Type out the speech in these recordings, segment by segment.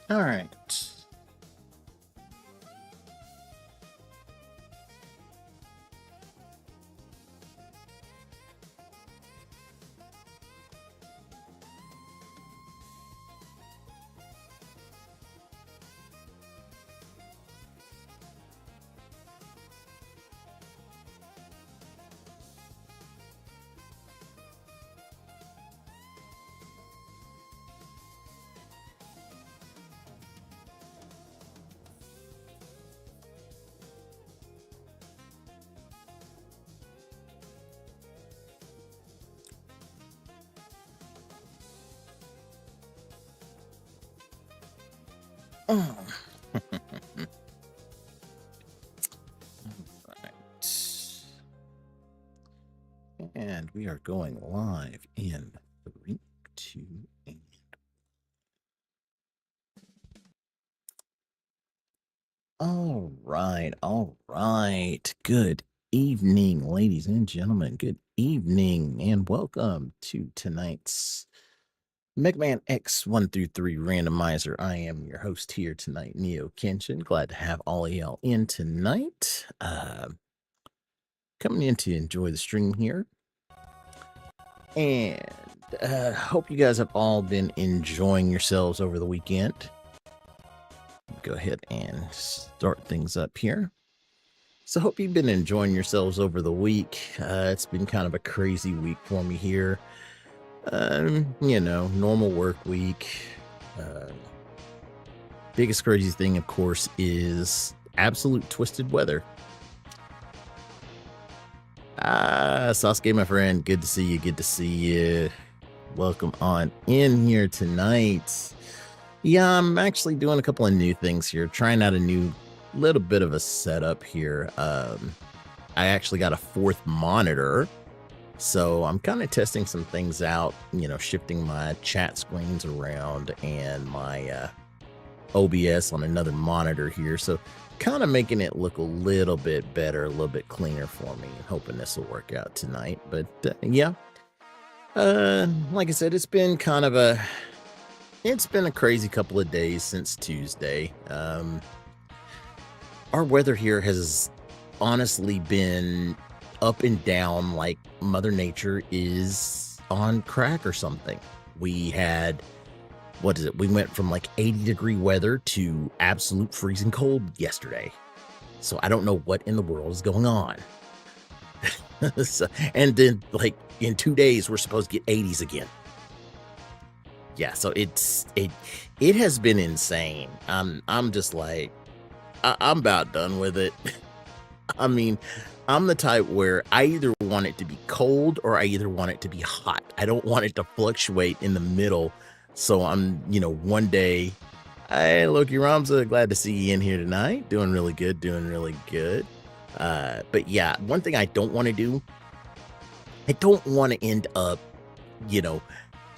All right. Oh. Right. And we are going live in 3, 2, and all right. All right. Good evening, ladies and gentlemen. Good evening, and welcome to tonight's Megaman X1-3 randomizer. I am your host here tonight, Neo Kenshin. Glad to have all of y'all in tonight. Coming in to enjoy the stream here. And hope you guys have all been enjoying yourselves over the weekend. Go ahead and start things up here. So hope you've been enjoying yourselves over the week. It's been kind of a crazy week for me here. You know, normal work week. Biggest crazy thing, of course, is absolute twisted weather. Sasuke, my friend, good to see you. Good to see you. Welcome on in here tonight. Yeah, I'm actually doing a couple of new things here, trying out a new little bit of a setup here. I actually got a 4th monitor, so I'm kind of testing some things out, you know, shifting my chat screens around and my OBS on another monitor here. So kind of making it look a little bit better, a little bit cleaner for me, and hoping this will work out tonight. But yeah, like I said, it's been a crazy couple of days since Tuesday. Our weather here has honestly been up and down, like Mother Nature is on crack or something. We had, what is it? We went from like 80-degree weather to absolute freezing cold yesterday. So I don't know what in the world is going on. So, and then like in 2 days, we're supposed to get 80s again. Yeah, so it has been insane. I'm just like, I'm about done with it. I mean, I'm the type where I either want it to be cold or I either want it to be hot. I don't want it to fluctuate in the middle. So I'm, you know, one day, hey, Loki Ramza, glad to see you in here tonight. Doing really good, doing really good. But yeah, one thing I don't want to do, I don't want to end up, you know,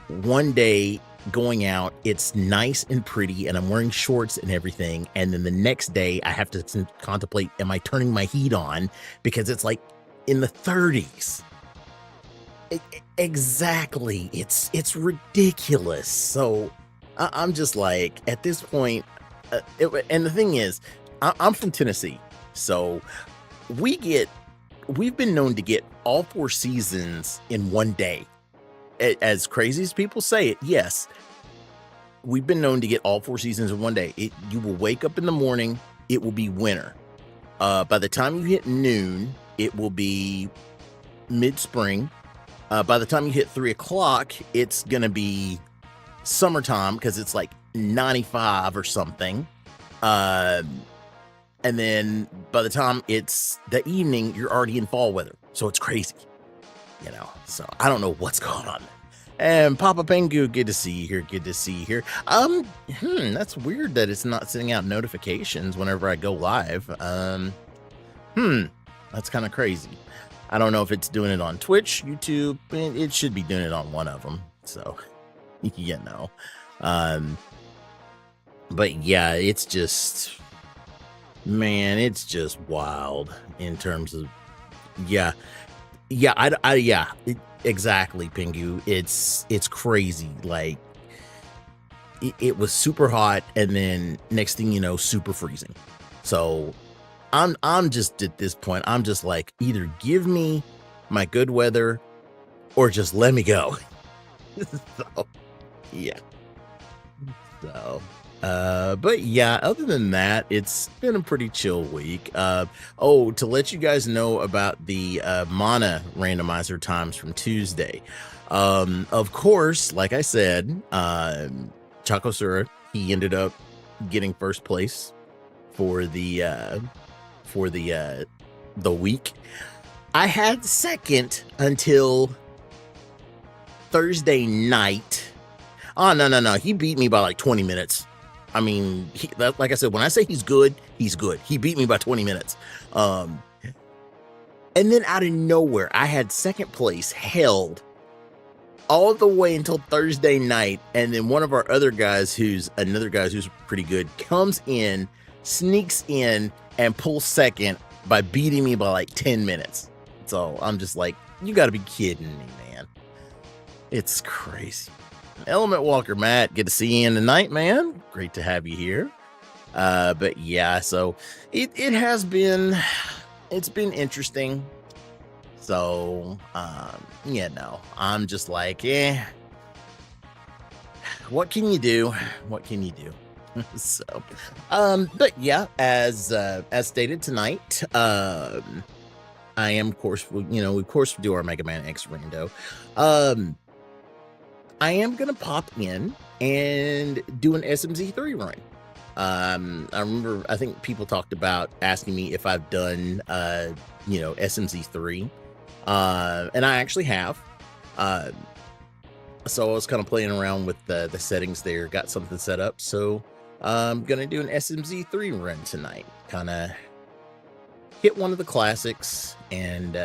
one day going out, it's nice and pretty, and I'm wearing shorts and everything, and then the next day I have to contemplate, am I turning my heat on because it's like in the 30s? Exactly. It's ridiculous. So I'm just like, at this point, and the thing is, I'm from Tennessee, so we've been known to get all 4 seasons in one day. As crazy as people say it, yes, we've been known to get all 4 seasons in one day. You will wake up in the morning, it will be winter. By the time you hit noon, it will be mid-spring. By the time you hit 3 o'clock, it's going to be summertime because it's like 95 or something. And then by the time it's the evening, you're already in fall weather. So it's crazy. You know, so I don't know what's going on. And Papa Pengu, good to see you here. Good to see you here. That's weird that it's not sending out notifications whenever I go live. That's kind of crazy. I don't know if it's doing it on Twitch, YouTube. It should be doing it on one of them. So, you know. But yeah, it's just, man, it's just wild in terms of, yeah. Yeah, exactly, Pingu. It's crazy. Like, it was super hot, and then next thing you know, super freezing. So I'm just at this point, I'm just like, either give me my good weather or just let me go. So yeah. So but yeah, other than that, it's been a pretty chill week. Oh, to let you guys know about the mana randomizer times from Tuesday. Of course, like I said, Chakosura, he ended up getting first place for the week. I had second until Thursday night. Oh, no. He beat me by like 20 minutes. I mean, like I said, when I say he's good, he's good. He beat me by 20 minutes. And then out of nowhere, I had second place held all the way until Thursday night. And then one of our other guys, who's pretty good, comes in, sneaks in, and pulls second by beating me by like 10 minutes. So I'm just like, you got to be kidding me, man. It's crazy. Element Walker Matt, good to see you in tonight, man. Great to have you here. But yeah, so it's been interesting. So yeah, no, I'm just like, what can you do? So but yeah, as stated tonight, I am, of course, we do our Megaman X Rando. I am going to pop in and do an SMZ3 run. I remember, I think people talked about asking me if I've done, SMZ3. And I actually have. So I was kind of playing around with the settings there, got something set up. So I'm going to do an SMZ3 run tonight. Kind of hit one of the classics, and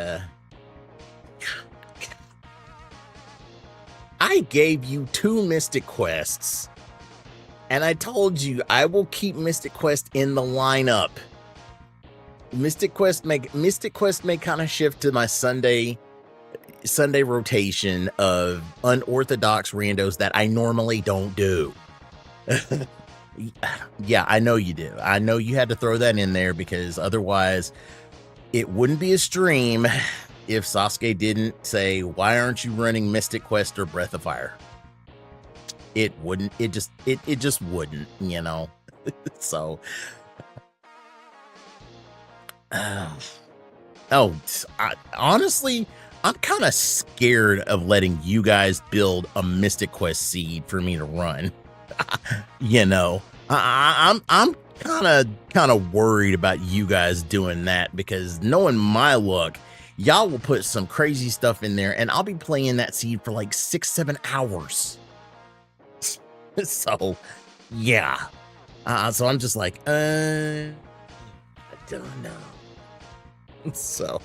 I gave you 2 Mystic Quests, and I told you I will keep Mystic Quest in the lineup. Mystic Quest may kind of shift to my Sunday rotation of unorthodox randos that I normally don't do. Yeah, I know you do. I know you had to throw that in there, because otherwise it wouldn't be a stream if Sasuke didn't say, why aren't you running Mystic Quest or Breath of Fire? It just wouldn't, So honestly, I'm kind of scared of letting you guys build a Mystic Quest seed for me to run. I'm kind of worried about you guys doing that, because knowing my luck, y'all will put some crazy stuff in there, and I'll be playing that seed for like 6-7 hours. So, yeah. So I'm just like, I don't know. So,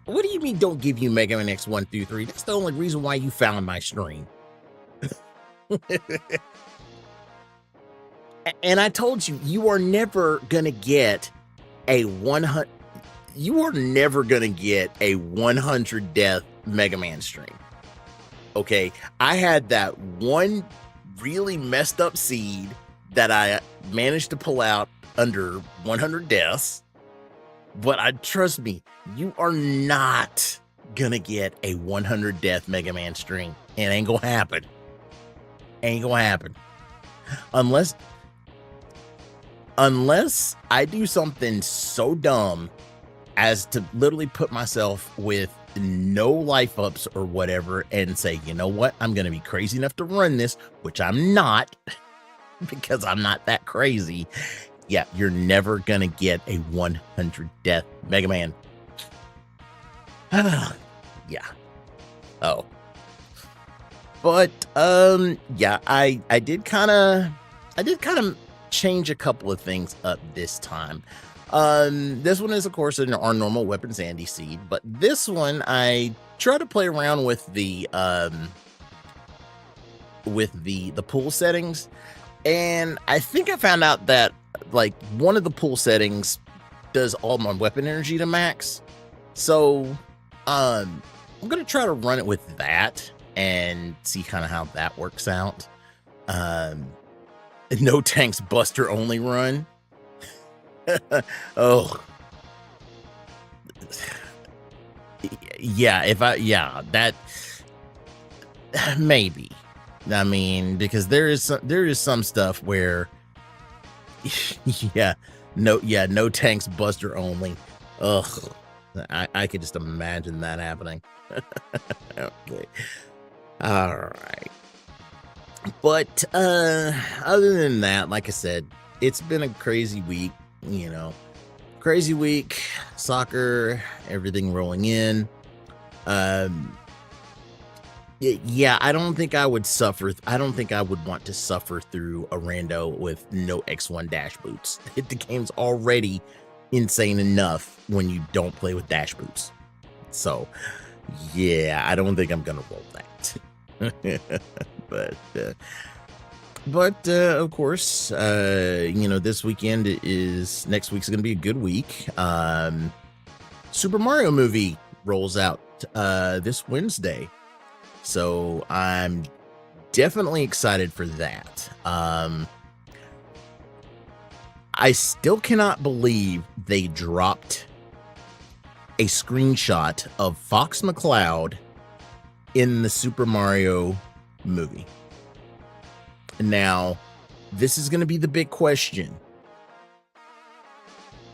what do you mean? Don't give you Megaman X1-3? That's the only reason why you found my stream. And I told you, you are never gonna get a 100. You are never gonna get a 100 death Mega Man stream. Okay, I had that one really messed up seed that I managed to pull out under 100 deaths, but trust me, you are not gonna get a 100 death Mega Man stream. It ain't gonna happen. Unless I do something so dumb as to literally put myself with no life ups or whatever and say, you know what, I'm going to be crazy enough to run this, which I'm not, because I'm not that crazy. Yeah, you're never going to get a 100 death Mega Man. Yeah. Oh. But, yeah, I did kind of change a couple of things up this time. This one is, of course, our normal Weapons Andy seed, but this one I try to play around with the pool settings, and I think I found out that like one of the pool settings does all my weapon energy to max. So I'm gonna try to run it with that and see kind of how that works out. Um, no tanks buster only run. Oh, yeah. That maybe. I mean, because there is some stuff where, no tanks buster only. Ugh, I could just imagine that happening. Okay, all right. But other than that, like I said, it's been a crazy week. Crazy week. Soccer, everything rolling in. Yeah, I don't think I would want to suffer through a rando with no X1 dash boots. The game's already insane enough when you don't play with dash boots. So, yeah, I don't think I'm gonna roll that. but of course, this weekend next week's gonna be a good week. Super Mario movie rolls out this Wednesday. So I'm definitely excited for that. I still cannot believe they dropped a screenshot of Fox McCloud in the Super Mario movie. Now, this is going to be the big question.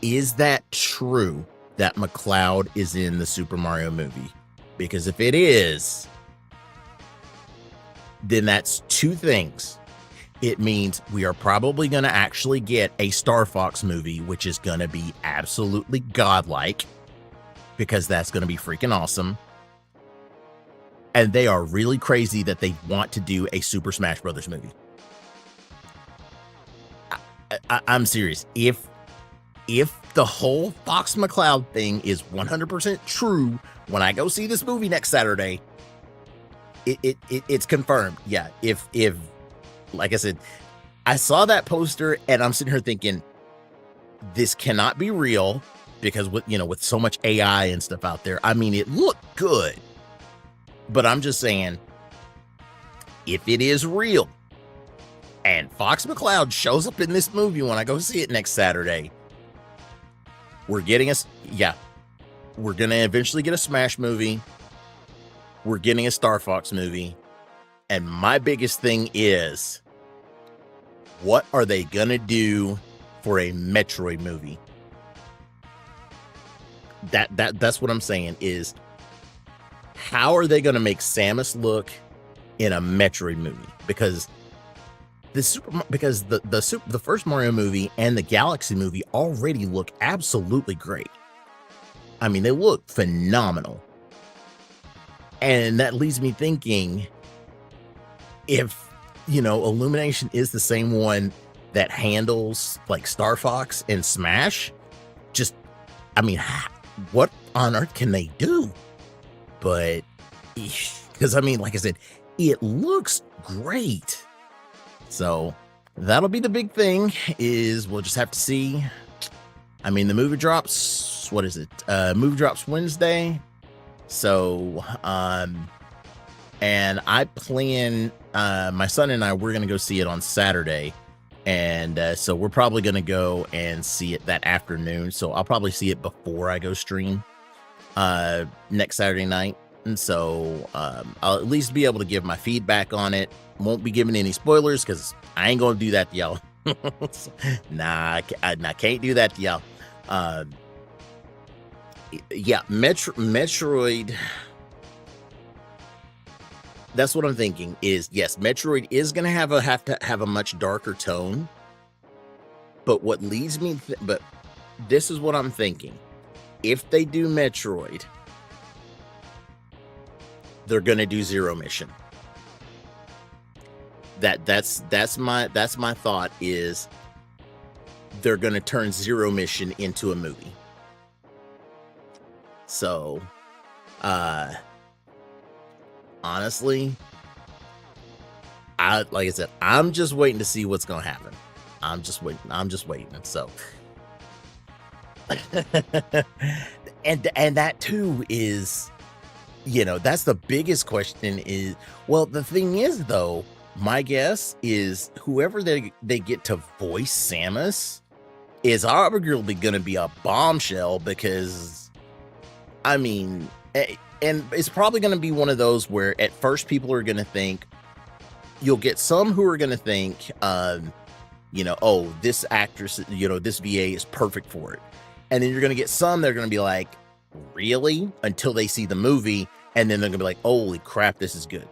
Is that true that McCloud is in the Super Mario movie? Because if it is, then that's two things. It means we are probably going to actually get a Star Fox movie, which is going to be absolutely godlike, because that's going to be freaking awesome. And they are really crazy that they want to do a Super Smash Brothers movie. I'm serious. If the whole Fox McCloud thing is 100% true, when I go see this movie next Saturday, it's confirmed. Yeah. If like I said, I saw that poster and I'm sitting here thinking, this cannot be real, because with so much AI and stuff out there, I mean, it looked good, but I'm just saying, if it is real and Fox McCloud shows up in this movie when I go see it next Saturday, we're going to eventually get a Smash movie. We're getting a Star Fox movie. And my biggest thing is, what are they going to do for a Metroid movie? That's what I'm saying is, how are they going to make Samus look in a Metroid movie? Because the first Mario movie and the Galaxy movie already look absolutely great. I mean, they look phenomenal. And that leaves me thinking, if, Illumination is the same one that handles like Star Fox and Smash, what on earth can they do? But, because like I said, it looks great. So that'll be the big thing, is we'll just have to see. I mean, the movie drops, what is it? Movie drops Wednesday. So, and I plan, my son and I, we're going to go see it on Saturday. And so we're probably going to go and see it that afternoon. So I'll probably see it before I go stream next Saturday night. And so I'll at least be able to give my feedback on it. Won't be giving any spoilers, because I ain't going to do that to y'all. I can't do that to y'all. Metroid. That's what I'm thinking is, yes, Metroid is going to have a much darker tone. But what leads me, but this is what I'm thinking. If they do Metroid, they're going to do Zero Mission. That's my thought, is they're going to turn Zero Mission into a movie. So, honestly, like I said, I'm just waiting to see what's going to happen. I'm just waiting. So, and that too is, You know, that's the biggest question is, well, the thing is, though, my guess is whoever they get to voice Samus is arguably going to be a bombshell because, I mean, and it's probably going to be one of those where at first people are going to think, you'll get some who are going to think, you know, oh, this actress, you know, this VA is perfect for it. And then you're going to get some that are going to be like, really? Until they see the movie, and then they're going to be like, holy crap, this is good.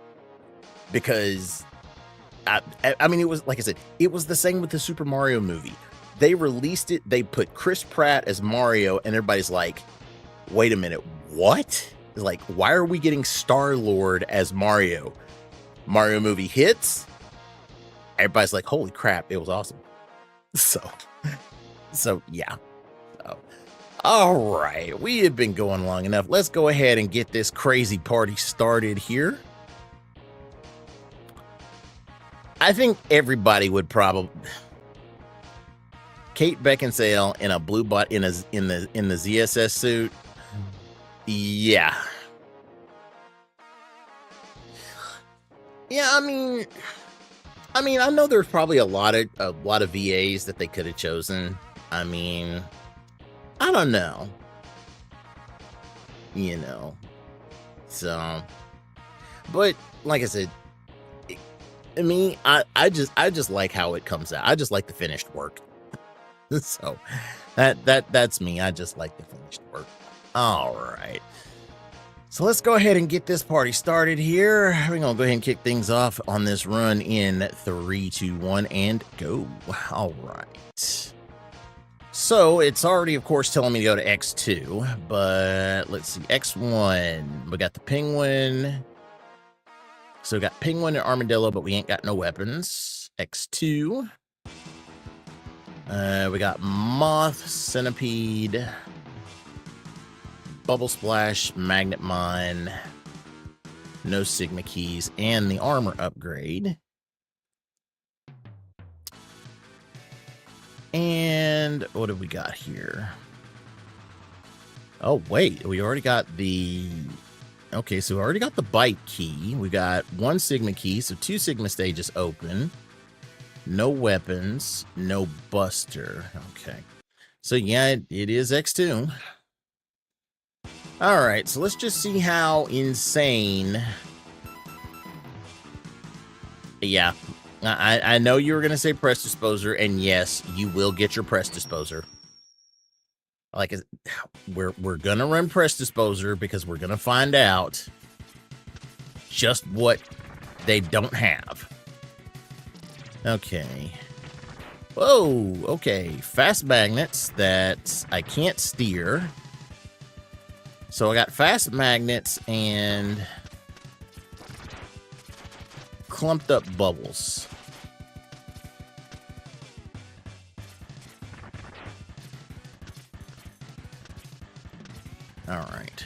Because, I mean, it was, like I said, it was the same with the Super Mario movie. They released it, they put Chris Pratt as Mario, and everybody's like, wait a minute, what? It's like, why are we getting Star-Lord as Mario? Mario movie hits, everybody's like, holy crap, it was awesome. So yeah. All right, we have been going long enough. Let's go ahead and get this crazy party started here. I think everybody would probably Kate Beckinsale in a blue bot in the ZSS suit. Yeah. Yeah, I mean, I know there's probably a lot of VAs that they could have chosen. I mean, I don't know. You know. So, but like I said, I mean, I just like how it comes out. I just like the finished work. So that's me. I just like the finished work. All right. So let's go ahead and get this party started here. We're going to go ahead and kick things off on this run in 3, 2, 1, and go. All right. So it's already, of course, telling me to go to X2, but let's see. X1, we got the penguin. So we got penguin and armadillo, but we ain't got no weapons. X2. We got moth, centipede, bubble splash, magnet mine, no sigma keys, and the armor upgrade. And what have we got here? Oh, wait, we already got the... Okay, so we already got the bite key. We got 1 sigma key, so 2 sigma stages open. No weapons, no buster. Okay. So yeah, it is X2. All right, so let's just see how insane... Yeah, I know you were going to say press disposer, and yes, you will get your press disposer. Like, we're going to run press disposer because we're going to find out just what they don't have. Okay. Whoa, okay. Fast magnets that I can't steer. So I got fast magnets and clumped up bubbles. All right.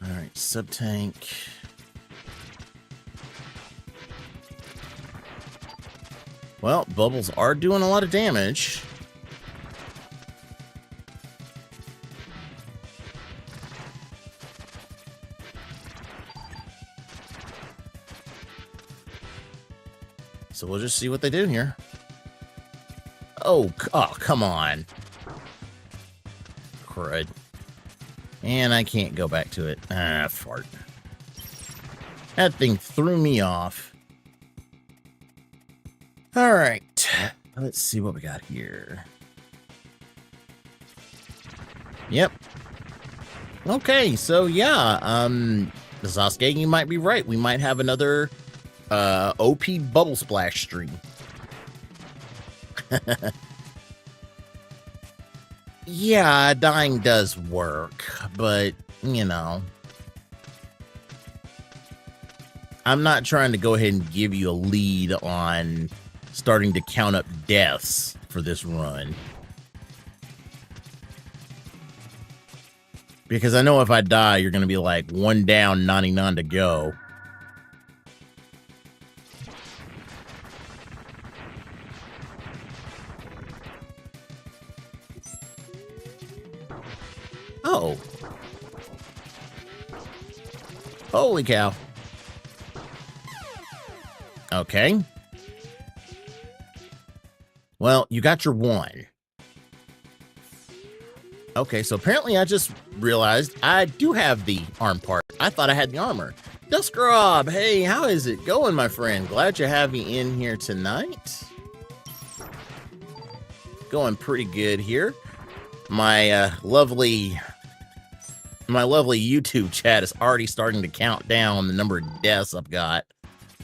All right, sub-tank. Well, bubbles are doing a lot of damage. So we'll just see what they do here. Oh, come on. Crud. And I can't go back to it. Ah, fart. That thing threw me off. All right. Let's see what we got here. Yep. Okay, so yeah, Sasuke, you might be right. We might have another OP bubble splash stream. Yeah, dying does work, but you know, I'm not trying to go ahead and give you a lead on starting to count up deaths for this run, because I know if I die, you're going to be like 1 down, 99 to go. Oh. Holy cow. Okay. Well, you got your one. Okay, so apparently I just realized I do have the arm part. I thought I had the armor. Dustrob, hey, how is it going, my friend? Glad to have you in here tonight. Going pretty good here. My lovely YouTube chat is already starting to count down the number of deaths I've got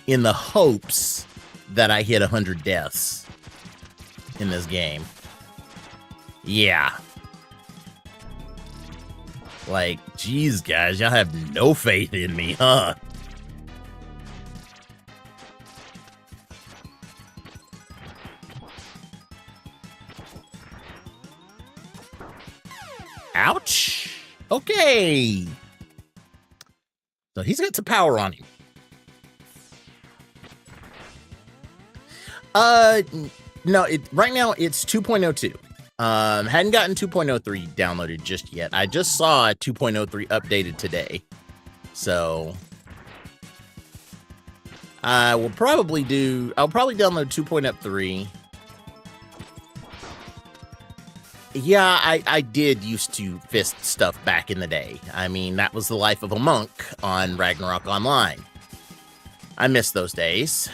in the hopes that I hit 100 deaths in this game. Yeah. Like, geez, guys, y'all have no faith in me, huh? Ouch. Okay. So he's got some power on him. No, right now it's 2.02. Hadn't gotten 2.03 downloaded just yet. I just saw 2.03 updated today. So I'll probably download 2.03. Yeah, I did used to fist stuff back in the day. I mean, that was the life of a monk on Ragnarok Online. I miss those days.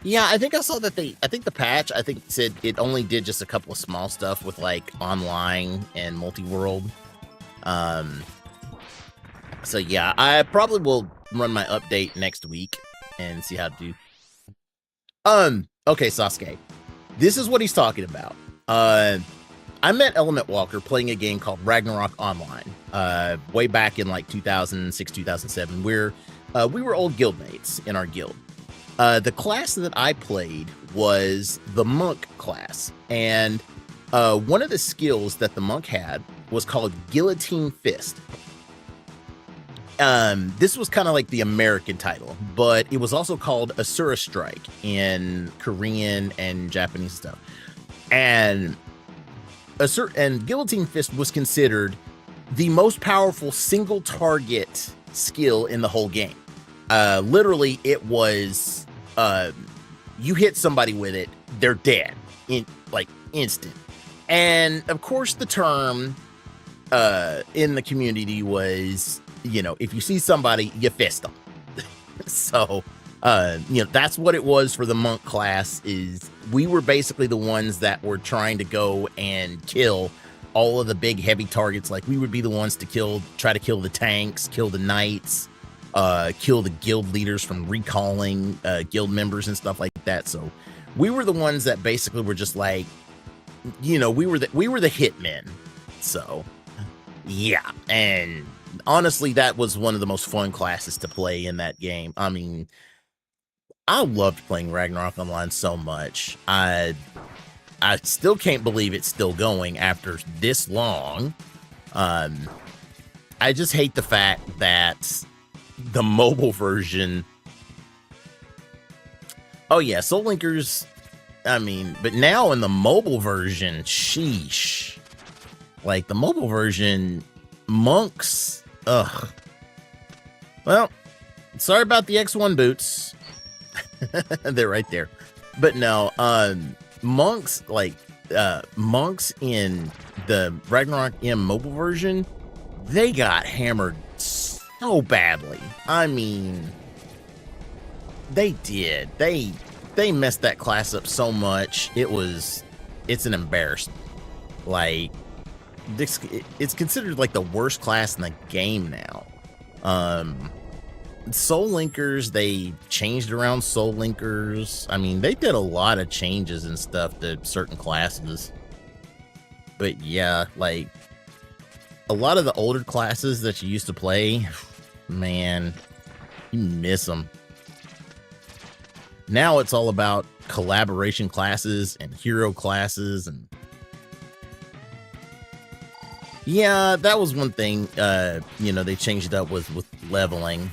Yeah, I think I saw that I think the patch, said it only did just a couple of small stuff with like online and multi-world. So yeah, I probably will run my update next week and see how to do. Okay, Sasuke. This is what he's talking about. I met Element Walker playing a game called Ragnarok Online, way back in like 2006, 2007, where we were old guildmates in our guild. The class that I played was the monk class, and one of the skills that the monk had was called Guillotine Fist. This was kind of like the American title, but it was also called Asura Strike in Korean and Japanese stuff. And Guillotine Fist was considered the most powerful single target skill in the whole game. Literally, it was you hit somebody with it, they're dead in like instant. And of course, the term in the community was, you know, if you see somebody, you fist them. So, you know, that's what it was for the monk class. Is we were basically the ones that were trying to go and kill all of the big heavy targets. Like we would be the ones to try to kill the tanks, kill the knights, kill the guild leaders from recalling guild members and stuff like that. So we were the ones that basically were just like, you know, we were the hitmen. So yeah, and honestly, that was one of the most fun classes to play in that game. I mean, I loved playing Ragnarok Online so much. I still can't believe it's still going after this long. I just hate the fact that the mobile version. Oh yeah, Soul Linkers. I mean, but now in the mobile version, sheesh. Like the mobile version, monks. Ugh. Well, sorry about the X1 boots. They're right there. But no, monks in the Ragnarok M mobile version, they got hammered so badly. I mean, they did. They messed that class up so much. It's an embarrassment. Like, it's considered like the worst class in the game now. Soul Linkers, they changed around Soul Linkers. I mean, they did a lot of changes and stuff to certain classes. But yeah, like a lot of the older classes that you used to play, man, you miss them. Now it's all about collaboration classes and hero classes, and yeah, that was one thing, you know, they changed it up with leveling.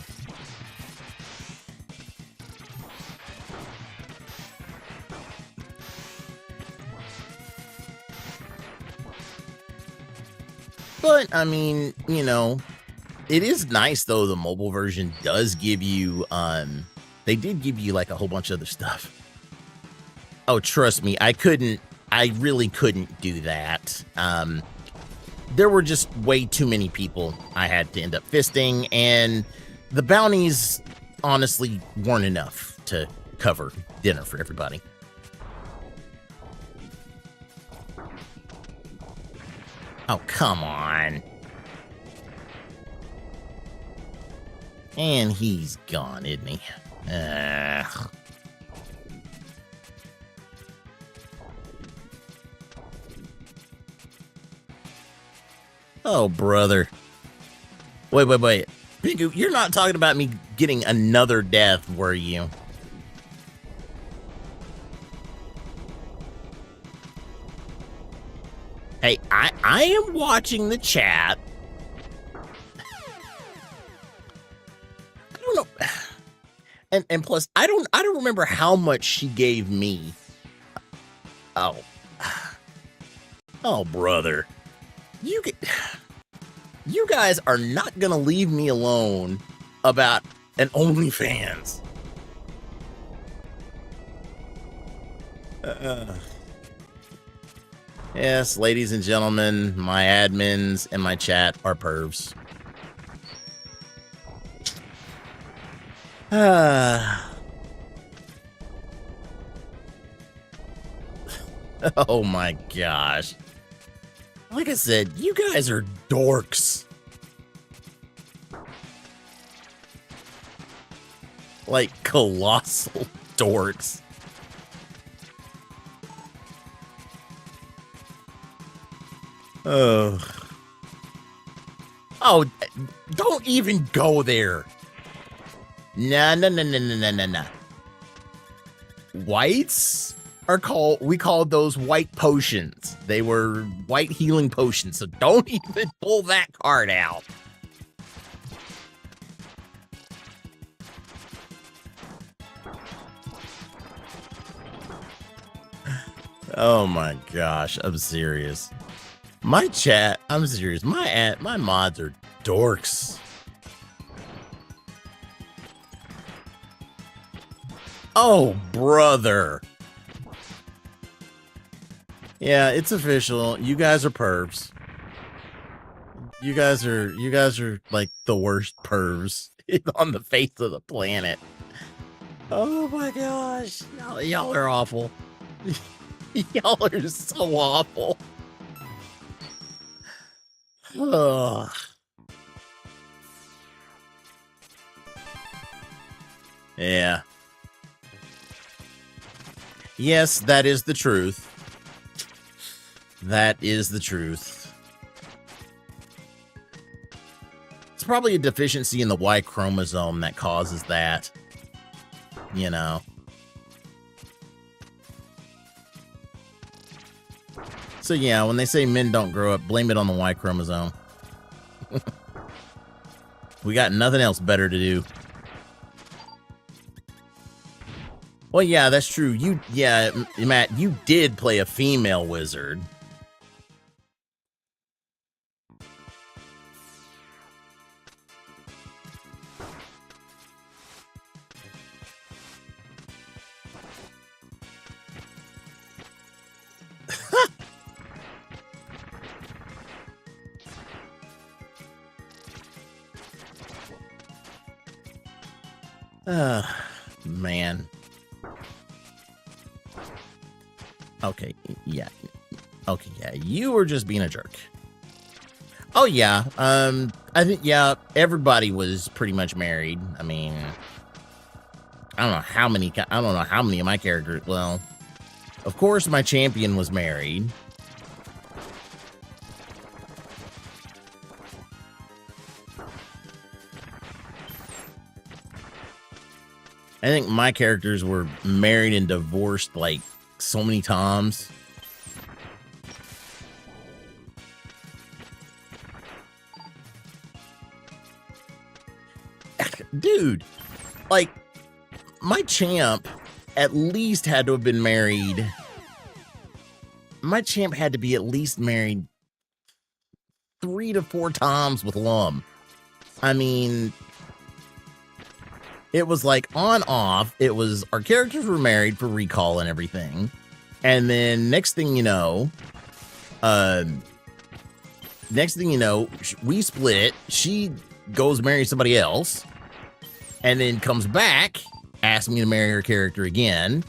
But I mean, you know, it is nice though. The mobile version does give you, they did give you like a whole bunch of other stuff. Oh, trust me, I really couldn't do that. There were just way too many people I had to end up fisting, and the bounties honestly weren't enough to cover dinner for everybody. Oh, come on. And he's gone, isn't he? Oh, brother. Wait. Pigu, you're not talking about me getting another death, were you? Hey, I am watching the chat. I don't know. And plus, I don't remember how much she gave me. Oh. Oh, brother. You guys are not gonna leave me alone about an OnlyFans. Yes, ladies and gentlemen, my admins and my chat are pervs. Oh my gosh. Like I said, you guys are dorks. Like colossal dorks. Oh, don't even go there. Nah. Whites are we called those white potions. They were white healing potions, so don't even pull that card out. Oh my gosh, I'm serious. My chat, I'm serious. My mods are dorks. Oh, brother. Yeah, it's official. You guys are pervs. You guys are like the worst pervs on the face of the planet. Oh my gosh. Y'all are awful. Y'all are so awful. Ugh. Yeah. Yes, that is the truth. That is the truth. It's probably a deficiency in the Y chromosome that causes that. You know. So yeah, when they say men don't grow up, blame it on the Y chromosome. We got nothing else better to do. Well, yeah, that's true. Matt, you did play a female wizard. Man. Okay, yeah. Okay, yeah, you were just being a jerk. Oh, yeah. I think, yeah, everybody was pretty much married. I mean, I don't know how many of my characters, well, of course my champion was married. I think my characters were married and divorced like so many times. Dude, like, my champ at least had to have been married. My champ had to be at least married 3 to 4 times with Lum. I mean, it was like on off. It was our characters were married for recall and everything. And then next thing you know, we split. She goes marry somebody else and then comes back, asks me to marry her character again.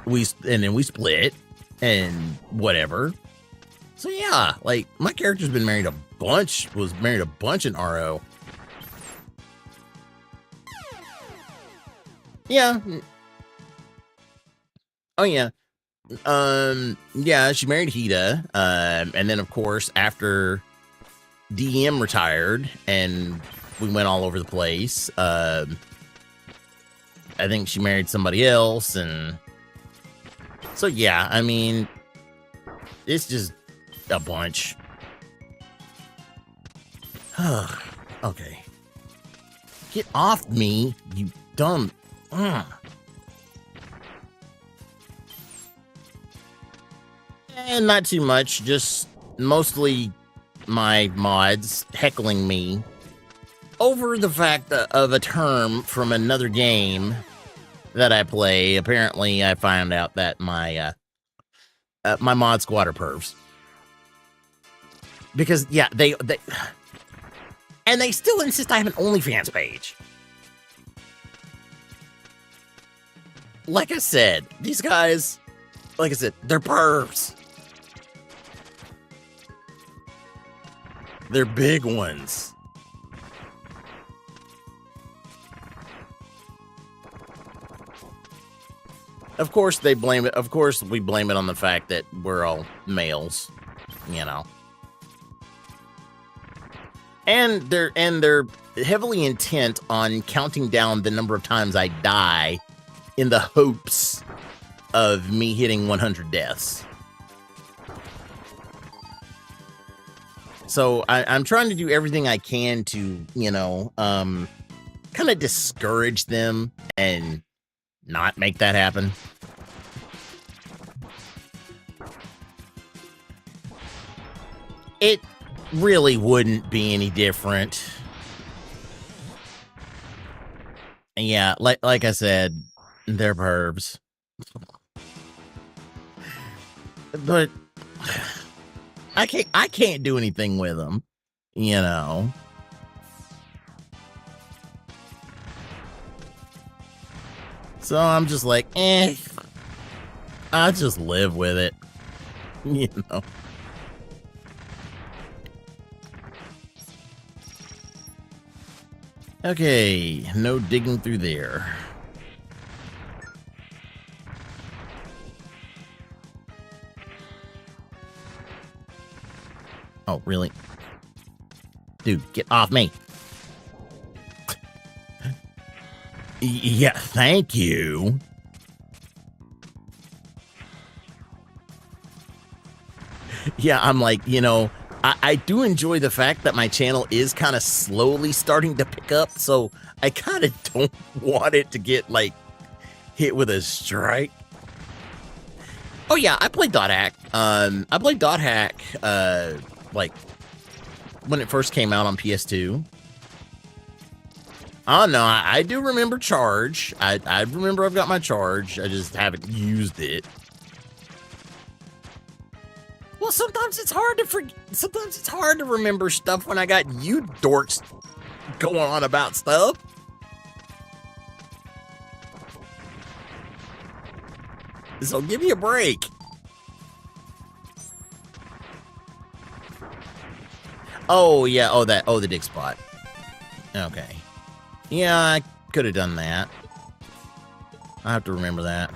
And then we split and whatever. So yeah, like my character's been married was married a bunch in RO. Yeah. Oh yeah. Yeah, she married Hida. And then of course after DM retired and we went all over the place, I think she married somebody else, and so yeah, I mean, it's just a bunch. Okay. Get off me, you dumb. And not too much, just mostly my mods heckling me over the fact of a term from another game that I play. Apparently, I found out that my my mod squad are pervs. Because, yeah, they and they still insist I have an OnlyFans page. Like I said, these guys, like I said, they're pervs. They're big ones. Of course, they blame it. Of course, we blame it on the fact that we're all males, you know. And they're heavily intent on counting down the number of times I die in the hopes of me hitting 100 deaths. So I'm trying to do everything I can to, you know, kind of discourage them and not make that happen. It really wouldn't be any different. Yeah, like I said, they're pervs. But I can't do anything with them, you know. So I'm just like, I'll just live with it, you know. Okay, no digging through there. Oh, really? Dude, get off me. Yeah, thank you. Yeah, I'm like, you know, I do enjoy the fact that my channel is kind of slowly starting to pick up, so I kind of don't want it to get, like, hit with a strike. Oh, yeah, I played Dot Hack. I played Dot Hack, like, when it first came out on PS2. Oh, no, I do remember Charge. I remember I've got my Charge. I just haven't used it. Well, sometimes it's hard to forget. Sometimes it's hard to remember stuff when I got you dorks going on about stuff. So give me a break. Oh, yeah. Oh, the dig spot. Okay. Yeah, I could have done that. I have to remember that.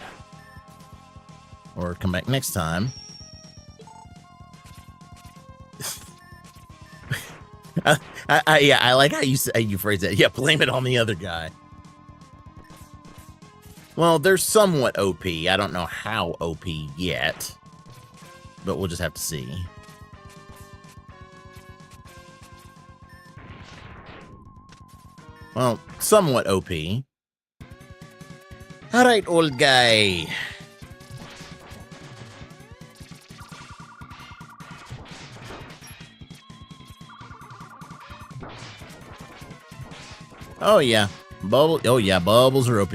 Or come back next time. Yeah, I like how you phrase that. Yeah, blame it on the other guy. Well, they're somewhat OP. I don't know how OP yet, but we'll just have to see. Well, somewhat OP. All right, old guy. Oh yeah, bubble. Oh yeah, bubbles are OP.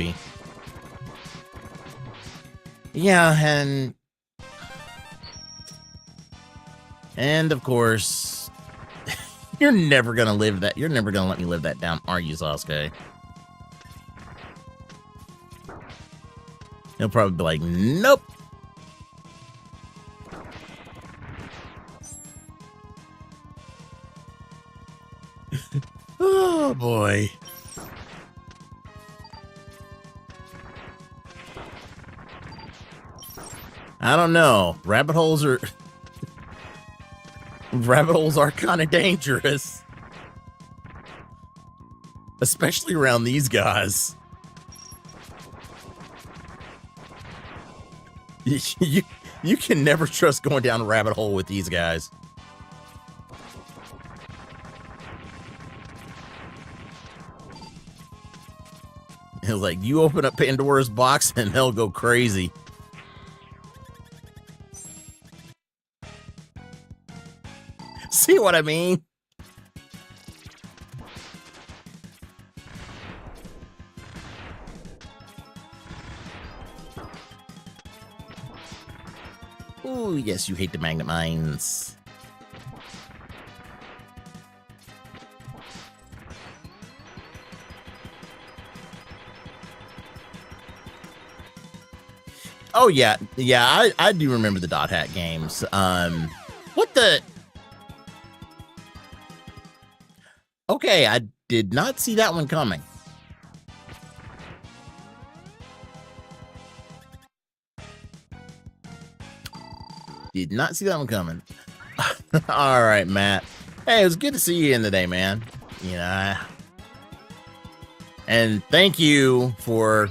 Yeah, and of course, you're never gonna live that. You're never gonna let me live that down, are you, Sasuke? He'll probably be like, nope. Oh boy. I don't know. Rabbit holes are kind of dangerous. Especially around these guys. You can never trust going down a rabbit hole with these guys. It's like you open up Pandora's box and they'll go crazy. See what I mean? Ooh, yes, you hate the magnet mines. Oh yeah, I do remember the Dot Hat games. What the? Okay, I did not see that one coming. Did not see that one coming. All right, Matt. Hey, it was good to see you in today, man. You know, and thank you for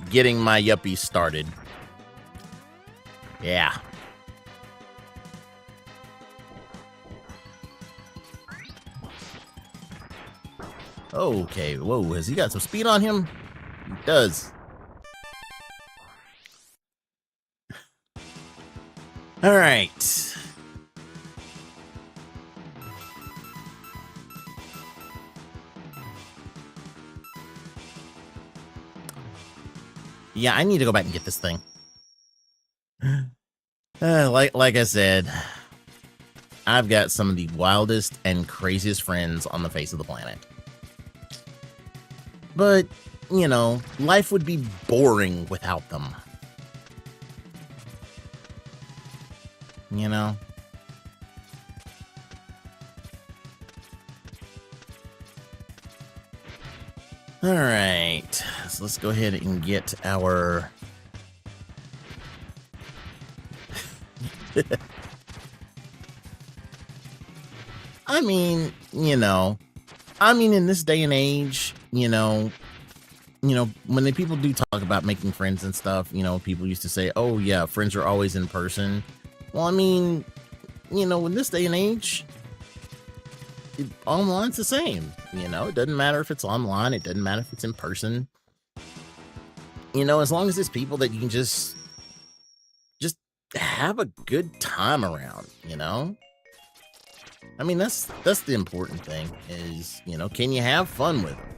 getting my yuppies started. Yeah. Okay, whoa, has he got some speed on him? He does. All right. Yeah, I need to go back and get this thing. Like I said, I've got some of the wildest and craziest friends on the face of the planet. But, you know, life would be boring without them. You know? All right, so let's go ahead and get our... I mean, you know, in this day and age, you know, when the people do talk about making friends and stuff, you know, people used to say, oh yeah, friends are always in person. Well, I mean, you know, in this day and age, online's the same. You know, it doesn't matter if it's online. It doesn't matter if it's in person. You know, as long as it's people that you can just have a good time around, you know? I mean, that's the important thing is, you know, can you have fun with them?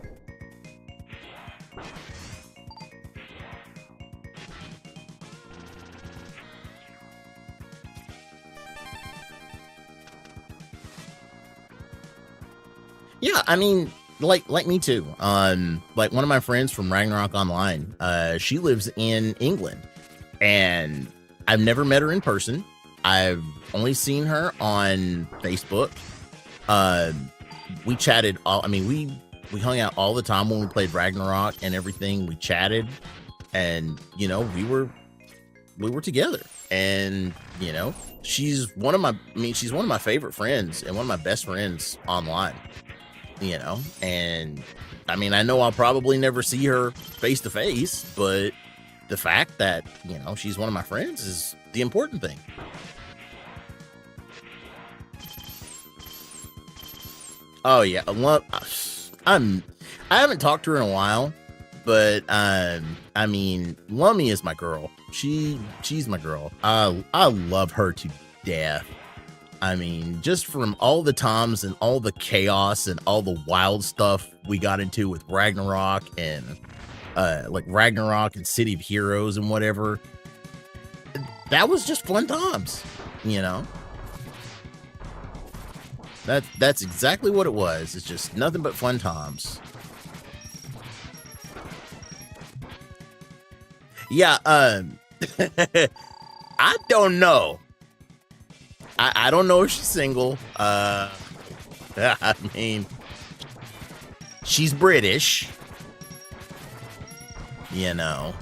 Yeah, I mean, like me too. Like one of my friends from Ragnarok Online, she lives in England, and I've never met her in person. I've only seen her on Facebook. We chatted we hung out all the time when we played Ragnarok and everything. We chatted, and you know, we were together, and you know, she's one of my favorite friends and one of my best friends online. You know, and I mean, I know I'll probably never see her face to face, but the fact that, you know, she's one of my friends is the important thing. Oh yeah, I haven't talked to her in a while, but I mean, Lummy is my girl. She's my girl. I love her to death. I mean, just from all the times and all the chaos and all the wild stuff we got into with Ragnarok and like Ragnarok and City of Heroes and whatever, that was just fun times, you know. That's exactly what it was. It's just nothing but fun times. Yeah, I don't know. I don't know if she's single. I mean, she's British, you know.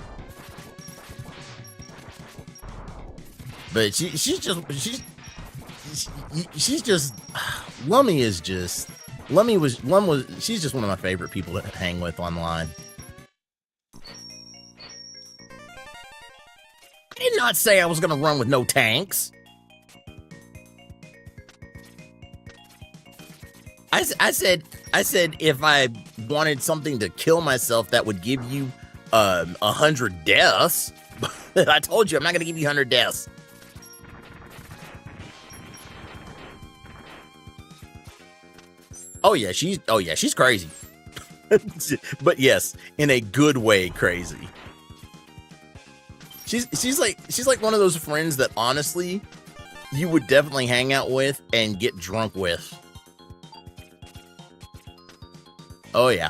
But she's just Lummy is just she's just one of my favorite people to hang with online. I did not say I was gonna run with no tanks. I said if I wanted something to kill myself that would give you 100 deaths. I told you I'm not gonna give you 100 deaths. Oh yeah, she's crazy. But yes, in a good way crazy. She's like one of those friends that honestly you would definitely hang out with and get drunk with. Oh yeah.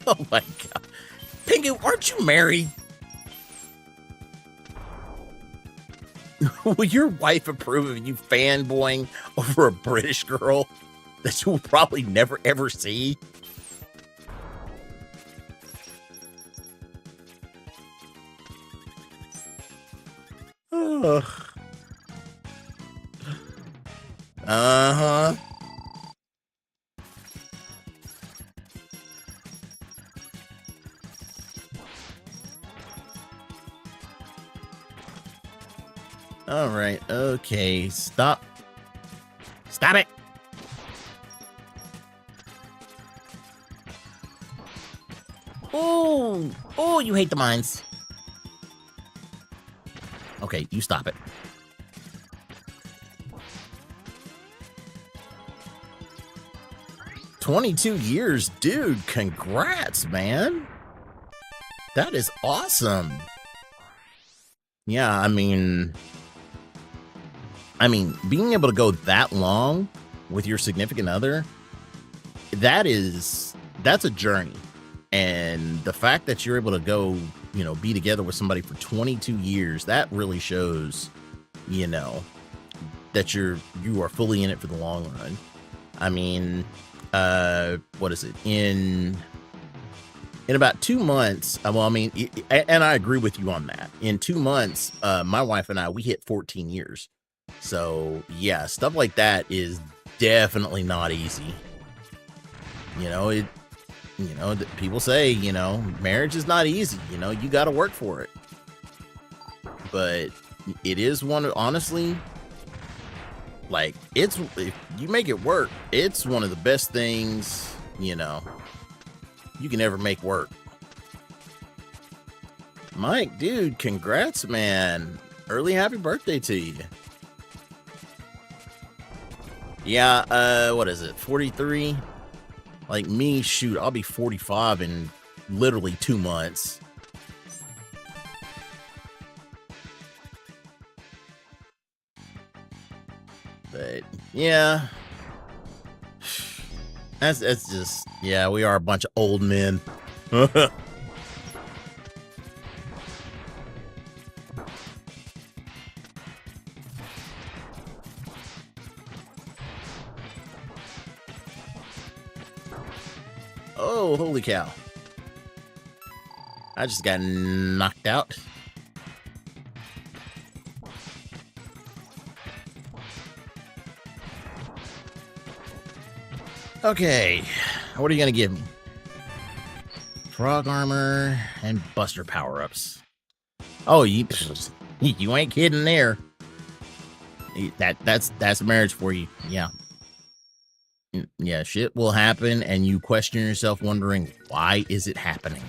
Oh my god. Pinky, aren't you married? Will your wife approve of you fanboying over a British girl that you will probably never ever see? Uh-huh. All right. Okay. Stop. Stop it. Oh, you hate the mines. Okay, you stop it. $22 years, dude. Congrats, man. That is awesome. Yeah, I mean, being able to go that long with your significant other, that's a journey. And the fact that you're able to go, you know, be together with somebody for 22 years, that really shows, you know, that you are fully in it for the long run. I mean, what is it? In about 2 months, well, I mean, and I agree with you on that. In 2 months, my wife and I, we hit 14 years. So yeah, stuff like that is definitely not easy. You know, people say, you know, marriage is not easy. You know, you got to work for it. But it is honestly, like, if you make it work, it's one of the best things, you know, you can ever make work. Mike, dude, congrats, man. Early happy birthday to you. Yeah, what is it? 43? Like me, shoot, I'll be 45 in literally 2 months. But yeah, that's just, yeah, we are a bunch of old men. Oh, holy cow. I just got knocked out. Okay, what are you gonna give me? Frog armor and buster power-ups. Oh, you ain't kidding there. That's marriage for you. Yeah. Yeah, shit will happen, and you question yourself wondering, why is it happening?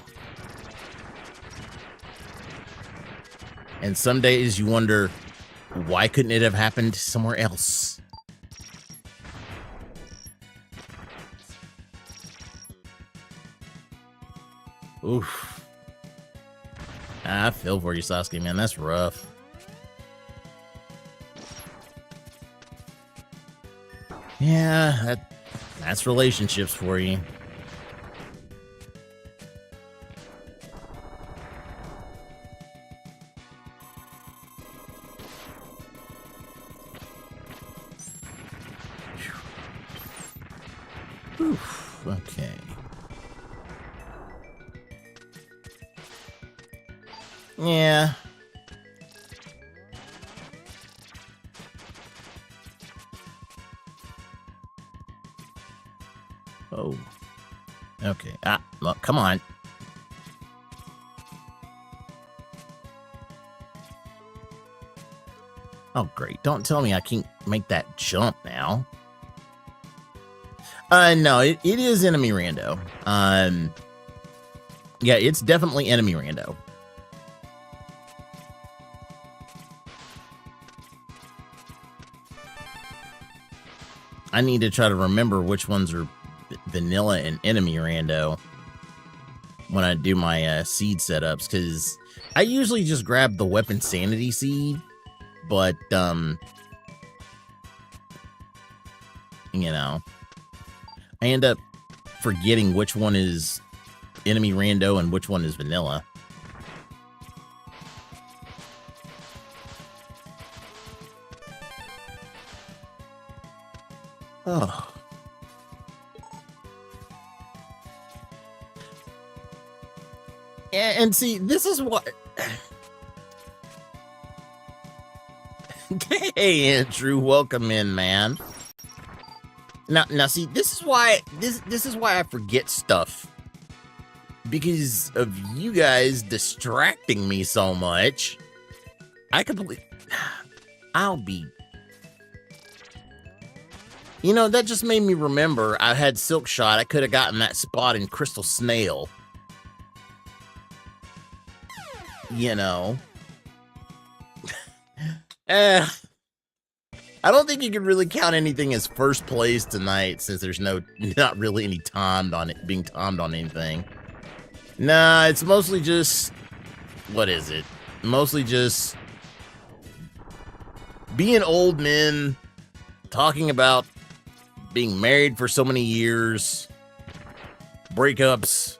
And some days you wonder, why couldn't it have happened somewhere else? Oof. I feel for you, Sasuke, man. That's rough. Yeah, that's relationships for you. Oof, okay. Yeah. Oh. Okay. Well, come on. Oh, great. Don't tell me I can't make that jump now. No, it is enemy rando. Yeah, it's definitely enemy rando. I need to try to remember which ones are vanilla and enemy rando when I do my seed setups, because I usually just grab the weapon sanity seed, but you know, I end up forgetting which one is enemy rando and which one is vanilla. Oh. And see, this is what... Hey, Andrew, welcome in, man. Now, see, this is why I forget stuff, because of you guys distracting me so much. I'll be... You know, that just made me remember I had Silk Shot. I could have gotten that spot in Crystal Snail. You know. I don't think you can really count anything as first place tonight, since there's not really any timed on it, being timed on anything. Nah, it's mostly just... What is it? Mostly just... being old men, talking about being married for so many years, breakups,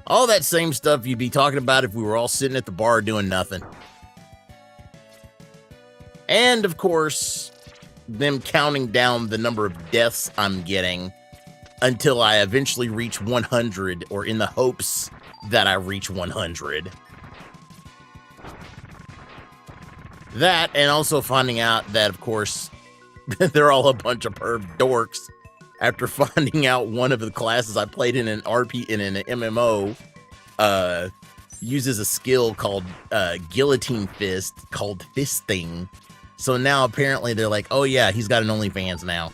all that same stuff you'd be talking about if we were all sitting at the bar doing nothing. And, of course, them counting down the number of deaths I'm getting until I eventually reach 100, or in the hopes that I reach 100. That, and also finding out that, of course, they're all a bunch of perv dorks after finding out one of the classes I played in an MMO uses a skill called Guillotine Fist, called Fisting. So now apparently they're like, oh yeah, he's got an OnlyFans now.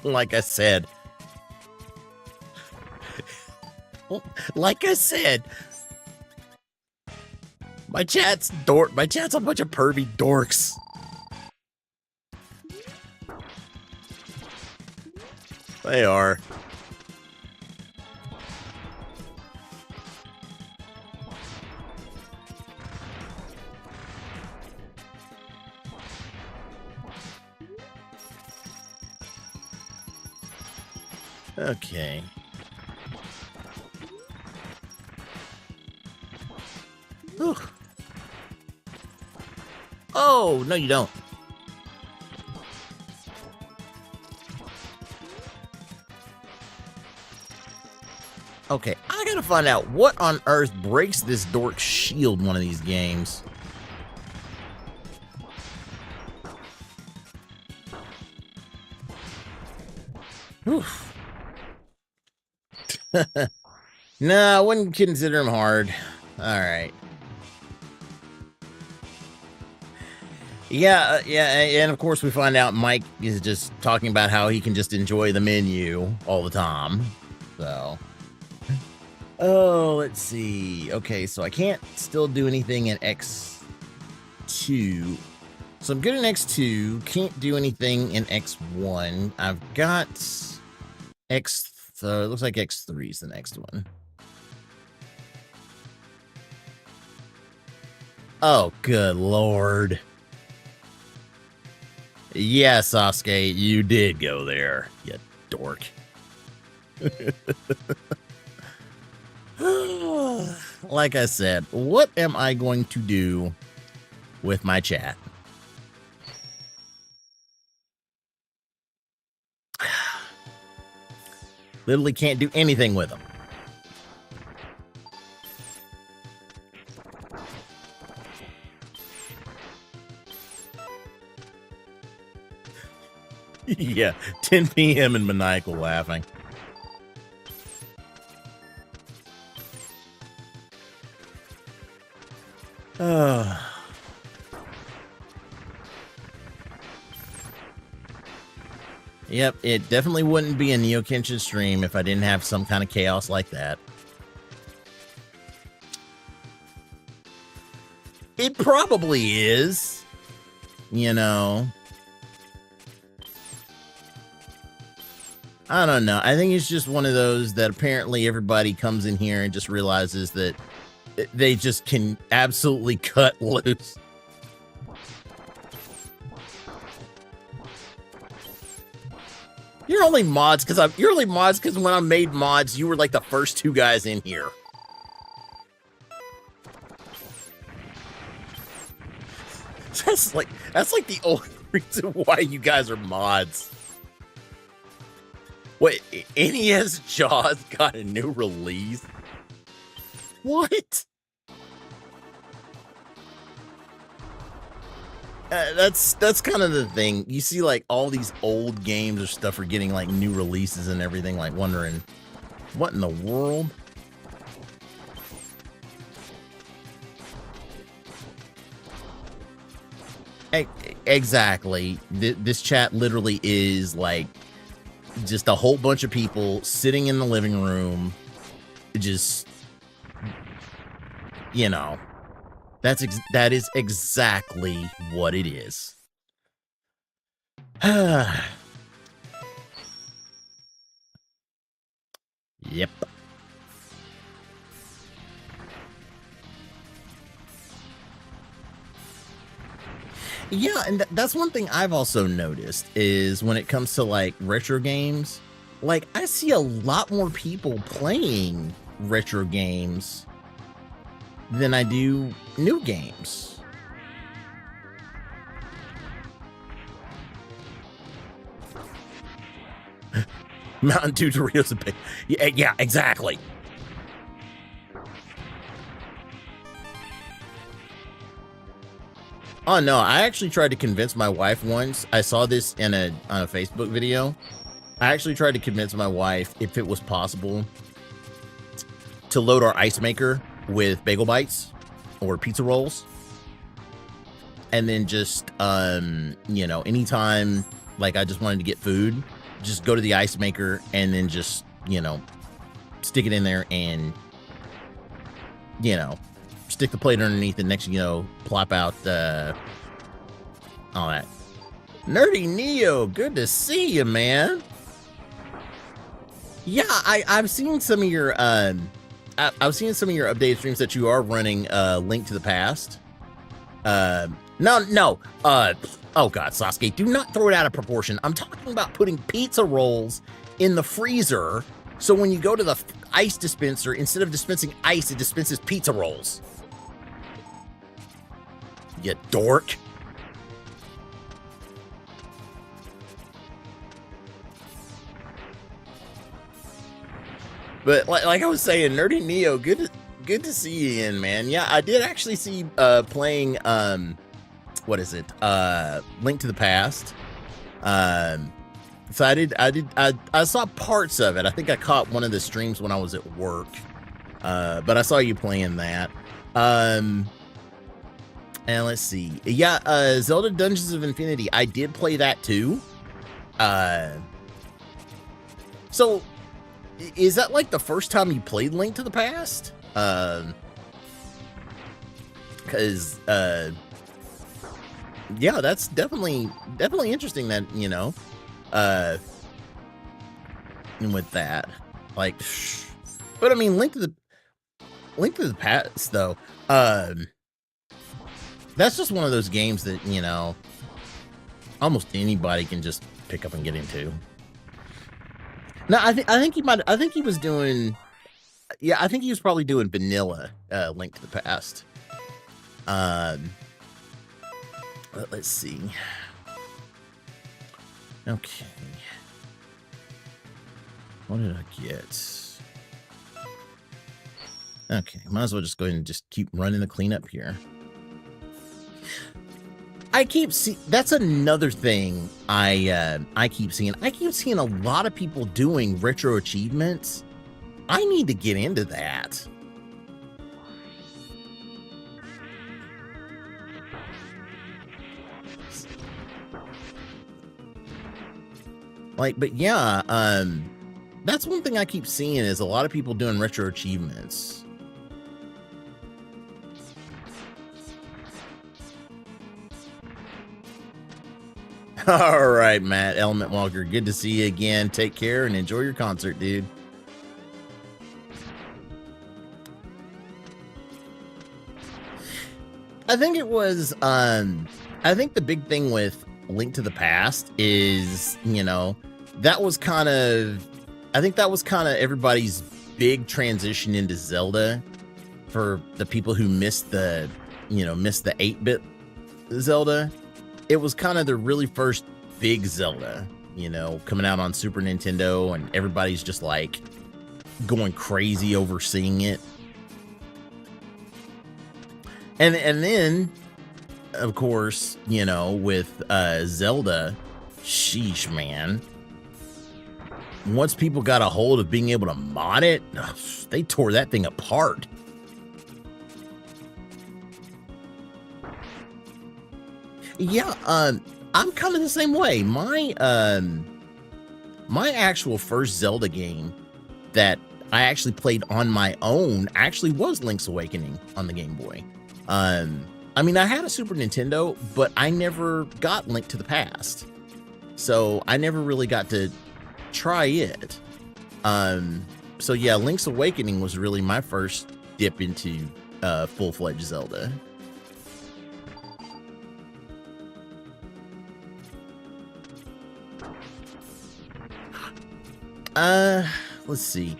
Like I said, my chat's a bunch of pervy dorks. They are. Okay. Whew. Oh, no you don't. Okay, I gotta find out what on earth breaks this dork's shield one of these games. Oof. Nah, I wouldn't consider him hard. Alright. Yeah, and of course we find out Mike is just talking about how he can just enjoy the menu all the time. So, oh, let's see. Okay, so I can't still do anything in X2. So I'm good in X2, can't do anything in X1. I've got X, it looks like X3 is the next one. Oh, good Lord. Yeah, Sasuke, you did go there, you dork. Like I said, what am I going to do with my chat? Literally can't do anything with them. Yeah, 10 p.m. and maniacal laughing. Yep, it definitely wouldn't be a Neo Kenshin stream if I didn't have some kind of chaos like that. It probably is, you know. I don't know. I think it's just one of those that apparently everybody comes in here and just realizes that they just can absolutely cut loose. You're only mods because when I made mods, you were like the first two guys in here. That's like the only reason why you guys are mods. Wait, NES Jaws got a new release? What? That's kind of the thing. You see, like, all these old games or stuff are getting like new releases and everything, like wondering what in the world. Exactly. This chat literally is like just a whole bunch of people sitting in the living room, just, you know. That is exactly what it is. Yep. Yeah, and that's one thing I've also noticed is when it comes to like retro games, like I see a lot more people playing retro games than I do new games. Mountain Dew Doritos and yeah, exactly. Oh no, I actually tried to convince my wife once. I saw this on a Facebook video. I actually tried to convince my wife if it was possible to load our ice maker with bagel bites or pizza rolls, and then just you know, anytime like I just wanted to get food, just go to the ice maker and then just, you know, stick it in there and, you know, stick the plate underneath and next, you know, plop out all that. Nerdy Neo, good to see you, man. Yeah, I've seen some of your I've seen some of your updated streams that you are running Link to the Past. No. Oh god, Sasuke, do not throw it out of proportion. I'm talking about putting pizza rolls in the freezer, so when you go to the ice dispenser, instead of dispensing ice, it dispenses pizza rolls. You dork. But like I was saying, Nerdy Neo, good to see you in, man. Yeah, I did actually see playing what is it? Link to the Past. So I saw parts of it. I think I caught one of the streams when I was at work. But I saw you playing that. And let's see. Yeah, Zelda Dungeons of Infinity. I did play that too. So is that like the first time you played Link to the Past? Because yeah, that's definitely interesting that, you know, with that, like, but I mean, Link to the Past though, that's just one of those games that, you know, almost anybody can just pick up and get into. No, I think he was doing, yeah, I think he was probably doing vanilla Link to the Past. Let's see. Okay. What did I get? Okay, might as well just go ahead and just keep running the cleanup here. I keep seeing, that's another thing I keep seeing. I keep seeing a lot of people doing retro achievements. I need to get into that. Like, but yeah, that's one thing I keep seeing is a lot of people doing retro achievements. All right, Matt, Element Walker, good to see you again. Take care and enjoy your concert, dude. I think it was, I think the big thing with Link to the Past is, you know, that was kind of, I think that was kind of everybody's big transition into Zelda for the people who missed the, you know, missed the 8-bit Zelda. It was kind of the really first big Zelda, you know, coming out on Super Nintendo, and everybody's just like going crazy over seeing it. And then, of course, you know, with Zelda, sheesh, man. Once people got a hold of being able to mod it, they tore that thing apart. Yeah, I'm kind of the same way. My actual first Zelda game that I actually played on my own actually was Link's Awakening on the Game Boy. I mean, I had a Super Nintendo, but I never got Link to the Past, so I never really got to try it. So yeah, Link's Awakening was really my first dip into full-fledged Zelda. Let's see.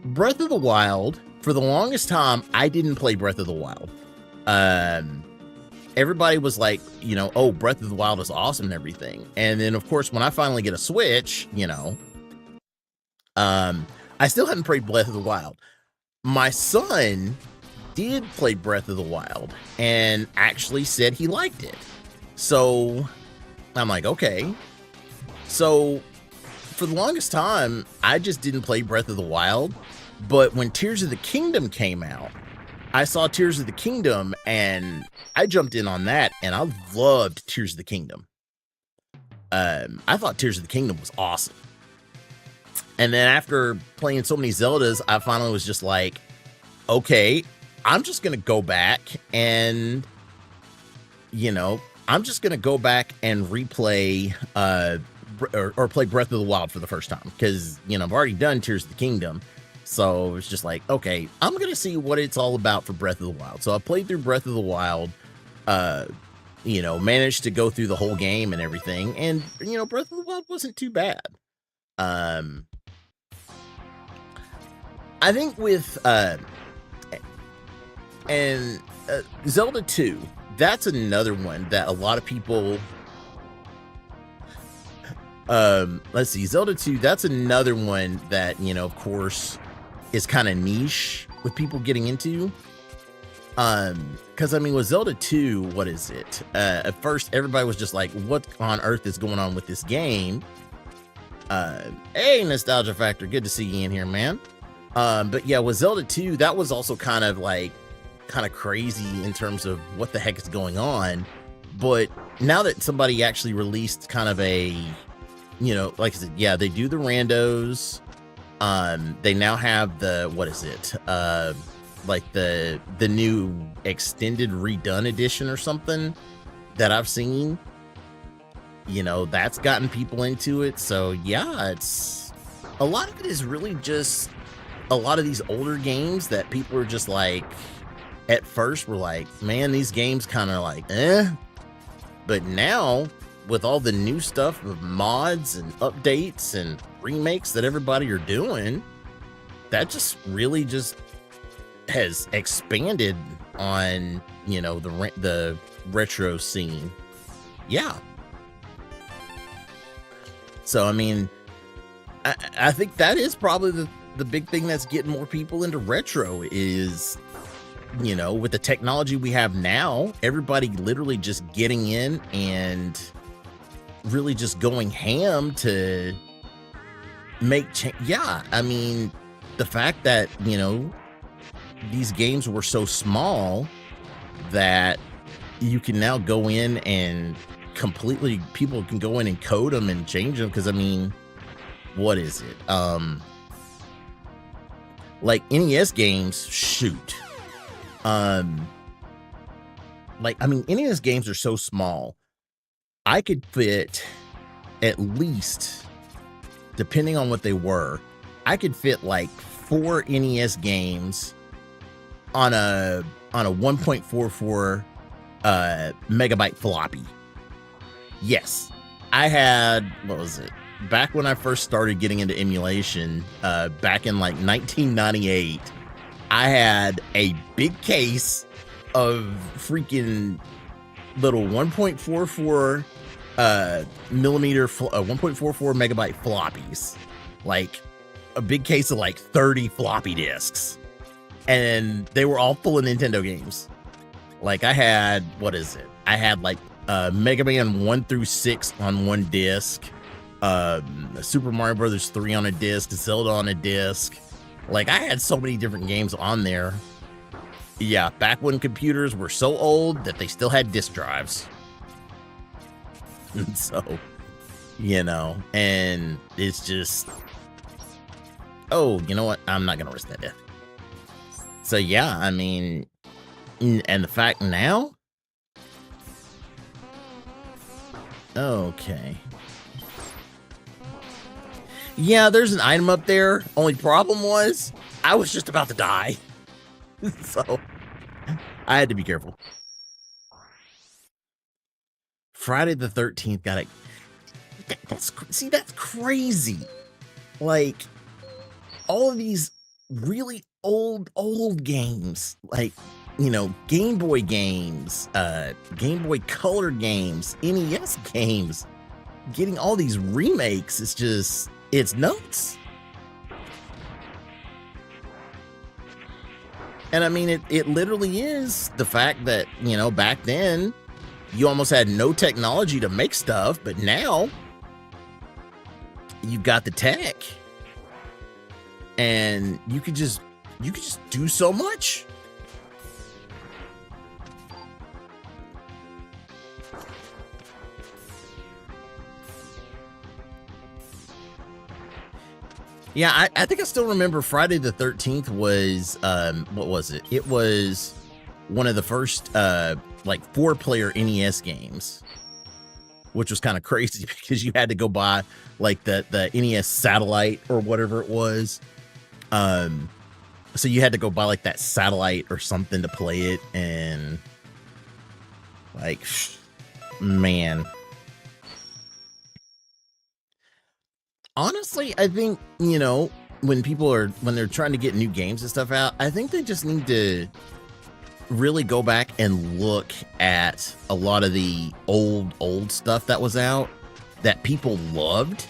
Breath of the Wild, for the longest time, I didn't play Breath of the Wild. Everybody was like, you know, oh, Breath of the Wild is awesome and everything. And then, of course, when I finally get a Switch, you know, I still hadn't played Breath of the Wild. My son did play Breath of the Wild and actually said he liked it. So I'm like, okay. So for the longest time, I just didn't play Breath of the Wild. But when Tears of the Kingdom came out, I saw Tears of the Kingdom and I jumped in on that, and I loved Tears of the Kingdom. I thought Tears of the Kingdom was awesome. And then after playing so many Zeldas, I finally was just like, okay, I'm just going to go back and, you know, I'm just going to go back and replay or play Breath of the Wild for the first time. Because, you know, I've already done Tears of the Kingdom. So it's just like, okay, I'm going to see what it's all about for Breath of the Wild. So I played through Breath of the Wild, you know, managed to go through the whole game and everything. And, you know, Breath of the Wild wasn't too bad. I think with, Zelda 2, that's another one that a lot of people, let's see, Zelda 2, that's another one that, you know, of course, is kind of niche with people getting into. Because I mean, with Zelda 2, what is it? At first, everybody was just like, what on earth is going on with this game? Hey, Nostalgia Factor, good to see you in here, man. But yeah, with Zelda 2, that was also kind of like kind of crazy in terms of what the heck is going on. But now that somebody actually released kind of a, you know, like I said, yeah, they do the randos. They now have the, what is it? Like the new extended redone edition or something that I've seen. You know, that's gotten people into it. So yeah, it's a lot of it is really just a lot of these older games that people are just like, at first were like, man, these games kind of like, but now with all the new stuff of mods and updates and remakes that everybody are doing, that just really just has expanded on, you know, the retro scene. Yeah. So, I mean, I think that is probably the big thing that's getting more people into retro is, you know, with the technology we have now, everybody literally just getting in and really just going ham to make change. Yeah, I mean, the fact that, you know, these games were so small that you can now go in and completely, people can go in and code them and change them. Because I mean, what is it? Like NES games, shoot. Like, I mean, NES games are so small. I could fit at least, depending on what they were, I could fit like 4 NES games on a 1.44 megabyte floppy. Yes, I had, what was it? Back when I first started getting into emulation, back in like 1998, I had a big case of freaking little 1.44 millimeter 1.44 megabyte floppies, like a big case of like 30 floppy disks, and they were all full of Nintendo games. Like I had, what is it? I had like Megaman 1 through 6 on one disc, Super Mario Brothers 3 on a disc, Zelda on a disc. Like I had so many different games on there. Yeah, back when computers were so old that they still had disk drives. And so, you know, and it's just, oh, you know what? I'm not gonna risk that death. So yeah, I mean, and the fact now, okay. Yeah, there's an item up there. Only problem was I was just about to die. So I had to be careful. Friday the 13th got it. That's crazy. Like all of these really old games, like, you know, Game Boy games, Game Boy Color games, NES games, getting all these remakes. It's just, it's nuts. And I mean, it literally is the fact that, you know, back then you almost had no technology to make stuff, but now you've got the tech and you could just do so much. Yeah, I think I still remember Friday the 13th was, what was it? It was one of the first, like 4-player NES games, which was kind of crazy because you had to go buy like the NES satellite or whatever it was. So you had to go buy like that satellite or something to play it. And like, man. Honestly, I think, you know, when they're trying to get new games and stuff out, I think they just need to really go back and look at a lot of the old stuff that was out that people loved.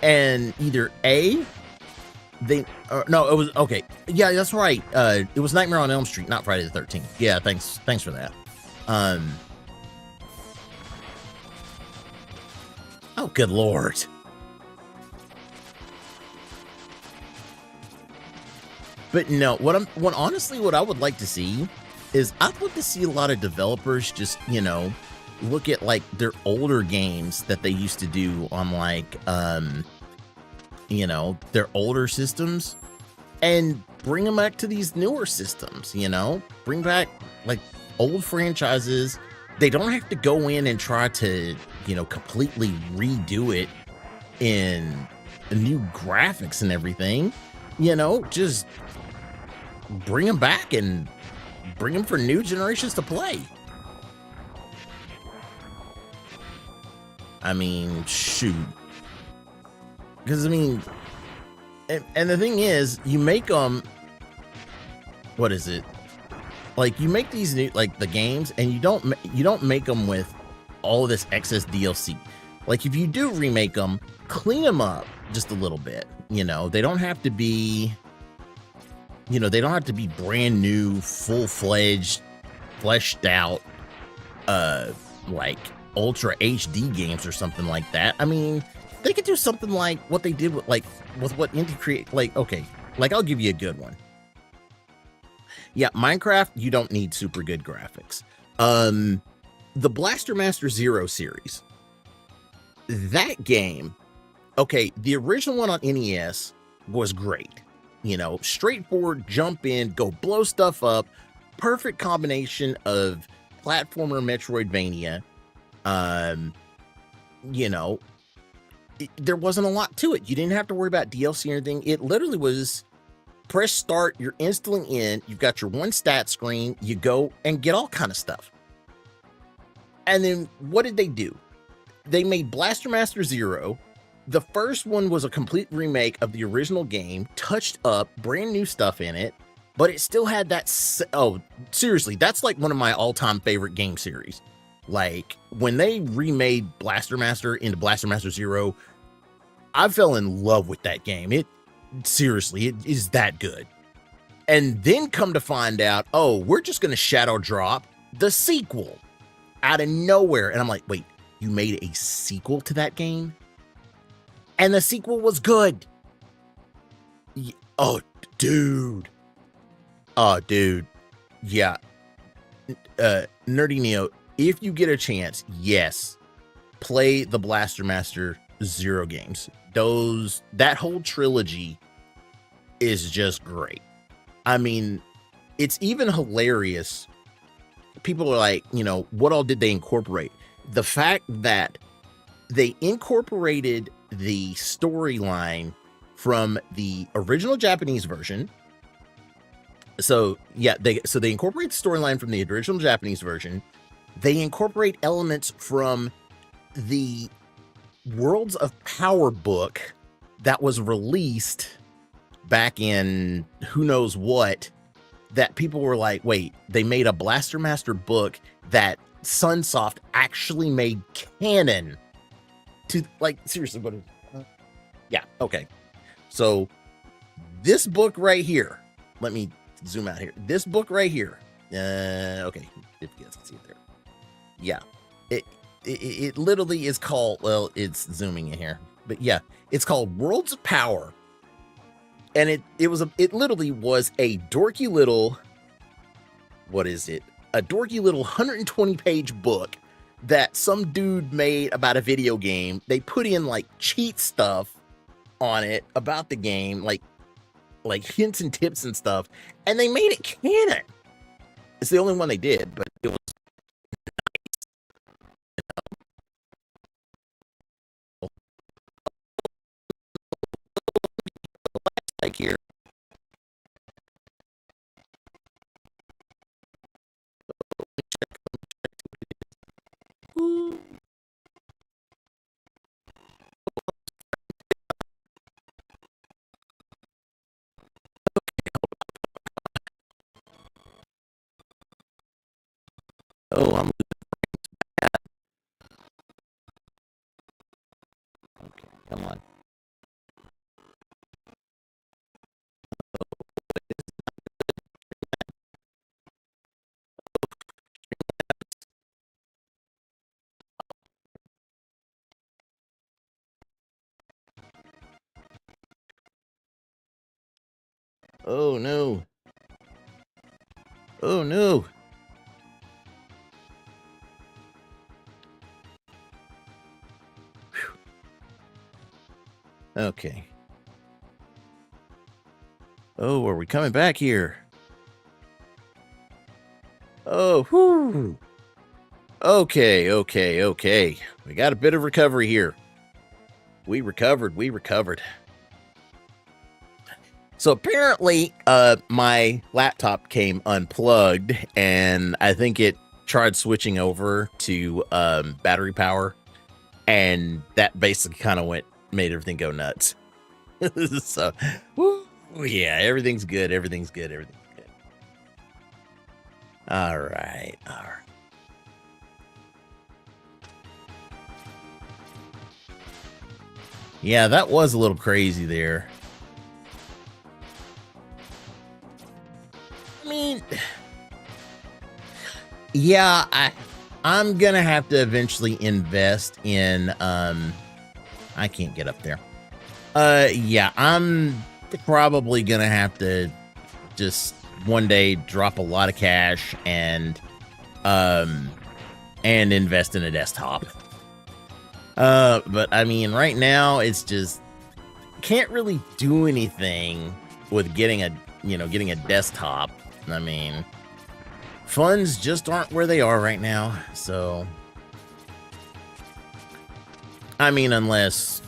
And either it was, okay. Yeah, that's right. It was Nightmare on Elm Street, not Friday the 13th. Yeah, thanks for that. Oh, good Lord. But no, what honestly, what I would like to see is I'd love to see a lot of developers just, look at like their older games that they used to do on like, their older systems and bring them back to these newer systems, bring back like old franchises. They don't have to go in and try to, completely redo it in new graphics and everything, just bring them back and bring them for new generations to play. I mean, shoot. Because, I mean, and the thing is, you make them, what is it? Like, you make these new, like, the games, and you don't make them with all of this excess DLC. Like, if you do remake them, clean them up just a little bit. They don't have to be, they don't have to be brand new, full-fledged, fleshed out, like, Ultra HD games or something like that. I mean, they could do something like what they did with what Indie create. Like, okay, like I'll give you a good one. Yeah, Minecraft, you don't need super good graphics. The Blaster Master Zero series, that game, okay, the original one on NES was great. Straightforward, jump in, go blow stuff up, perfect combination of platformer Metroidvania. There wasn't a lot to it. You didn't have to worry about DLC or anything. It literally was press start, you're instantly in, you've got your one stat screen, you go and get all kind of stuff. And then what did they do? They made Blaster Master Zero. The first one was a complete remake of the original game, touched up, brand new stuff in it, but it still had that, oh, seriously, that's like one of my all-time favorite game series. Like, when they remade Blaster Master into Blaster Master Zero, I fell in love with that game. Seriously, it is that good. And then come to find out, oh, we're just going to shadow drop the sequel out of nowhere. And I'm like, wait, you made a sequel to that game? And the sequel was good. Oh, dude. Oh, dude. Yeah. Nerdy Neo, if you get a chance, yes, play the Blaster Master Zero games. That whole trilogy is just great. I mean, it's even hilarious. People are like, what all did they incorporate? The fact that they incorporated the storyline from the original Japanese version. So yeah, they incorporate the storyline from the original Japanese version. They incorporate elements from the Worlds of Power book that was released back in who knows what, that people were like, wait, they made a Blaster Master book that Sunsoft actually made canon to, like, seriously, what? Yeah, okay. So this book right here, let me zoom out here. This book right here, okay, if you guys can see it there. Yeah, it literally is called, well, it's zooming in here, but yeah, it's called Worlds of Power. And it literally was a dorky little, what is it? A dorky little 120-page book that some dude made about a video game. They put in like cheat stuff on it about the game, like hints and tips and stuff, and they made it canon. It's the only one they did, but it was like here. Oh, I'm okay. Come on. Oh no. Oh no. Whew. Okay. Oh, are we coming back here? Oh, whoo. Okay, okay, okay. We got a bit of recovery here. We recovered. So apparently, my laptop came unplugged, and I think it tried switching over to battery power, and that basically kind of made everything go nuts. So, woo, yeah, everything's good. Everything's good. All right. Yeah, that was a little crazy there. I mean, yeah, I'm gonna have to eventually invest in I can't get up there. Yeah, I'm probably gonna have to just one day drop a lot of cash and invest in a desktop. But I mean, right now it's just can't really do anything with getting a desktop. I mean, funds just aren't where they are right now. So, I mean, unless,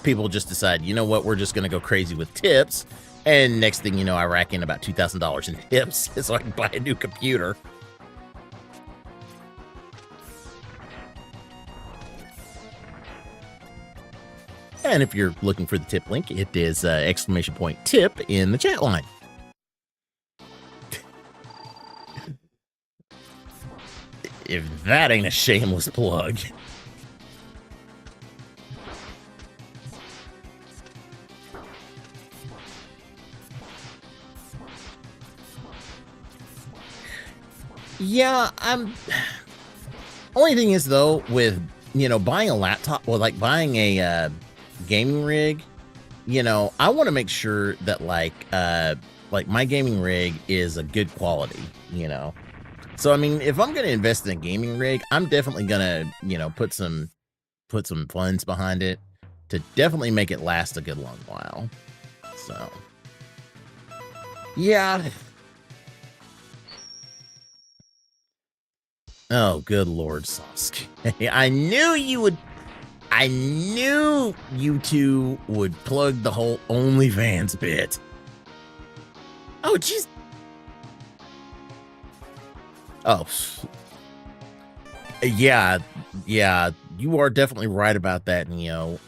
people just decide, you know what, we're just going to go crazy with tips. And next thing you know, I rack in about $2,000 in tips so I can buy a new computer. And if you're looking for the tip link, it is !tip in the chat line. If that ain't a shameless plug. Yeah, only thing is though, with buying a laptop or like buying a gaming rig, I want to make sure that like my gaming rig is a good quality, So I mean, if I'm gonna invest in a gaming rig, I'm definitely gonna put some funds behind it to definitely make it last a good long while. So yeah. Oh, good Lord, Sasuke. I knew you two would plug the whole OnlyFans bit. Oh, jeez. Oh. Yeah, you are definitely right about that, Neo.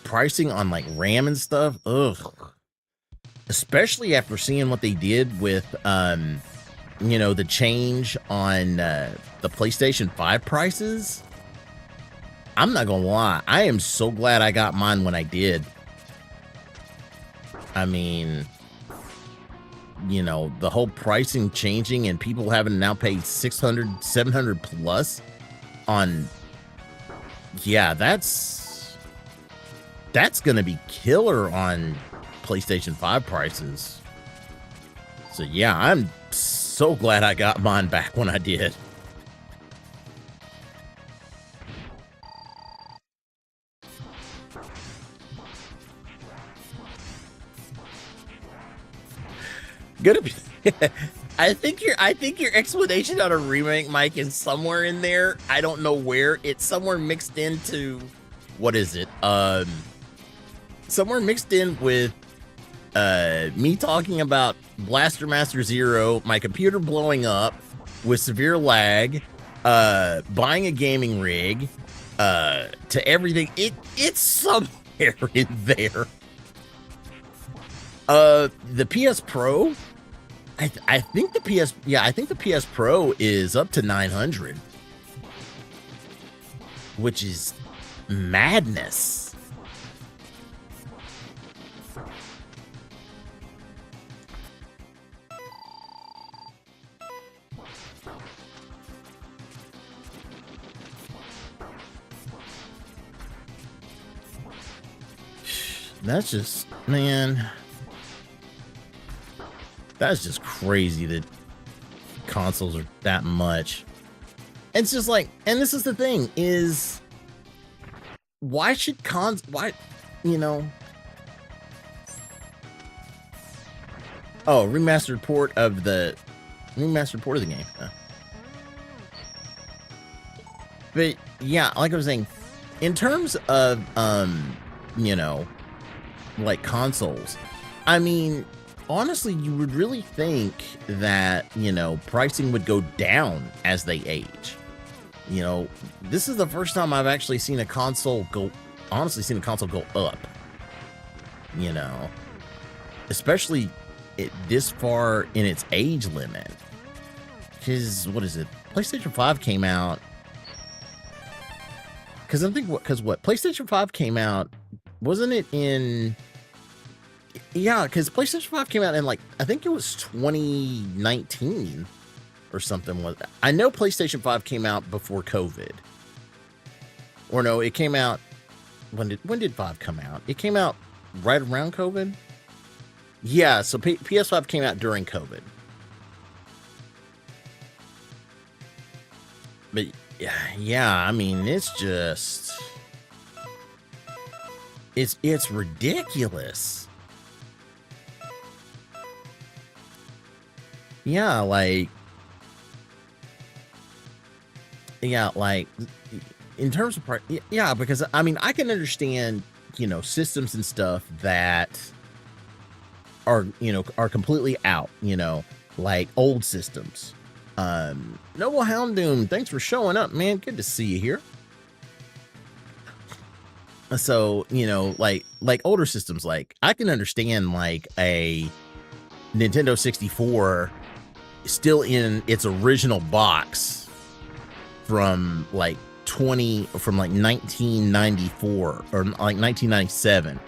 Pricing on like RAM and stuff, ugh. Especially after seeing what they did with the change on the PlayStation 5 prices. I'm not gonna lie, I am so glad I got mine when I did. I mean, the whole pricing changing and people having to now pay 600, 700 plus on, yeah, that's gonna be killer on PlayStation 5 prices. So yeah, I'm so glad I got mine back when I did. Gonna be I think your explanation on a remake, Mike, is somewhere in there. I don't know where. It's somewhere mixed into, what is it? Somewhere mixed in with me talking about Blaster Master Zero, my computer blowing up with severe lag, buying a gaming rig, to everything. It's somewhere in there. The PS Pro, I think the PS Pro is up to 900, which is madness. That's just Man, that's just crazy that consoles are that much. It's just like, and this is the thing is, why should you know? Oh, remastered port of the game. But yeah, like I was saying, in terms of you know, like consoles, I mean, honestly, you would really think that, you know, pricing would go down as they age. You know, this is the first time I've actually seen a console go up. You know, especially this far in its age limit. Because what is it? PlayStation 5 came out. Because I'm thinking, what PlayStation 5 came out, wasn't it in? Yeah, because PlayStation 5 came out in, like, I think it was 2019 or something. I know PlayStation 5 came out before COVID. Or no, it came out, when did 5 come out? It came out right around COVID? Yeah, so PS5 came out during COVID. But yeah, I mean, it's just, it's ridiculous. Yeah, like in terms of price, yeah, because I mean, I can understand, you know, systems and stuff that are, you know, are completely out, you know, like old systems. Noble Houndoom, thanks for showing up, man. Good to see you here. So, you know, like older systems, like I can understand like a Nintendo 64 still in its original box from like 1994 or like 1997.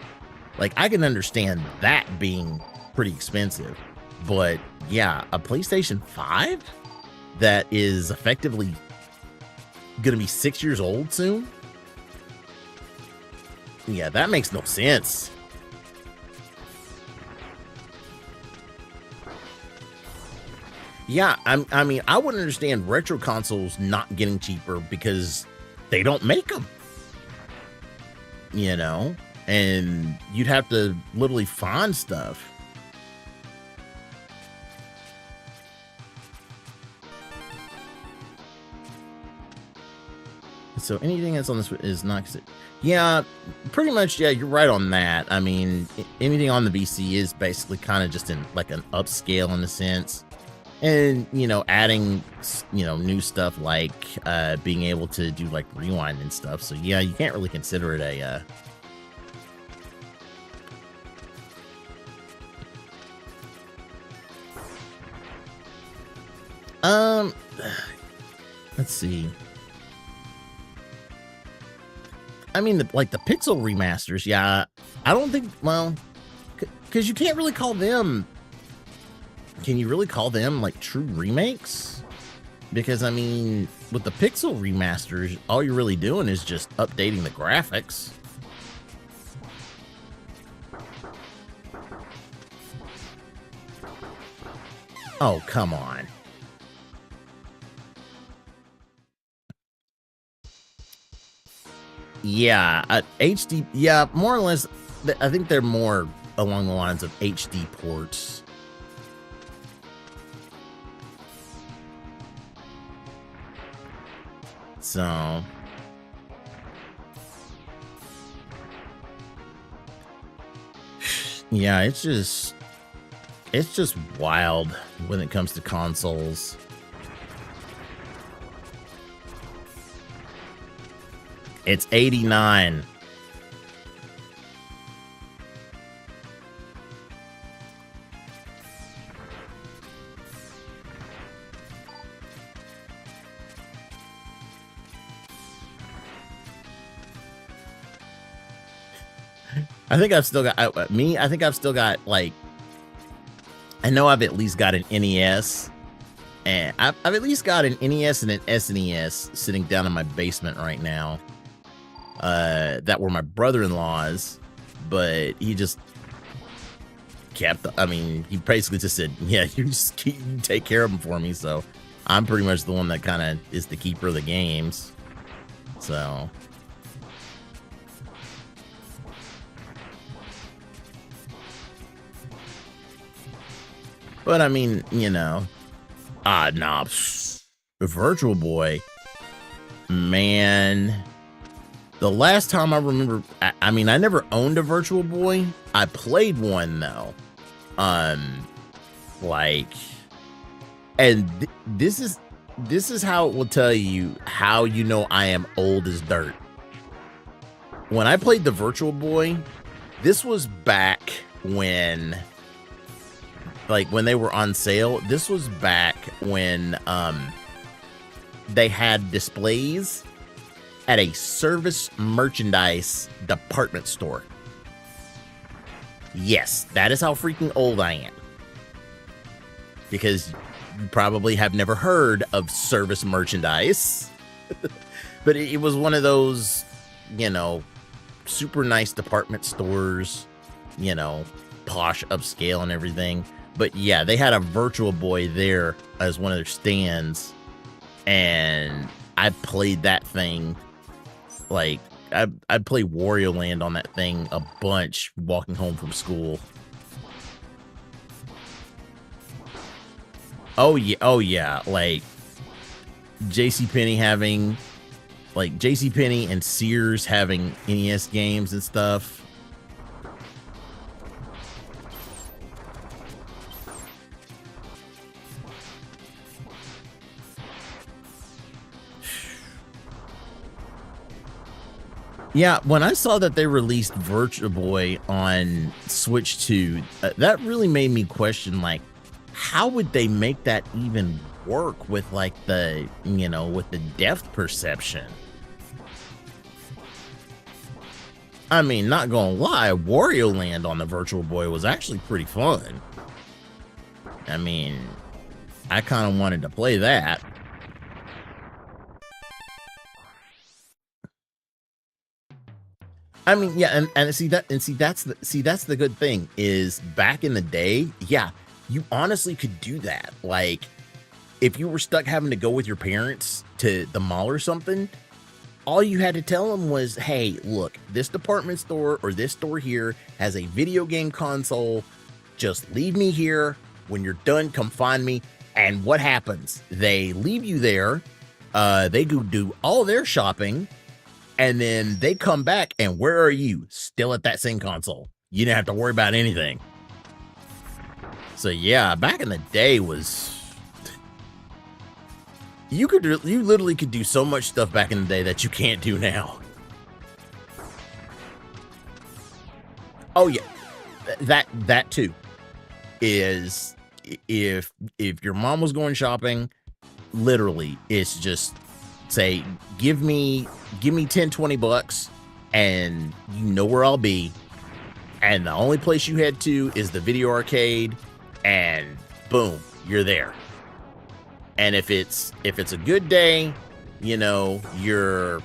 Like I can understand that being pretty expensive, but yeah, a PlayStation 5 that is effectively gonna be 6 years old soon. Yeah, that makes no sense. Yeah, I mean, I wouldn't understand retro consoles not getting cheaper because they don't make them. You know, and you'd have to literally find stuff. So anything that's on this is not. Yeah, pretty much. Yeah, you're right on that. I mean, anything on the BC is basically kind of just in like an upscale in a sense. And, you know, adding, you know, new stuff like being able to do like rewind and stuff. So yeah, you can't really consider it a let's see. I mean, like the pixel remasters, yeah, I don't think, well, because you can't really call them, can you really call them like true remakes? Because I mean, with the pixel remasters, all you're really doing is just updating the graphics. Oh, come on. Yeah, HD, yeah, more or less, I think they're more along the lines of HD ports. So, yeah, it's just wild when it comes to consoles. It's 89. I think I've still got, I think I've still got, like, I know I've at least got an NES, and I've at least got an NES and an SNES sitting down in my basement right now. That were my brother-in-law's, but he just kept. I mean, he basically just said, "Yeah, you take care of them for me." So I'm pretty much the one that kind of is the keeper of the games. So. But I mean, you know, nah, Virtual Boy, man. The last time I remember, I mean, I never owned a Virtual Boy. I played one though. Like, and this is how it will tell you how you know I am old as dirt. When I played the Virtual Boy, this was back when, like, when they were on sale. This was back when they had displays at a service merchandise department store. Yes, that is how freaking old I am. Because you probably have never heard of service merchandise. But it was one of those, you know, super nice department stores, you know, posh, upscale and everything. But yeah, they had a Virtual Boy there as one of their stands. And I played that thing. Like, I'd play Wario Land on that thing a bunch walking home from school. Oh yeah, like JCPenney having, like JCPenney and Sears having NES games and stuff. Yeah, when I saw that they released Virtual Boy on Switch 2, that really made me question, like, how would they make that even work with, like, the, you know, with the depth perception? I mean, not gonna lie, Wario Land on the Virtual Boy was actually pretty fun. I mean, I kind of wanted to play that. I mean, yeah, and see that's the good thing is back in the day, yeah, you honestly could do that. Like, if you were stuck having to go with your parents to the mall or something, all you had to tell them was, hey, look, this department store or this store here has a video game console. Just leave me here. When you're done, come find me. And what happens? They leave you there. They go do all their shopping. And then they come back, and where are you? Still at that same console. You didn't have to worry about anything. So yeah, back in the day was... You literally could do so much stuff back in the day that you can't do now. Oh yeah, that too is if your mom was going shopping, literally it's just say, give me 10, 20 bucks and you know where I'll be. And the only place you head to is the video arcade, and boom, you're there. And if it's a good day, you know, you're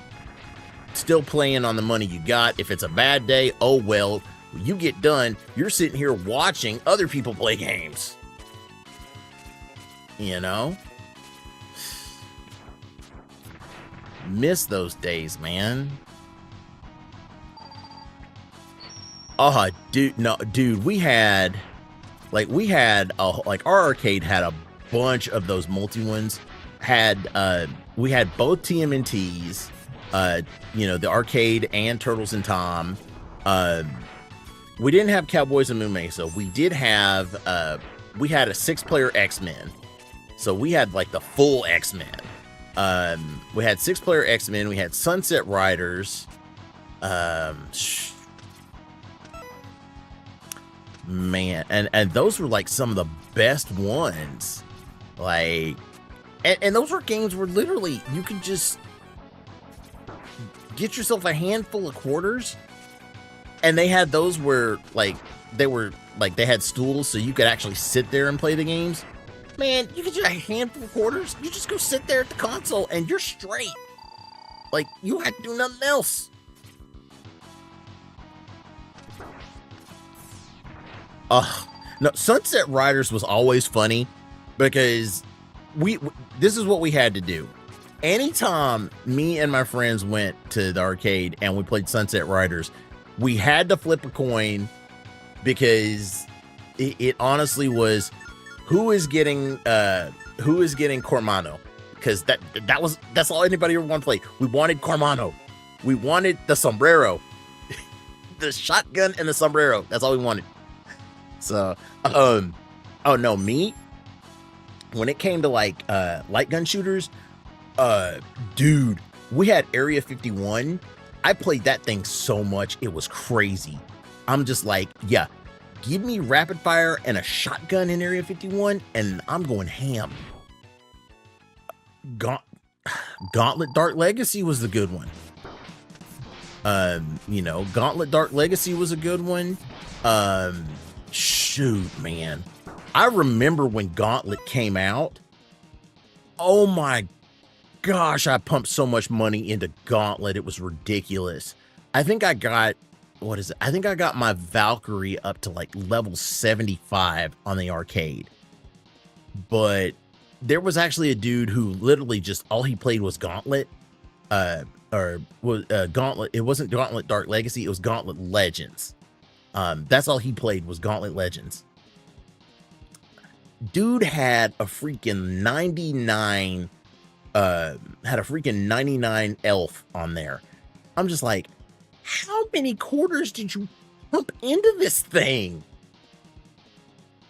still playing on the money you got. If it's a bad day, oh well, when you get done, you're sitting here watching other people play games. You know? Miss those days, man. Oh, dude, no, dude, we had our arcade had a bunch of those multi ones. We had both TMNTs, you know, the arcade and Turtles and Tom. We didn't have Cowboys and Moon Mesa. We did have we had a 6-player X-Men. So we had like the full X-Men. We had 6-player X-Men. We had Sunset Riders. Man, and those were like some of the best ones. Like, and those were games where literally you could just get yourself a handful of quarters. And they had those where like they had stools so you could actually sit there and play the games. Man, you get you a handful of quarters, you just go sit there at the console and you're straight. Like, you don't have to do nothing else. No, Sunset Riders was always funny because this is what we had to do. Anytime me and my friends went to the arcade and we played Sunset Riders, we had to flip a coin because it honestly was who is getting Cormano, because that's all anybody ever wanted to play. We wanted Cormano. We wanted the sombrero. The shotgun and the sombrero. That's all we wanted. So, oh no, me, when it came to like light gun shooters, dude, we had Area 51. I played that thing so much, it was crazy. I'm just like, yeah, give me rapid fire and a shotgun in Area 51 and I'm going ham. Gauntlet Dark Legacy was the good one. You know, Gauntlet Dark Legacy was a good one. Shoot, man. I remember when Gauntlet came out. Oh my gosh, I pumped so much money into Gauntlet. It was ridiculous. I think I got, what is it? I think I got my Valkyrie up to like level 75 on the arcade. But there was actually a dude who literally just all he played was Gauntlet. Gauntlet. It wasn't Gauntlet Dark Legacy, it was Gauntlet Legends. That's all he played was Gauntlet Legends. Dude had a freaking 99 elf on there. I'm just like, how many quarters did you pump into this thing?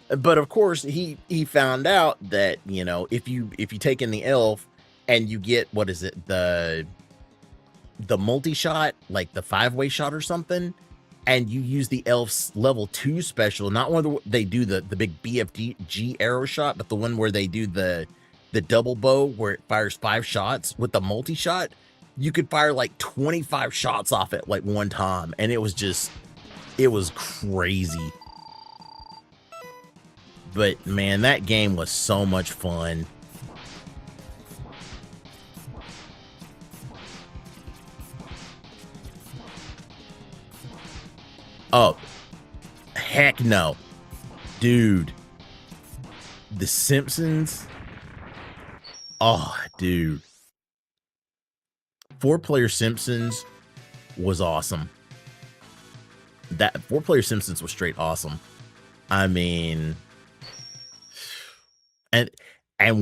But of course he found out that, you know, if you take in the elf and you get, what is it, the multi-shot, like the 5-way shot or something, and you use the elf's level 2 special, not one of they do the big BFG arrow shot, but the one where they do the double bow where it fires 5 shots with the multi-shot, you could fire like 25 shots off it like one time, and it was crazy. But man, that game was so much fun. Oh, heck no. Dude. The Simpsons. Oh, dude. 4-player Simpsons was awesome. That 4-player Simpsons was straight awesome. I mean, and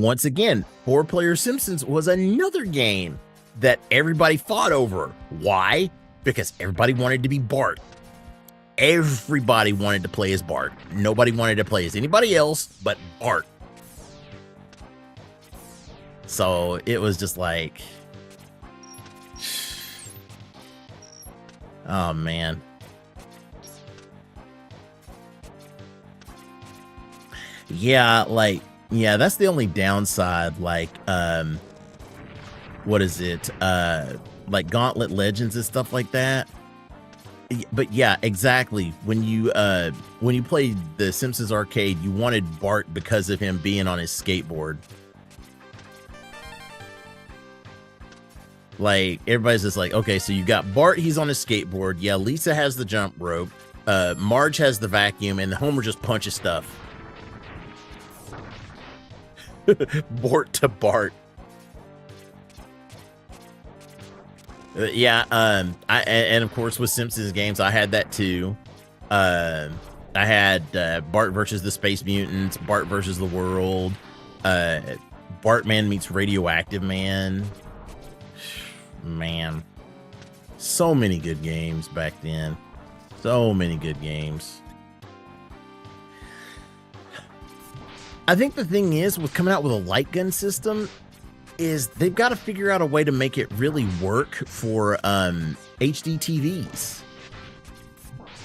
once again, 4-player Simpsons was another game that everybody fought over. Why? Because everybody wanted to be Bart. Everybody wanted to play as Bart. Nobody wanted to play as anybody else but Bart. So it was just like, oh man. Yeah, like, yeah, that's the only downside. Like, what is it? Like Gauntlet Legends and stuff like that. But yeah, exactly. When you played the Simpsons arcade, you wanted Bart because of him being on his skateboard. Like, everybody's just like, okay, so you got Bart, he's on his skateboard. Yeah, Lisa has the jump rope. Marge has the vacuum, and Homer just punches stuff. Bort to Bart. Yeah, and of course with Simpsons games, I had that too. I had Bart versus the Space Mutants, Bart versus the World, Bartman meets Radioactive Man. Man, so many good games back then. So many good games. I think the thing is with coming out with a light gun system is they've got to figure out a way to make it really work for HD TVs.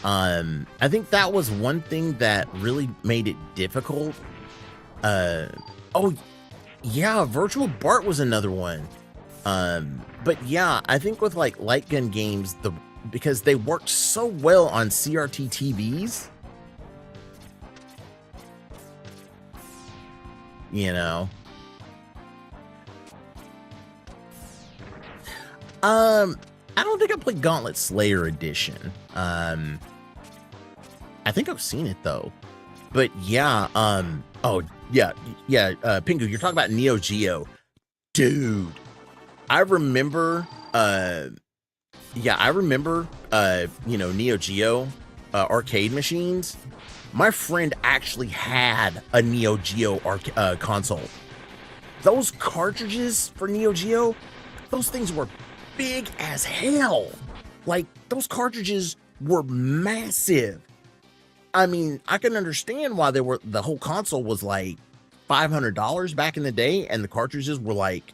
I think that was one thing that really made it difficult. Oh yeah, Virtual Bart was another one. But yeah, I think with like light gun games, because they worked so well on CRT TVs, you know. I don't think I played Gauntlet Slayer Edition. I think I've seen it though, But yeah, oh yeah, Pingu, you're talking about Neo Geo, dude. I remember, Neo Geo arcade machines. My friend actually had a Neo Geo console. Those cartridges for Neo Geo, those things were big as hell. Like, those cartridges were massive. I mean, I can understand why the whole console was like $500 back in the day, and the cartridges were like,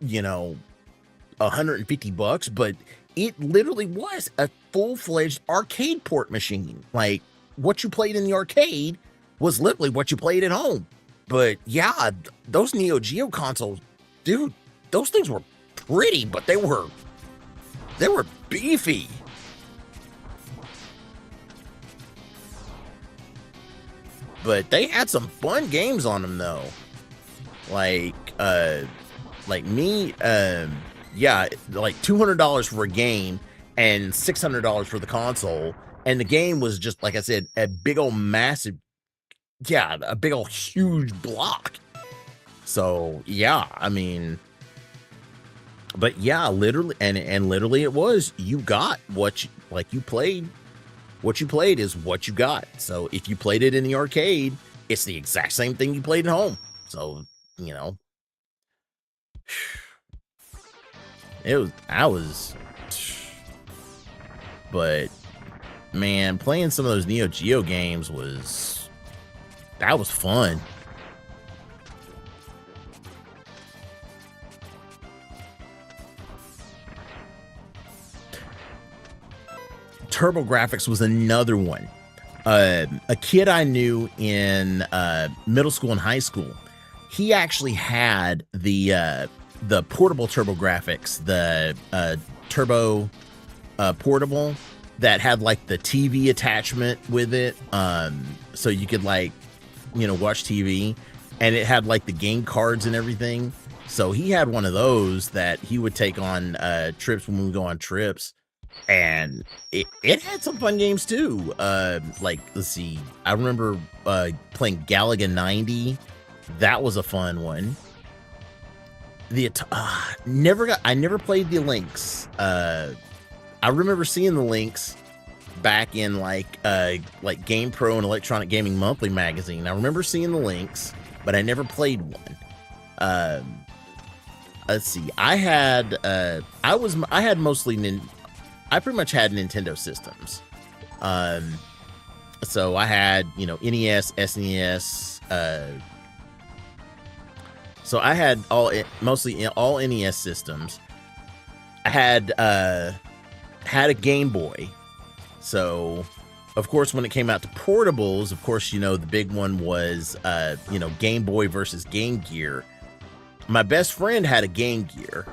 $150, but it literally was a full-fledged arcade port machine. Like, what you played in the arcade was literally what you played at home. But yeah, those Neo Geo consoles, dude, those things were pretty, but they were beefy. But they had some fun games on them though. Like me, like $200 for a game and $600 for the console. And the game was just, like I said, a big old massive, a big old huge block. So yeah, I mean, but yeah, literally, and literally it was, you got what you played. What you played is what you got. So if you played it in the arcade, it's the exact same thing you played at home. So, but man, playing some of those Neo Geo games was fun. TurboGrafx was another one. A kid I knew in middle school and high school, he actually had the portable TurboGrafx, the Turbo portable that had like the TV attachment with it, so you could watch TV, and it had like the game cards and everything. So he had one of those that he would take on trips when we would go on trips. And it had some fun games too. Like, let's see, I remember playing Galaga 90. That was a fun one. I never played the Lynx. I remember seeing the Lynx back in like Game Pro and Electronic Gaming Monthly magazine. I remember seeing the Lynx, but I never played one. Let's see, I pretty much had Nintendo systems. So I had, NES, SNES. So I had mostly all NES systems. I had a Game Boy. So, of course, when it came out to portables, of course, the big one was, Game Boy versus Game Gear. My best friend had a Game Gear.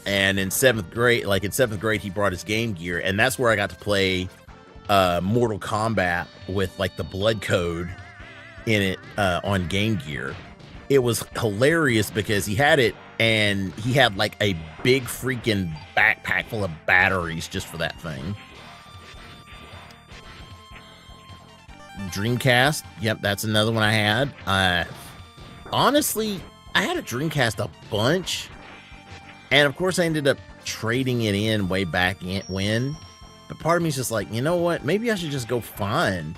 And in seventh grade, he brought his Game Gear, and that's where I got to play Mortal Kombat with like the blood code in it on Game Gear. It was hilarious because he had it, and he had like a big freaking backpack full of batteries just for that thing. Dreamcast, yep, that's another one I had. Honestly, I had a Dreamcast a bunch. And of course, I ended up trading it in way back when. But part of me is just like, you know what? Maybe I should just go find.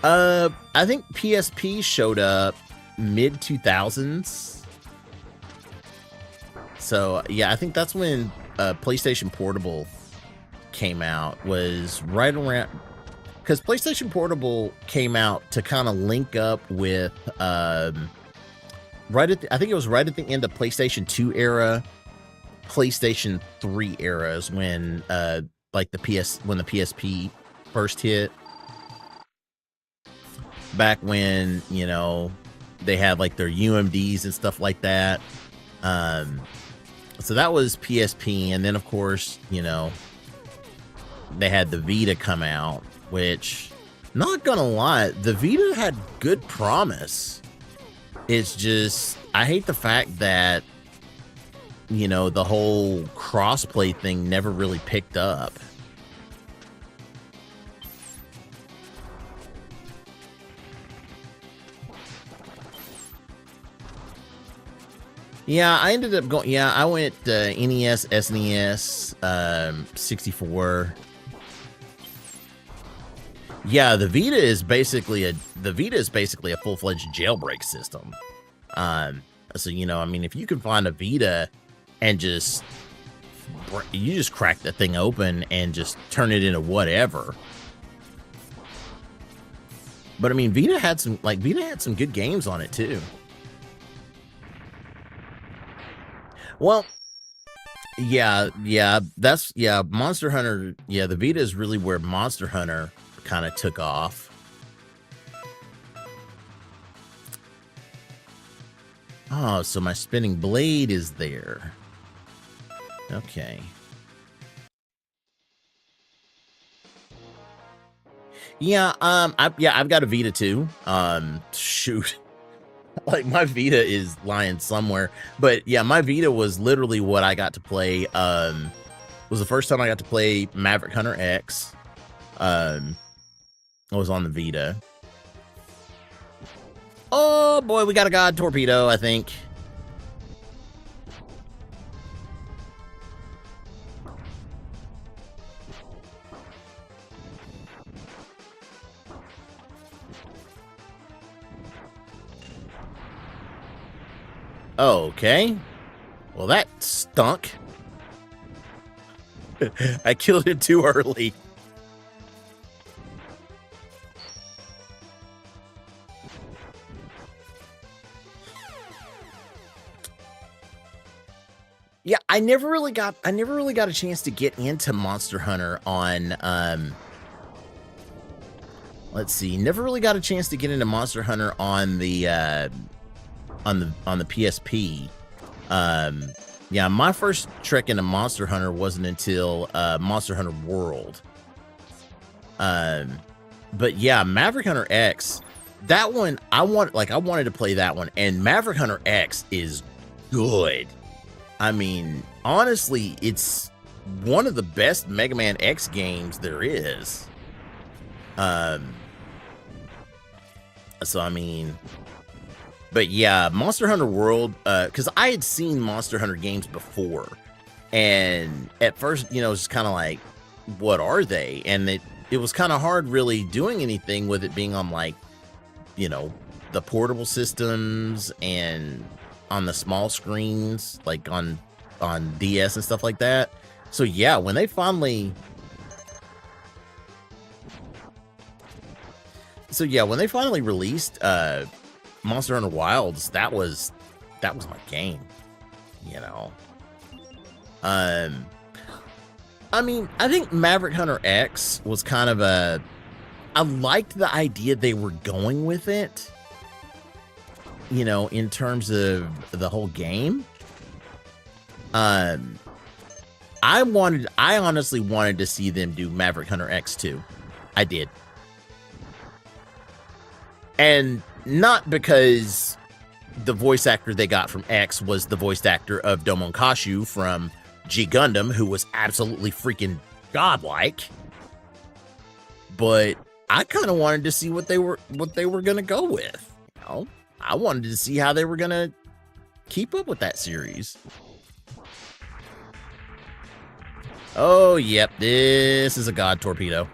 I think PSP showed up mid 2000s. So yeah, I think that's when PlayStation Portable came out. Was right around, because PlayStation Portable came out to kind of link up with I think it was right at the end of PlayStation 2 era, PlayStation 3 eras, when when the PSP first hit. Back when, they had like their UMDs and stuff like that. So that was PSP, and then of course, they had the Vita come out, which, not gonna lie, the Vita had good promise. It's just, I hate the fact that, the whole crossplay thing never really picked up. Yeah, I ended up going. Yeah, I went NES, SNES, 64. Yeah, the Vita is basically a full-fledged jailbreak system. So I mean, if you can find a Vita and you just crack that thing open and just turn it into whatever. But I mean, Vita had some good games on it too. Well, yeah, Monster Hunter, the Vita is really where Monster Hunter kind of took off. Oh, so my spinning blade is there. Okay. Yeah, I've got a Vita too. Shoot. Like my Vita is lying somewhere, but yeah, my Vita was literally what I got to play. Was the first time I got to play Maverick Hunter X. I was on the Vita. Oh boy, we got a god torpedo, I think. Okay. Well, that stunk. I killed it too early. Yeah, I never really got a chance to get into Monster Hunter on let's see. Never really got a chance to get into Monster Hunter on the PSP. Yeah, my first trek into Monster Hunter wasn't until Monster Hunter World. But yeah, Maverick Hunter X, that one I wanted to play that one, and Maverick Hunter X is good. I mean, honestly, it's one of the best Mega Man X games there is. So I mean, but yeah, Monster Hunter World, because I had seen Monster Hunter games before, and at first, it was just kind of like, what are they? And it was kind of hard really doing anything with it being on the portable systems and on the small screens, like on DS and stuff like that. So yeah, when they finally released Monster Hunter Wilds, that was my game. I mean, I think Maverick Hunter X was kind of I liked the idea they were going with it, in terms of the whole game. I honestly wanted to see them do Maverick Hunter X2. I did. And not because the voice actor they got from X was the voice actor of Domon Kashu from G Gundam, who was absolutely freaking godlike. But I kind of wanted to see what they were going to go with. I wanted to see how they were going to keep up with that series. Oh, yep, this is a god torpedo.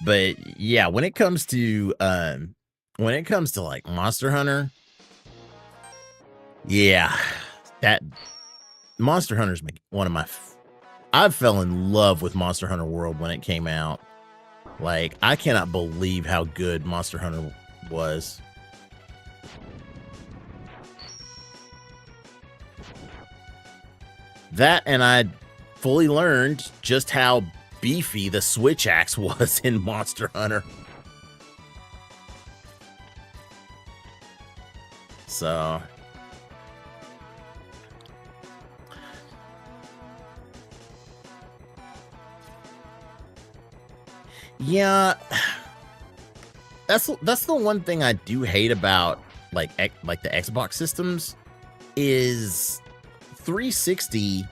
But yeah, when it comes to like Monster Hunter, yeah, that Monster Hunter's one of my I fell in love with Monster Hunter World when it came out. Like, I cannot believe how good Monster Hunter was. That, and I fully learned just how beefy the switch axe was in Monster Hunter. So yeah, that's the one thing I do hate about like the Xbox systems is 360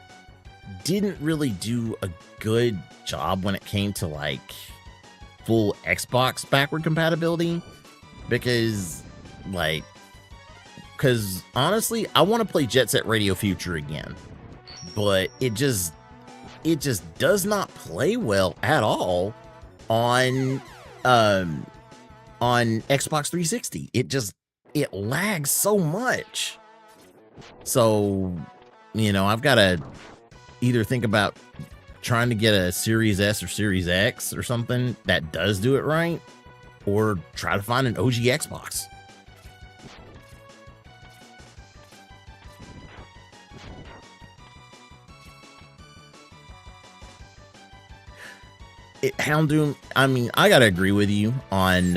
didn't really do a good job when it came to like full Xbox backward compatibility, because like because honestly, I want to play Jet Set Radio Future again, but it just does not play well at all on Xbox 360. It lags so much. So, you know, I've got to either think about trying to get a Series S or Series X or something that does do it right, or try to find an OG Xbox. Houndoom, I mean, I gotta agree with you on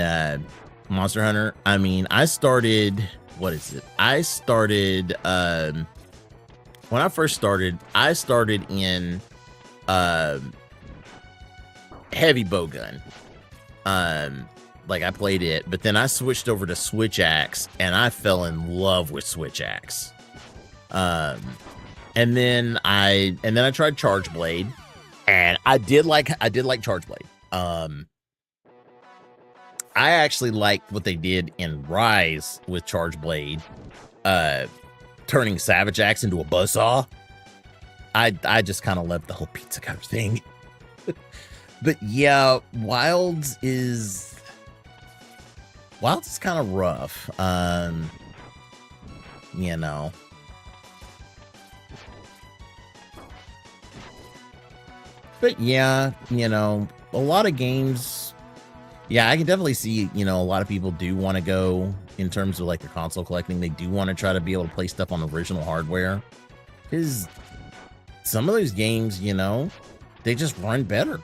Monster Hunter. I mean, I started, what is it? I started, when I first started, I started in heavy bowgun. Like I played it, but then I switched over to Switch Axe and I fell in love with Switch Axe. And then I tried Charge Blade. And I did like Charge Blade. I actually liked what they did in Rise with Charge Blade, turning Savage Axe into a buzzsaw. I just kind of loved the whole pizza cutter thing. But yeah, Wilds is kind of rough. You know. But yeah, you know, a lot of games, yeah, I can definitely see, you know, a lot of people do want to go in terms of like their console collecting. They do want to try to be able to play stuff on original hardware, because some of those games, you know, they just run better.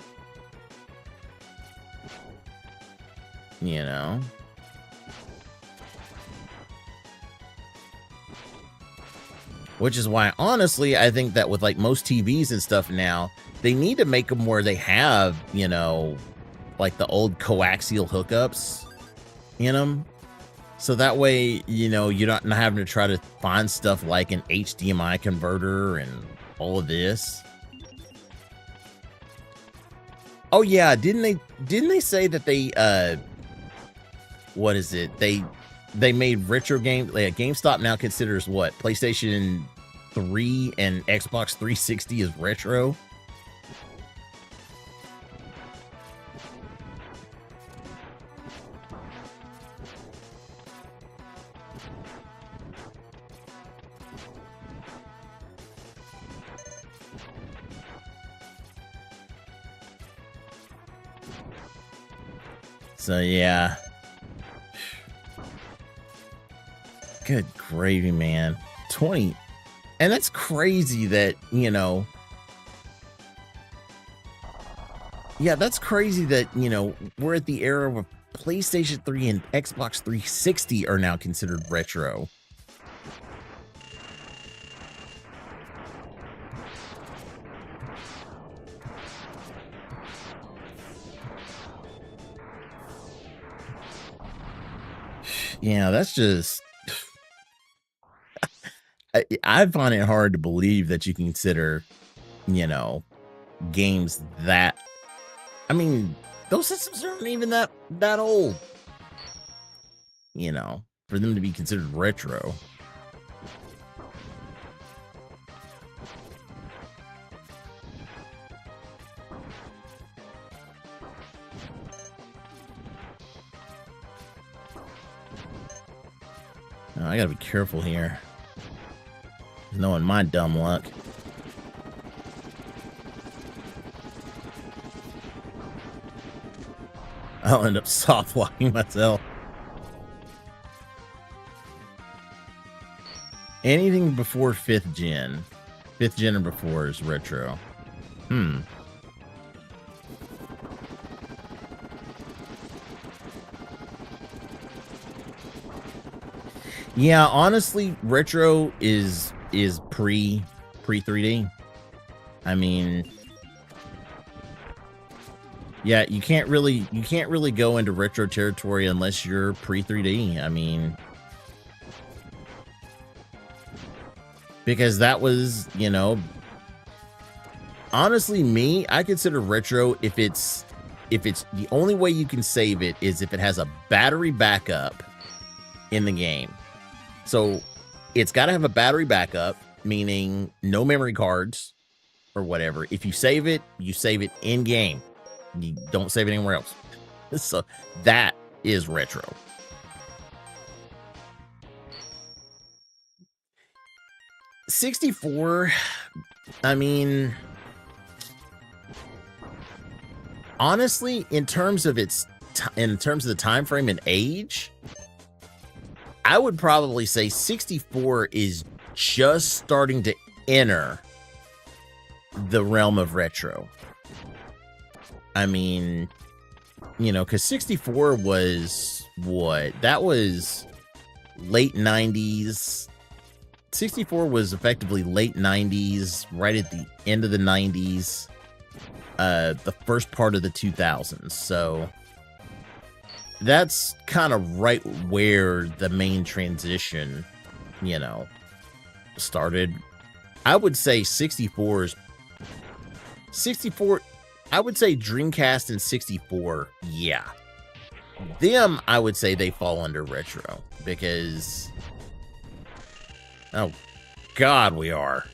You know? Which is why, honestly, I think that with like most TVs and stuff now, they need to make them where they have, you know, like the old coaxial hookups in them. So that way, you know, you're not having to try to find stuff like an HDMI converter and all of this. Oh yeah, didn't they say that they what is it? They made retro games. Like GameStop now considers what? PlayStation 3 and Xbox 360 as retro. So yeah. Good gravy, man. 20. And that's crazy that, you know. Yeah, that's crazy that, you know, we're at the era where PlayStation 3 and Xbox 360 are now considered retro. Yeah, that's just... I find it hard to believe that you consider, you know, games that... I mean, those systems aren't even that old. You know, for them to be considered retro. Oh, I gotta be careful here. Knowing my dumb luck. I'll end up soft walking myself. Anything before 5th gen. 5th gen or before is retro. Yeah, honestly, retro is pre 3D. I mean, yeah, you can't really go into retro territory unless you're pre 3D. I mean, because that was, you know, honestly, I consider retro if it's the only way you can save it is if it has a battery backup in the game. So it's got to have a battery backup, meaning no memory cards or whatever. If you save it in game. You don't save it anywhere else. So that is retro. '64, I mean, honestly, in terms of the time frame and age, I would probably say 64 is just starting to enter the realm of retro. I mean, you know, because 64 was what? That was late 90s. 64 was effectively late 90s, right at the end of the 90s, the first part of the 2000s. So that's kind of right where the main transition, you know, started. I would say 64, I would say Dreamcast and 64, yeah. Them, I would say they fall under retro because, oh God, we are.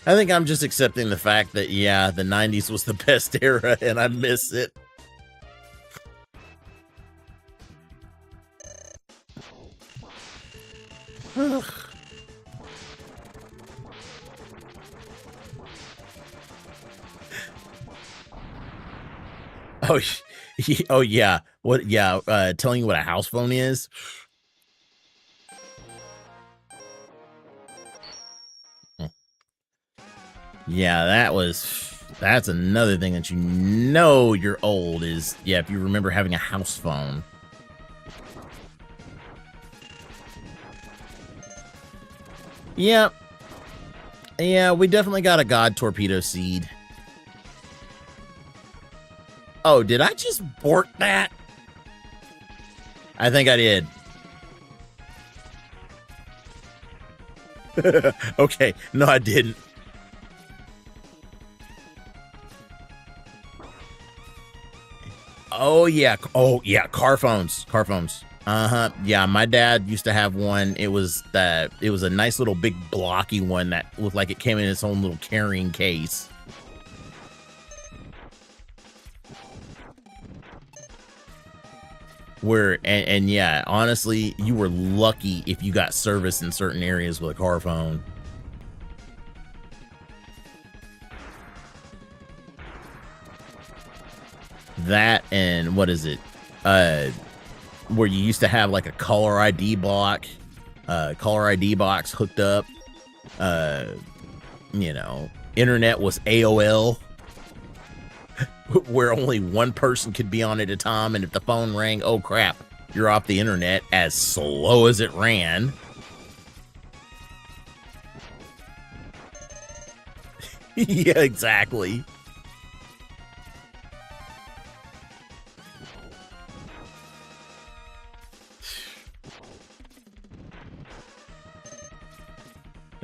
I think I'm just accepting the fact that, yeah, the 90s was the best era and I miss it. Oh, oh yeah. What? Yeah. Telling you what a house phone is. Yeah, that's another thing that you know you're old is, yeah, if you remember having a house phone. Yep. Yeah, we definitely got a God Torpedo Seed. Oh, did I just bork that? I think I did. Okay, no, I didn't. Oh yeah, car phones. Yeah, my dad used to have one. It was a nice little big blocky one that looked like it came in its own little carrying case. And yeah, honestly, you were lucky if you got service in certain areas with a car phone. That and what is it? Where you used to have like a caller ID box hooked up. You know, internet was AOL, where only one person could be on at a time, and if the phone rang, oh crap, you're off the internet as slow as it ran. Yeah, exactly.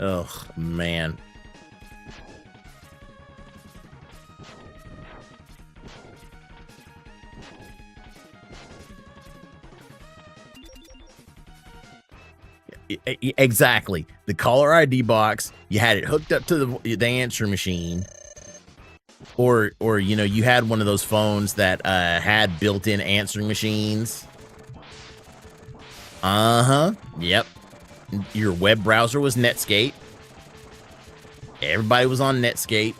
Oh, man. Exactly. The caller ID box, you had it hooked up to the answer machine. Or you know, you had one of those phones that had built-in answering machines. Uh-huh. Yep. Your web browser was Netscape. Everybody was on Netscape.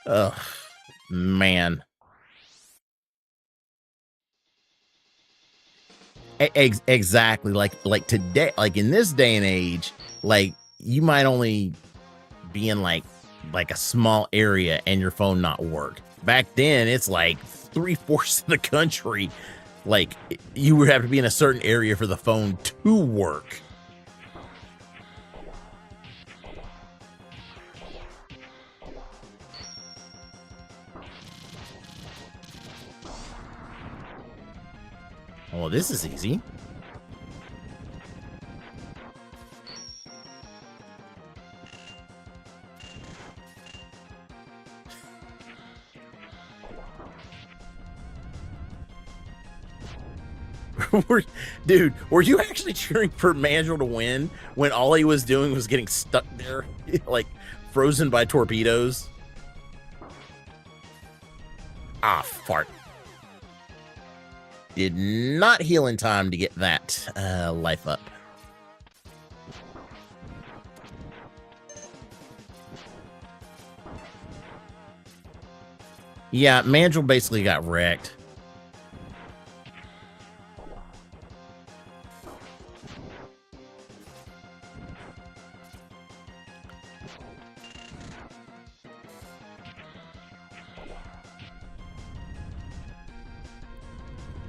Ugh, man. Exactly. Like today, like in this day and age, like you might only be in like a small area and your phone not work. Back then, it's like 3/4 of the country. Like you would have to be in a certain area for the phone to work. Well, this is easy. Dude, were you actually cheering for Mandrill to win when all he was doing was getting stuck there, like frozen by torpedoes? Ah, fart. Did not heal in time to get that life up. Yeah, Mandrill basically got wrecked.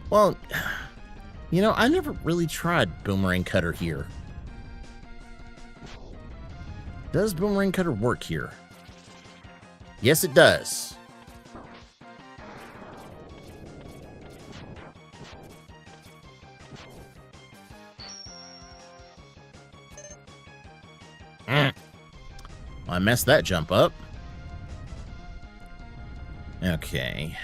Well, you know, I never really tried Boomerang Cutter here. Does Boomerang Cutter work here? Yes, it does. Well, I messed that jump up. Okay.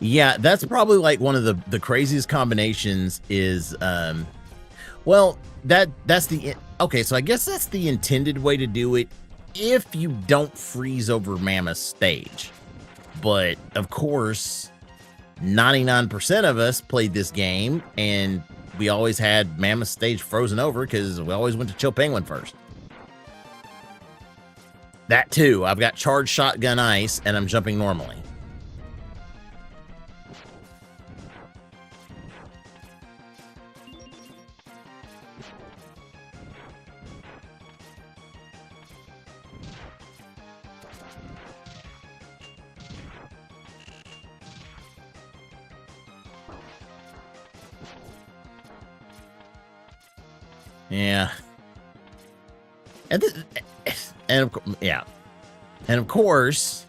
Yeah, that's probably like one of the craziest combinations is well, that's the okay, so I guess that's the intended way to do it if you don't freeze over Mammoth's stage. But of course, 99% of us played this game and we always had Mammoth stage frozen over because we always went to Chill Penguin first. That too, I've got charged shotgun ice and I'm jumping normally. Yeah. And yeah. And of course,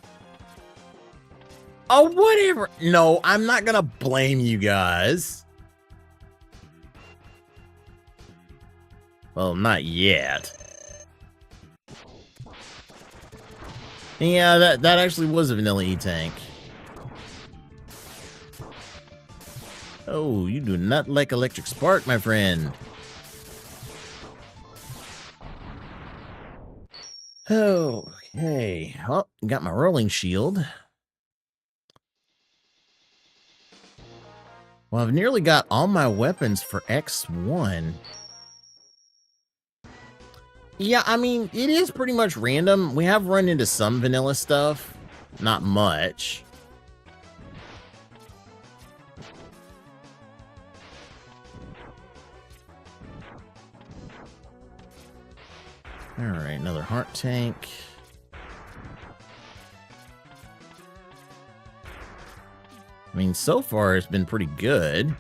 oh, whatever. No, I'm not gonna blame you guys. Well, not yet. Yeah, that actually was a vanilla E-Tank. Oh, you do not like electric spark, my friend. Okay. Well, got my rolling shield. Well, I've nearly got all my weapons for X1. Yeah, I mean, it is pretty much random. We have run into some vanilla stuff. Not much. All right, another heart tank. I mean, so far it's been pretty good.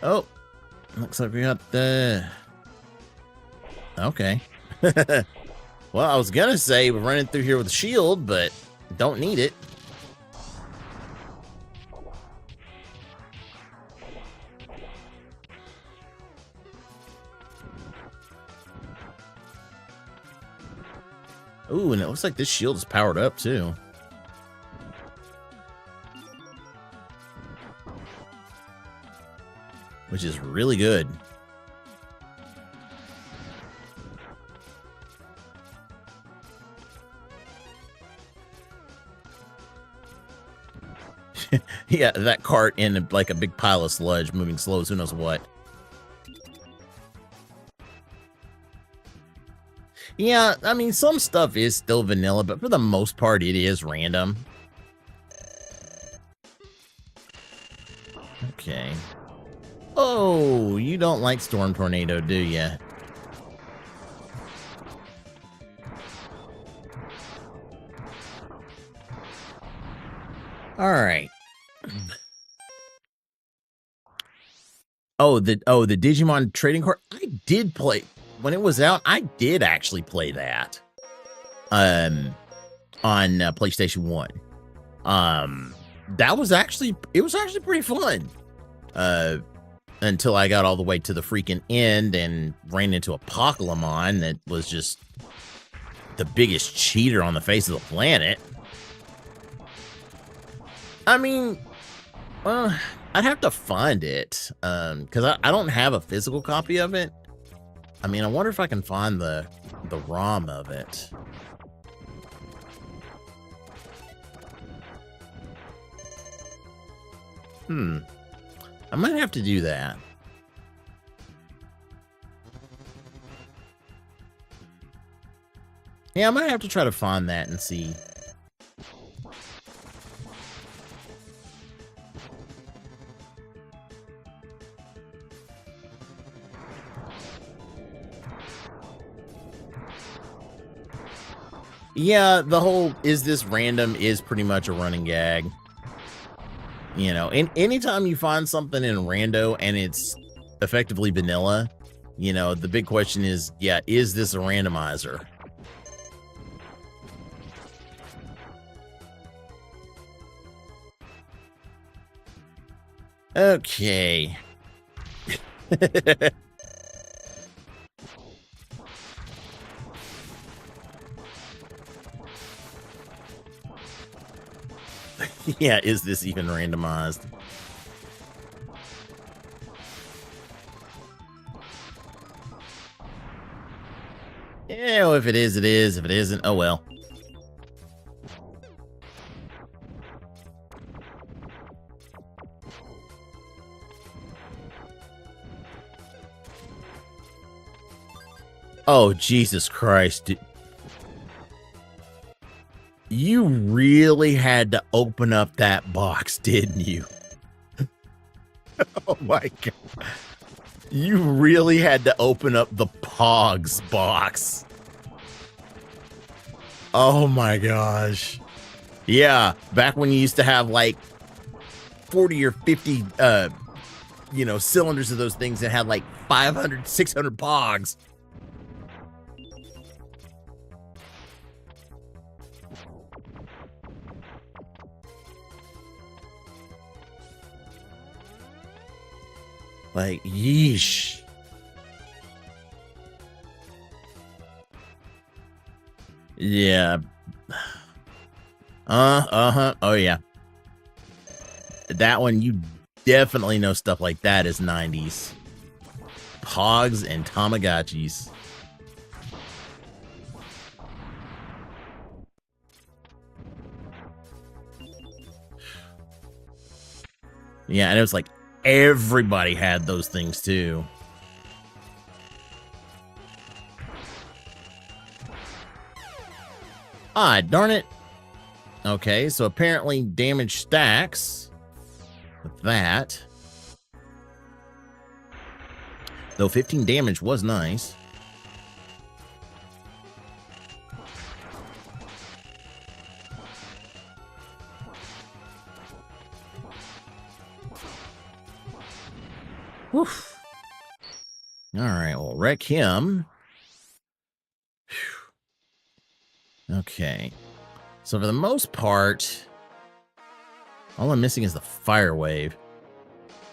Oh, looks like we got the... Okay. Well, I was gonna say we're running through here with a shield, but don't need it. Ooh, and it looks like this shield is powered up, too. Which is really good. Yeah, that cart in like a big pile of sludge moving slow as who knows what. Yeah, I mean, some stuff is still vanilla, but for the most part, it is random. Okay. Oh, you don't like Storm Tornado, do you? All right. Oh, the Digimon trading card. I did play. when it was out, I did actually play that on PlayStation 1. That was actually pretty fun. Until I got all the way to the freaking end and ran into a Pokemon that was just the biggest cheater on the face of the planet. I mean, well, I'd have to find it, because I don't have a physical copy of it. I mean, I wonder if I can find the ROM of it. I might have to do that. Yeah, I might have to try to find that and see. Yeah, the whole "is this random" is pretty much a running gag. You know, and anytime you find something in Rando and it's effectively vanilla, you know, the big question is, yeah, is this a randomizer? Okay. Yeah, is this even randomized? Yeah, well, if it is, it is. If it isn't, oh well. Oh, Jesus Christ. You really had to open up that box, didn't you? Oh my God. You really had to open up the Pogs box. Oh my gosh. Yeah, back when you used to have like 40 or 50 you know, cylinders of those things that had like 500, 600 Pogs. Like, yeesh. Yeah. Oh, yeah. That one, you definitely know stuff like that is 90s. Pogs and Tamagotchis. Yeah, and it was like everybody had those things too. Ah, darn it. Okay, so apparently damage stacks with that. Though 15 damage was nice. Woof. All right, we'll wreck him. Whew. Okay. So for the most part, all I'm missing is the fire wave.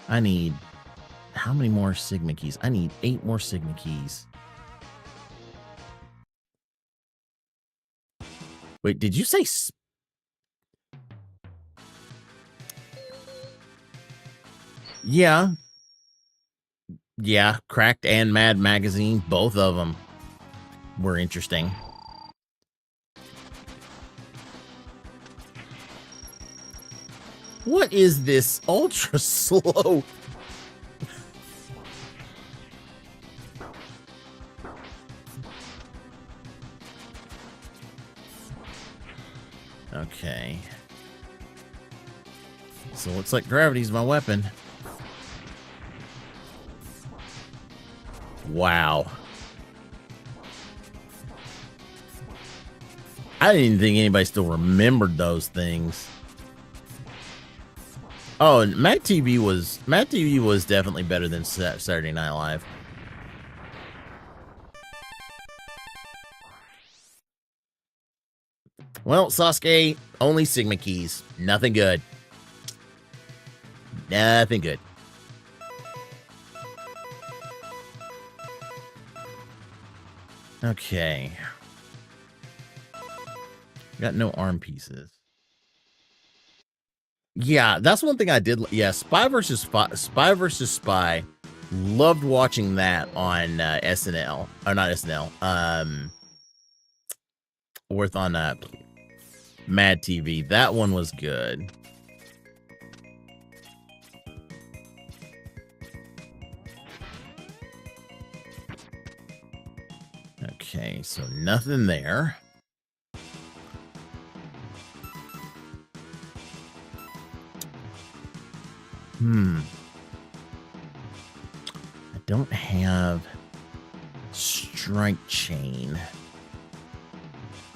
I need... how many more Sigma keys? I need 8 more Sigma keys. Wait, did you say... Yeah. Yeah, Cracked and Mad Magazine, both of them were interesting. What is this ultra slow? Okay. So it looks like gravity's my weapon. Wow. I didn't even think anybody still remembered those things. Oh, and Matt TV was definitely better than Saturday Night Live. Well, Sasuke, only Sigma keys. Nothing good. Nothing good. Okay. Got no arm pieces. Yeah, that's one thing I did. Yeah, Spy versus Spy. Loved watching that on SNL. Or not SNL. Worth on Mad TV. That one was good. Okay, so nothing there. I don't have strike chain.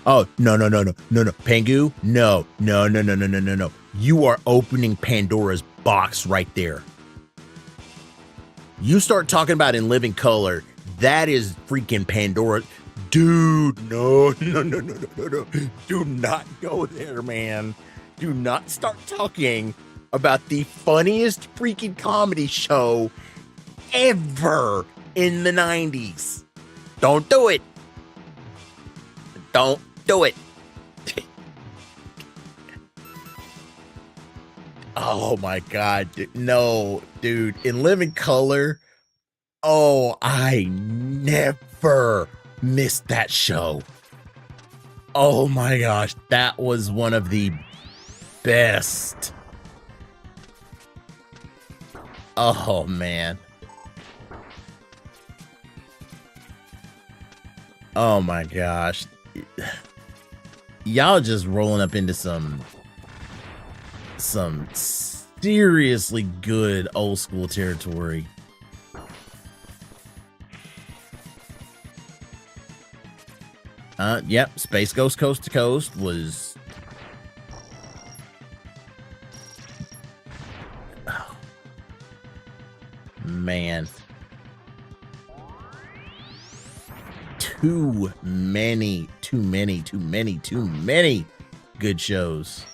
Oh, no. Pangu, no. You are opening Pandora's box right there. You start talking about In Living Color, that is freaking Pandora. Dude, no. Do not go there, man. Do not start talking about the funniest freaking comedy show ever in the 90s. Don't do it. Don't do it. Oh my God. No, dude. In Living Color. Oh, I never missed that show. Oh my gosh. That was one of the best. Oh man. Oh my gosh. Y'all just rolling up into some seriously good old school territory. Yep, Space Ghost Coast to Coast was... Oh. Man. Too many good shows.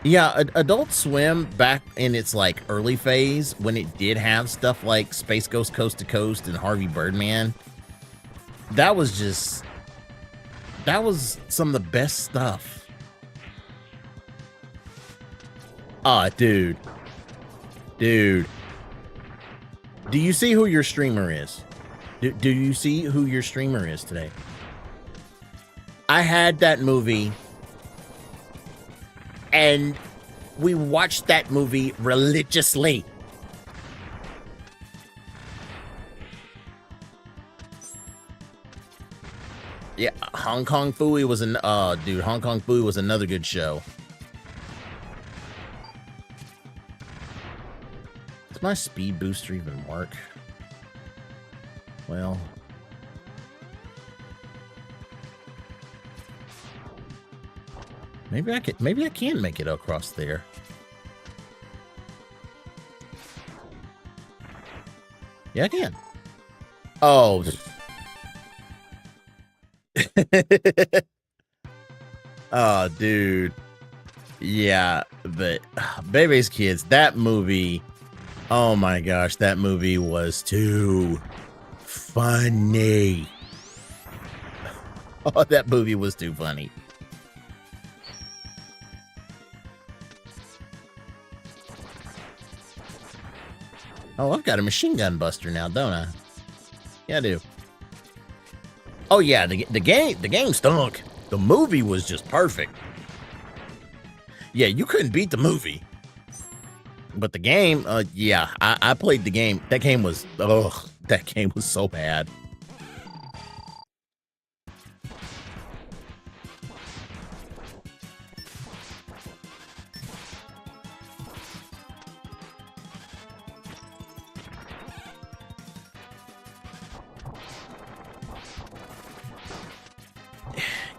Yeah, Adult Swim back in its like early phase when it did have stuff like Space Ghost Coast to Coast and Harvey Birdman. That was some of the best stuff. Ah, dude. Do you see who your streamer is? Do you see who your streamer is today? I had that movie and we watched that movie religiously. Yeah, Hong Kong Phooey was Hong Kong Phooey was another good show. Does my speed booster even work? Well, maybe I can make it across there. Yeah, I can. Oh. Oh, dude. Yeah, but Bebe's Kids, that movie, oh my gosh, that movie was too funny. Oh, that movie was too funny. Oh, I've got a machine gun buster now, don't I? Yeah, I do. Oh yeah, the game stunk. The movie was just perfect. Yeah, you couldn't beat the movie. But the game, yeah, I played the game. That game was so bad.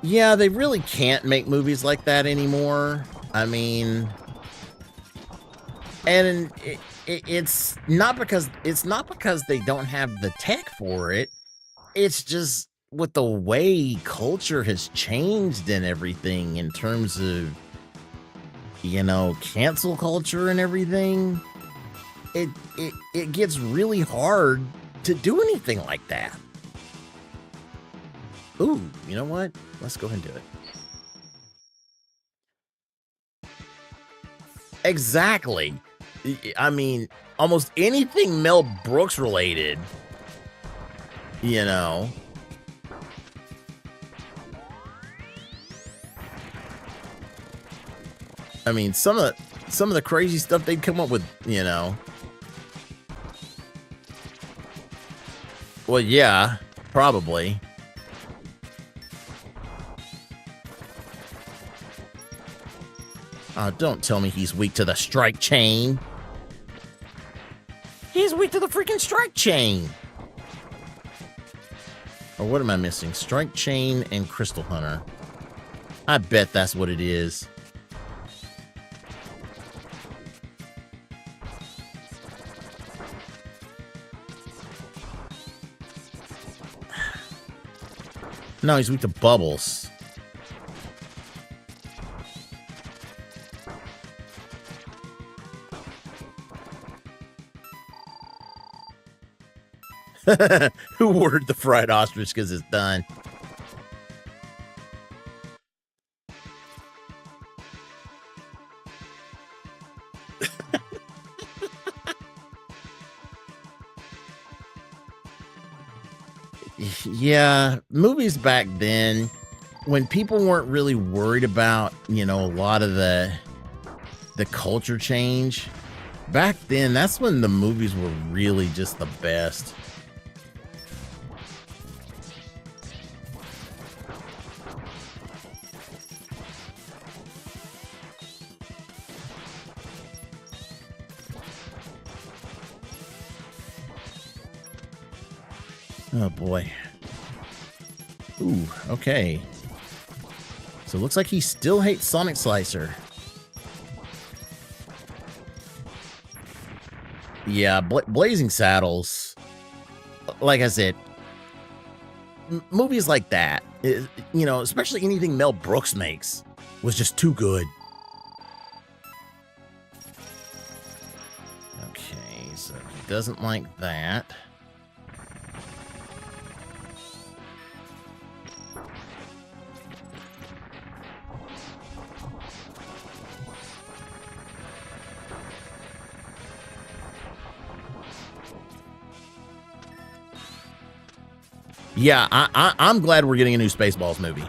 Yeah, they really can't make movies like that anymore. I mean, and it's not because they don't have the tech for it. It's just with the way culture has changed and everything in terms of, cancel culture and everything. It gets really hard to do anything like that. Ooh, you know what? Let's go ahead and do it. Exactly. I mean, almost anything Mel Brooks related, you know. I mean, some of the crazy stuff they'd come up with, Well, yeah, probably. Oh, don't tell me he's weak to the strike chain. He's weak to the freaking strike chain. Or what am I missing? Strike chain and Crystal Hunter. I bet that's what it is. No, he's weak to bubbles. Who ordered the fried ostrich because it's done? Yeah, movies back then, when people weren't really worried about, a lot of the culture change, back then, that's when the movies were really just the best. Oh boy. Ooh, okay. So it looks like he still hates Sonic Slicer. Yeah, Blazing Saddles. Like I said, movies like that, especially anything Mel Brooks makes, was just too good. Okay, so he doesn't like that. Yeah, I'm glad we're getting a new Spaceballs movie.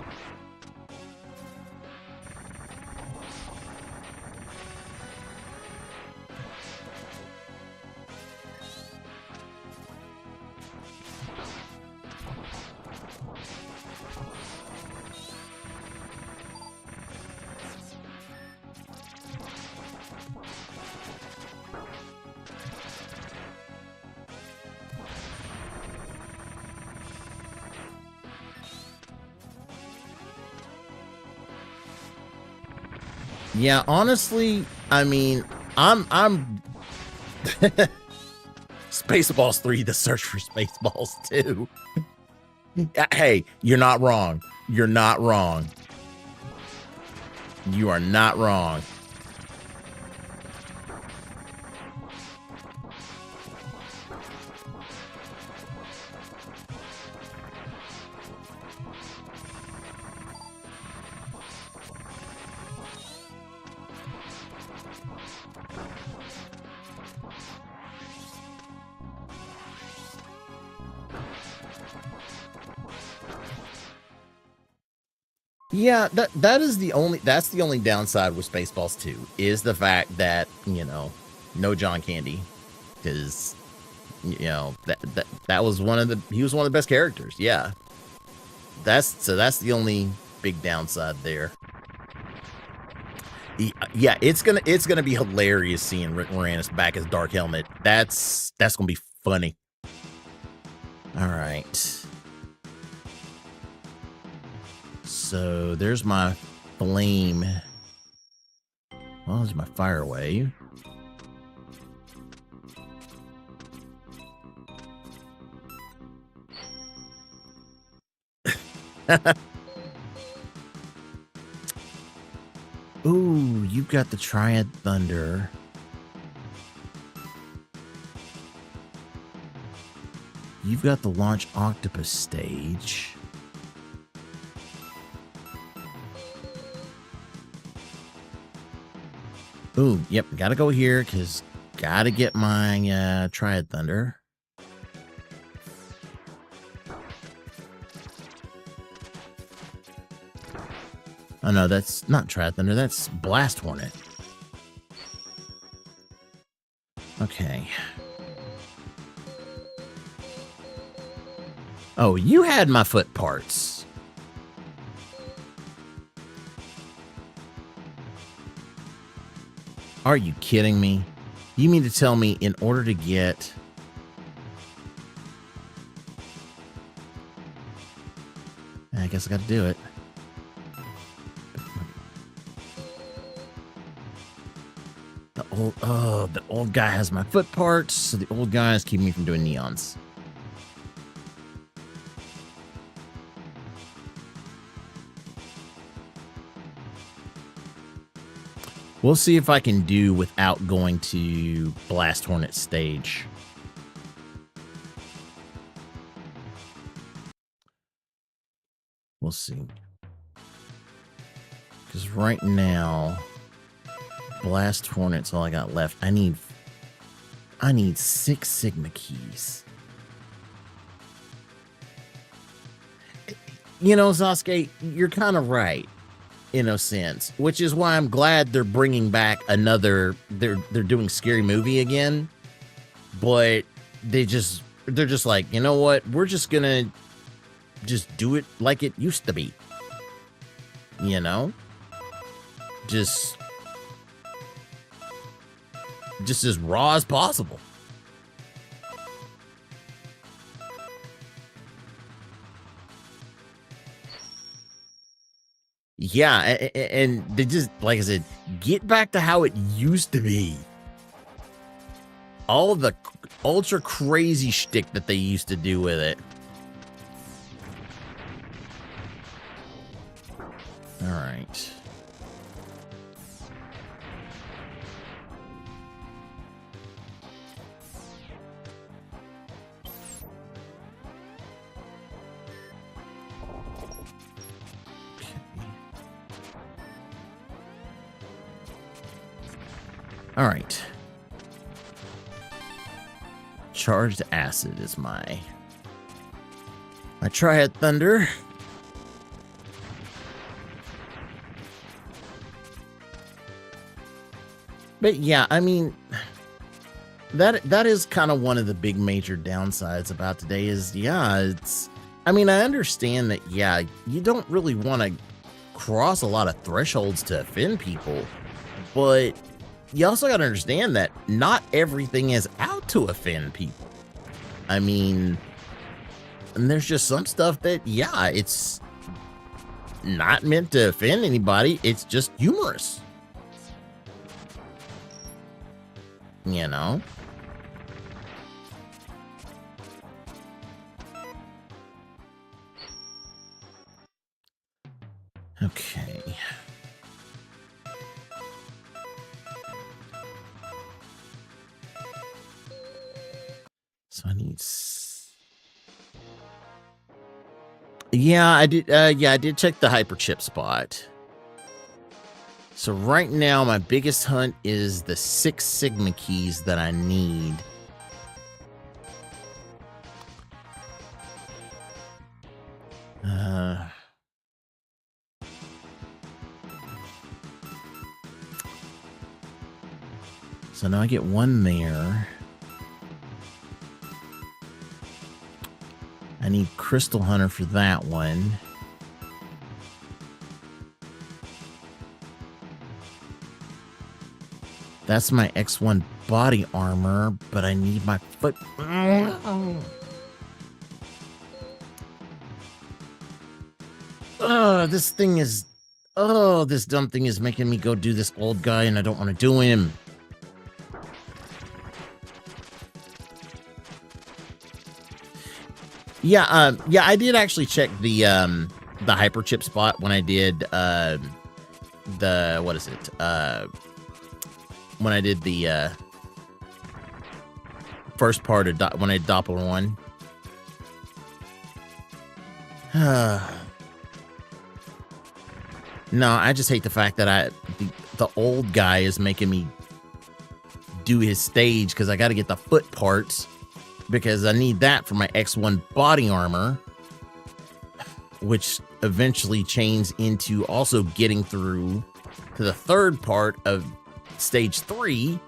Yeah, honestly, I mean, I'm Spaceballs 3, The Search for Spaceballs 2. Hey, you're not wrong. You're not wrong. You are not wrong. Yeah, that's the only downside with Spaceballs 2 is the fact that, no John Candy, because that was he was one of the best characters. Yeah. That's the only big downside there. Yeah, it's gonna be hilarious seeing Rick Moranis back as Dark Helmet. That's gonna be funny. All right. So there's my flame Well, there's my fire wave. Ooh, you've got the Triad Thunder. You've got the Launch Octopus stage. Ooh, yep, gotta go here because gotta get my Triad Thunder. Oh no, that's not Triad Thunder, that's Blast Hornet. Okay. Oh, you had my foot parts. Are you kidding me? You mean to tell me in order to get... I guess I gotta do it. The old guy has my foot parts, so the old guys keep me from doing neons. We'll see if I can do without going to Blast Hornet stage. We'll see. Because right now, Blast Hornet's all I got left. I need 6 Sigma keys. You know, Sasuke, you're kind of right in a sense, which is why I'm glad they're bringing back another. They're doing Scary Movie again, but they're just like, you know what? We're just gonna just do it like it used to be. You know, just as raw as possible. Yeah, and they just, like I said, get back to how it used to be. All of the ultra crazy shtick that they used to do with it. All right. All right. Charged Acid is my Triad Thunder. But yeah, I mean, that is kind of one of the big major downsides about today is, yeah, it's, I mean, I understand that, yeah, you don't really want to cross a lot of thresholds to offend people, but you also got to understand that not everything is out to offend people. I mean, and there's just some stuff that, yeah, it's not meant to offend anybody. It's just humorous. You know? Okay. So I need... Yeah, I did. Yeah, I did check the hyperchip spot. So right now, my biggest hunt is the 6 Sigma keys that I need. So now I get 1 there. I need Crystal Hunter for that one. That's my X1 body armor, but I need my foot. This thing is... Oh, this dumb thing is making me go do this old guy, and I don't want to do him. Yeah, yeah, I did actually check the hyperchip spot when I did the what is it? When I did the first part of when I did Doppler 1. No, I just hate the fact that the old guy is making me do his stage because I got to get the foot parts because I need that for my X1 body armor, which eventually chains into also getting through to the third part of stage 3.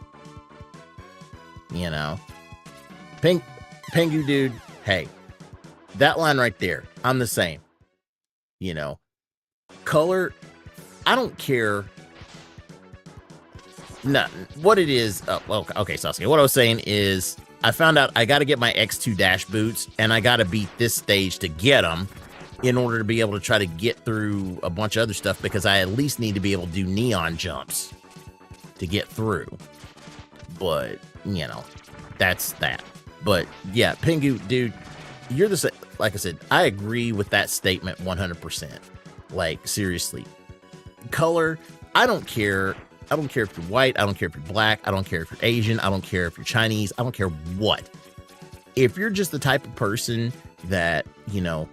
You know, Pengu dude, hey, that line right there, I'm the same. You know, color, I don't care. No, what it is. Well, okay, Sasuke. What I was saying is, I found out I got to get my X2 dash boots, and I got to beat this stage to get them in order to be able to try to get through a bunch of other stuff, because I at least need to be able to do neon jumps to get through. But, you know, that's that. But, yeah, Pengu, dude, you're the same. Like I said, I agree with that statement 100%. Like, seriously. Color, I don't care. I don't care if you're white. I don't care if you're black. I don't care if you're Asian. I don't care if you're Chinese. I don't care what. If you're just the type of person that, you know,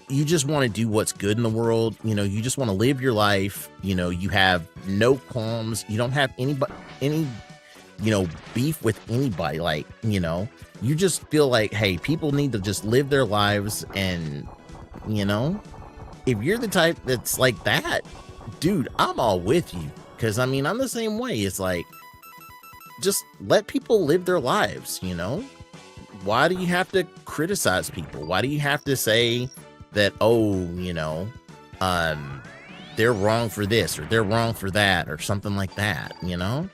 you just want to do what's good in the world, you know, you just want to live your life, you know, you have no qualms, you don't have any, you know, beef with anybody, like, you know, you just feel like, hey, people need to just live their lives, and, you know, if you're the type that's like that, dude, I'm all with you. Because, I mean, I'm the same way. It's like, just let people live their lives, you know? Why do you have to criticize people? Why do you have to say that, oh, you know, they're wrong for this, or they're wrong for that, or something like that, you know?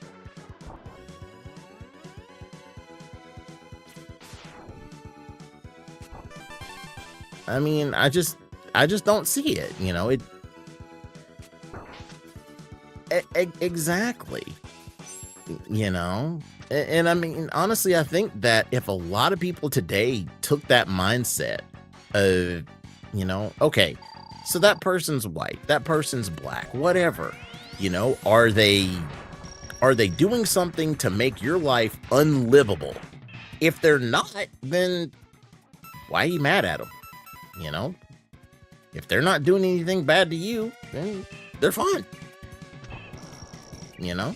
I mean, I just don't see it, you know? Exactly. You know, and I mean, honestly, I think that if a lot of people today took that mindset of, you know, okay, so that person's white, that person's black, whatever, you know, are they doing something to make your life unlivable? If they're not, then why are you mad at them? You know, if they're not doing anything bad to you, then they're fine. You know?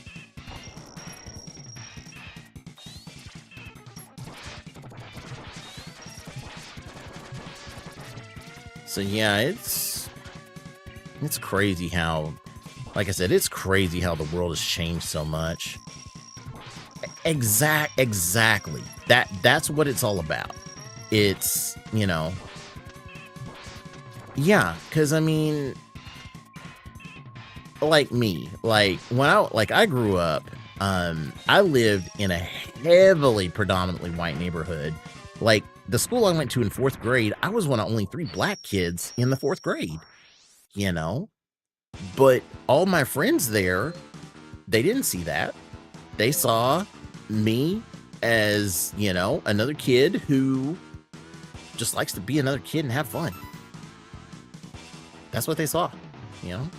So yeah, it's crazy how, like I said, it's crazy how the world has changed so much. Exactly. That's what it's all about. It's, you know, yeah, because I mean, like me, like when I grew up, I lived in a heavily predominantly white neighborhood. Like the school I went to in 4th grade, I was one of only 3 black kids in the 4th grade, you know, but all my friends there, they didn't see that. They saw me as, you know, another kid who just likes to be another kid and have fun. That's what they saw, you know?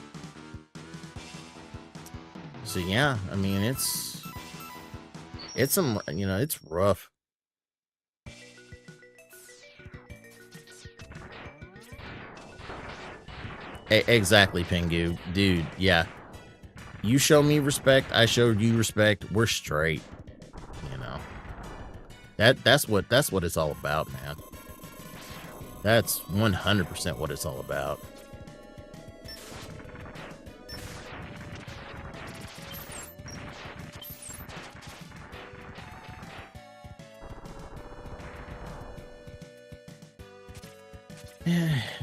So yeah, I mean, it's some, you know, it's rough. Exactly, Pengu. Dude, yeah. You show me respect, I showed you respect, we're straight. You know. That's what it's all about, man. That's 100% what it's all about.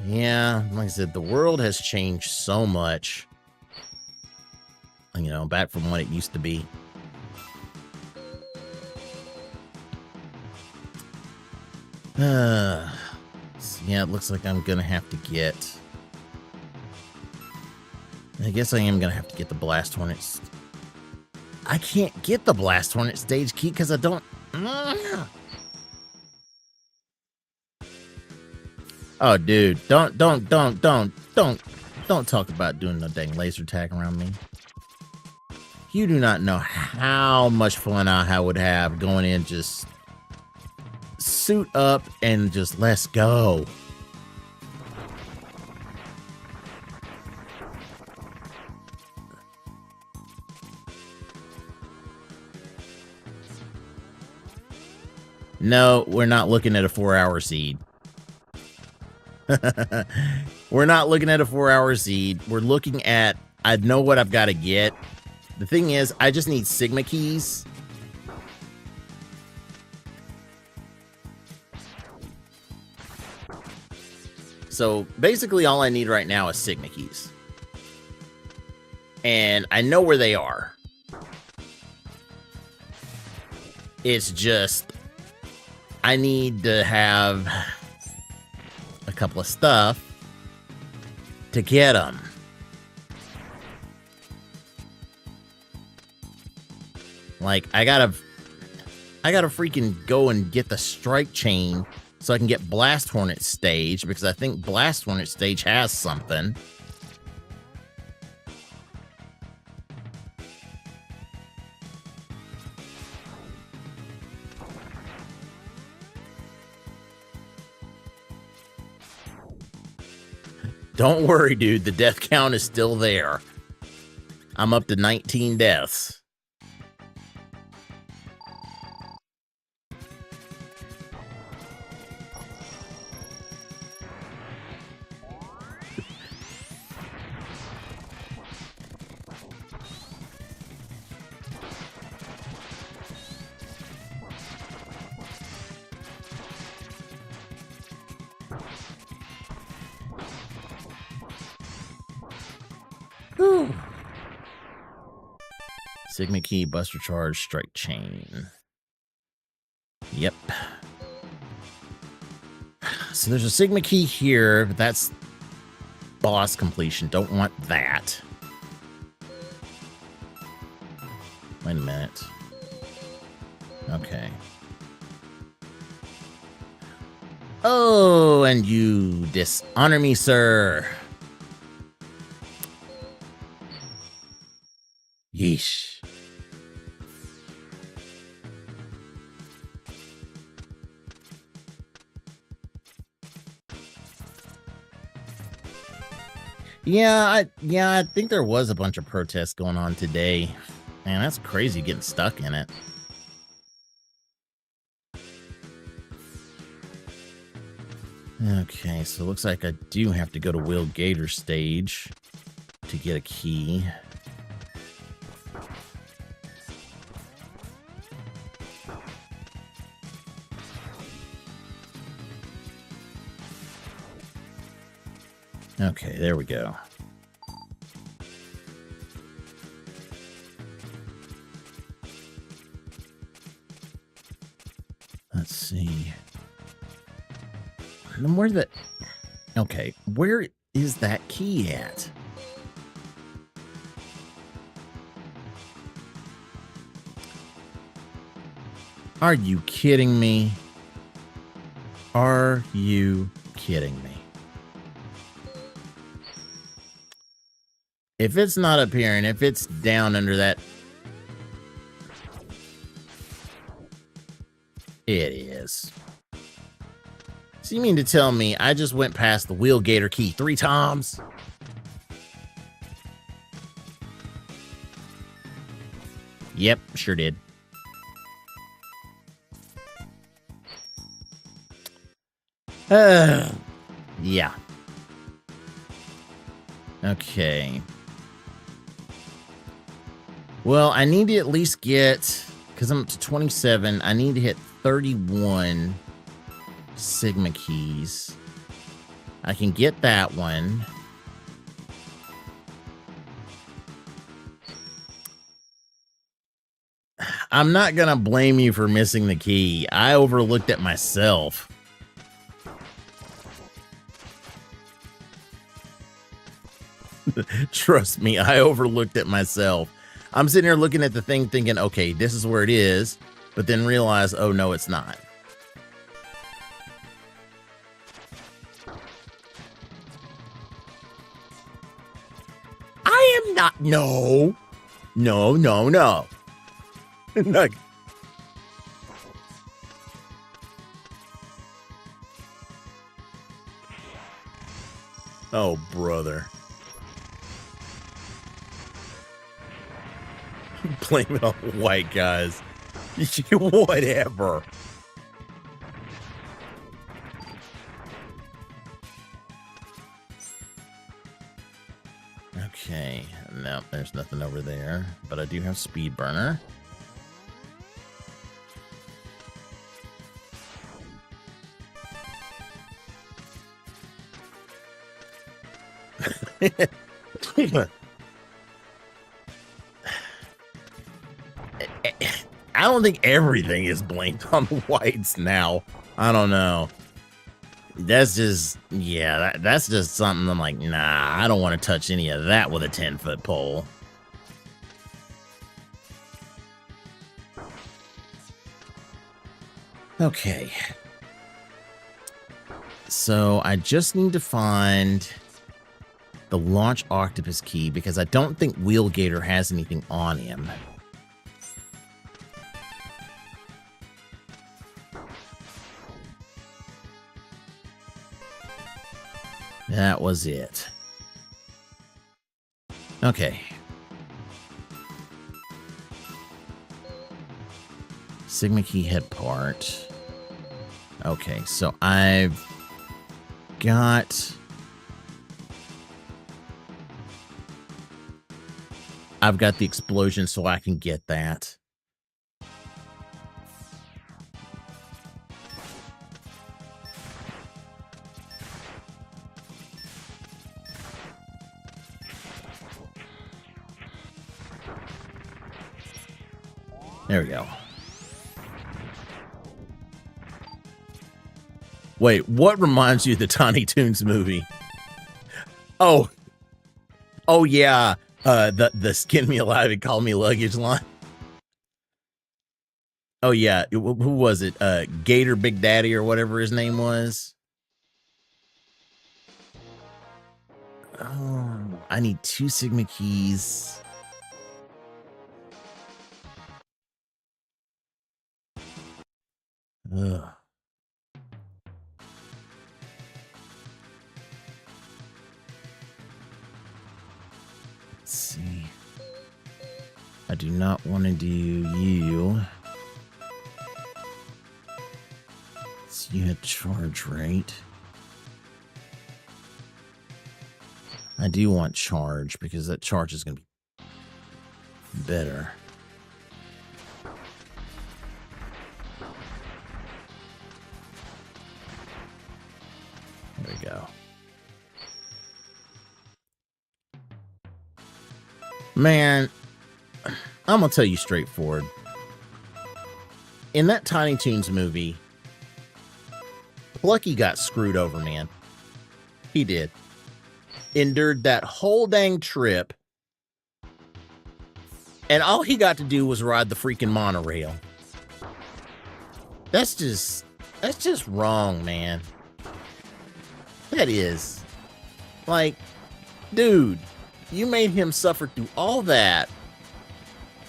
Yeah, like I said, the world has changed so much, you know, back from what it used to be. Yeah, it looks like I'm gonna have to get I guess I am going to have to get the Blast Hornets. I can't get the Blast Hornet stage key because I don't... Oh, dude. Don't talk about doing no dang laser tag around me. You do not know how much fun I would have going in, just suit up and just let's go. No, we're not looking at a 4-hour seed. We're not looking at a 4-hour seed. We're looking at, I know what I've got to get. The thing is, I just need Sigma keys. So basically all I need right now is Sigma keys. And I know where they are. It's just, I need to have a couple of stuff to get them. Like, I gotta freaking go and get the strike chain so I can get Blast Hornet stage, because I think Blast Hornet stage has something. Don't worry, dude. The death count is still there. I'm up to 19 deaths. Whew. Sigma key, Buster Charge, Strike Chain. Yep. So there's a Sigma key here, but that's boss completion. Don't want that. Wait a minute. Okay. Oh, and you dishonor me, sir. Yeesh. Yeah, I think there was a bunch of protests going on today. Man, that's crazy getting stuck in it. Okay, so it looks like I do have to go to Will Gator stage to get a key. Okay, there we go. Let's see. And where the... Okay, where is that key at? Are you kidding me? Are you kidding me? If it's not up here and if it's down under that... It is. So you mean to tell me I just went past the Wheel Gator key 3 times? Yep, sure did. Yeah. Okay. Well, I need to at least get, because I'm up to 27, I need to hit 31 Sigma keys. I can get that one. I'm not going to blame you for missing the key. I overlooked it myself. Trust me, I overlooked it myself. I'm sitting here looking at the thing thinking, okay, this is where it is, but then realize, oh no, it's not. I am not. No. No, no, no. No. Oh, brother. Blame it on white guys. Whatever. Okay, no, there's nothing over there, but I do have speed burner. I don't think everything is blamed on whites now. I don't know. That's just, yeah, that's just something I'm like, nah, I don't want to touch any of that with a 10-foot pole. Okay. So I just need to find the launch octopus key because I don't think Wheelgator has anything on him. That was it. Okay. Sigma key head part. Okay, so I've got the explosion, so I can get that. There we go. Wait, what reminds you of the Tiny Toons movie? Oh yeah, the skin me alive and call me luggage line. Oh yeah, who was it? Gator Big Daddy or whatever his name was. Oh, I need 2 Sigma keys. Ugh. Let's see. I do not want to do you. So you had charge rate. I do want charge because that charge is going to be better. There we go. Man, I'm going to tell you straightforward. In that Tiny Toons movie, Plucky got screwed over, man. He did. Endured that whole dang trip. And all he got to do was ride the freaking monorail. That's just wrong, man. That is. Like, dude, you made him suffer through all that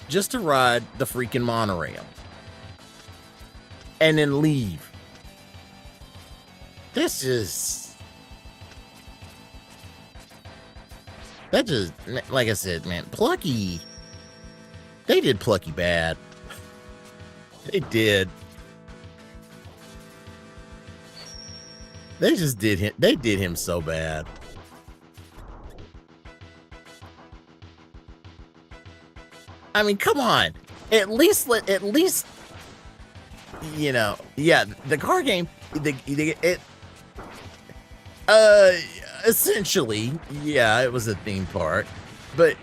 just to ride the freaking monorail. And then leave. That just, like I said, man, Plucky, they did Plucky bad. They did. They just did him, they did him so bad. I mean, come on. At least, you know, yeah, the car game, essentially, yeah, it was a theme park, but,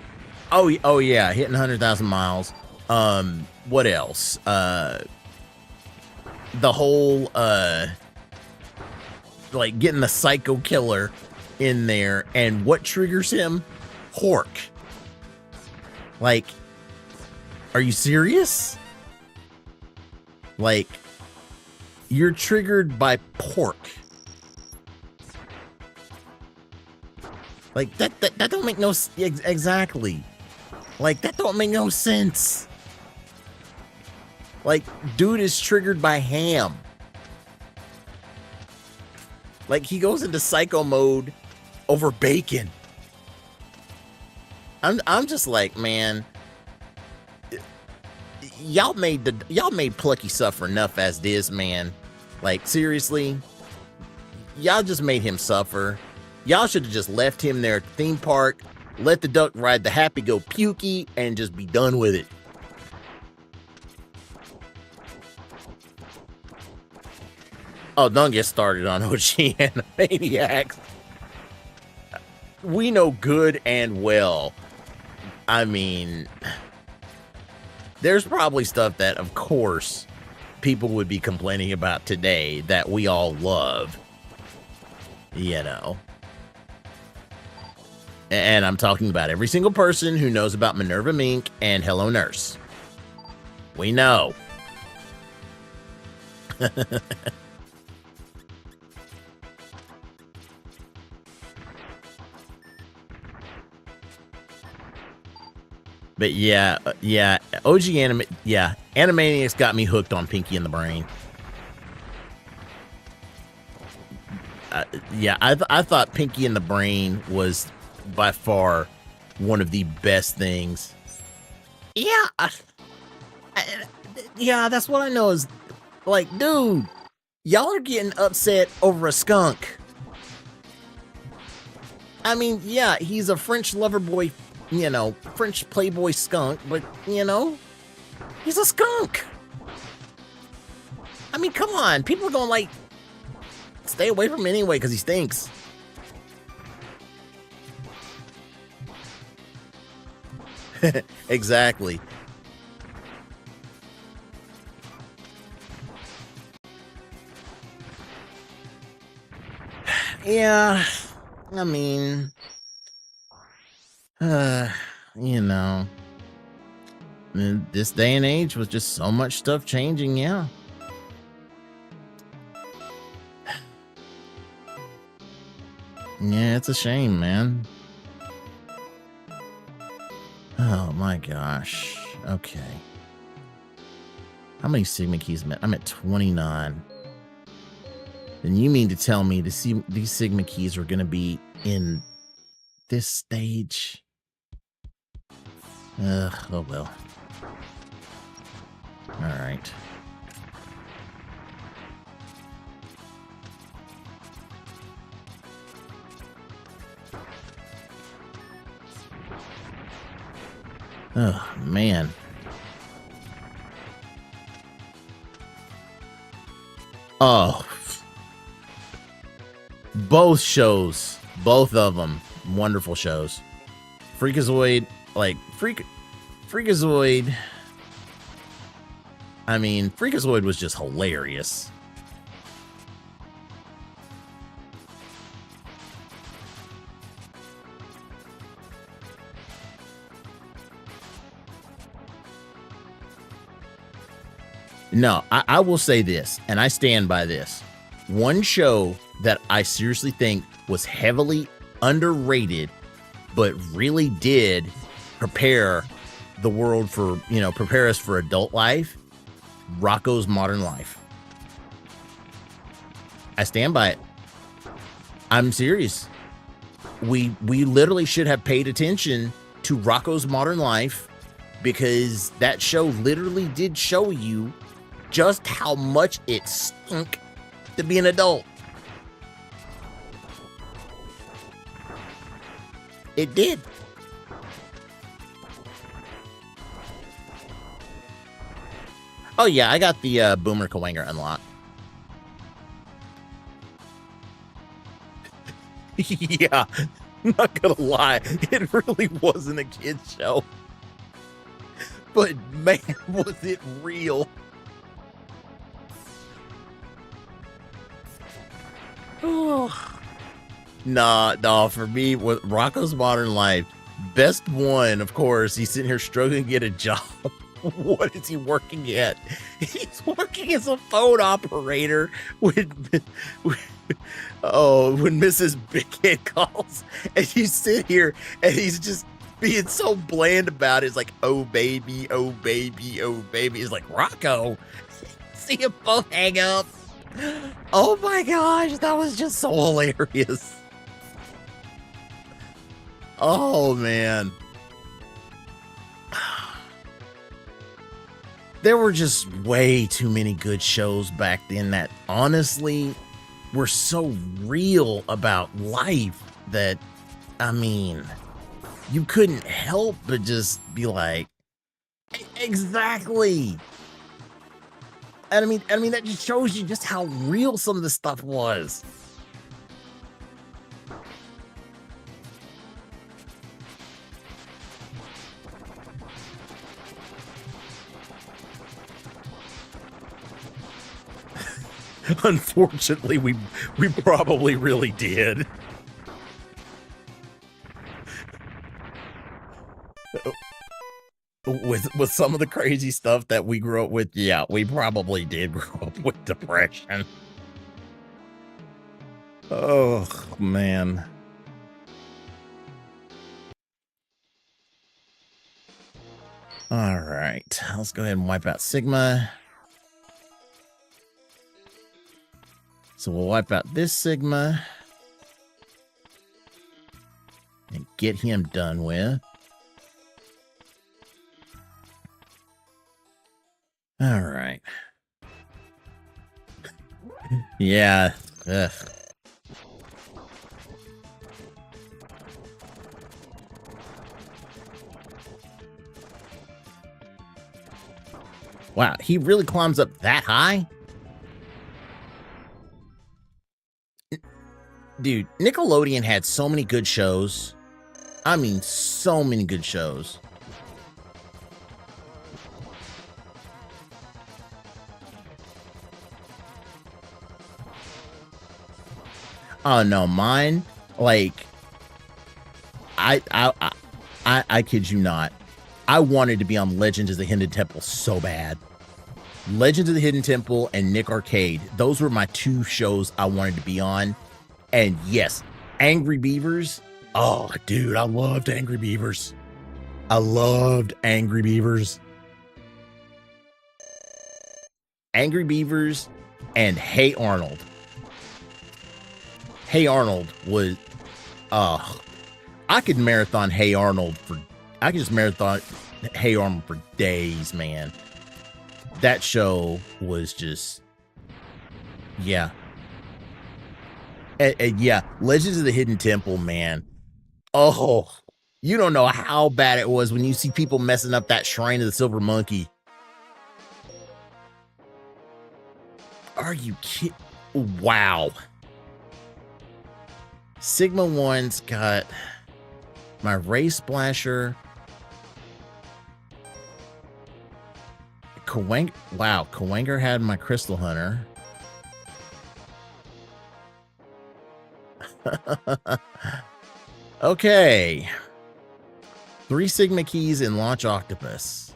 oh yeah, hitting 100,000 miles. What else? The whole, like getting the psycho killer in there, and what triggers him? pork. Like, are you serious? Like, you're triggered by pork. Like, that don't make no... Exactly. Like, that don't make no sense. Like, dude is triggered by ham. Like, he goes into psycho mode over bacon. I'm just like, man, y'all made Plucky suffer enough as it is, man. Like, seriously, y'all just made him suffer. Y'all should have just left him there at the theme park, let the duck ride the happy go pukey, and just be done with it. Oh, don't get started on OG Animaniacs. We know good and well. I mean, there's probably stuff that, of course, people would be complaining about today that we all love. You know. And I'm talking about every single person who knows about Minerva Mink and Hello Nurse. We know. But yeah, Animaniacs got me hooked on Pinky and the Brain. I thought Pinky and the Brain was by far one of the best things. Yeah, that's what I know is, like, dude, y'all are getting upset over a skunk. I mean, yeah, he's a French lover boy, you know, French playboy skunk, but, you know, he's a skunk. I mean, come on. People are going, like, stay away from him anyway because he stinks. Exactly. Yeah, I mean... you know, in this day and age with just so much stuff changing, yeah. Yeah, it's a shame, man. Oh my gosh. Okay. How many Sigma keys? I'm at 29. And you mean to tell me these Sigma keys are going to be in this stage? Oh well. All right. Oh man. Oh. Both shows, both of them, wonderful shows. Freakazoid, like Freakazoid. I mean, Freakazoid was just hilarious. No, I will say this, and I stand by this. One show that I seriously think was heavily underrated, but really did prepare the world for, you know, prepare us for adult life, Rocko's Modern Life. I stand by it. I'm serious. We literally should have paid attention to Rocko's Modern Life because that show literally did show you just how much it stunk to be an adult. It did. Oh yeah, I got the Boomer Kawanger unlocked. Yeah, not gonna lie, it really wasn't a kid's show. But man, was it real. Oh. Nah, for me, with Rocko's Modern Life Best one, of course. He's sitting here struggling to get a job. What is he working at? He's working as a phone operator when Mrs. Bighead calls, and you sit here and he's just being so bland about it. It's like, oh baby, oh baby, oh baby. It's like, Rocco. See them both hang up. Oh my gosh, that was just so hilarious. Oh man. There were just way too many good shows back then that honestly were so real about life that, I mean, you couldn't help but just be like, exactly. And I mean, that just shows you just how real some of the stuff was. Unfortunately, we probably really did. With some of the crazy stuff that we grew up with, yeah, we probably did grow up with depression. Oh, man. All right, let's go ahead and wipe out Sigma. So we'll wipe out this Sigma and get him done with. All right. Yeah. Ugh. Wow, he really climbs up that high? Dude, Nickelodeon had so many good shows. I mean, so many good shows. Oh no, mine, like, I kid you not. I wanted to be on Legends of the Hidden Temple so bad. Legends of the Hidden Temple and Nick Arcade. Those were my two shows I wanted to be on. And yes, Angry Beavers. Oh, dude, I loved Angry Beavers. I loved Angry Beavers. Angry Beavers and Hey Arnold. Hey Arnold was, I could marathon Hey Arnold for, I could just marathon Hey Arnold for days, man. That show was just, yeah. And yeah, Legends of the Hidden Temple, man. Oh, you don't know how bad it was when you see people messing up that Shrine of the Silver Monkey. Are you kidding? Wow. Sigma 1's got my Ray Splasher. Wow, Kawanger had my Crystal Hunter. Okay. 3 Sigma keys in Launch Octopus.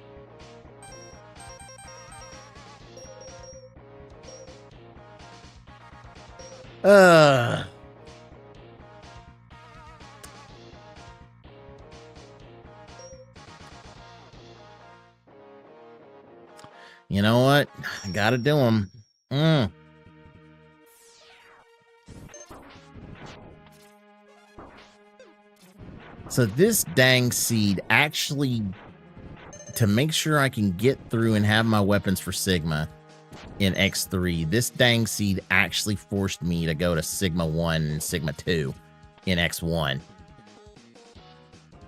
You know what? I gotta do them. So this dang seed actually, to make sure I can get through and have my weapons for Sigma in X3, this dang seed actually forced me to go to Sigma 1 and Sigma 2 in X1.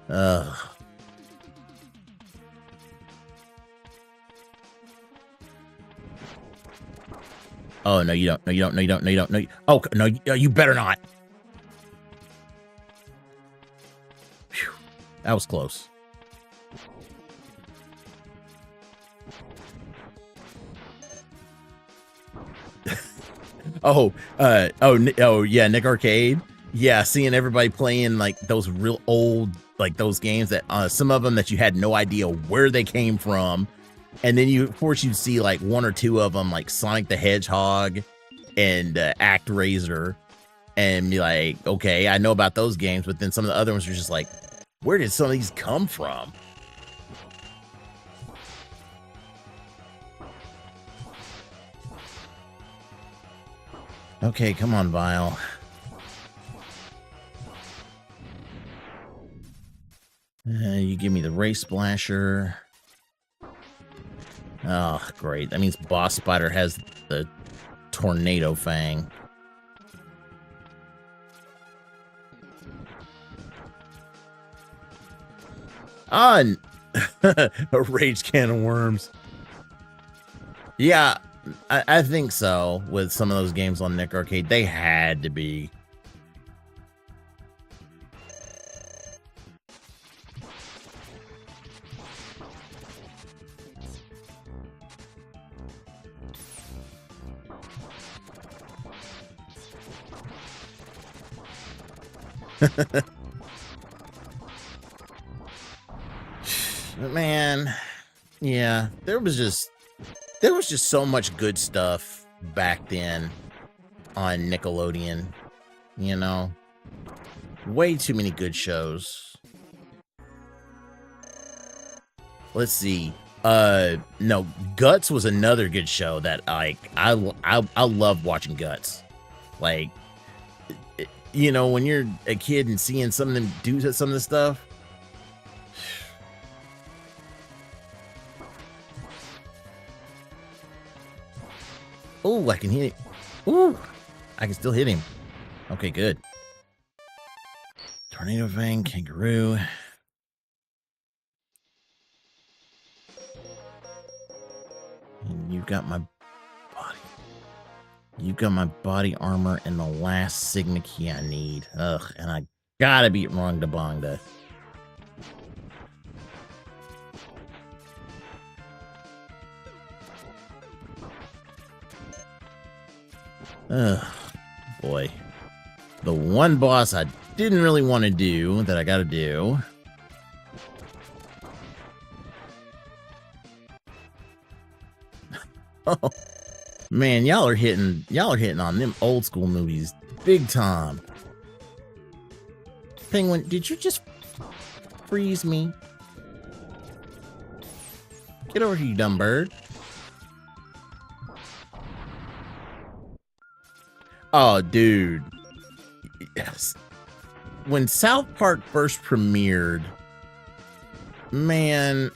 Ugh. Oh, no, you don't. No, you don't. No, you don't. No, you don't. No, you, oh, no, you better not. Whew, that was close. Oh, yeah, Nick Arcade. Yeah, seeing everybody playing like those real old like those games that some of them that you had no idea where they came from. And then of course, you'd see like one or two of them, like Sonic the Hedgehog and ActRaiser, and be like, okay, I know about those games. But then some of the other ones are just like, where did some of these come from? Okay, come on, Vile. You give me the Ray Splasher. Oh, great. That means Boss Spider has the Tornado Fang. On a Rage Can of Worms. Yeah, I think so. With some of those games on Nick Arcade, they had to be. Man, yeah, there was just so much good stuff back then on Nickelodeon, you know. Way too many good shows. Let's see. No, Guts was another good show that I love watching Guts. Like, you know, when you're a kid and seeing some of them do some of the stuff. Oh, I can hit it. Ooh, I can still hit him. Okay, good. Tornado Fang, Kangaroo. And you've got my body. You've got my body armor and the last Sigma key I need. Ugh, and I gotta beat Rangda Bangda. Ugh, boy. The one boss I didn't really want to do that I gotta do. Oh, man, y'all are hitting on them old school movies big time. Penguin, did you just freeze me? Get over here, you dumb bird. Oh, dude. Yes. When South Park first premiered, man,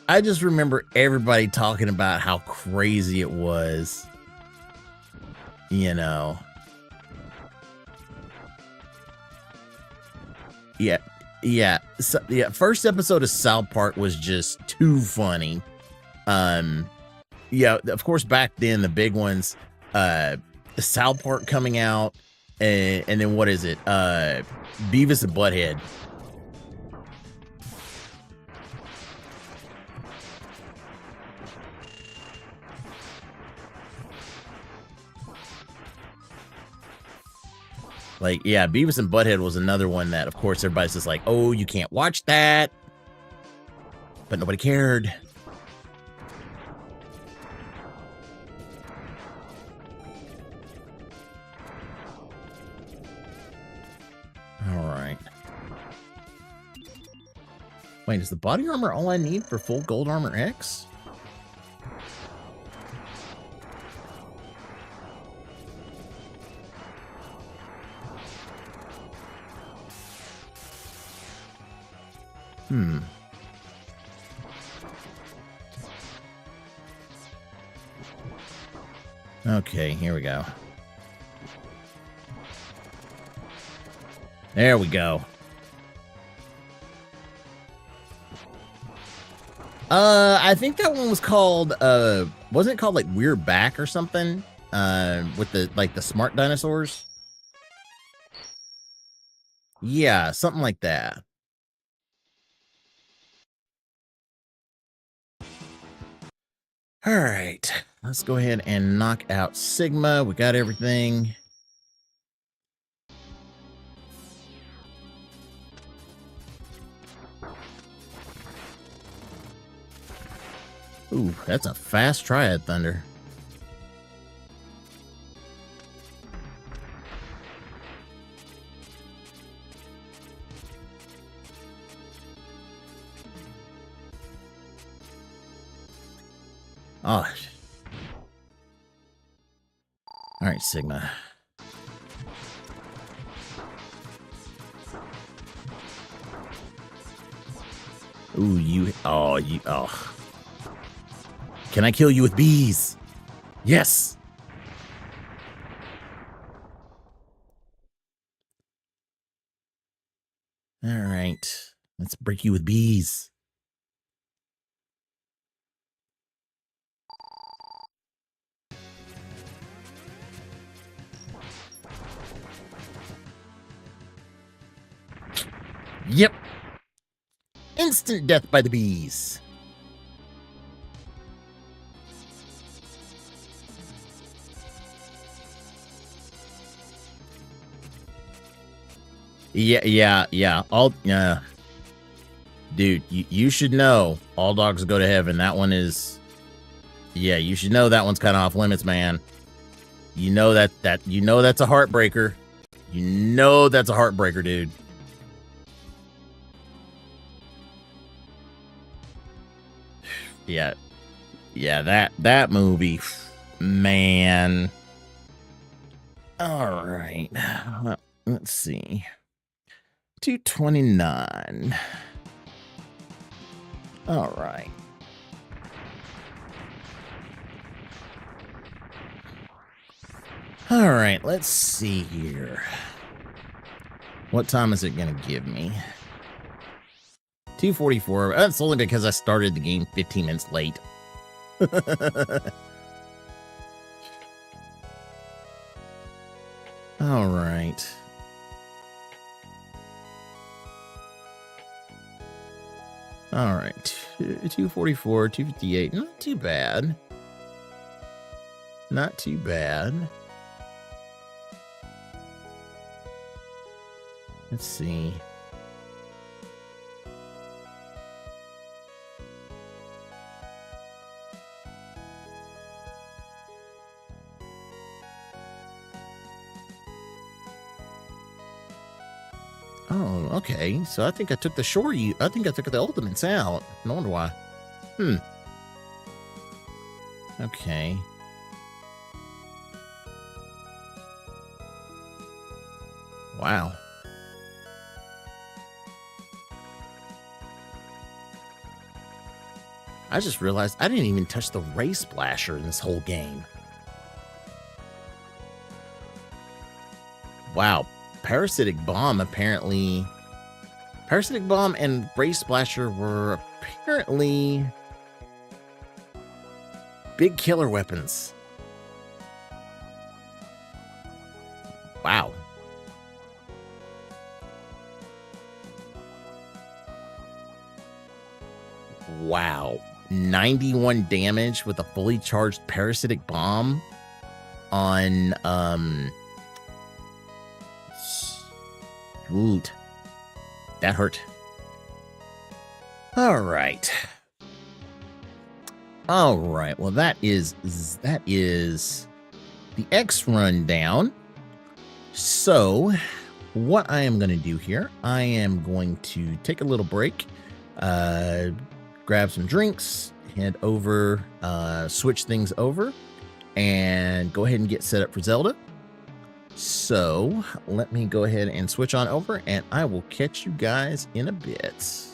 I just remember everybody talking about how crazy it was. You know. Yeah. Yeah. So, yeah. First episode of South Park was just too funny. Yeah, of course, back then the big ones, South Park coming out, and then what is it? Beavis and Butthead. Like, yeah, Beavis and Butthead was another one that, of course, everybody's just like, oh, you can't watch that. But nobody cared. All right. Wait, is the body armor all I need for full gold armor X? Okay, here we go. There we go. I think that one was called, wasn't it called like We're Back or something? With the smart dinosaurs? Yeah, something like that. All right, let's go ahead and knock out Sigma. We got everything. Ooh, that's a fast Triad Thunder. Oh. All right, Sigma. Ooh, oh. Can I kill you with bees? Yes. All right. Let's break you with bees. Yep. Instant death by the bees. Yeah. Dude, you should know all dogs go to heaven. That one is, yeah, you should know that one's kind of off limits, man. You know that's a heartbreaker. You know that's a heartbreaker, dude. Yeah, that movie, man. All right, let's see. 229. All right. All right, let's see here. What time is it going to give me? 2:44. That's only because I started the game 15 minutes late. All right. All right. 2:44, 2:58. Not too bad. Not too bad. Let's see. Oh, okay. So I think I took the I think I took the ultimates out. No wonder why. Okay. Wow. I just realized I didn't even touch the Ray Splasher in this whole game. Wow. Parasitic Bomb and Ray Splasher were apparently big killer weapons. Wow. Wow. 91 damage with a fully charged Parasitic Bomb on Woot. That hurt. All right. Well, that is the X rundown. So, what I am going to do here, I am going to take a little break, grab some drinks, head over, switch things over, and go ahead and get set up for Zelda. So let me go ahead and switch on over, and I will catch you guys in a bit.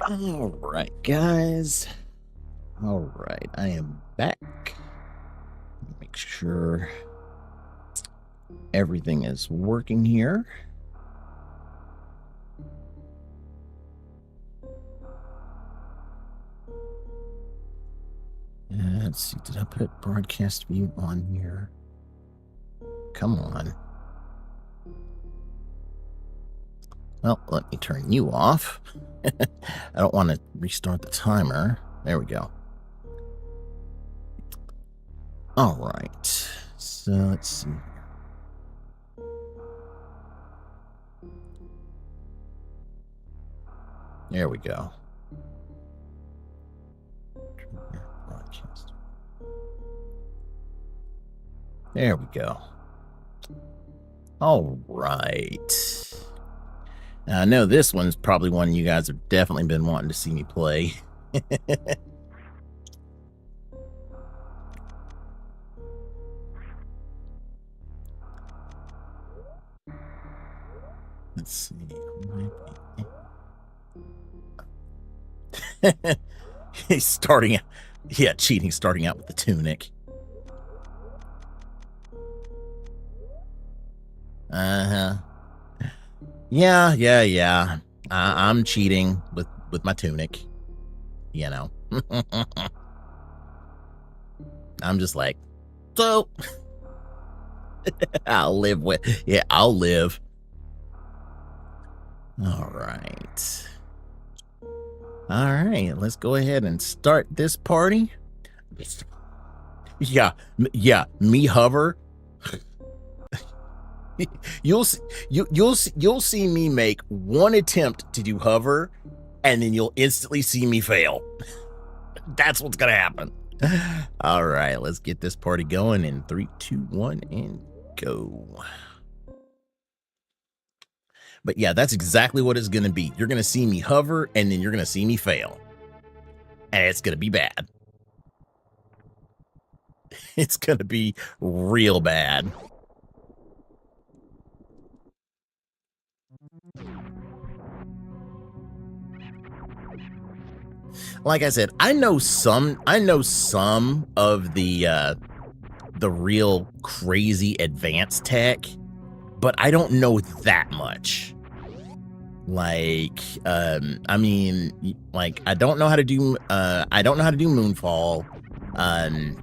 All right, guys. All right, I am back. Make sure everything is working here. Let's see, did I put broadcast view on here? Come on. Well, let me turn you off. I don't want to restart the timer. There we go. All right. So let's see. There we go. Broadcast. There we go. All right. Now, I know this one's probably one you guys have definitely been wanting to see me play. Let's see. He's starting, yeah, cheating, starting out with the tunic. Yeah. I'm cheating with my tunic. You know. I'm just like, so I'll live with. Yeah, I'll live. All right. All right, let's go ahead and start this party. Yeah, me hover. You'll see me make one attempt to do hover, and then you'll instantly see me fail. That's what's gonna happen. All right, let's get this party going in 3, 2, 1, and go. But yeah, that's exactly what it's gonna be. You're gonna see me hover, and then you're gonna see me fail, and it's gonna be bad. It's gonna be real bad. Like I said, I know some of the real crazy advanced tech, but I don't know that much. Like, I mean, like, I don't know how to do moonfall.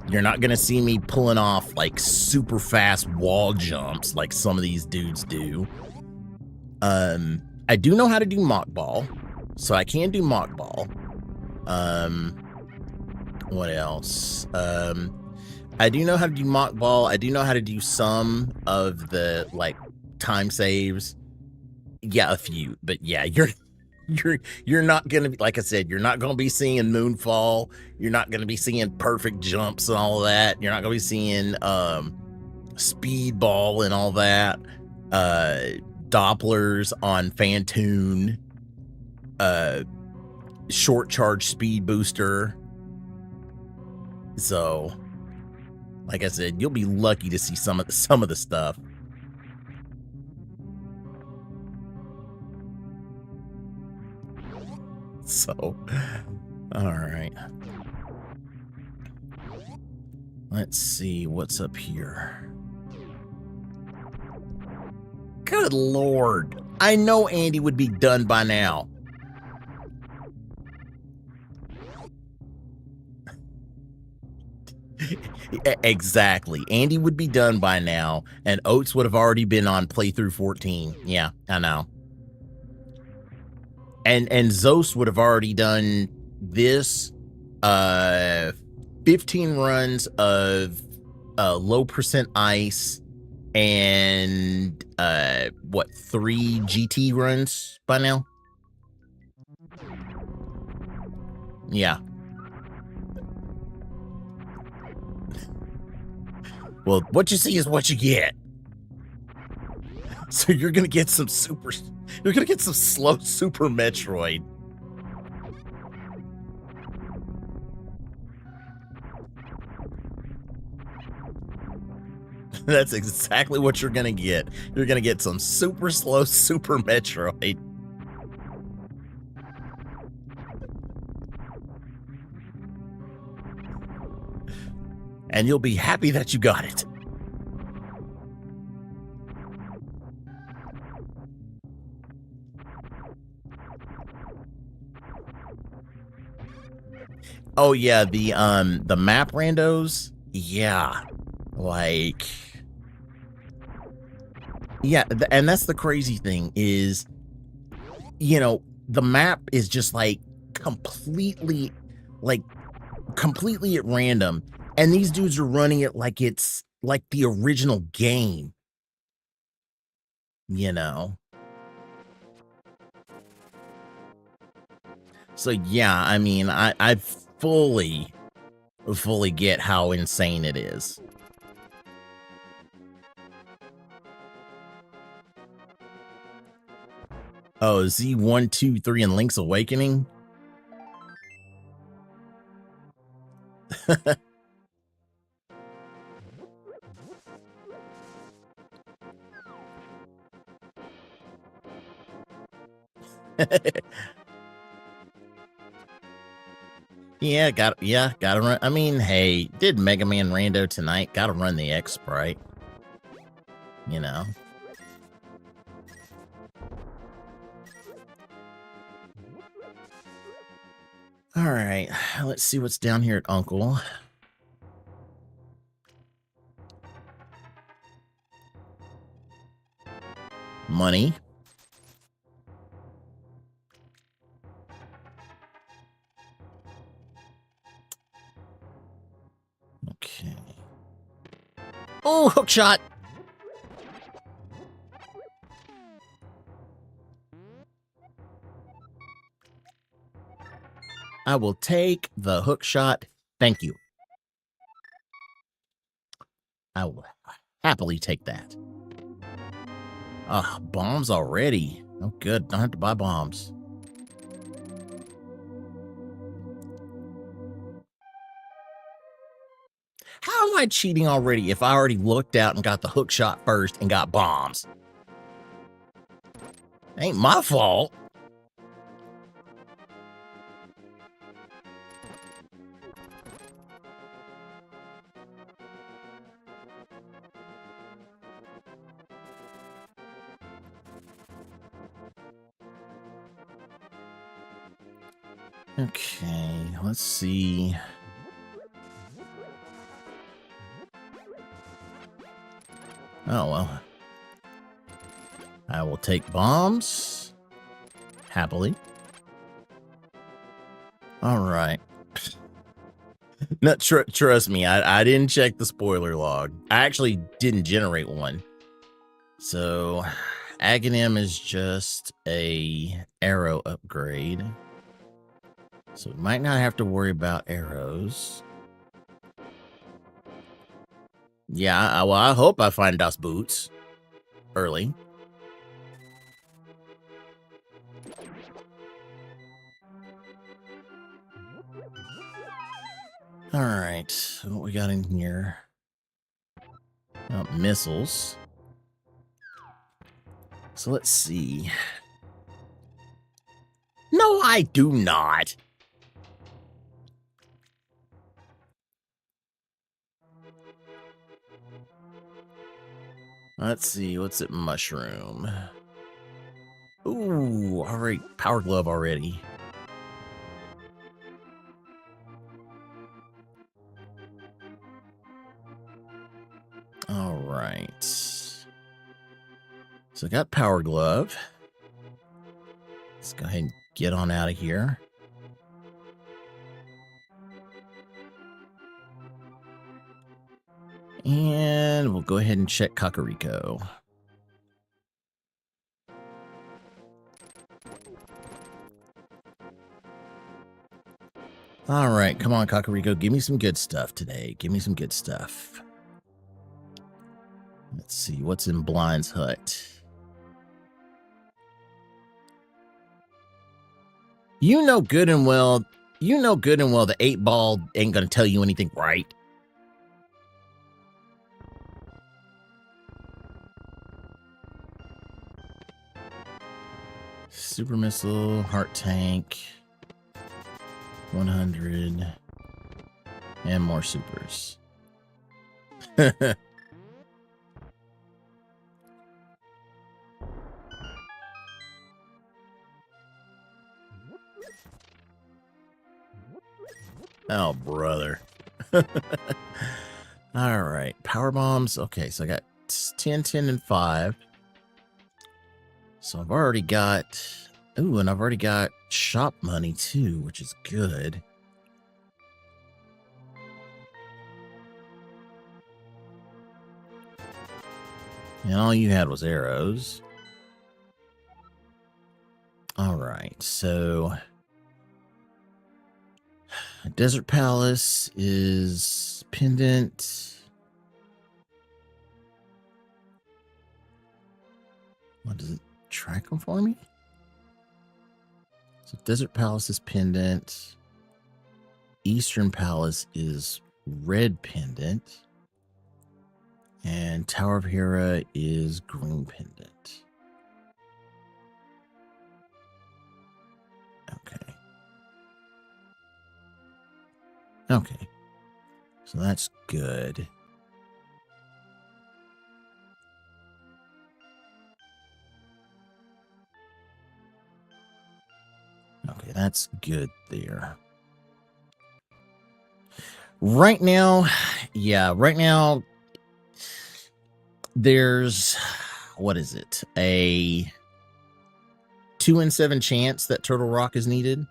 You're not gonna see me pulling off like super fast wall jumps like some of these dudes do. I do know how to do mock ball, so I can do mock ball. What else? I do know how to do mock ball. I do know how to do some of the like time saves. Yeah, a few, but yeah, you're not gonna be, like I said, you're not gonna be seeing moonfall. You're not gonna be seeing perfect jumps and all of that. You're not gonna be seeing speed ball and all that. Dopplers on Fantoon. Short charge speed booster. So, like I said, you'll be lucky to see some of the stuff. So, all right. Let's see what's up here. Good Lord. I know Andy would be done by now. Exactly. Andy would be done by now, and Oates would have already been on playthrough 14. Yeah, I know. And Zos would have already done this 15 runs of low percent ice and 3 GT runs by now? Yeah. Well, what you see is what you get. So you're gonna get some slow Super Metroid. That's exactly what you're gonna get. You're gonna get some super slow Super Metroid. and you'll be happy that you got it. Oh yeah, the map randos, yeah, like, yeah, and that's the crazy thing is, you know, the map is just completely, like completely at random, and these dudes are running it like it's like the original game, you know. So yeah, I mean, I fully get how insane it is. Oh, Z1-2-3 and Link's Awakening? Yeah, gotta run. I mean, hey, did Megaman Rando tonight? Gotta run the X sprite. You know. All right, let's see what's down here at Uncle. Money. Okay. Oh, hook shot. I will take the hook shot. Thank you. I will happily take that. Ah, bombs already. Oh, good. Don't have to buy bombs. How am I cheating already if I already looked out and got the hook shot first and got bombs? Ain't my fault. Okay, let's see. Oh, well. I will take bombs. Happily. All right. No, trust me, I didn't check the spoiler log. I actually didn't generate one. So, Aghanim is just a arrow upgrade. So we might not have to worry about arrows. Yeah, well, I hope I find Das Boots early. All right, what we got in here? Oh, missiles. So let's see. No, I do not. Let's see, what's it? Mushroom. Ooh, all right, Power Glove already. All right. So I got Power Glove. Let's go ahead and get on out of here. And we'll go ahead and check Kakariko. All right, come on, Kakariko. Give me some good stuff today. Give me some good stuff. Let's see, what's in Blind's hut? You know good and well the 8-ball ain't gonna tell you anything right. Super Missile, Heart Tank, 100, and more supers. Oh, brother. All right. Power bombs. Okay, so I got 10, 10, and 5. So I've already got... Ooh, and I've already got shop money, too, which is good. And all you had was arrows. All right, so... Desert Palace is pendant. What, does it track them for me? So Desert Palace is pendant. Eastern Palace is red pendant. And Tower of Hera is green pendant. Okay. Okay. So that's good. Okay, that's good there. Right now, yeah, right now, there's, what is it? A 2 in 7 chance that Turtle Rock is needed.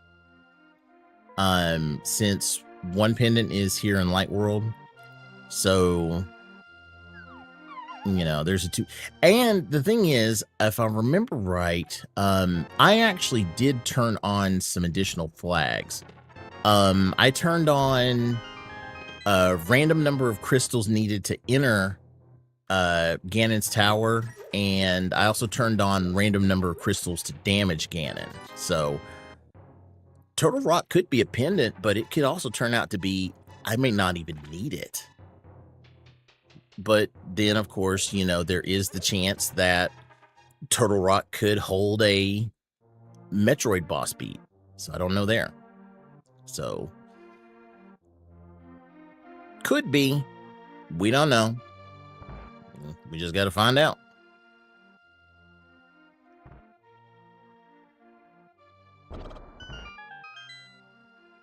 Since one pendant is here in Light World. So, you know, there's a 2. And the thing is, if I remember right, I actually did turn on some additional flags. I turned on a random number of crystals needed to enter Ganon's tower, and I also turned on random number of crystals to damage Ganon. So Turtle Rock could be a pendant, but it could also turn out to be, I may not even need it. But then, of course, you know, there is the chance that Turtle Rock could hold a Metroid boss beat. So I don't know there. So could be. We don't know. We just got to find out.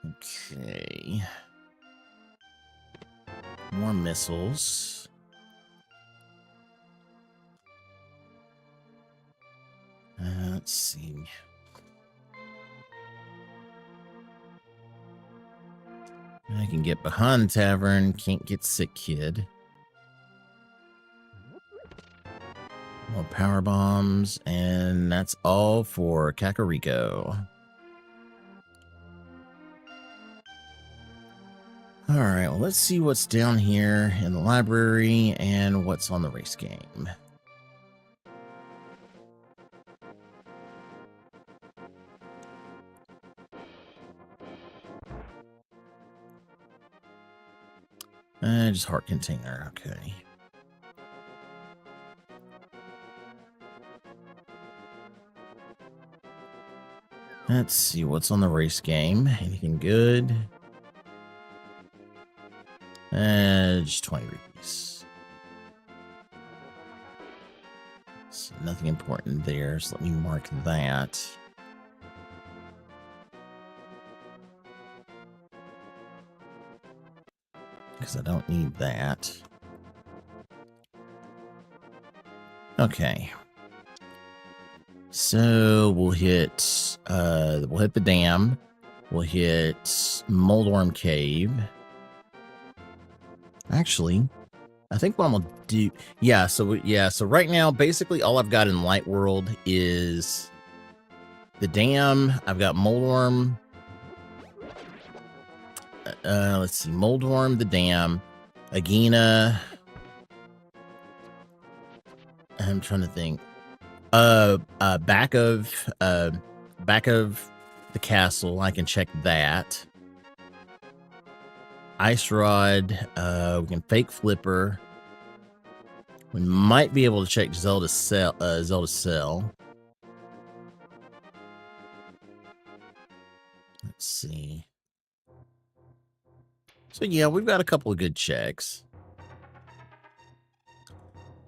Okay. More missiles. Let's see. I can get behind tavern. Can't get sick, kid. More power bombs, and that's all for Kakariko. All right, well, let's see what's down here in the library and what's on the race game. Just heart container, okay. Let's see what's on the race game. Anything good? Just 20 rupees. So nothing important there, so let me mark that. Because I don't need that. Okay. So we'll hit the dam. We'll hit Moldorm Cave. Actually, I think what I'm gonna do, so right now, basically all I've got in Light World is the dam. I've got Moldorm. Let's see, Moldorm, the dam, Agina. I'm trying to think. Back of the castle. I can check that. Ice Rod. We can fake Flipper. We might be able to check Zelda's cell. Let's see. So yeah, we've got a couple of good checks.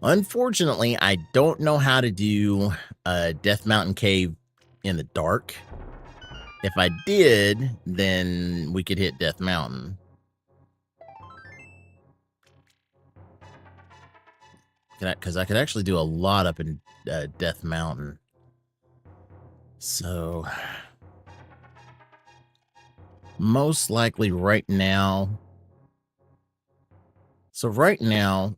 Unfortunately, I don't know how to do Death Mountain Cave in the dark. If I did, then we could hit Death Mountain. Because I could actually do a lot up in Death Mountain. So, most likely right now. So right now,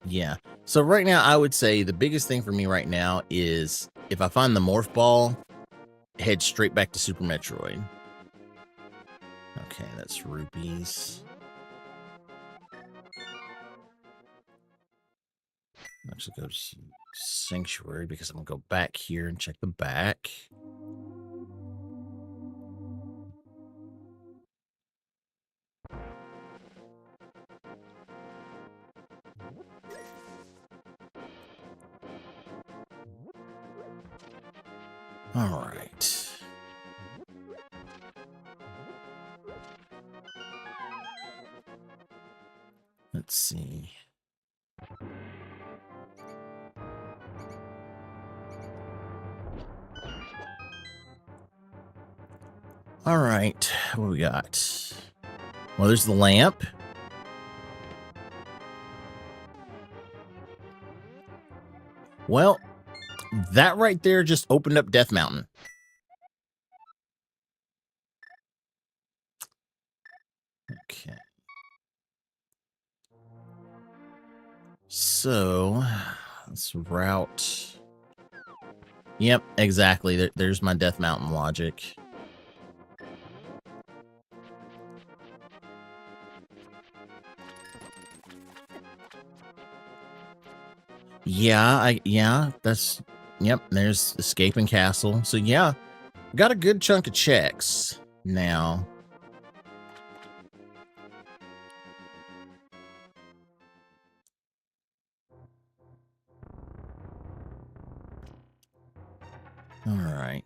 yeah. So right now, I would say the biggest thing for me right now is if I find the Morph Ball, head straight back to Super Metroid. Okay, that's rupees. Actually go to Sanctuary because I'm going to go back here and check the back. All right. Let's see. All right. What do we got? Well, there's the lamp. Well, that right there just opened up Death Mountain. Okay. So, let's route. Yep, exactly. There's my Death Mountain logic. Yeah, that's, yep, there's Escaping Castle. So yeah, got a good chunk of checks now. All right.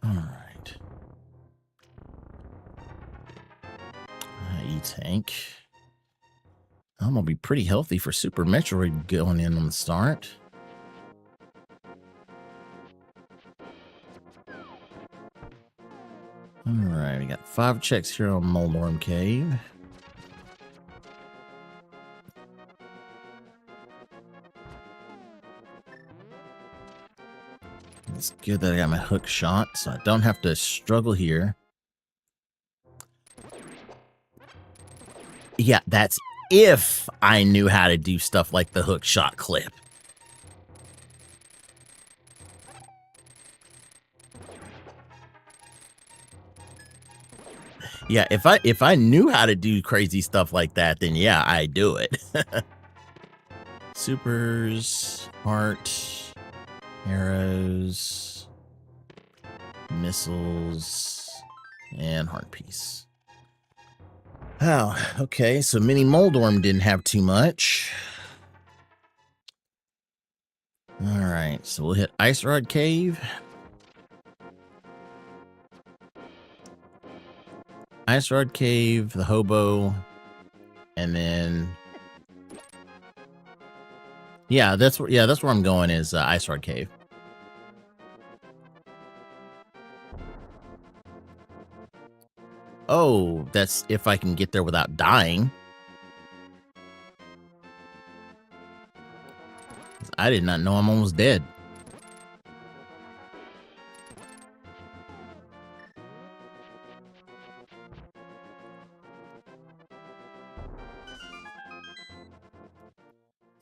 All right. E-Tank. I'm gonna be pretty healthy for Super Metroid going in on the start. All right, we got 5 checks here on Moldorm Cave. It's good that I got my hook shot, so I don't have to struggle here. Yeah, that's if I knew how to do stuff like the hook shot clip. Yeah, if I knew how to do crazy stuff like that, then yeah, I'd do it. Supers, heart, arrows, missiles, and heart piece. Oh, okay, so Mini Moldorm didn't have too much. Alright, so we'll hit Ice Rod Cave. Ice Rod Cave, the Hobo, and then that's where I'm going is Ice Rod Cave. Oh, that's if I can get there without dying. I did not know I'm almost dead.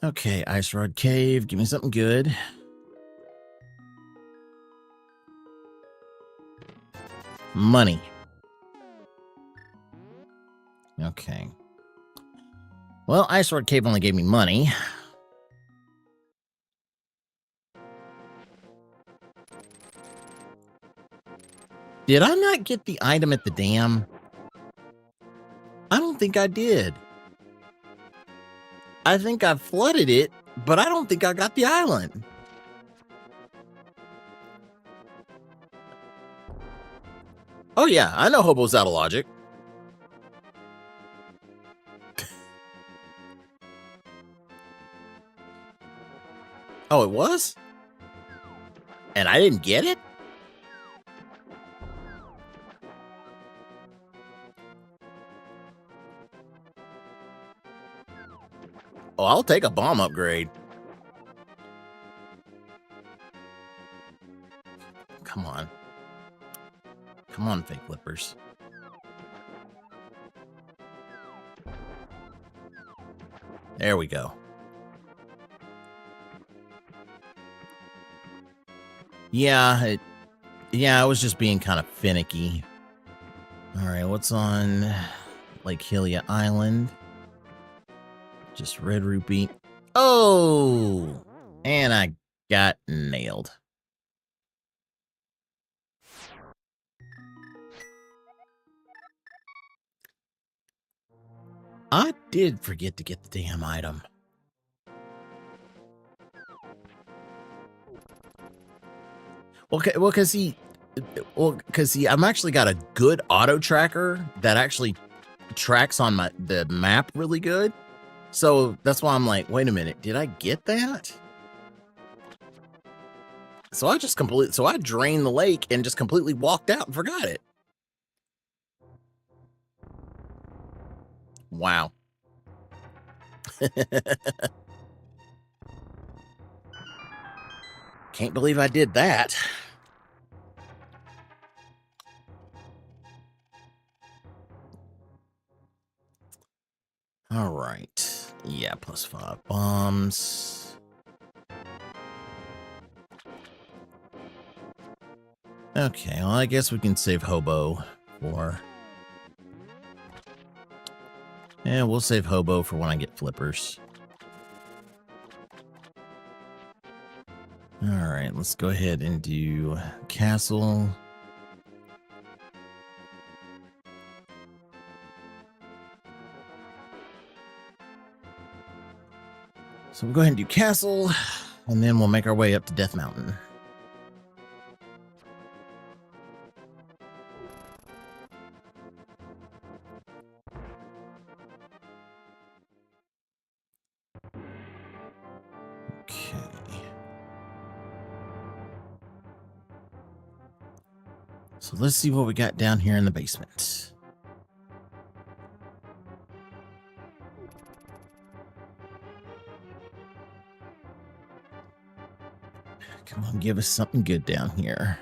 Okay, Ice Rod Cave. Give me something good. Money. Okay. Well, Ice Rod Cave only gave me money. Did I not get the item at the dam? I don't don't think I did. I think I flooded it, but I don't think I got the island. Oh yeah, I know Hobo's out of logic. Oh, it was? And I didn't get it? Oh, I'll take a bomb upgrade. Come on. Come on, fake flippers. There we go. Yeah, I was just being kind of finicky. All right, what's on Lake Hylia Island? Just red rupee. Oh! And I got nailed. I did forget to get the damn item. Well, cause I'm actually got a good auto tracker that actually tracks on the map really good. So that's why I'm like, wait a minute, did I get that? So I drained the lake and just completely walked out and forgot it. Wow. Can't believe I did that. All right. Yeah, +5 bombs. Okay, well, I guess we can save Hobo for... Yeah, we'll save Hobo for when I get flippers. All right, let's go ahead and do Castle. So we'll go ahead and do Castle, and then we'll make our way up to Death Mountain. Okay. So let's see what we got down here in the basement. Come on, give us something good down here.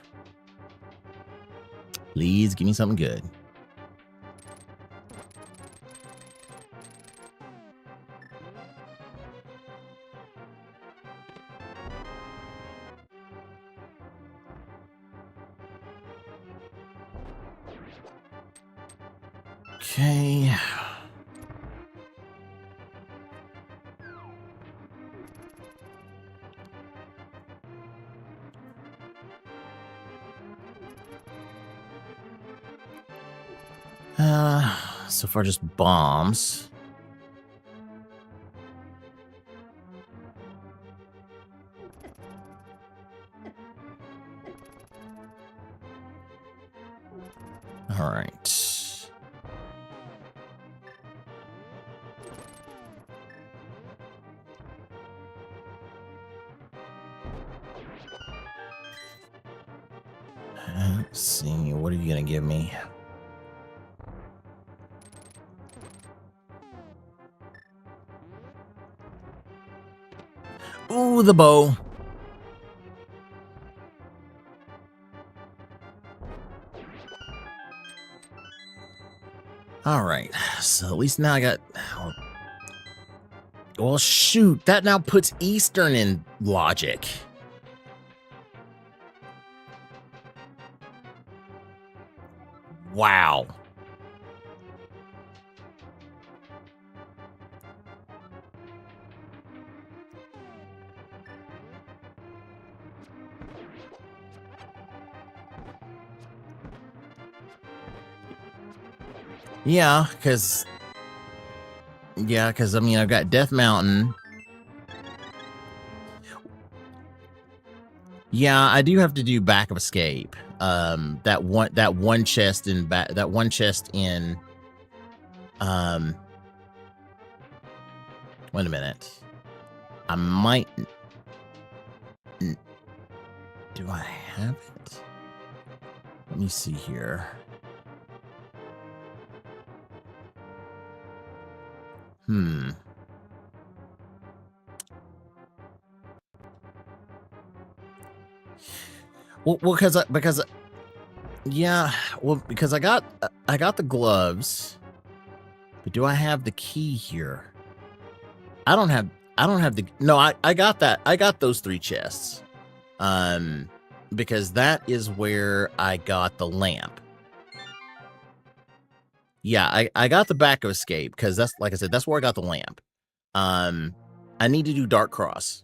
Please give me something good. Okay. So far just bombs. All right. Let's see, what are you gonna give me? Ooh, the bow. All right, so at least now I got... Well, shoot, that now puts Eastern in logic. Wow. Yeah, because Yeah, because I mean, I've got Death Mountain. Yeah, I do have to do Back of Escape. That one chest in back. That one chest in. Wait a minute. I might. Do I have it? Let me see here. Well, because yeah, well, because I got the gloves, but do I have the key here? I don't have the. No, I got that. I got those 3 chests. Because that is where I got the lamp. Yeah, I got the Back of Escape because that's, like I said, that's where I got the lamp. I need to do Dark Cross.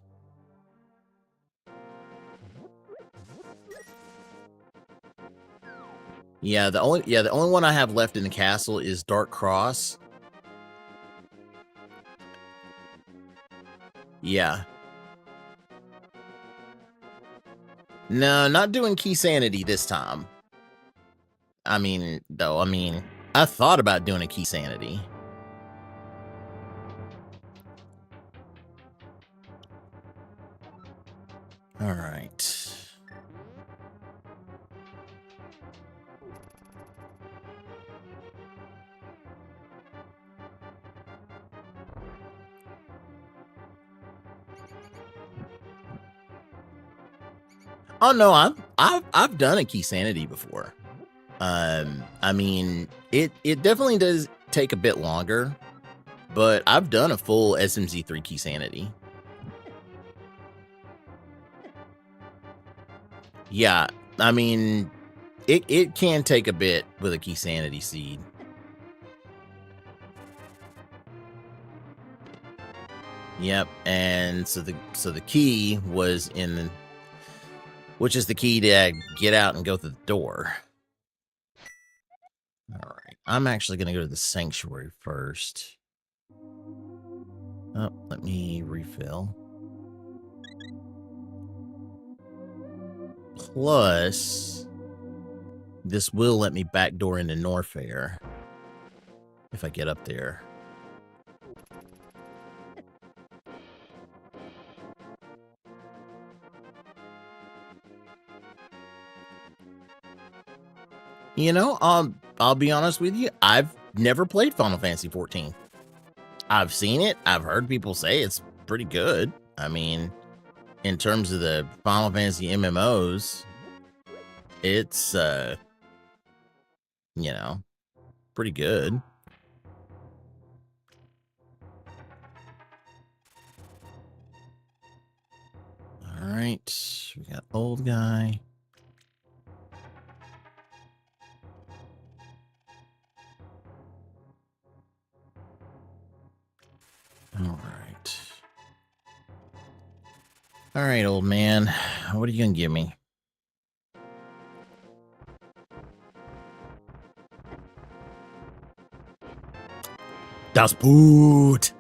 Yeah, the only one I have left in the castle is Dark Cross. Yeah. No, not doing Key Sanity this time. I mean, I thought about doing a Key Sanity. All right. Oh no, I've done a Key Sanity before. I mean, it definitely does take a bit longer, but I've done a full SMZ3 Key Sanity. Yeah, I mean, it can take a bit with a Key Sanity seed. Yep, and so the key was in the, which is the key to get out and go through the door. All right, I'm actually going to go to the sanctuary first. Oh, let me refill. Plus, this will let me backdoor into Norfair if I get up there. You know, I'll be honest with you, I've never played Final Fantasy 14. I've seen it. I've heard people say it's pretty good. I mean, in terms of the Final Fantasy MMOs, it's, you know, pretty good. All right, we got old guy. All right. All right, old man. What are you gonna give me? Das Boot.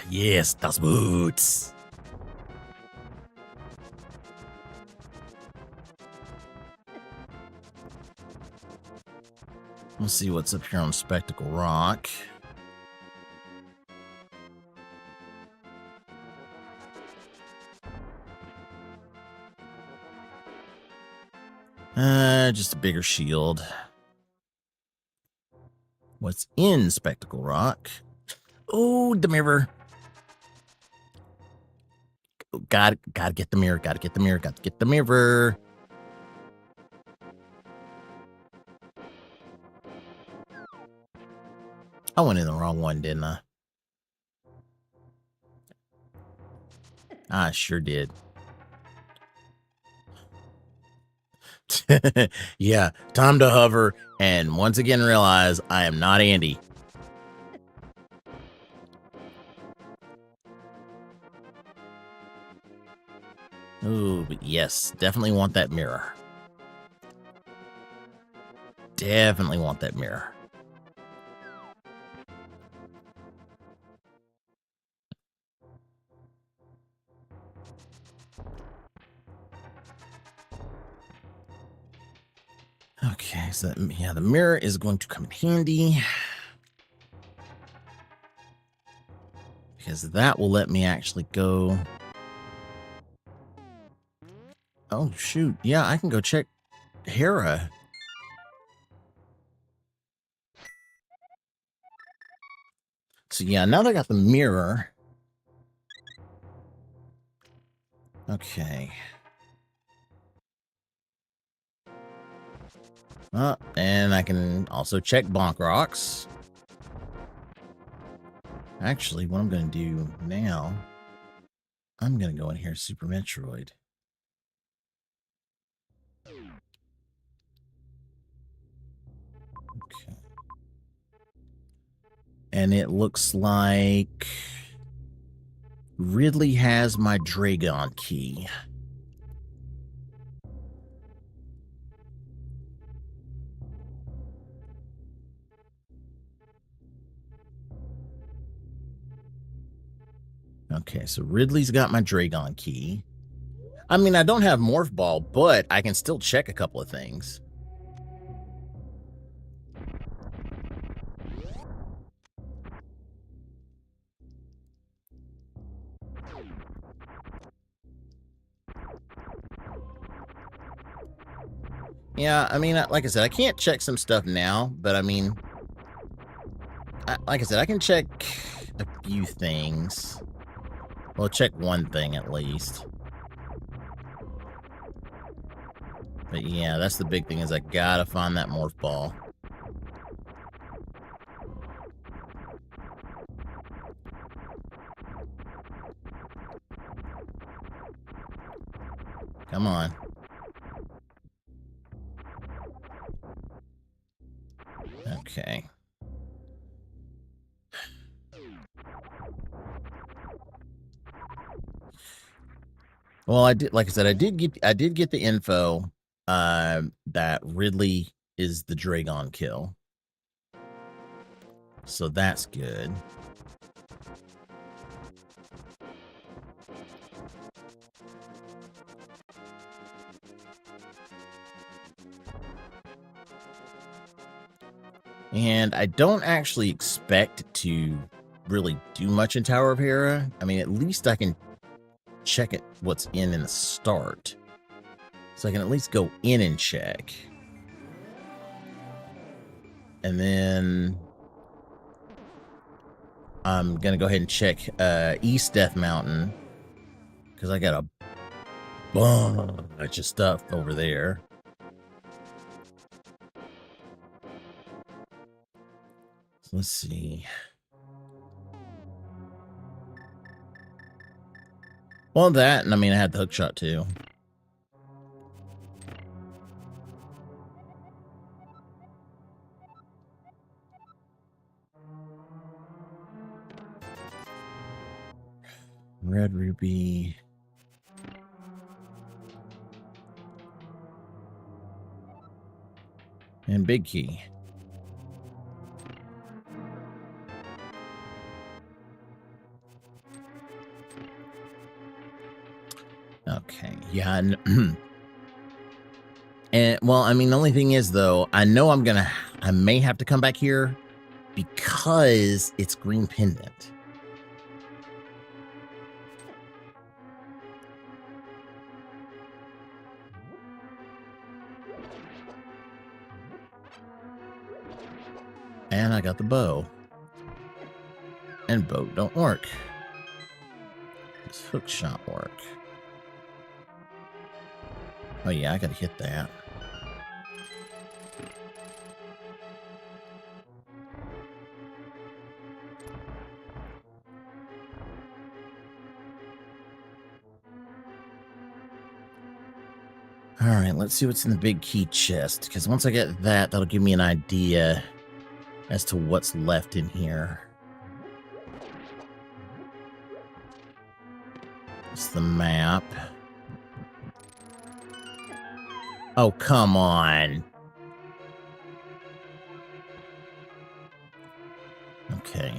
Yes, das Boot. Let's see what's up here on Spectacle Rock. Just a bigger shield. What's in Spectacle Rock? Oh, the mirror. Gotta get the mirror. Gotta get the mirror. Gotta get the mirror. I went in the wrong one, didn't I? I sure did. Yeah, time to hover and once again realize I am not Andy. Ooh, but yes, definitely want that mirror. Definitely want that mirror. Okay, so yeah, the mirror is going to come in handy. Because that will let me actually go. Oh, shoot. Yeah, I can go check Hera. So yeah, now that I got the mirror. Okay. And I can also check Bonk Rocks. Actually, what I'm going to do now, I'm going to go in here, Super Metroid. Okay. And it looks like Ridley has my Dragon key. Okay, so Ridley's got my Dragon key. I mean, I don't have Morph Ball, but I can still check a couple of things. Yeah, I mean, like I said, I can't check some stuff now, but I mean, like I said, I can check a few things. Well, check one thing at least. But yeah, that's the big thing is I gotta find that Morph Ball. Come on. Okay. Well, I did, like I said, I did get the info that Ridley is the Dragon kill. So that's good. And I don't actually expect to really do much in Tower of Hera. I mean, at least I can check it what's in the start. So I can at least go in and check. And then I'm going to go ahead and check East Death Mountain. Because I got a bunch of stuff over there. So let's see. Well, that, and I mean, I had the hook shot too. Red Ruby. And Big Key. Okay, yeah. And, well, I mean, the only thing is, though, I know I may have to come back here because it's Green Pendant. And I got the bow. And bow don't work. Does hook shot work? Oh yeah, I gotta hit that. Alright, let's see what's in the big key chest. Because once I get that, that'll give me an idea as to what's left in here. It's the map. Oh, come on. Okay.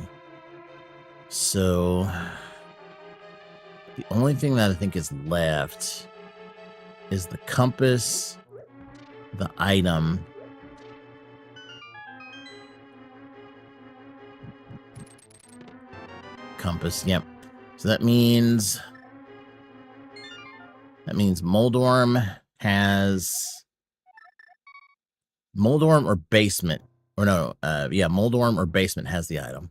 So, the only thing that I think is left is the compass, the item, compass. Yep. So that means Moldorm has Moldorm or basement. Or no, yeah, Moldorm or basement has the item.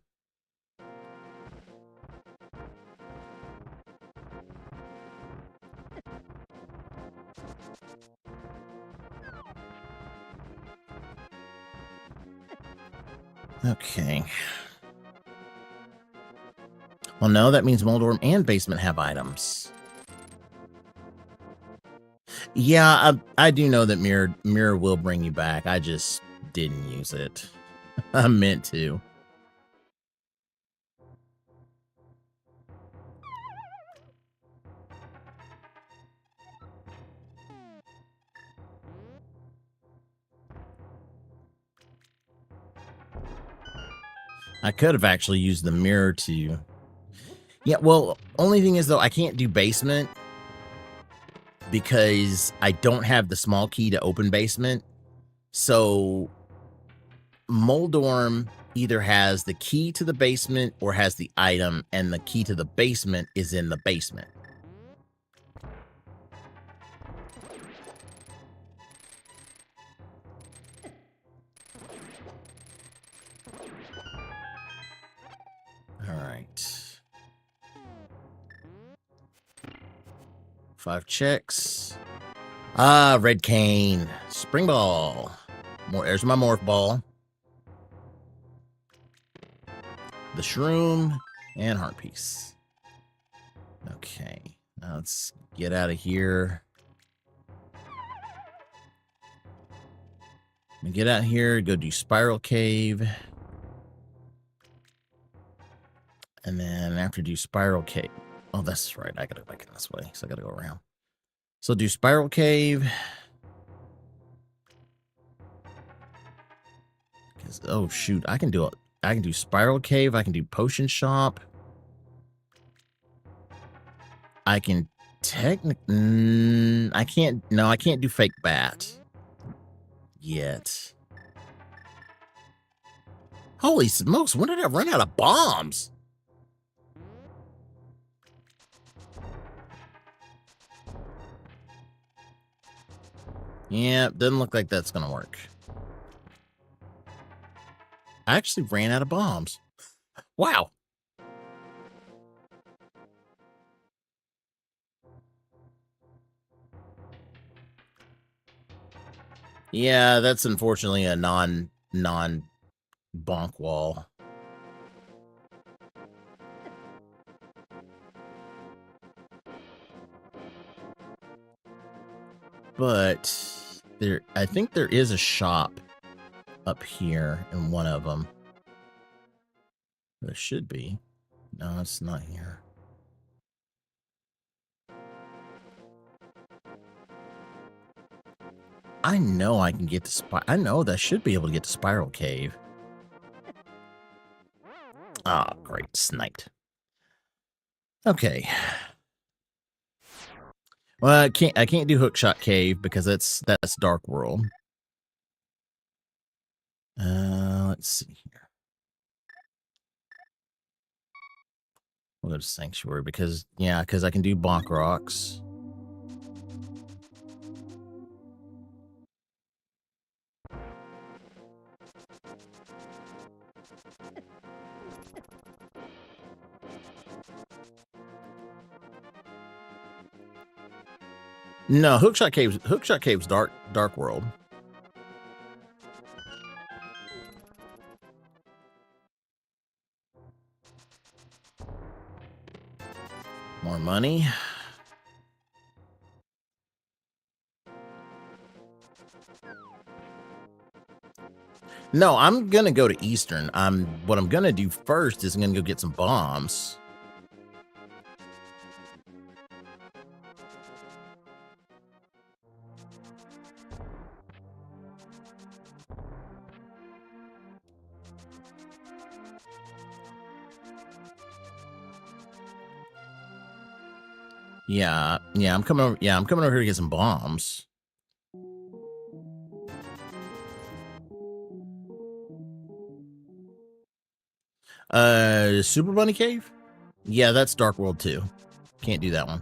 Okay. Well, no, that means Moldorm and basement have items. Yeah, I do know that mirror will bring you back. I just didn't use it. I meant to. I could have actually used the mirror to... Yeah, well, only thing is, though, I can't do basement because I don't have the small key to open basement. So Moldorm either has the key to the basement or has the item, and the key to the basement is in the basement. All right. 5 checks. Ah, red cane. Spring ball. There's my morph ball. The shroom and heart piece. Okay. Now let's get out of here. Get out here, go do Spiral Cave. And then after do Spiral Cave. Oh, that's right. I gotta go back in this way, so I gotta go around. So do Spiral Cave. Oh shoot, I can do Spiral Cave, I can do Potion Shop. I can I can't do Fake Bat yet. Holy smokes, when did I run out of bombs? Yeah, doesn't look like that's gonna work. I actually ran out of bombs. Wow. Yeah, that's unfortunately a non bonk wall. But I think there is a shop up here in one of them. There should be. No, it's not here. I know I can get to I know that I should be able to get to Spiral Cave. Ah, oh, great. Sniped. Okay. Well, I can't do Hookshot Cave because that's Dark World. Let's see here. We'll go to Sanctuary because I can do Bonk Rocks. No, Hookshot Cave's Dark World. More money. No, I'm gonna go to Eastern. What I'm gonna do first is I'm gonna go get some bombs. Yeah, I'm coming over. Yeah, I'm coming over here to get some bombs. Super Bunny Cave? Yeah, that's Dark World 2. Can't do that one.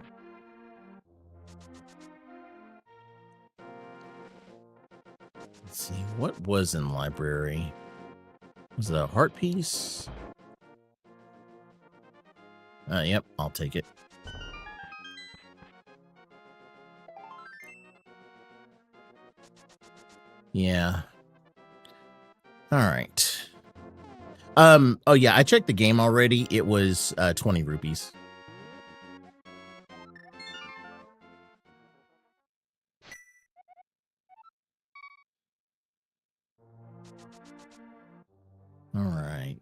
Let's see, what was in library? Was it a heart piece? Yep, I'll take it. Yeah. All right. Oh yeah, I checked the game already. It was 20 rupees. All right.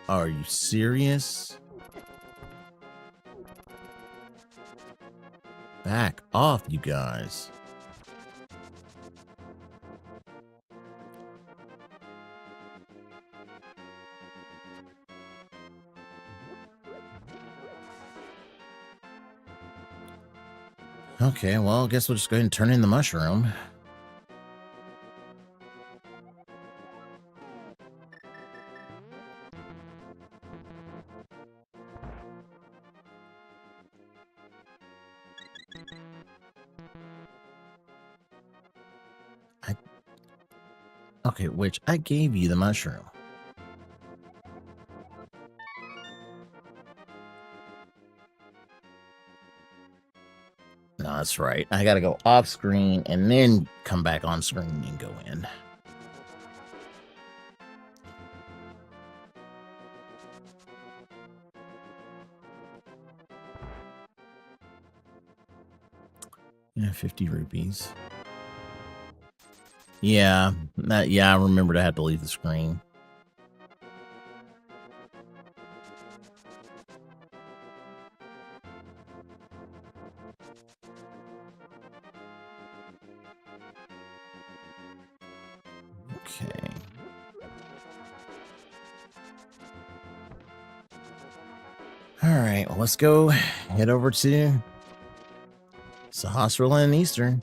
Are you serious? Back off, you guys. Okay, well, I guess we'll just go ahead and turn in the mushroom. Okay, which I gave you the mushroom. No, that's right. I gotta go off screen and then come back on screen and go in. Yeah, 50 rupees. Yeah, yeah, I remember to have to leave the screen. Okay. All right, well, let's go head over to Sahasrara and Eastern.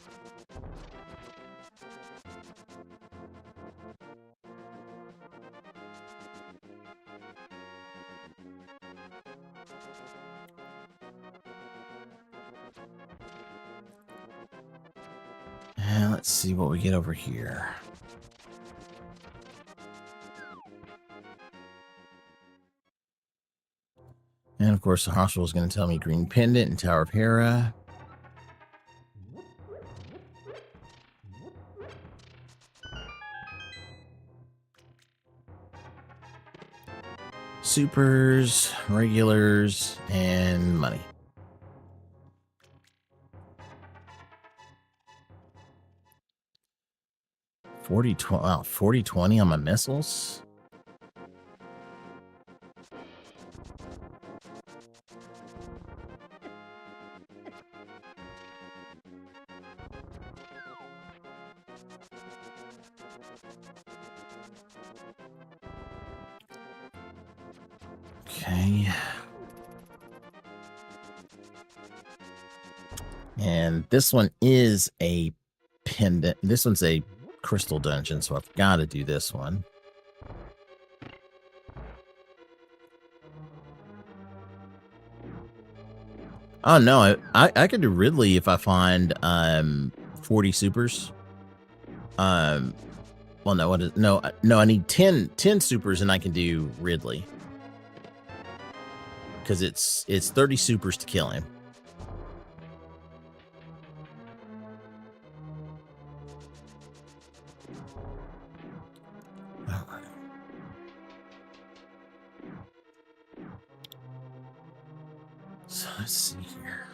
And let's see what we get over here. And of course, the hospital is going to tell me Green Pendant and Tower of Hera. Supers, regulars, and money. 40-20 on my missiles. Okay. And this one is a pendant. This one's a crystal dungeon, so I've got to do this one. Oh no, I could do Ridley if I find 40 supers. Well, no, what is no, I need 10 supers and I can do Ridley. Because it's 30 supers to kill him. So let's see here.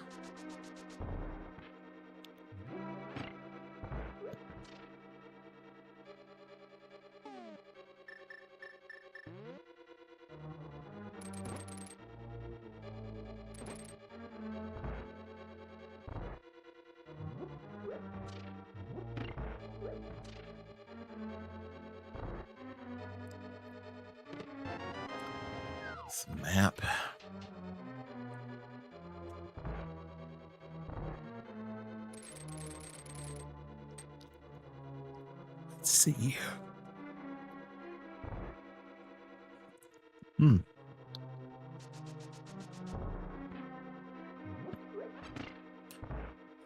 It's a map. see.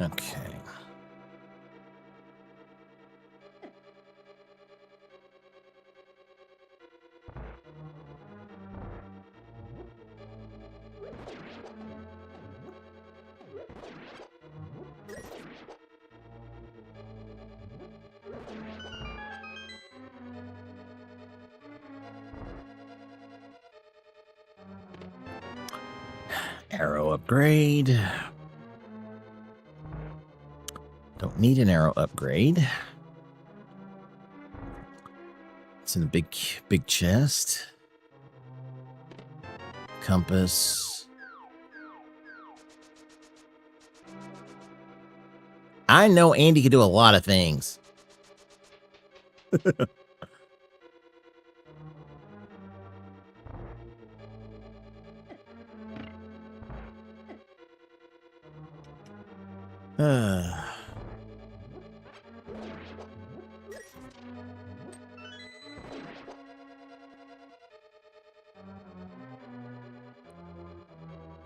Okay. Arrow upgrade. Don't need an arrow upgrade. It's in a big chest. Compass. I know Andy can do a lot of things.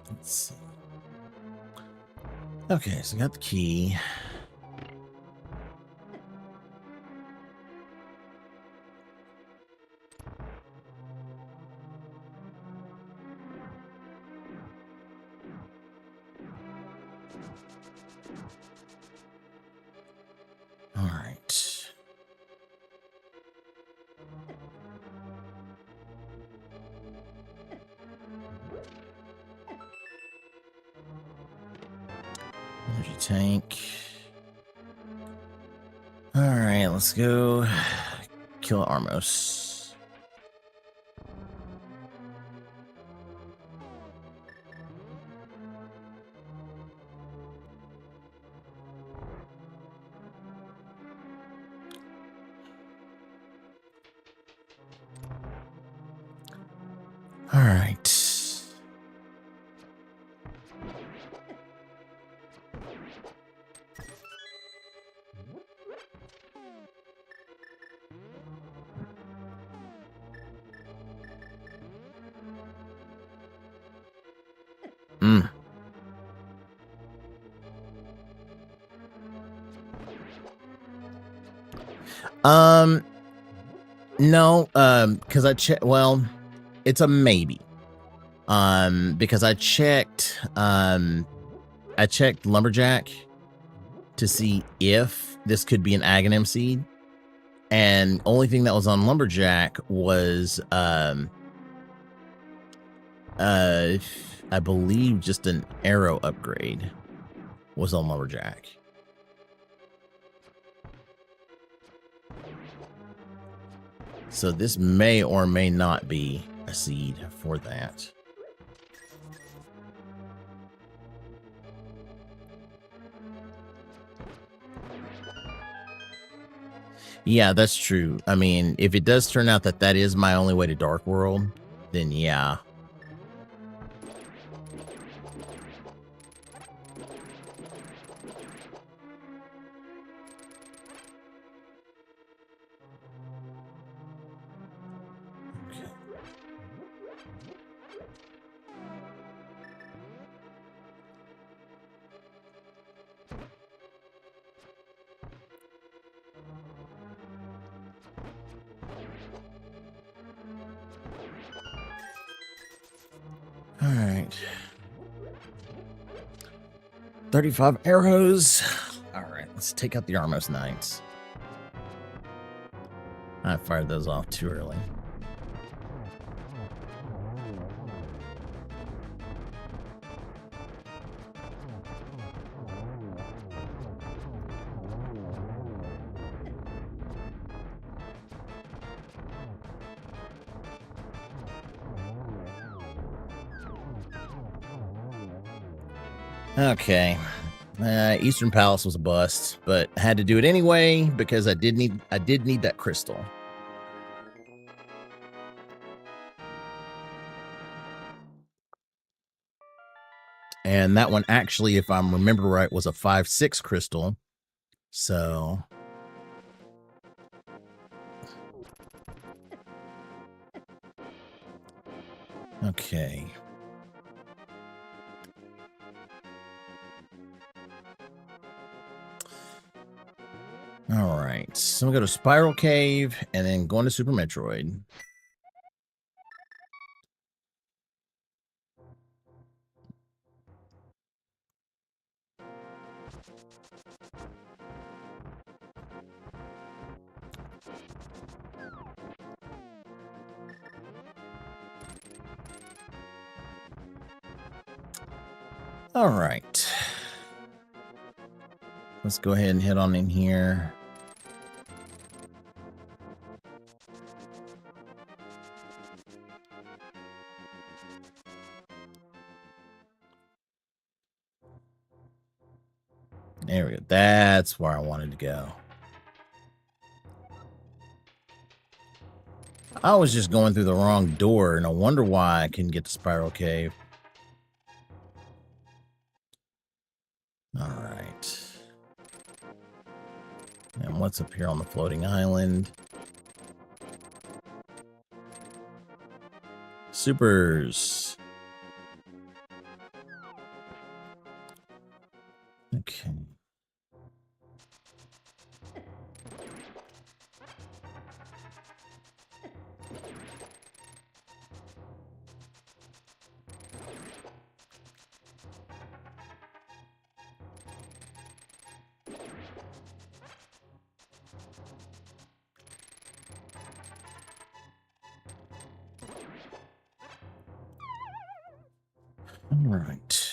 Let's see. Okay, so I got the key. All right. Energy tank. All right, let's go kill Armos. All right. No, because well, it's a maybe. Because I checked Lumberjack to see if this could be an Aghanim seed, and only thing that was on Lumberjack was I believe just an arrow upgrade was on Lumberjack. So this may or may not be a seed for that. Yeah, that's true. I mean, if it does turn out that that is my only way to Dark World, then yeah. All right. 35 arrows. All right, let's take out the Armos Knights. I fired those off too early. Okay. Eastern Palace was a bust, but had to do it anyway because I did need that crystal. And that one actually, if I remember right, was a 5/6 crystal. So Okay. All right. So we go to Spiral Cave and then going to Super Metroid. All right. Let's go ahead and head on in here. There we go. That's where I wanted to go. I was just going through the wrong door, and I wonder why I couldn't get to Spiral Cave. All right. And what's up here on the floating island? Supers. Okay. All right.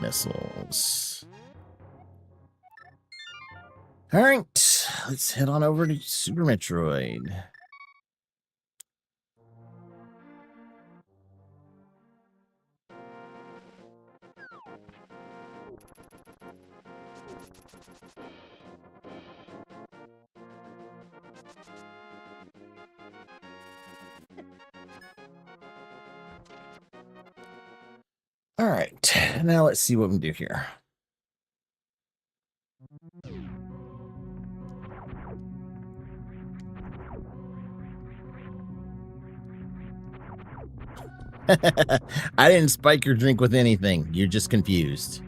Missiles. All right. Let's head on over to Super Metroid. All right, now let's see what we can do here. I didn't spike your drink with anything. You're just confused.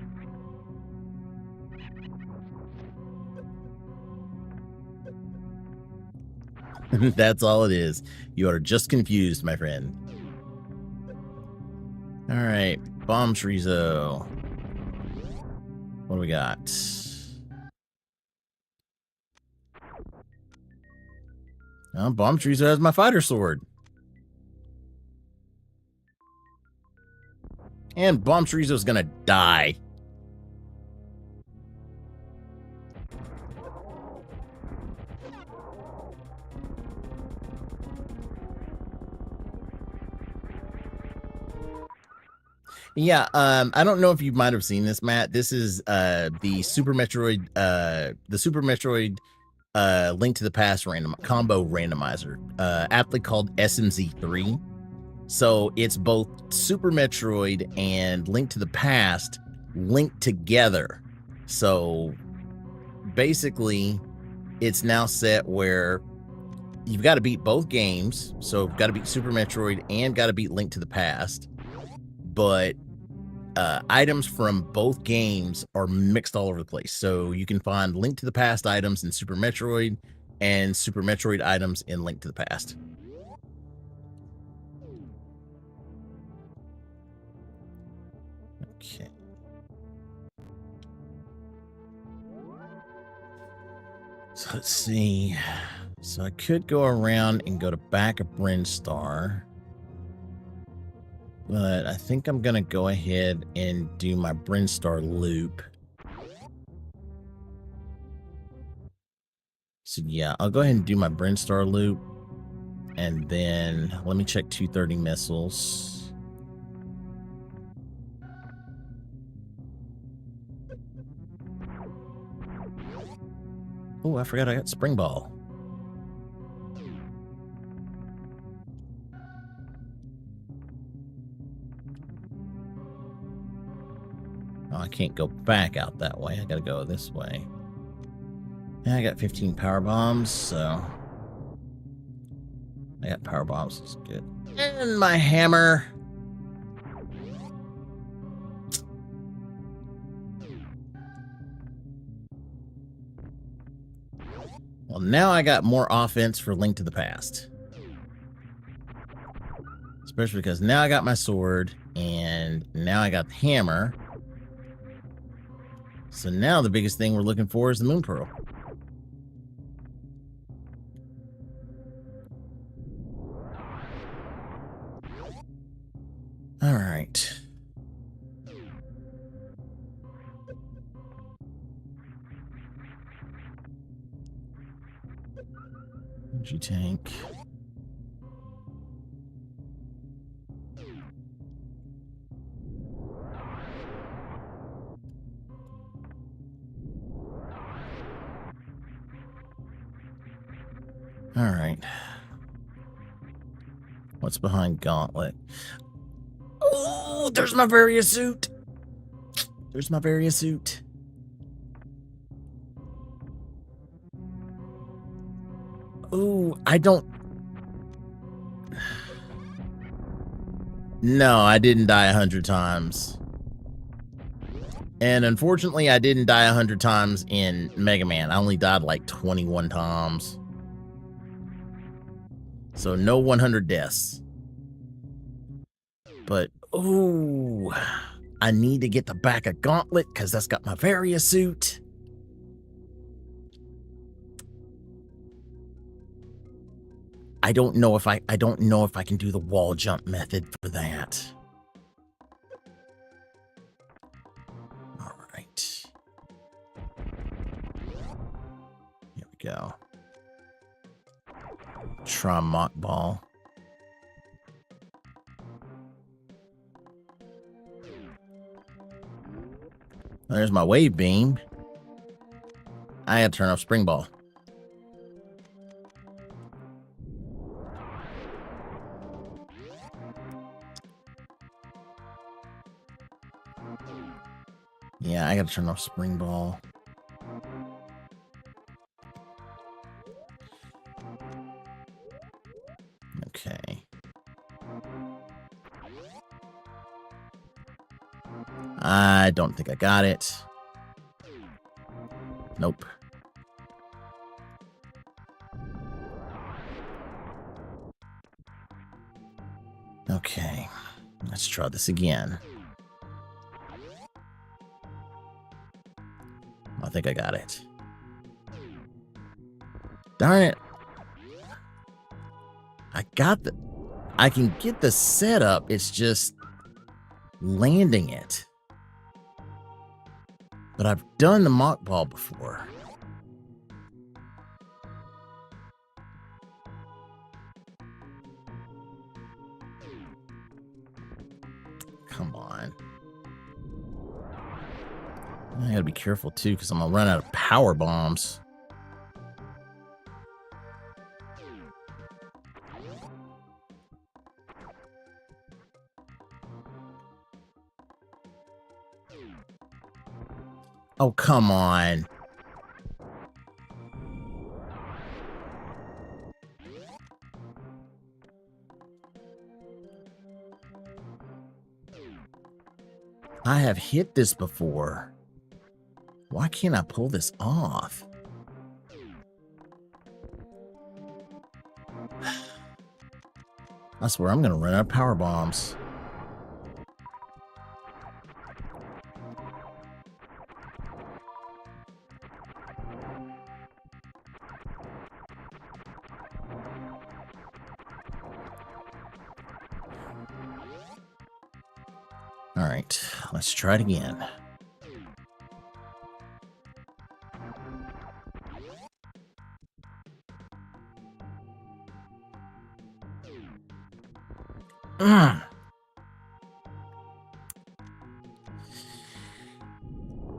That's all it is. You are just confused, my friend. All right, Bomb Chorizo. What do we got? Oh, Bomb Chorizo has my fighter sword. And Bomb Chorizo's gonna die. Yeah, I don't know if you might have seen this, Matt. This is the Super Metroid Link to the Past combo randomizer, aptly called SMZ3. So it's both Super Metroid and Link to the Past linked together. So basically, it's now set where you've got to beat both games. So got to beat Super Metroid and got to beat Link to the Past. But items from both games are mixed all over the place. So you can find Link to the Past items in Super Metroid and Super Metroid items in Link to the Past. Okay. So let's see. So I could go around and go to back of Brinstar. But I think I'm going to go ahead and do my Brinstar loop. So yeah, I'll go ahead and do my Brinstar loop. And then let me check 230 missiles. Oh, I forgot I got Spring Ball. Oh, I can't go back out that way. I gotta go this way. And I got 15 power bombs, so I I got power bombs. It's good. And my hammer. Well, now I got more offense for Link to the Past. Especially because now I got my sword, and now I got the hammer. So now the biggest thing we're looking for is the Moon Pearl. All right. Energy tank. All right. What's behind Gauntlet? Oh, there's my Varia suit. There's my Varia suit. Ooh, I don't... No, I didn't die 100 times. And unfortunately, I didn't die 100 times in Megaman. I only died like 21 times. So no 100 deaths. But, ooh, I need to get the back of Gauntlet because that's got my Varia suit. I don't know if I can do the wall jump method for that. All right. Here we go. Try mock ball. There's my wave beam. I had to turn off spring ball. Yeah, I gotta turn off spring ball. Okay. I don't think I got it. Nope. Okay. Let's try this again. I think I got it. Darn it. I can get the setup. It's just landing it. But I've done the mock ball before. Come on. I gotta be careful too, because I'm gonna run out of power bombs. Oh, come on. I have hit this before. Why can't I pull this off? I swear I'm gonna run out of power bombs. All right, let's try it again.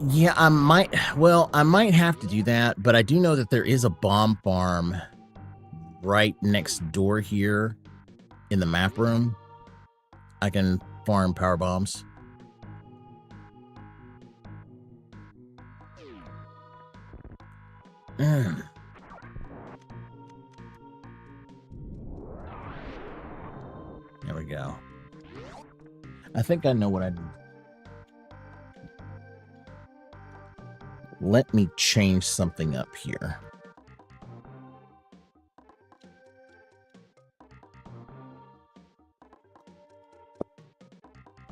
Yeah, I might have to do that, but I do know that there is a bomb farm right next door here in the map room. I can farm power bombs. we go. I think I know what I do. Let me change something up here.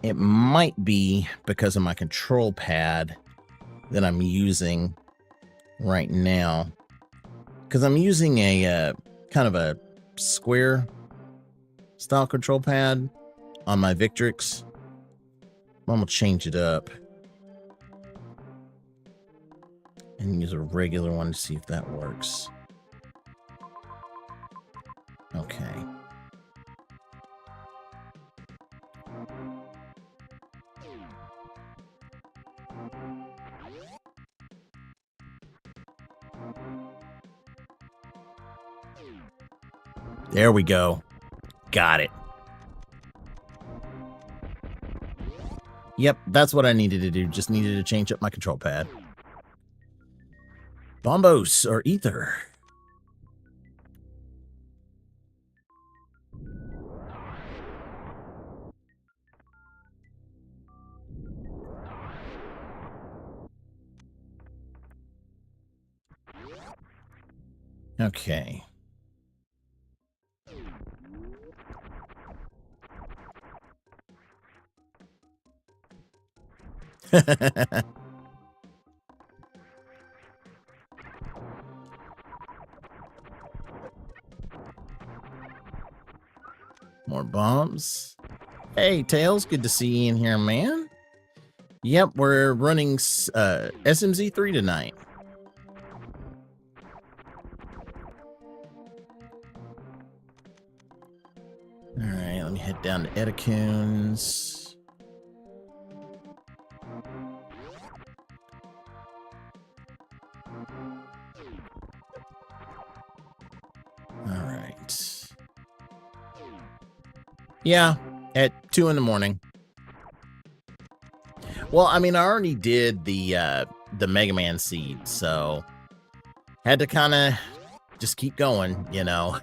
It might be because of my control pad that I'm using right now. Because I'm using a kind of a square style control pad on my Victrix. I'm going to change it up and use a regular one to see if that works. Okay. There we go. Got it. Yep, that's what I needed to do. Just needed to change up my control pad. Bombos or ether. Okay. More bombs. Hey, Tails, good to see you in here, man. Yep, we're running SMZ3 tonight. All right, let me head down to Edicoons. All right. Yeah, at 2 in the morning. Well, I mean, I already did the Megaman seed, so had to kind of just keep going, you know.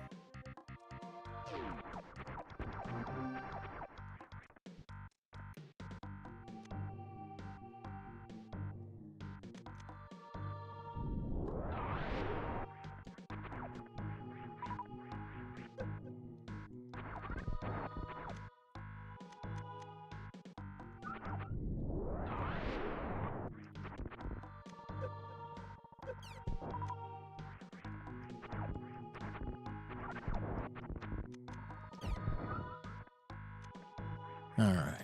All right.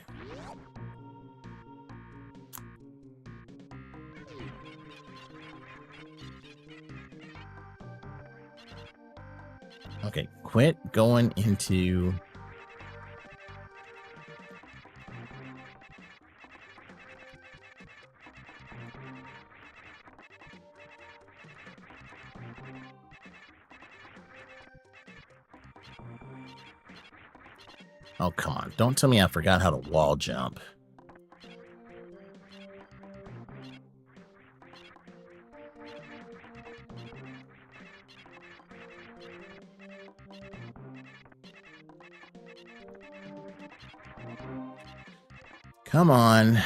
Okay, quit going into... Oh, come on. Don't tell me I forgot how to wall jump. Come on.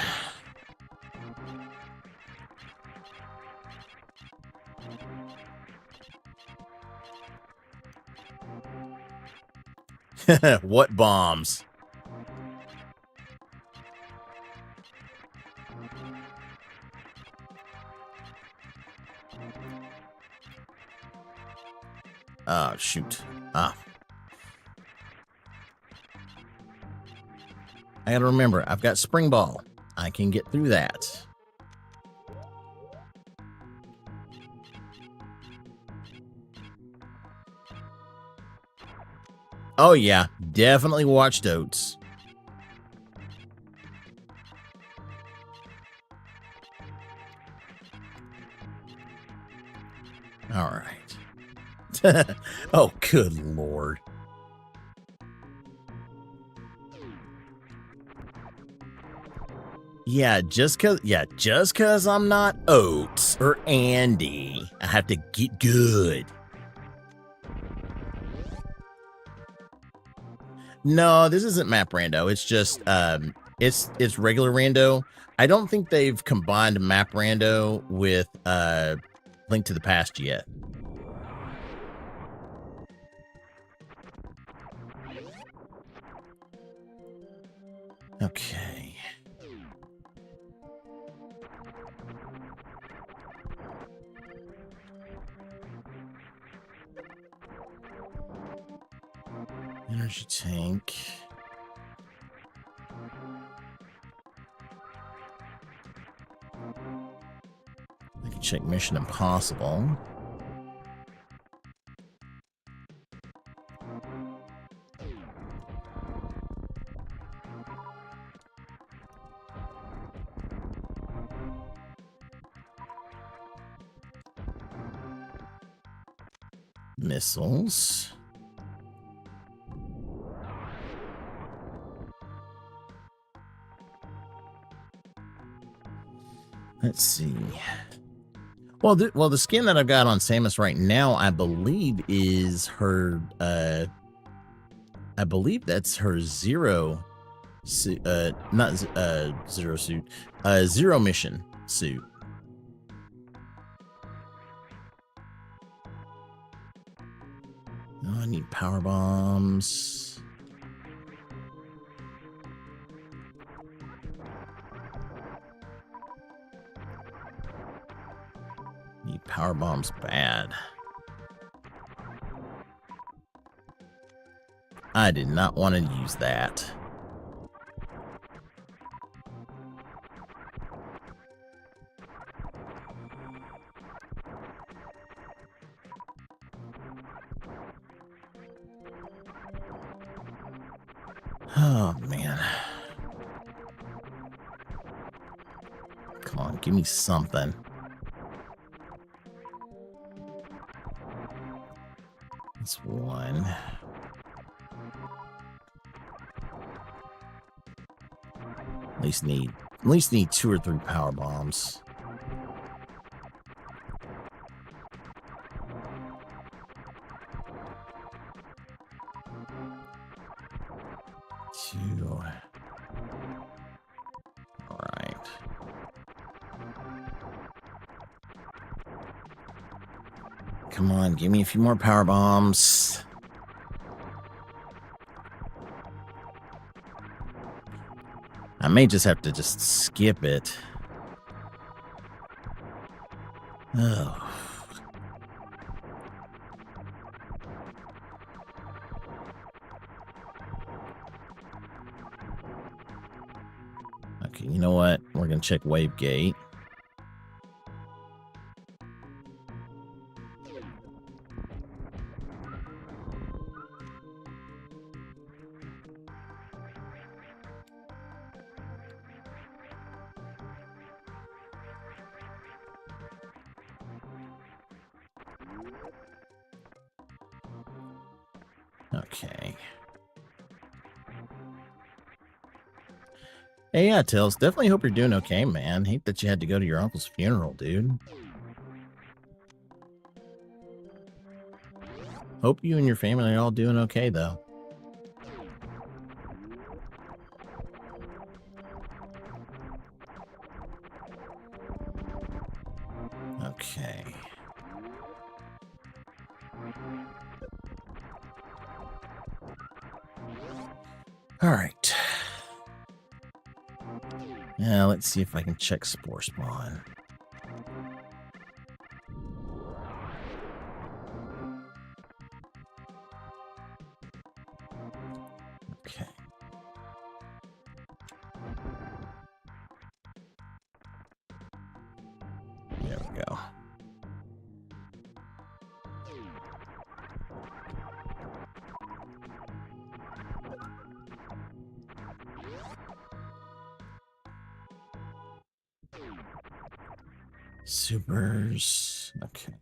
What bombs? Oh, shoot. Ah. I gotta remember, I've got spring ball. I can get through that. Oh yeah, definitely watched Oats. All right. Oh, good Lord. Yeah, just cause I'm not Oats or Andy, I have to get good. No, this isn't map rando. It's just it's regular rando. I don't think they've combined map rando with Link to the Past yet. Okay. Energy tank. I can check Mission Impossible. Missiles. Let's see. Well, the skin that I've got on Samus right now, I believe is her. I believe that's her zero. Not zero suit. Zero mission suit. Oh, I need power bombs. Need power bombs bad. I did not want to use that. Oh, man. Come on, give me something. That's one. At least need 2 or 3 power bombs. Two. All right. Come on, give me a few more power bombs. I may just have to just skip it. Oh. Okay, you know what? We're going to check wave gate. Okay. Hey, yeah, Tails. Definitely hope you're doing okay, man. Hate that you had to go to your uncle's funeral, dude. Hope you and your family are all doing okay, though. Okay. All right. Now, let's see if I can check Spore Spawn. Okay. There we go. Supers. Okay.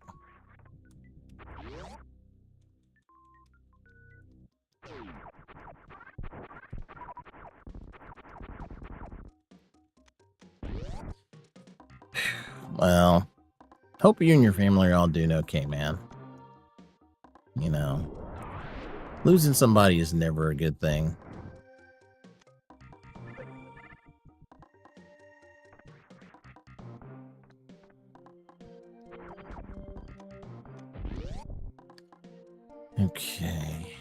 Well, hope you and your family are all doing okay, man. You know. Losing somebody is never a good thing. Okay.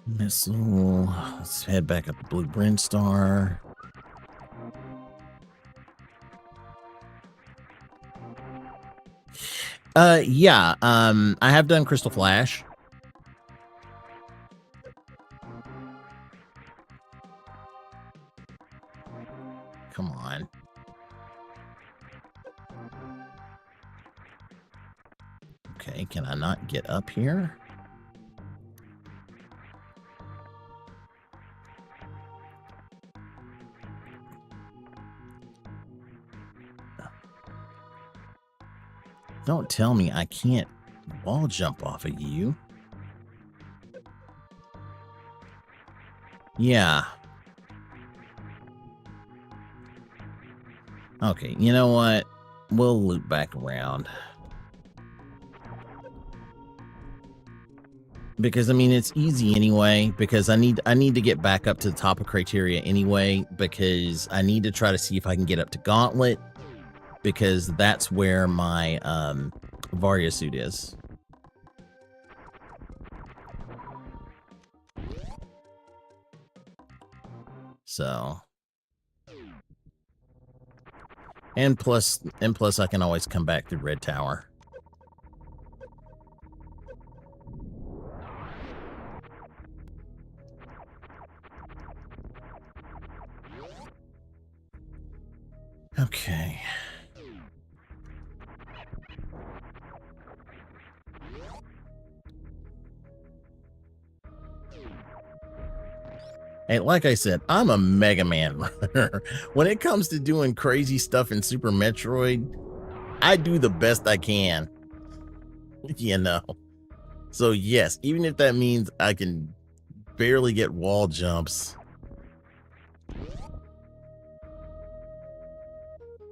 Missile. Let's head back up to Blue Brinstar. Yeah. I have done Crystal Flash. Come on. Okay, can I not get up here? Don't tell me I can't wall jump off of you. Yeah. Okay, you know what? We'll loop back around. Because I mean it's easy anyway, because I need to get back up to the top of criteria anyway, because I need to try to see if I can get up to Gauntlet, because that's where my Varia suit is. So and plus I can always come back through Red Tower. Okay. Hey, like I said, I'm a Mega Man runner. When it comes to doing crazy stuff in Super Metroid, I do the best I can. You know. So yes, even if that means I can barely get wall jumps.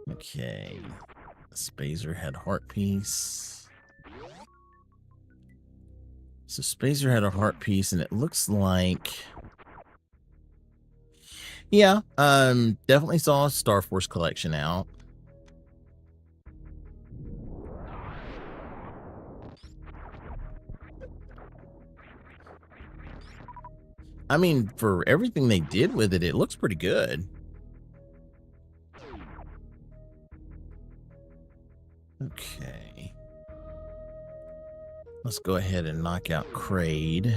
Okay. Spazer had heart piece. So Spazer had a heart piece, and it looks like, yeah, definitely saw Star Force collection out. I mean, for everything they did with it, it looks pretty good. Okay. Let's go ahead and knock out Kraid.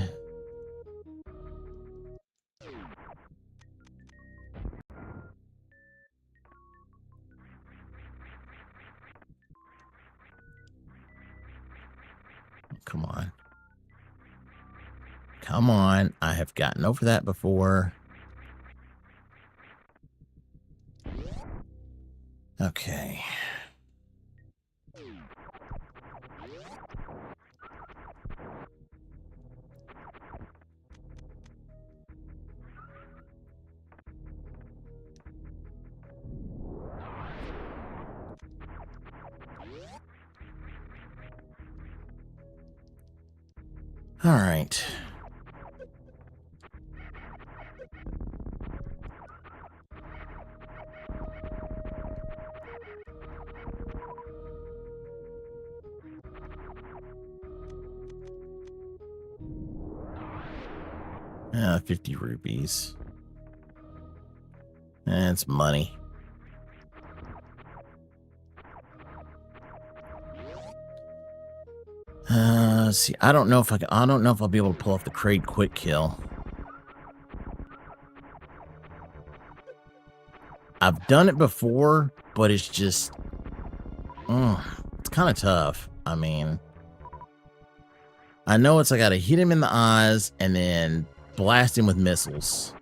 Come on. Come on. I have gotten over that before. Okay. All right. Yeah, 50 rupees. That's money. See, I don't know if I'll be able to pull off the Kraid quick kill. I've done it before, but it's just, it's kind of tough. I mean, I know it's, I got to hit him in the eyes and then blast him with missiles.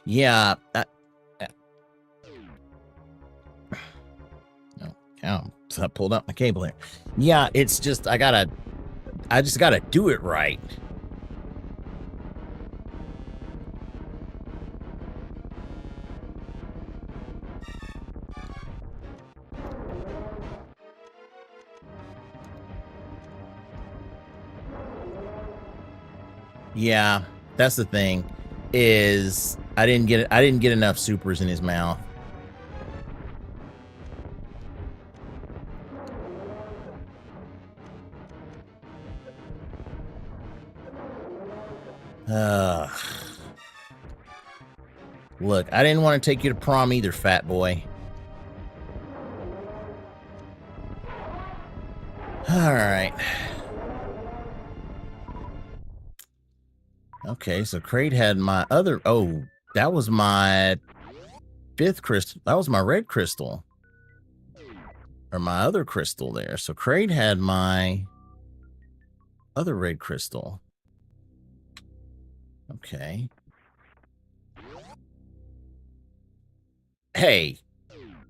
Yeah. Oh, cow. So I pulled out my cable here. Yeah, it's just I just gotta do it right. Yeah, that's the thing. Is I didn't get enough supers in his mouth. Look, I didn't want to take you to prom either, fat boy. All right. Okay, so Kraid had my other. Oh, that was my 5th crystal. That was my red crystal. Or my other crystal there. So Kraid had my other red crystal. Okay. Hey,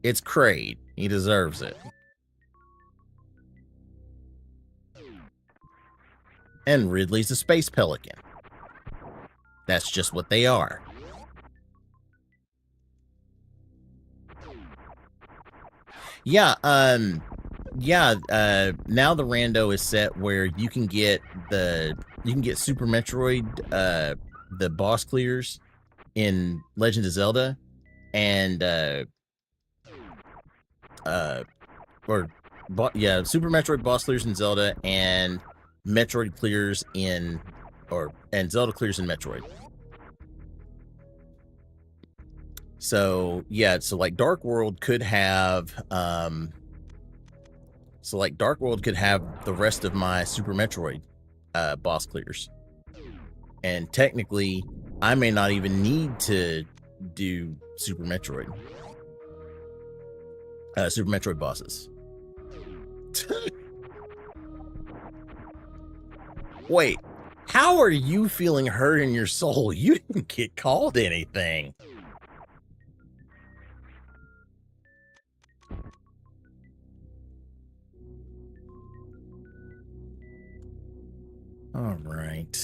it's Kraid. He deserves it. And Ridley's a space pelican. That's just what they are. Yeah, now the rando is set where you can get Super Metroid, the boss clears in Legend of Zelda, and Super Metroid boss clears in Zelda and Metroid clears in and Zelda clears in Metroid. So yeah, so like Dark World could have the rest of my Super Metroid boss clears. And technically I may not even need to do Super Metroid bosses. Wait, how are you feeling hurt in your soul? You didn't get called anything. All right.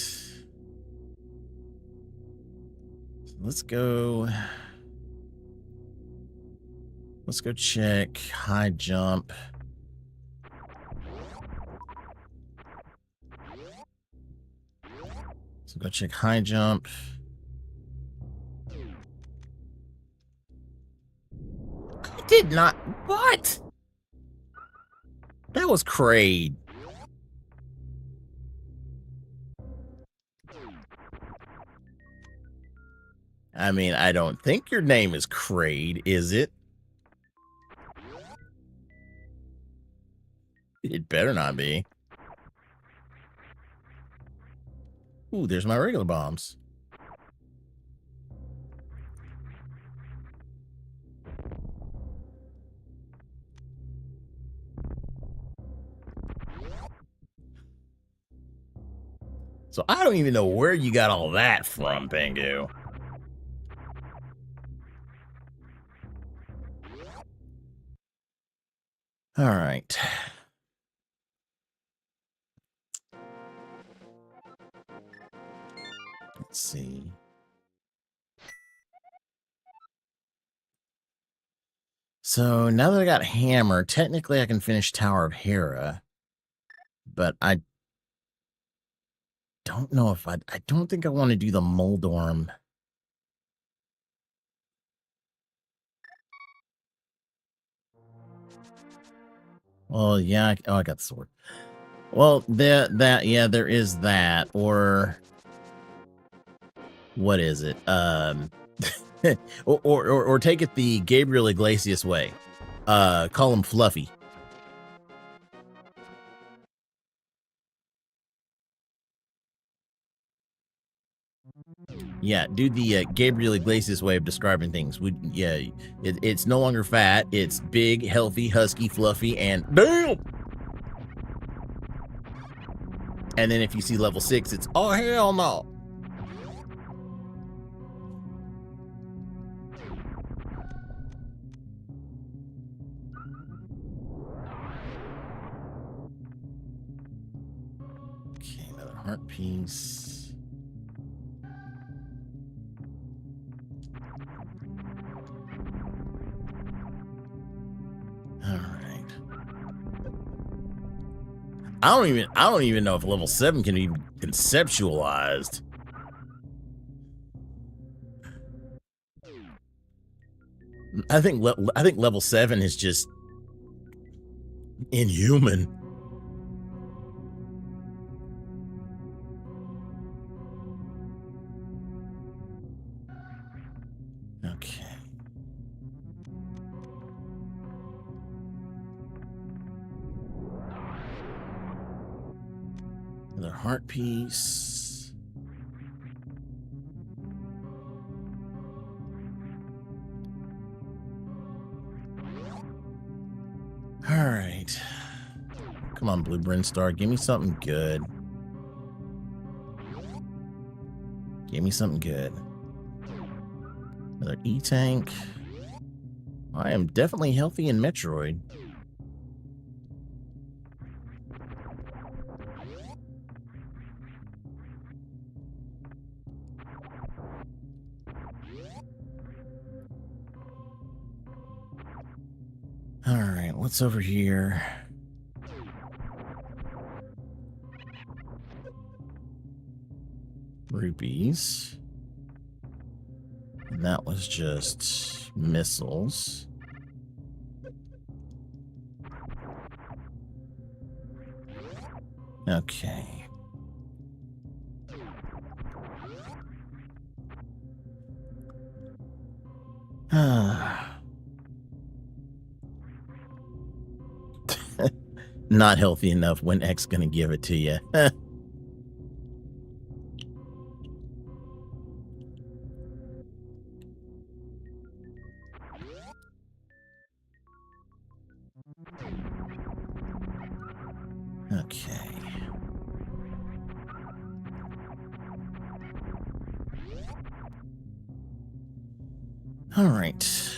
So let's go check high jump. So go check high jump. I did not. What? That was Kraid. I mean, I don't think your name is Kraid, is it? It better not be. Ooh, there's my regular bombs. So I don't even know where you got all that from, Pengu. All right. Let's see. So now that I got Hammer, technically I can finish Tower of Hera. But I don't know if I don't think I want to do the Moldorm. Well, yeah. I got the sword. Well, yeah, there is that. Or what is it? or take it the Gabriel Iglesias way. Call him Fluffy. Yeah, do the Gabriel Iglesias way of describing things. It's no longer fat. It's big, healthy, husky, fluffy, and damn. And then if you see level 6, it's oh hell no. heart piece. All right. I don't even know if level 7 can be conceptualized. I think level 7 is just inhuman. Okay. Another heart piece. All right. Come on, Blue Brinstar. Give me something good. Give me something good. Another E-Tank. I am definitely healthy in Metroid. All right, what's over here? Rupees. And that was just missiles. Okay. Not healthy enough. When X gonna give it to you? Okay. All right.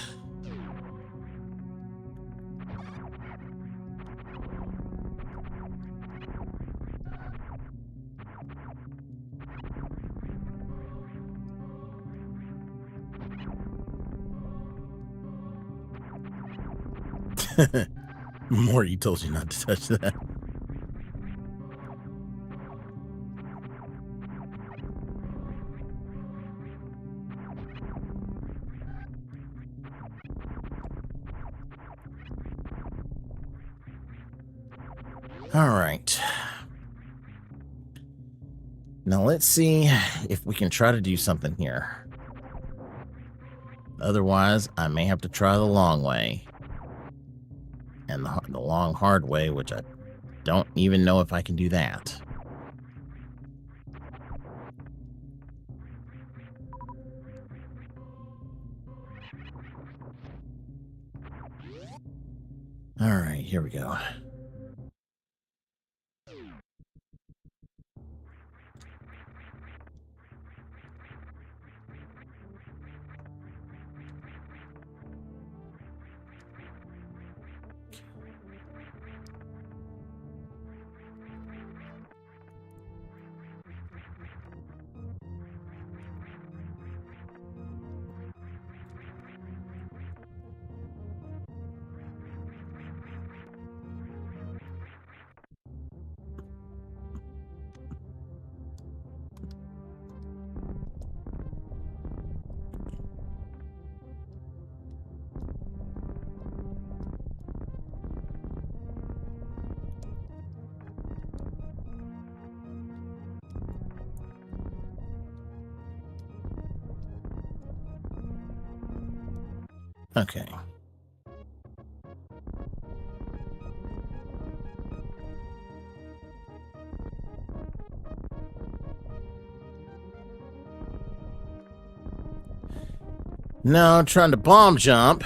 Morty told you not to touch that. All right. Now let's see if we can try to do something here. Otherwise, I may have to try the long way. And the long, hard way, which I don't even know if I can do that. All right, here we go. Okay. Now trying to bomb jump.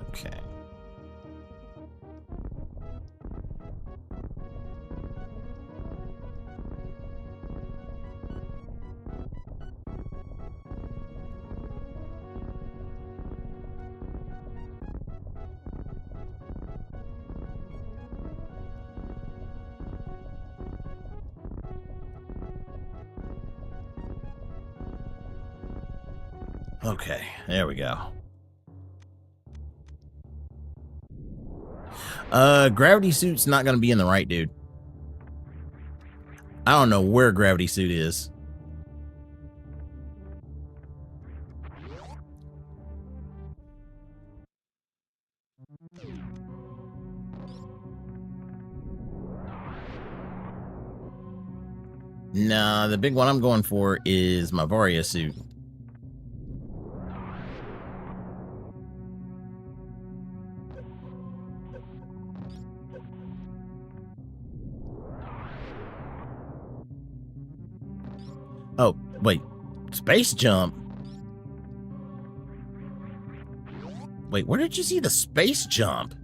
Okay. Okay, there we go. Gravity suit's not gonna be in the right, dude. I don't know where gravity suit is. Nah, the big one I'm going for is my Varia suit. Oh, wait. Space jump? Wait, where did you see the space jump?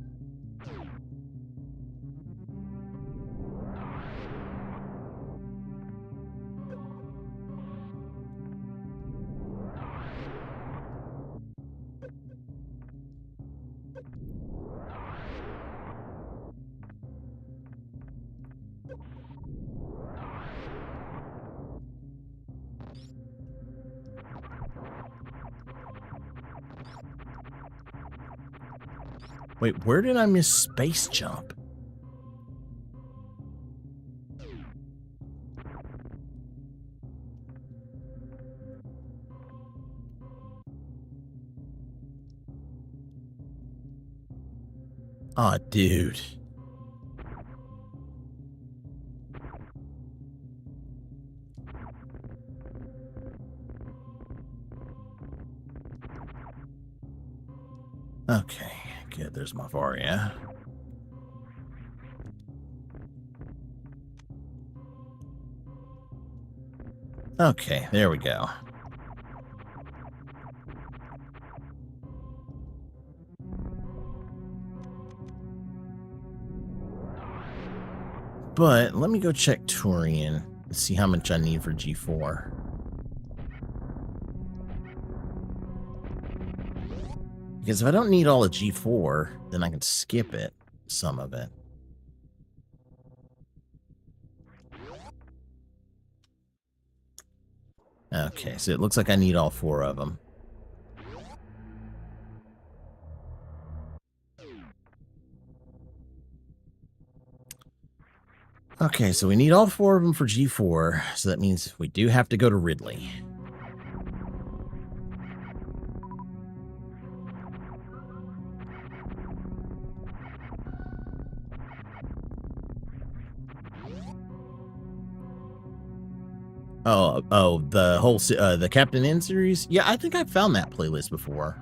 Wait, where did I miss space jump? Aw, dude. Okay, good. There's my Varia. Okay, there we go. But let me go check Turian and see how much I need for G4. Because if I don't need all of G4, then I can skip it, some of it. Okay, so it looks like I need all 4 of them. Okay, so we need all 4 of them for G4, so that means we do have to go to Ridley. Oh, the whole the Captain N series? Yeah, I think I've found that playlist before.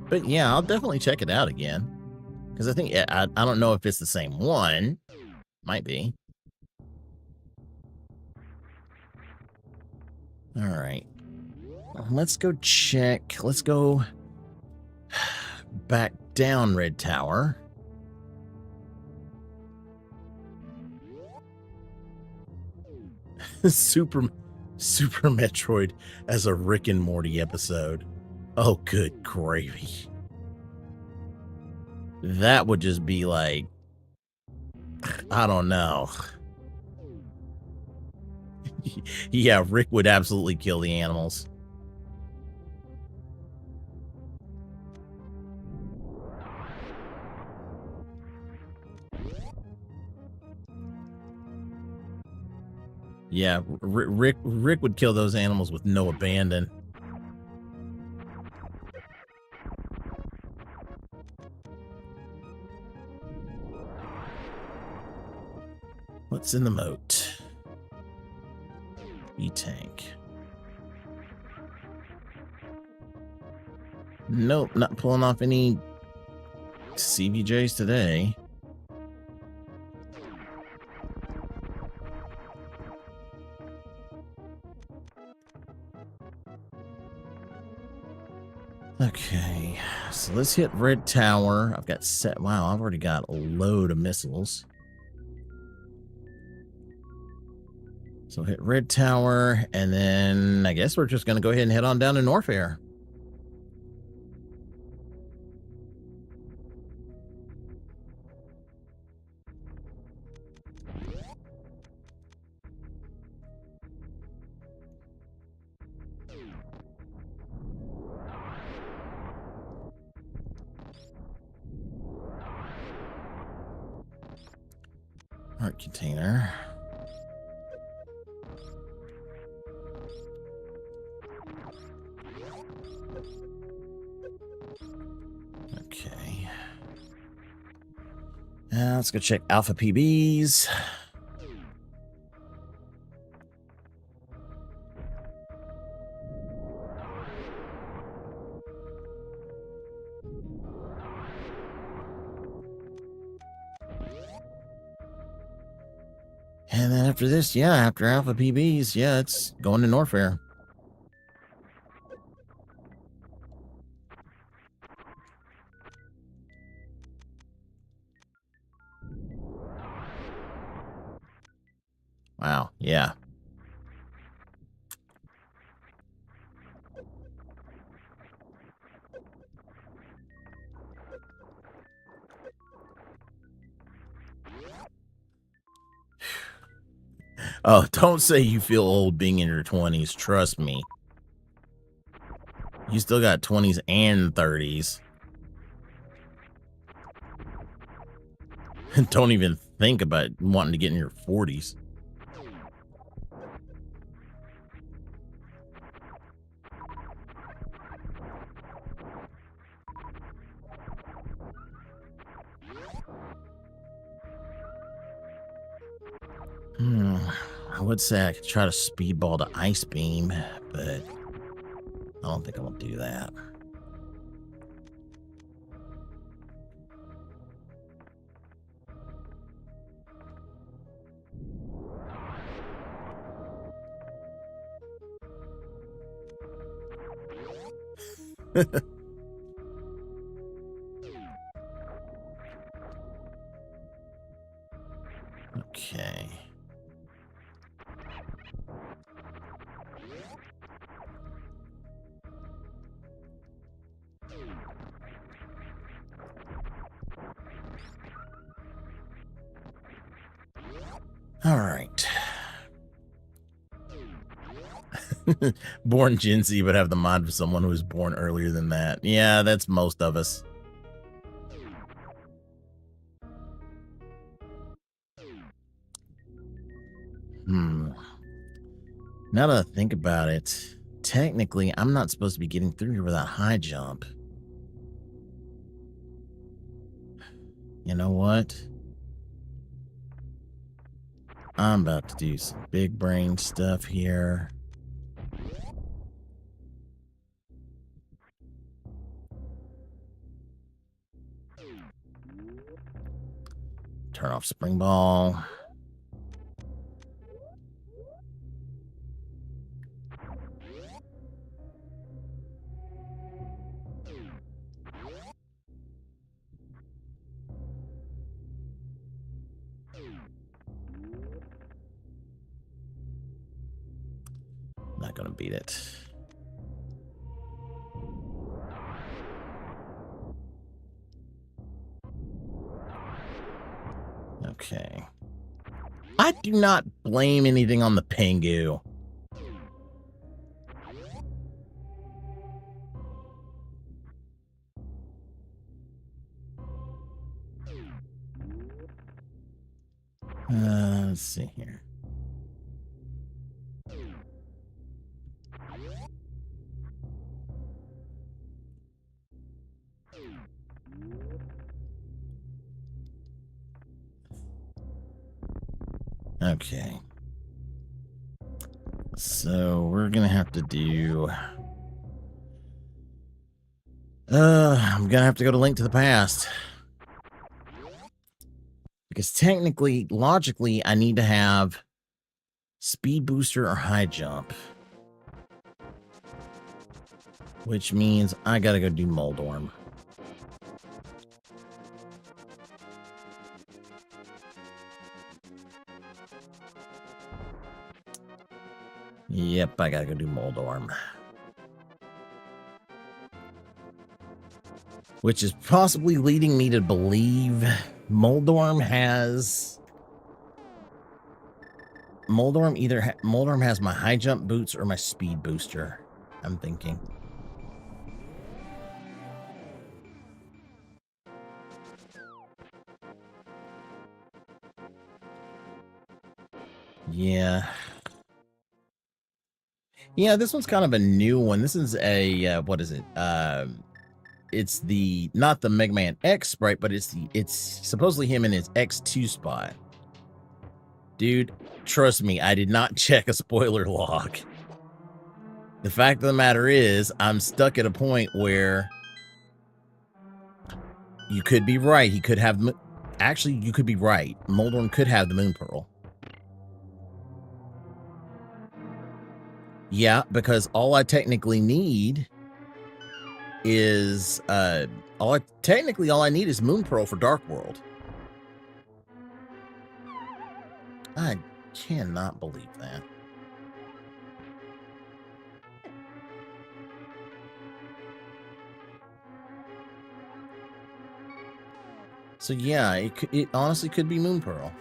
But yeah, I'll definitely check it out again. Because I think, I don't know if it's the same one. Might be. Alright. Let's go check. Let's go back down Red Tower. Super Metroid as a Rick and Morty episode. Oh, good gravy. That would just be like, I don't know. Yeah, Rick would absolutely kill the animals. Yeah, Rick would kill those animals with no abandon. What's in the moat? E-tank. Nope, not pulling off any CVJs today. Okay, so let's hit Red Tower. I've got set. Wow, I've already got a load of missiles. So hit Red Tower, and then I guess we're just going to go ahead and head on down to Norfair. Art container. Okay. Let's go check Alpha PBs. And then after this, yeah, after Alpha PBs, yeah, it's going to Norfair. Wow, yeah. Oh, don't say you feel old being in your 20s. Trust me. You still got 20s and 30s. Don't even think about wanting to get in your 40s. I would say I could try to speedball to Ice Beam, but I don't think I will do that. Okay. All right. Born Gen Z, but have the mod for someone who was born earlier than that. Yeah, that's most of us. Now that I think about it, technically, I'm not supposed to be getting through here without high jump. You know what? I'm about to do some big brain stuff here. Turn off spring ball. Not gonna beat it. Okay. I do not blame anything on the Pengu. Let's see here. Okay. So we're gonna have to do... I'm gonna have to go to Link to the Past. Because technically, logically, I need to have speed booster or high jump. Which means I gotta go do Moldorm. Yep, I gotta go do Moldorm. Which is possibly leading me to believe Moldorm has... Moldorm has my high jump boots or my speed booster, I'm thinking. Yeah. Yeah, this one's kind of a new one. This is a what is it? It's the not the Megaman X sprite, but it's supposedly him in his X2 spot. Dude, trust me, I did not check a spoiler log. The fact of the matter is, I'm stuck at a point where you could be right. He could have, actually, you could be right. Moldorm could have the Moon Pearl. Yeah, because all I technically need is all I need is Moon Pearl for Dark World. I cannot believe that. So yeah, it honestly could be Moon Pearl.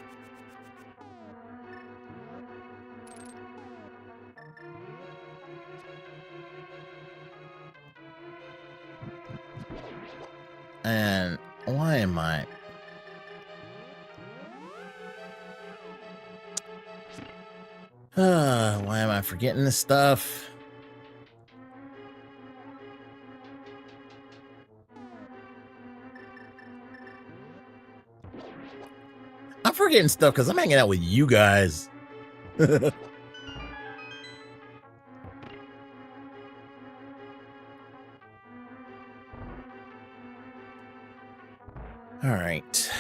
And why am I? Why am I forgetting this stuff? I'm forgetting stuff because I'm hanging out with you guys. All right.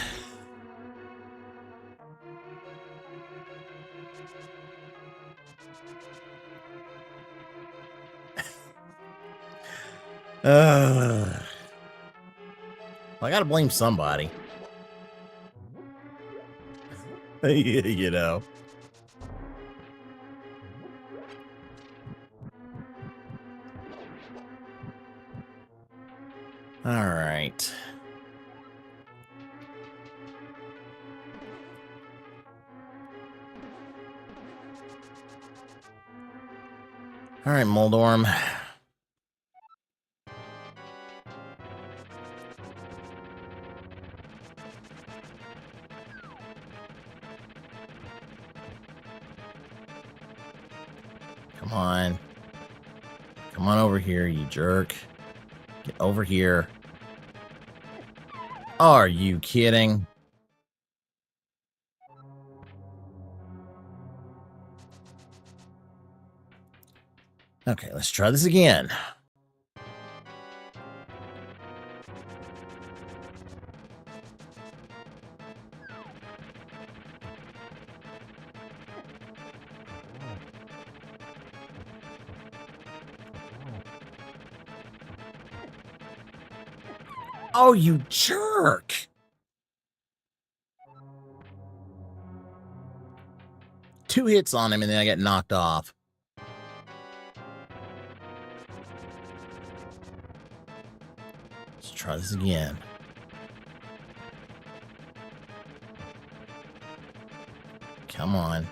Well, I gotta blame somebody. You know. All right. All right, Moldorm. Come on. Come on over here, you jerk. Get over here. Are you kidding? Okay, let's try this again. Oh, you jerk! Two hits on him and then I get knocked off. Let's try this again. Come on.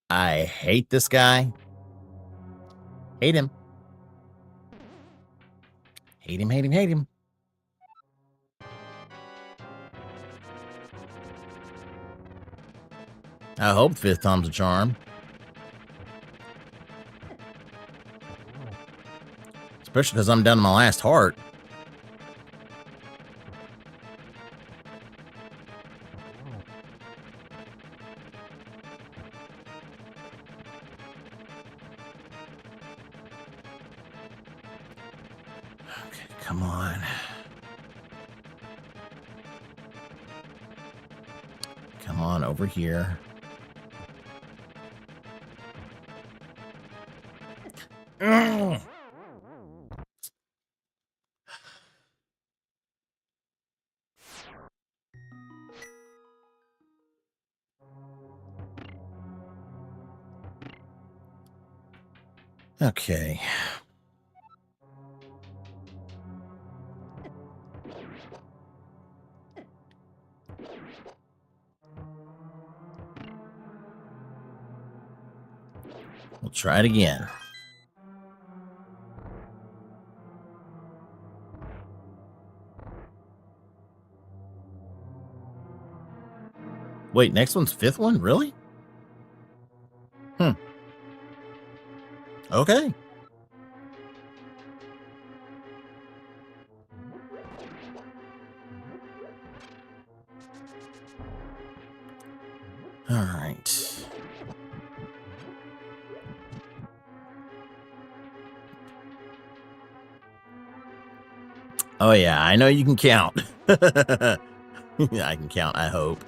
I hate this guy. Hate him. Hate him, hate him, hate him. I hope fifth time's a charm. Especially because I'm down to my last heart. Okay, come on. Come on over here. Ugh. Okay. We'll try it again. Wait, next one's 5th one? Really? Okay. All right. Oh, yeah, I know you can count. I can count, I hope.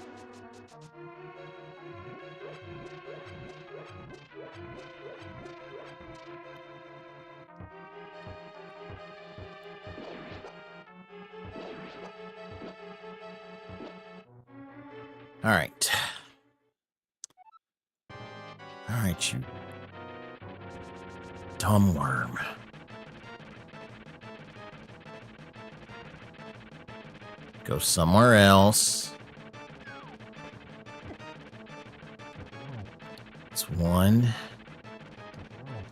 All right. All right, you dumb worm. Go somewhere else. It's 1,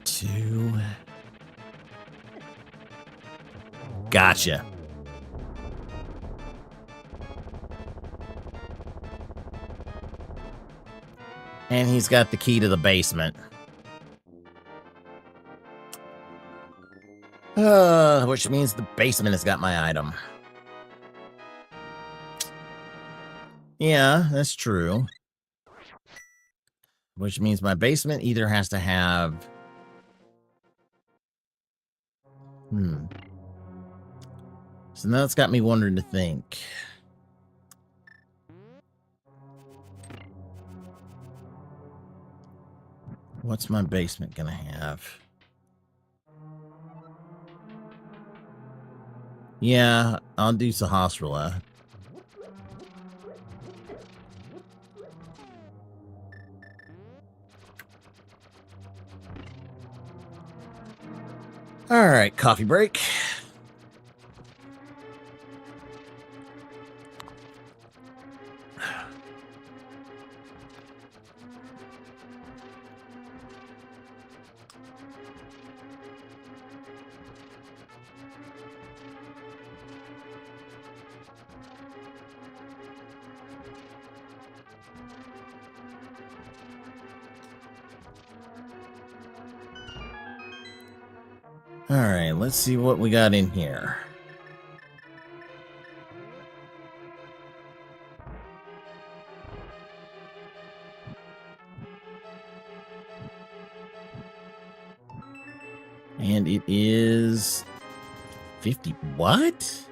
2. Gotcha. And he's got the key to the basement. Which means the basement has got my item. Yeah, that's true. Which means my basement either has to have... So now it's got me wondering to think. What's my basement gonna have? Yeah, I'll do Sahasrara. All right, coffee break. All right, let's see what we got in here. And it is 50. What?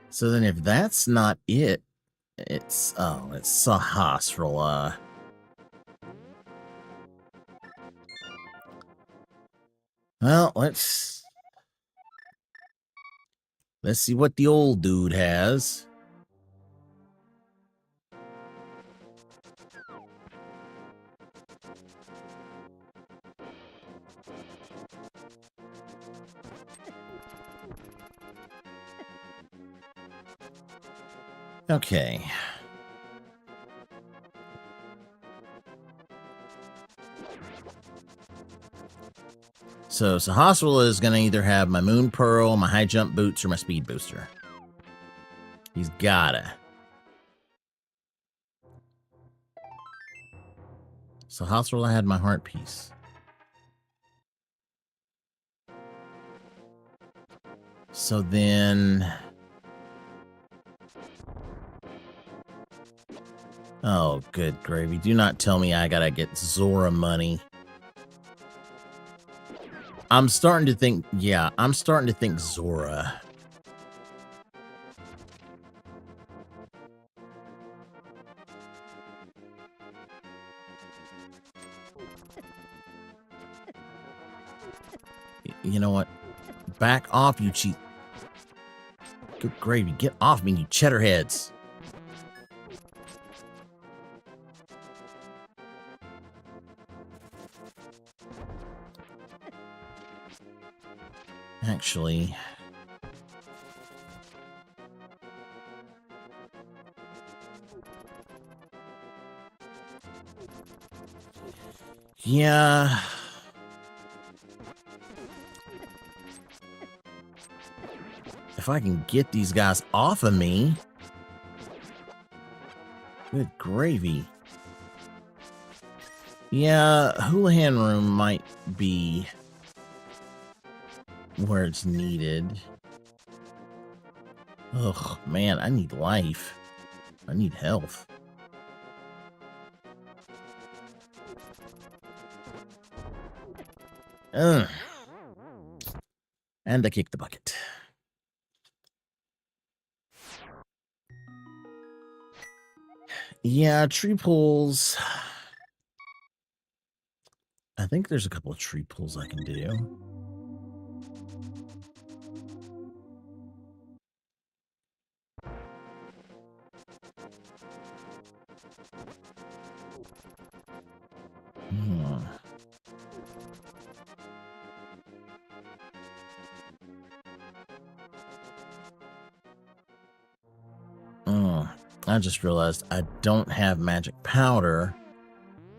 So then if that's not it, it's Sahasrara. Well, let's see what the old dude has. Okay. So Sahasrara is going to either have my Moon Pearl, my High Jump Boots, or my Speed Booster. He's gotta. Sahasrara had my Heart Piece. So then... Oh, good gravy. Do not tell me I gotta get Zora money. I'm starting to think, yeah, I'm starting to think Zora. You know what? Back off, you cheat. Good gravy. Get off me, you cheddar heads. Actually... yeah... If I can get these guys off of me. Good gravy. Yeah, Houlihan Room might be where it's needed. Ugh, man, I need life. I need health. Ugh. And I kicked the bucket. Yeah, tree pulls. I think there's a couple of tree pulls I can do. I just realized I don't have magic powder,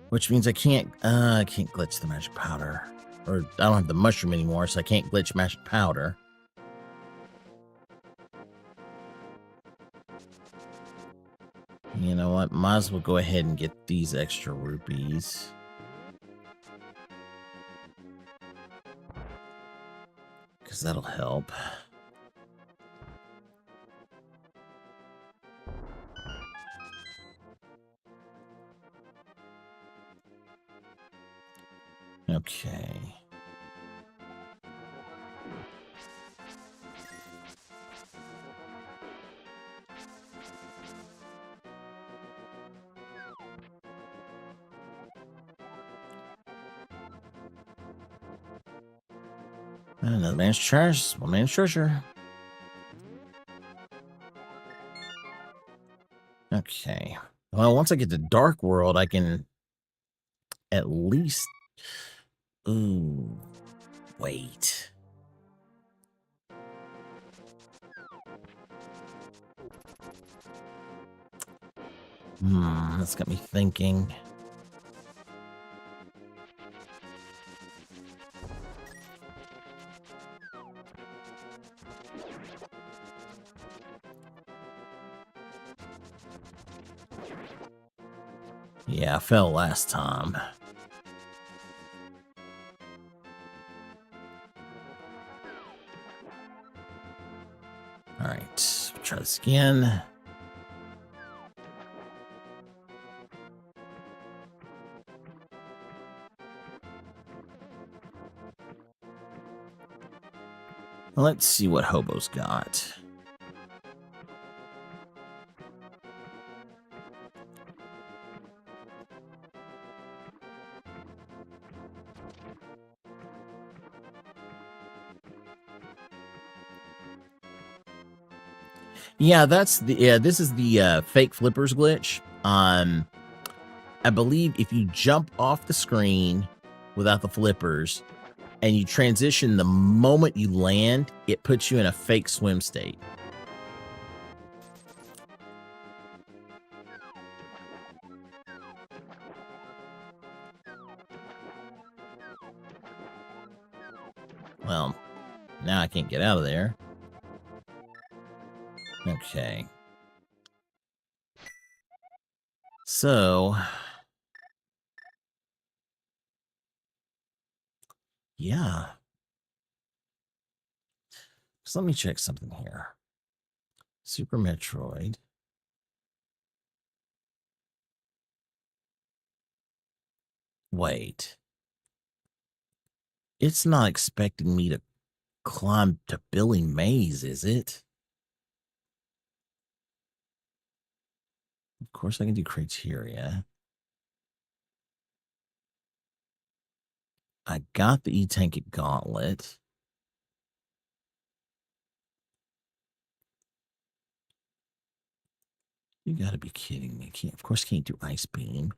which means I can't glitch the magic powder. Or I don't have the mushroom anymore, so I can't glitch magic powder. You know what? Might as well go ahead and get these extra rupees. Because that'll help. Okay. Another man's trash, one man's treasure. Okay. Well, once I get to Dark World, I can at least... Ooh. Wait. That's got me thinking. Yeah, I fell last time. All right, try this again. Let's see what Hobo's got. Yeah, this is the fake flippers glitch. I believe if you jump off the screen without the flippers and you transition the moment you land, it puts you in a fake swim state. Well, now I can't get out of there. Okay. So, yeah. So let me check something here. Super Metroid. Wait. It's not expecting me to climb to Billy Mays, is it? Of course I can do criteria. I got the E-Tank Gauntlet. You gotta be kidding me. Of course can't do Ice Beam.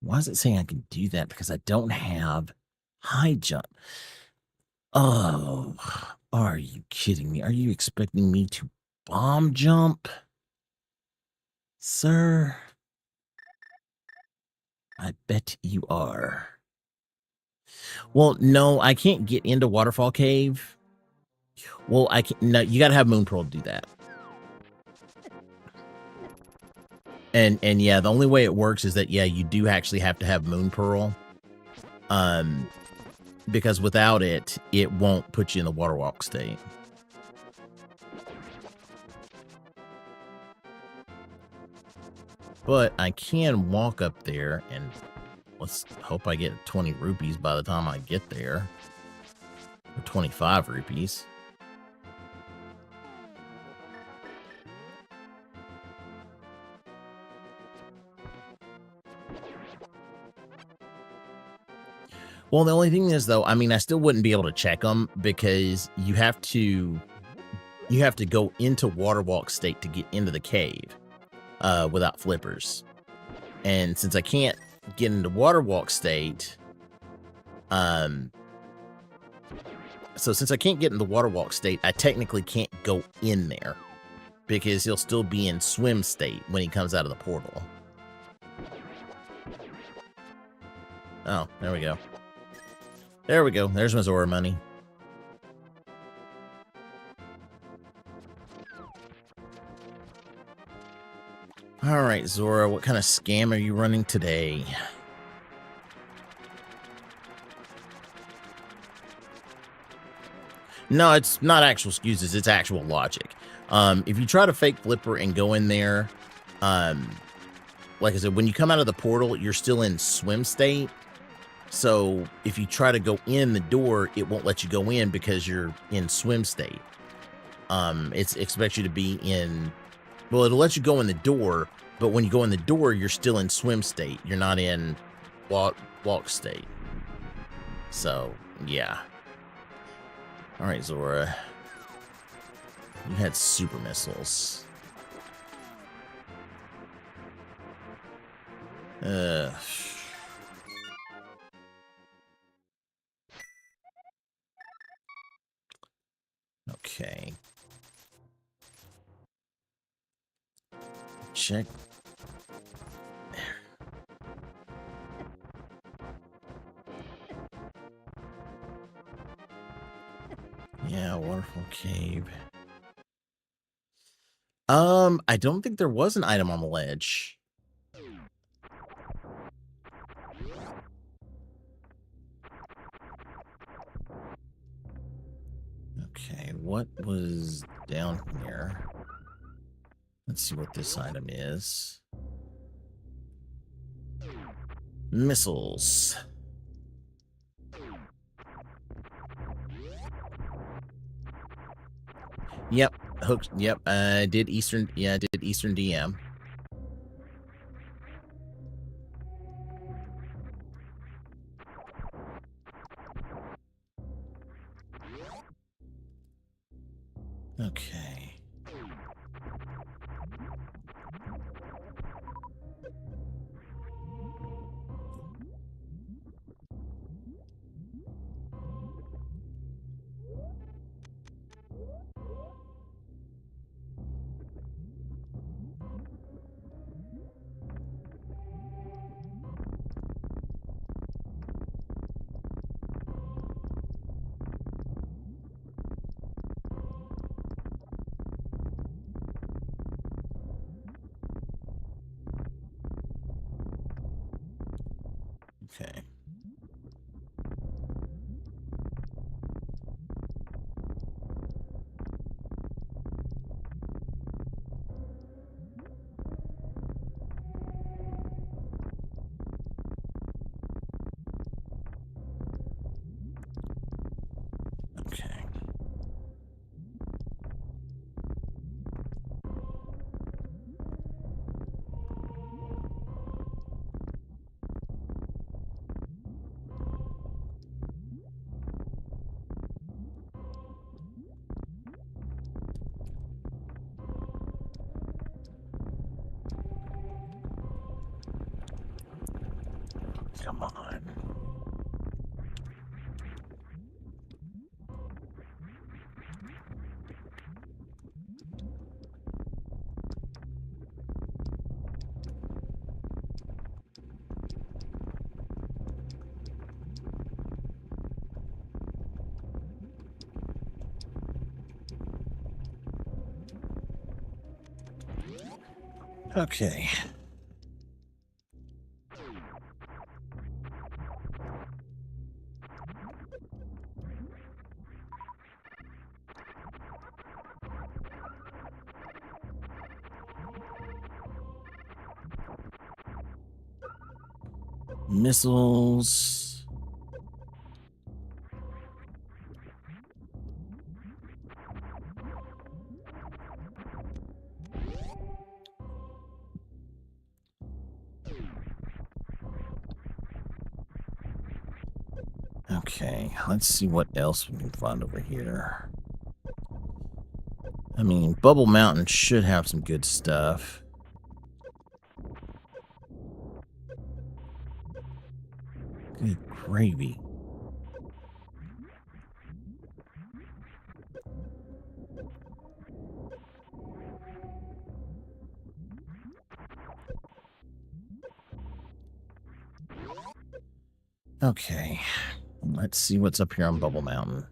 Why is it saying I can do that? Because I don't have high jump. Oh, are you kidding me? Are you expecting me to bomb jump? Sir? I bet you are. Well, no, I can't get into Waterfall Cave Well, I can no, you gotta have Moon Pearl to do that. And yeah, the only way it works is that yeah, you do actually have to have Moon Pearl. Because without it, it won't put you in the water walk state. But I can walk up there and let's hope I get 20 rupees by the time I get there. Or 25 rupees. Well, the only thing is, though, I mean, I still wouldn't be able to check them because you have to go into water walk state to get into the cave without flippers. And since I can't get into water walk state, so since I can't get into water walk state, I technically can't go in there because he'll still be in swim state when he comes out of the portal. Oh, there we go. There we go. There's my Zora money. All right, Zora, what kind of scam are you running today? No, it's not actual excuses. It's actual logic. If you try to fake flipper and go in there, like I said, when you come out of the portal, you're still in swim state. So if you try to go in the door, it won't let you go in because you're in swim state. It expects you to be in, well, it'll let you go in the door, but when you go in the door, you're still in swim state. You're not in walk state. So, yeah. All right, Zora. You had super missiles. Okay. Check. Yeah, waterfall cave. I don't think there was an item on the ledge. Okay, what was down here? Let's see what this item is. Missiles. Yep, hooked. Yep, I did Eastern. Yeah, I did Eastern DM. Okay. Okay. Okay. Come on. Okay. Missiles. Okay, let's see what else we can find over here. I mean, Bubble Mountain should have some good stuff. Good gravy. Okay, let's see what's up here on Bubble Mountain.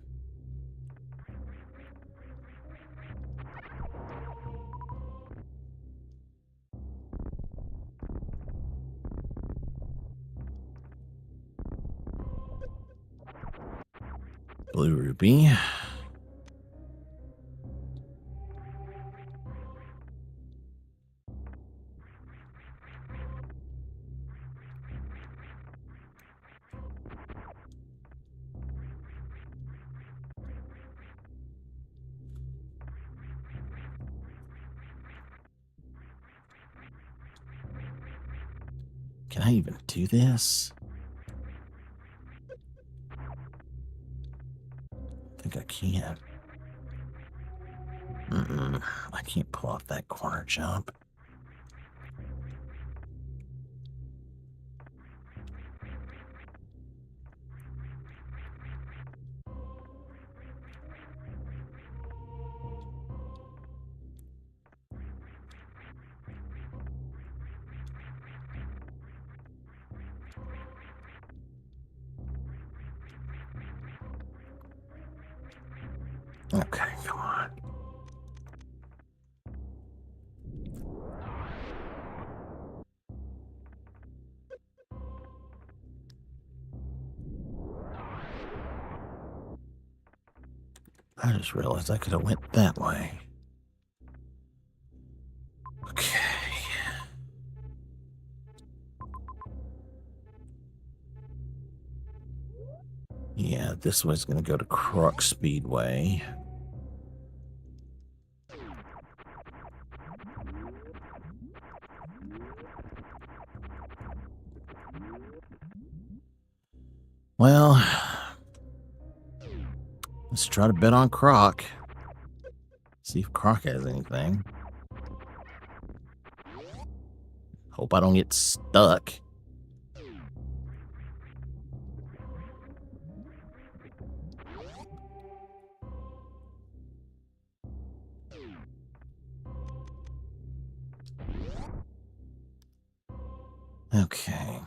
Blue Ruby. Can I even do this? I think I can. I can't pull off that corner jump. Okay, come on. I just realized I could have went that way. Okay. Yeah, this way's gonna go to Crux Speedway. Well, let's try to bet on Croc. See if Croc has anything. Hope I don't get stuck. Okay.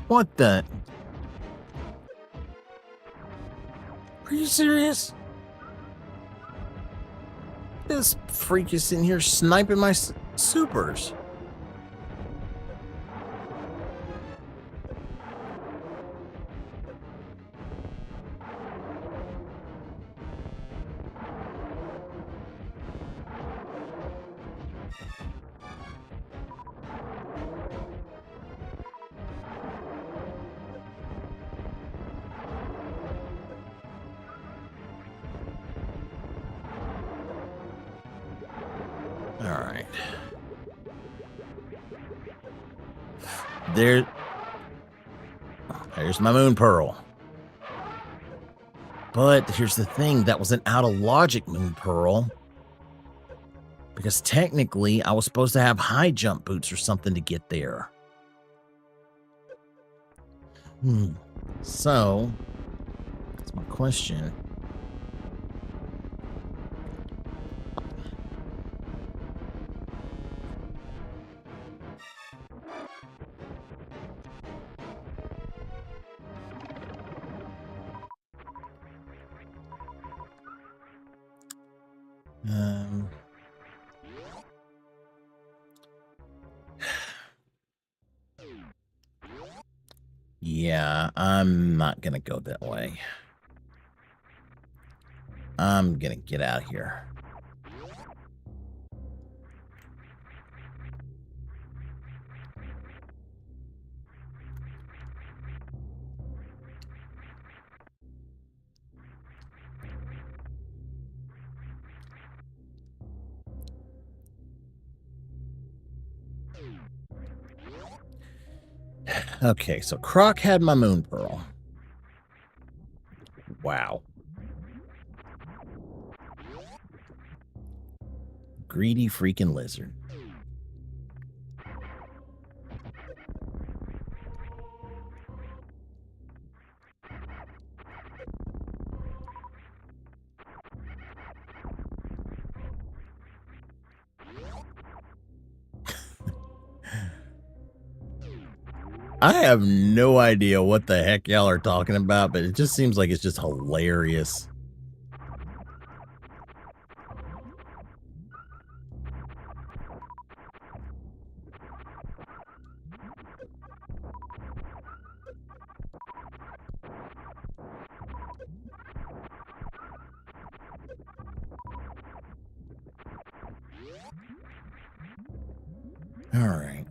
What the? Are you serious? This freak is in here sniping my supers. All right. There's my moon pearl. But here's the thing, that was an out of logic moon pearl. Because technically, I was supposed to have high jump boots or something to get there. So, that's my question. Yeah, I'm not gonna go that way. I'm gonna get out of here. Okay, so Croc had my moon pearl. Wow. Greedy freaking lizard. I have no idea what the heck y'all are talking about, but it just seems like it's just hilarious. All right.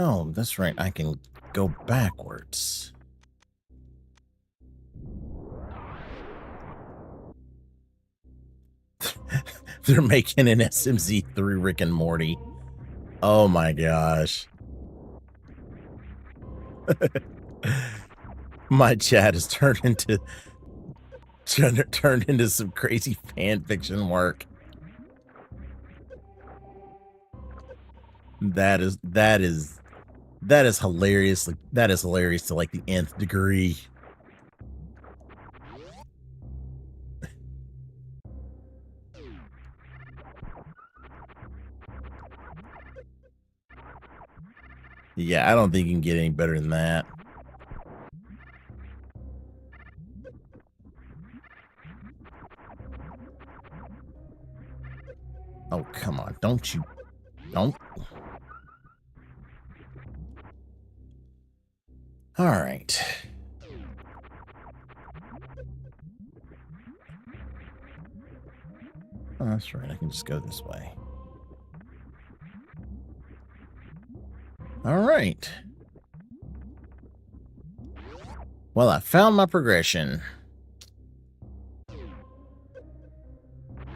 Oh, that's right. I can go backwards. They're making an SMZ3 Rick and Morty. Oh my gosh. My chat has turned into some crazy fan fiction work. That is hilarious. That is hilarious to like the nth degree. Yeah, I don't think you can get any better than that. Oh, come on. Don't. All right. Oh, that's right. I can just go this way. All right. Well, I found my progression.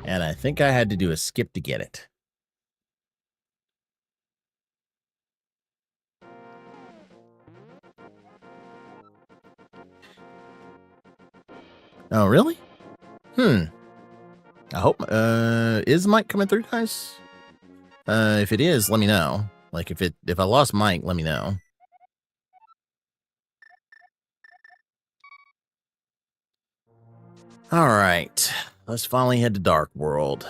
And I think I had to do a skip to get it. Oh, really? I hope, is Mike coming through, guys? If it is, let me know. Like, if I lost Mike, let me know. All right. Let's finally head to Dark World.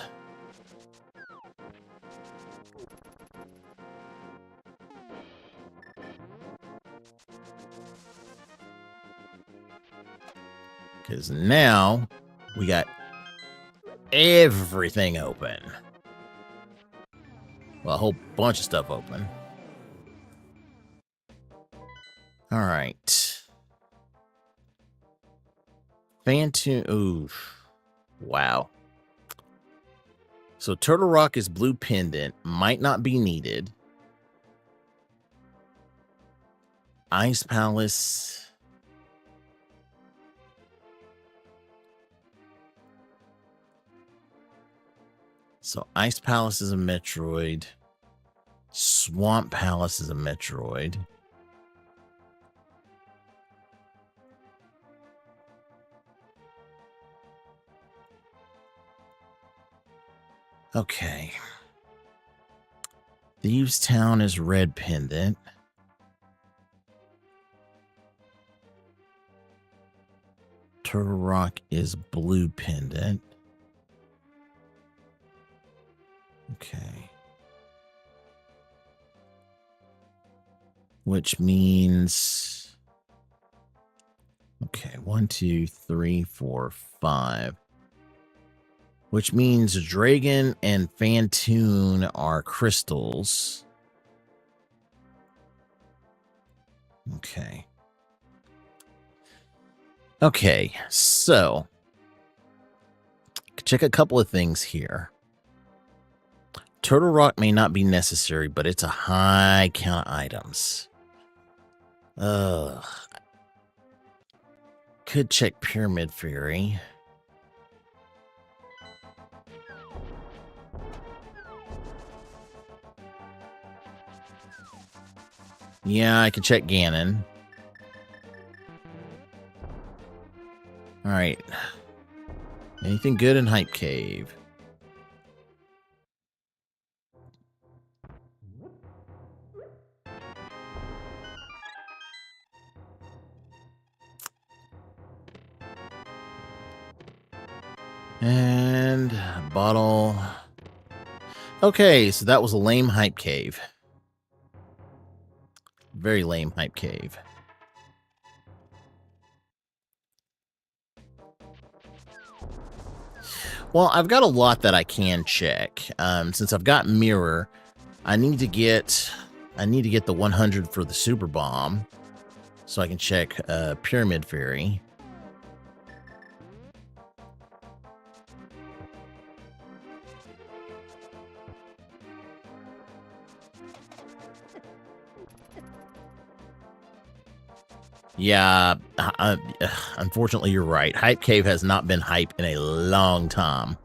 Because now we got everything open. Well, a whole bunch of stuff open. All right. Phantom. Oof. Wow. So Turtle Rock is blue pendant. Might not be needed. Ice Palace. So Ice Palace is a Metroid. Swamp Palace is a Metroid. Okay. Thieves Town is red pendant. Turtle Rock is blue pendant. Okay. Which means... Okay, 1, 2, 3, 4, 5. Which means Dragon and Fantoon are crystals. Okay. Okay, so check a couple of things here. Turtle Rock may not be necessary, but it's a high count of items. Could check Pyramid Fury. Yeah, I could check Ganon. Alright. Anything good in Hype Cave? And bottle. Okay, so that was a lame Hype Cave. Very lame Hype Cave. Well, I've got a lot that I can check. Since I've got Mirror, I need to get the 100 for the Super Bomb, so I can check Pyramid Fairy. Yeah, unfortunately, you're right. Hype Cave has not been hype in a long time.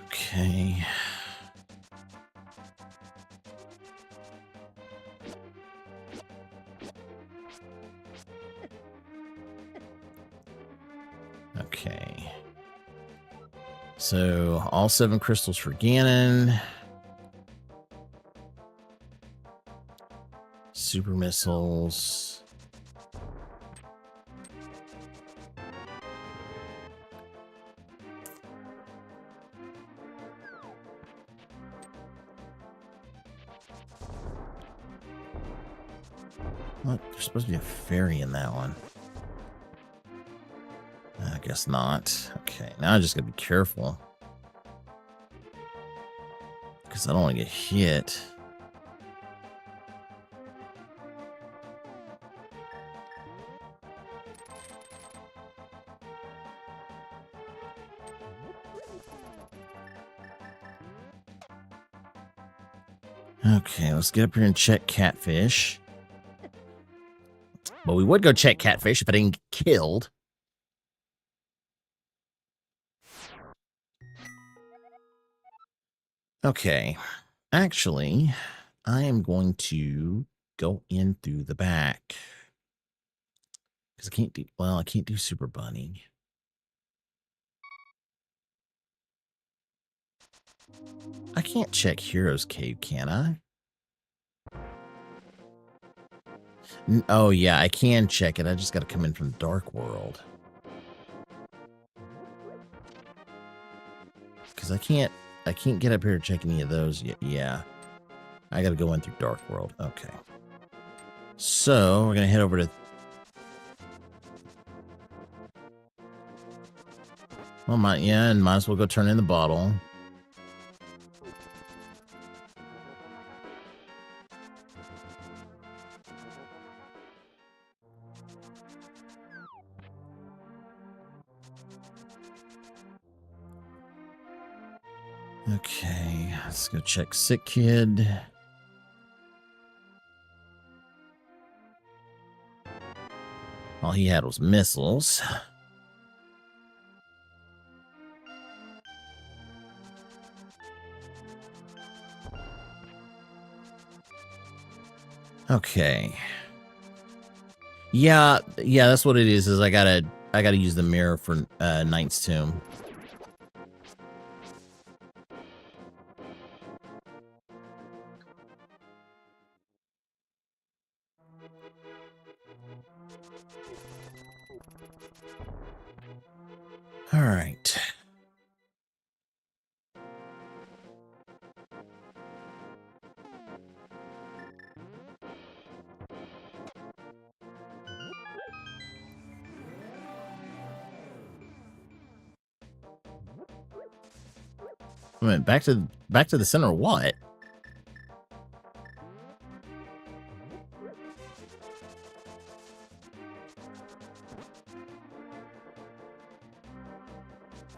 Okay. Okay. So, all 7 crystals for Ganon. Super missiles. What? There's supposed to be a fairy in that one. I guess not. Okay, now I just gotta be careful. Because I don't want to get hit. Okay, let's get up here and check Catfish. Well, we would go check Catfish if I didn't get killed. Okay, actually, I am going to go in through the back. Because I can't do, well, I can't do Super Bunny. I can't check Hero's Cave, can I? Oh, yeah, I can check it. I just got to come in from the Dark World. Because I can't get up here and check any of those yet. Yeah. I got to go in through Dark World. Okay. So, we're going to head over to... Well, might as well go turn in the bottle. Okay, let's go check Sick Kid. All he had was missiles. Okay. Yeah, that's what it is. Is I gotta use the mirror for Knight's Tomb. All right. Wait, back to the center of what?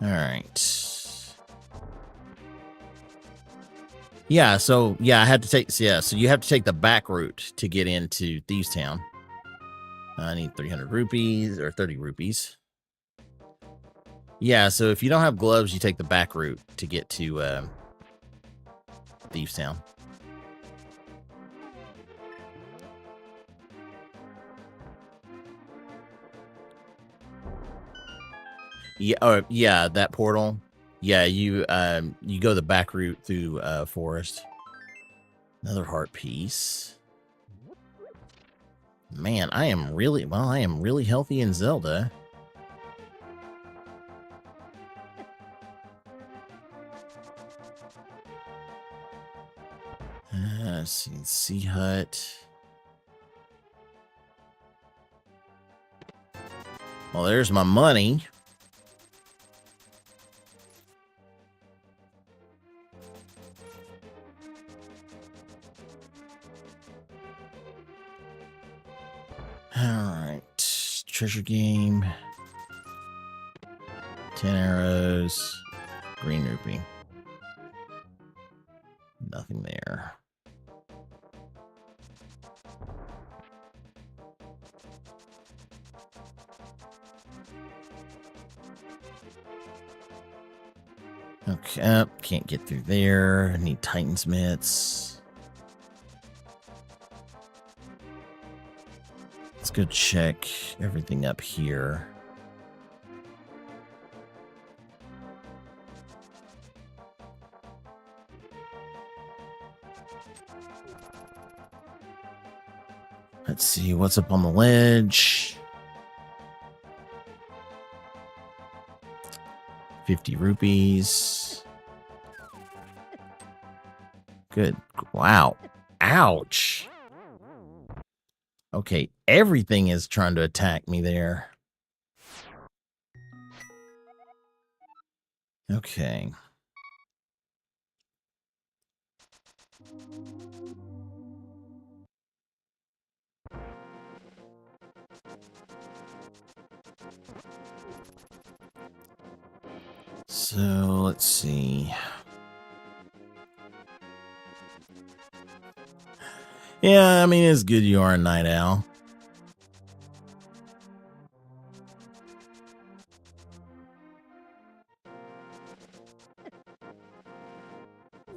All right. Yeah, so yeah, I had to take so you have to take the back route to get into Thieves Town. I need 300 rupees or 30 rupees. Yeah, so if you don't have gloves, you take the back route to get to Thieves Town. Yeah, yeah, that portal. Yeah, you go the back route through forest. Another heart piece. Man, I am really healthy in Zelda. Let's see, Sea Hut. Well, there's my money. Alright. Treasure game. 10 arrows. Green rupee. Nothing there. Okay, can't get through there. I need Titan's mitts. Let's go check everything up here. Let's see what's up on the ledge. 50 rupees. Good. Wow. Ouch. Okay, everything is trying to attack me there. Okay. So, let's see. Yeah, I mean, it's good you are a night owl.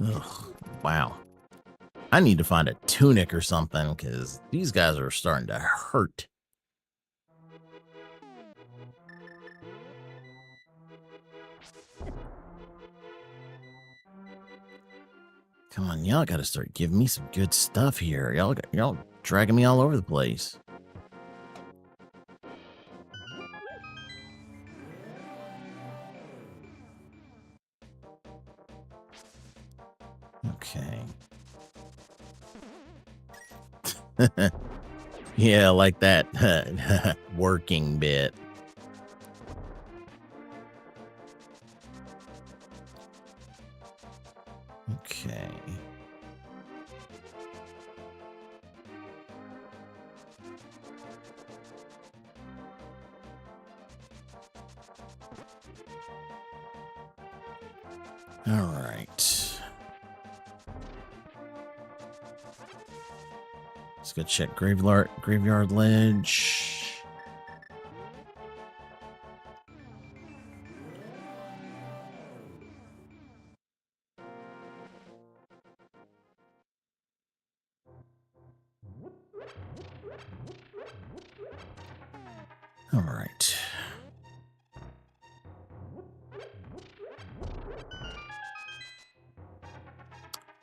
Ugh, wow. I need to find a tunic or something, because these guys are starting to hurt. Come on, y'all gotta start giving me some good stuff here. Y'all dragging me all over the place. Okay. Yeah, like that working bit. Okay. All right. Let's go check graveyard ledge. All right.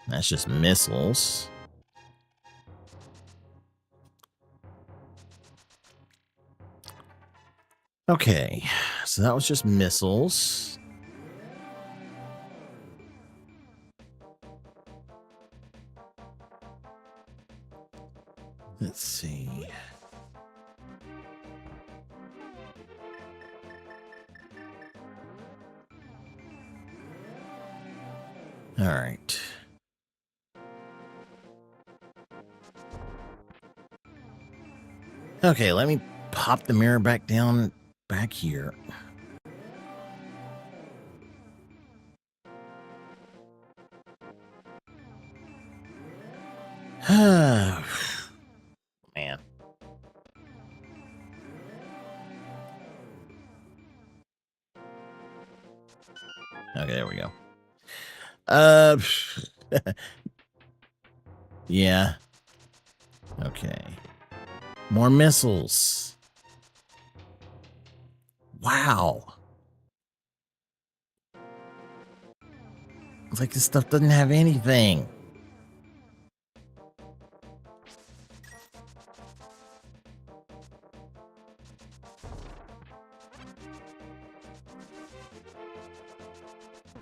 That's just missiles. Okay, so that was just missiles. Let's see. All right. Okay, let me pop the mirror back down back here. Man. Okay, there we go. Yeah. Okay. More missiles. Wow. It's like this stuff doesn't have anything.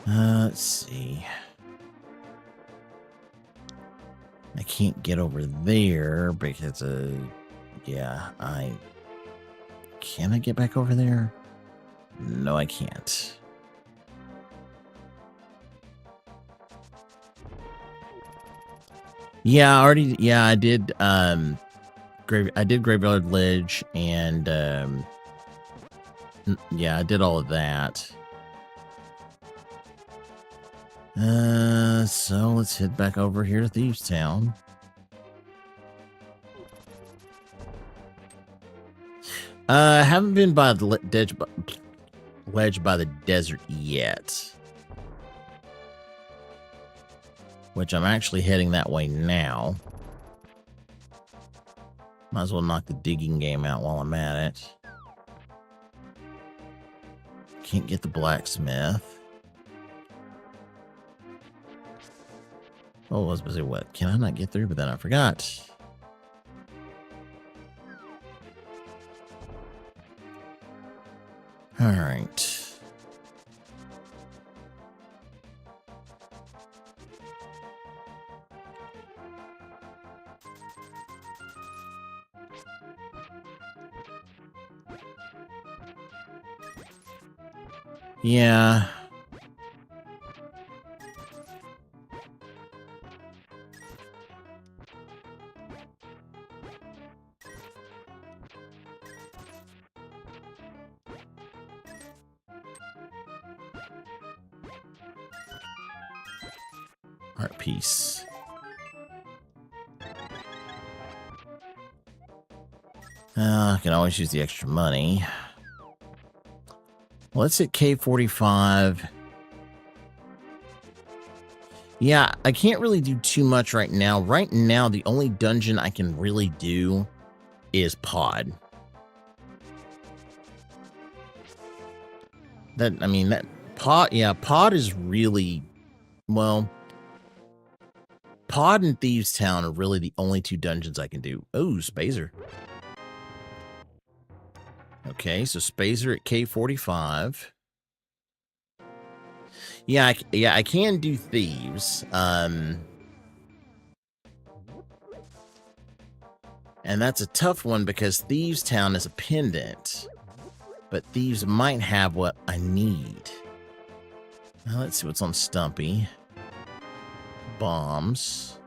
Let's see. I can't get over there because yeah, can I get back over there? No, I can't. Yeah, I did Graveyard Ledge, and yeah, I did all of that. So let's head back over here to Thieves Town. I haven't been by the ledge by the desert yet, which I'm actually heading that way now. Might as well knock the digging game out while I'm at it. Can't get the blacksmith. Oh, I was busy. What? Can I not get through? But then I forgot. All right. Yeah. Art piece. I can always use the extra money. Let's hit K45. Yeah, I can't really do too much right now. Right now, the only dungeon I can really do is Pod. That Pod, yeah, Pod is really, well, Pod and Thieves Town are really the only two dungeons I can do. Oh, Spazer. Okay, so Spazer at K45. Yeah, I can do Thieves. And that's a tough one because Thieves Town is a pendant. But Thieves might have what I need. Now let's see what's on Stumpy. Bombs.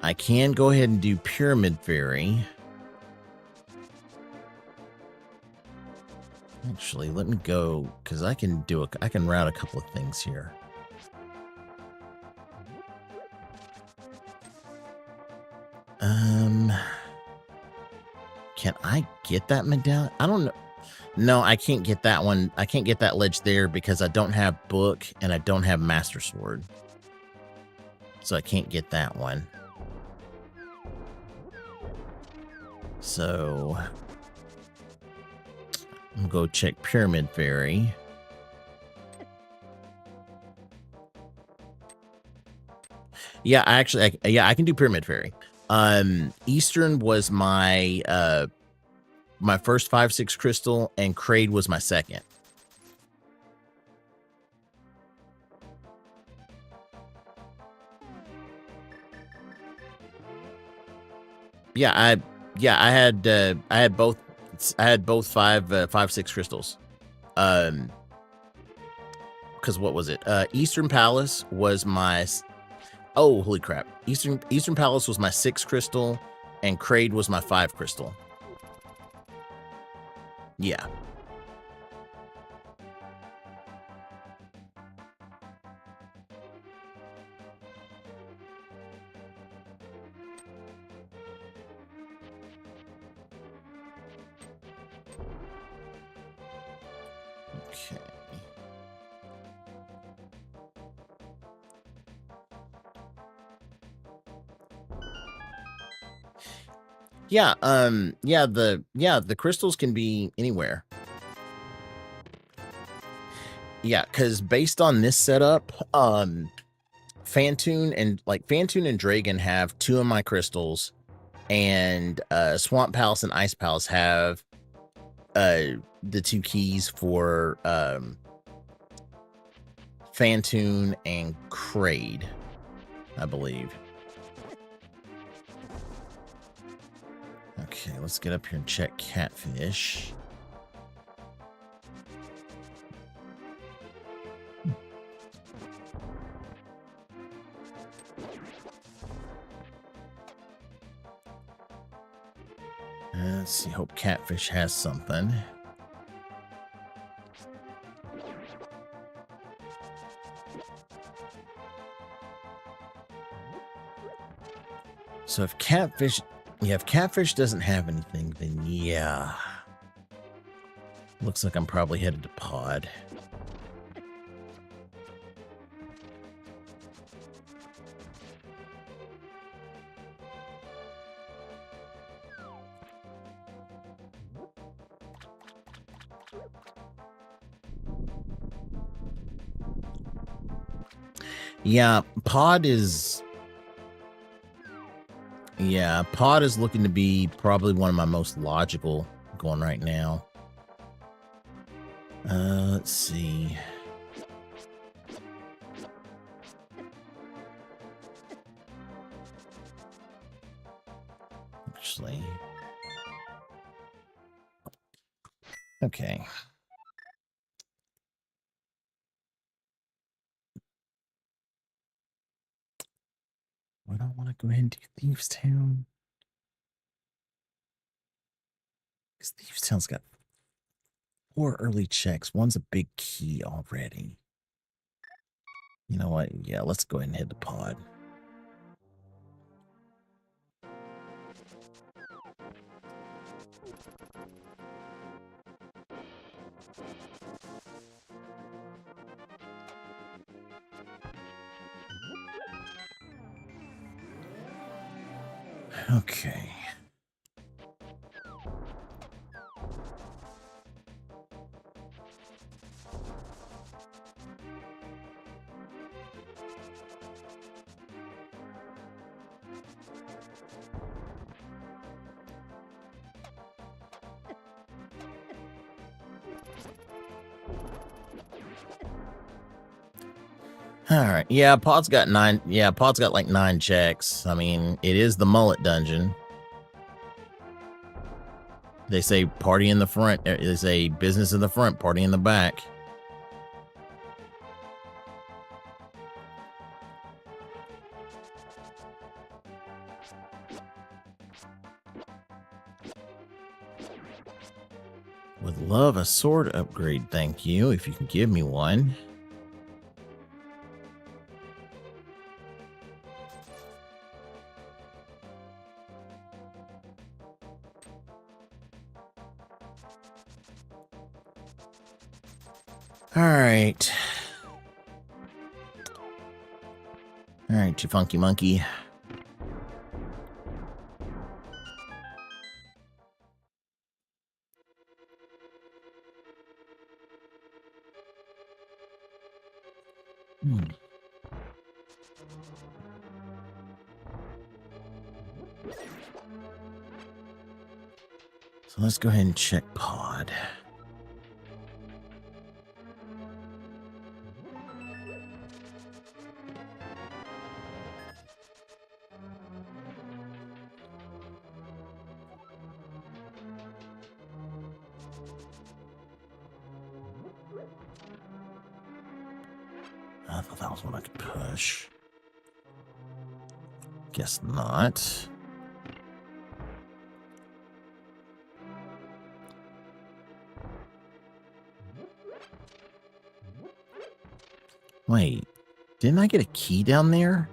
I can go ahead and do Pyramid Fairy. Actually, let me go, because I can route a couple of things here. Can I get that medallion? I don't know. No, I can't get that one. I can't get that ledge there because I don't have book and I don't have Master Sword. So I can't get that one. So I'm gonna go check Pyramid Fairy. Yeah, I can do Pyramid Fairy. Eastern was my my first 5/6 crystal, and Kraid was my second. Yeah, I had both 5/6 crystals. Because what was it? Eastern Palace was my oh, holy crap. Eastern Palace was my 6 crystal, and Kraid was my 5 crystal. Yeah. Okay. Yeah, the crystals can be anywhere. Yeah, because based on this setup, Fantoon and Dragon have 2 of my crystals, and Swamp Palace and Ice Palace have the 2 keys for Fantoon and Kraid, I believe. Okay, let's get up here and check Catfish. Let's see, hope Catfish has something. So if Catfish doesn't have anything, then yeah. Looks like I'm probably headed to Pod. Yeah, Pod is looking to be probably one of my most logical going right now. Let's see. Actually. Okay. I don't want to go ahead and do Thieves Town. Because Thieves Town's got 4 early checks. One's a big key already. You know what? Yeah, let's go ahead and hit the Pod. Okay. All right. Yeah, Pod's got 9. Yeah, Pod's got like 9 checks. I mean, it is the mullet dungeon. They say party in the front. They say business in the front, party in the back. Would love a sword upgrade, thank you, if you can give me one. All right. All right, you funky monkey. So let's go ahead and check pod. I thought that was one I could push. Guess not. Wait, didn't I get a key down there?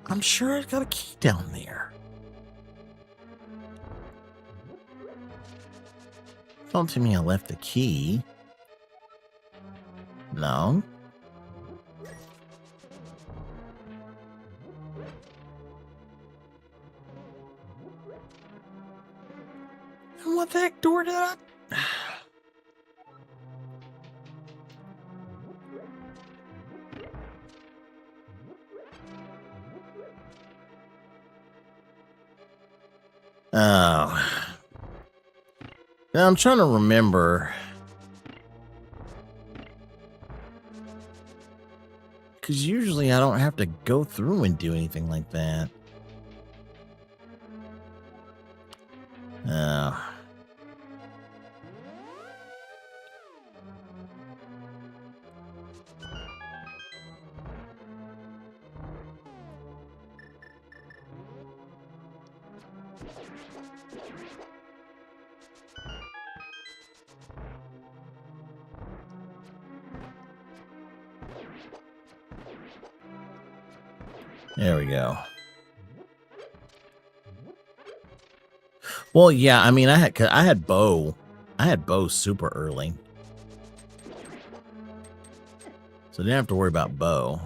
I'm sure I got a key down there. Don't tell me I left the key. No. And what the heck door did I... Oh. Now I'm trying to remember. Because usually I don't have to go through and do anything like that. Oh. There we go. Well, yeah, I mean, I had bow super early, so I didn't have to worry about bow.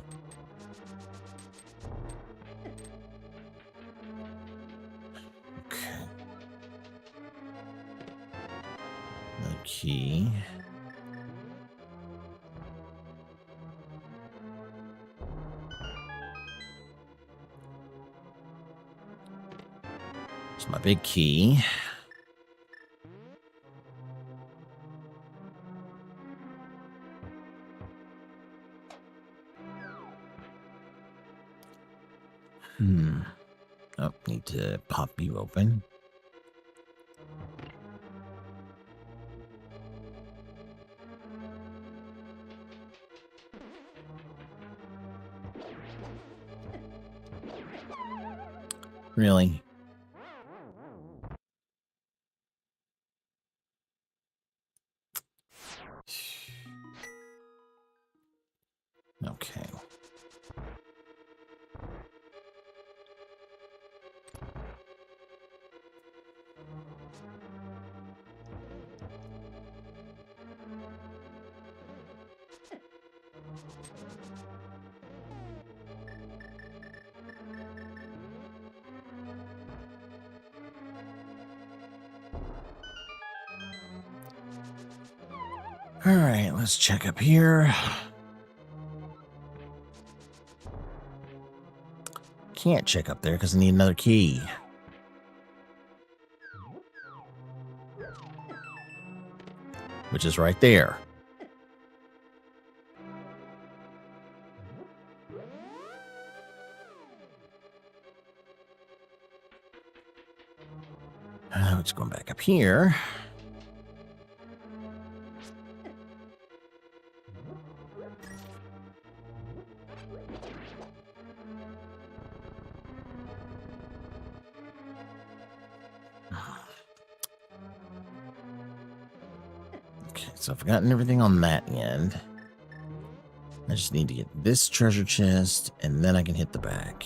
Okay. No key. It's my big key. Oh, need to pop you open. Really? Okay. All right, let's check up here. Can't check up there because I need another key. Which is right there. Let's go back up here. Okay, so I've gotten everything on that end. I just need to get this treasure chest, and then I can hit the back.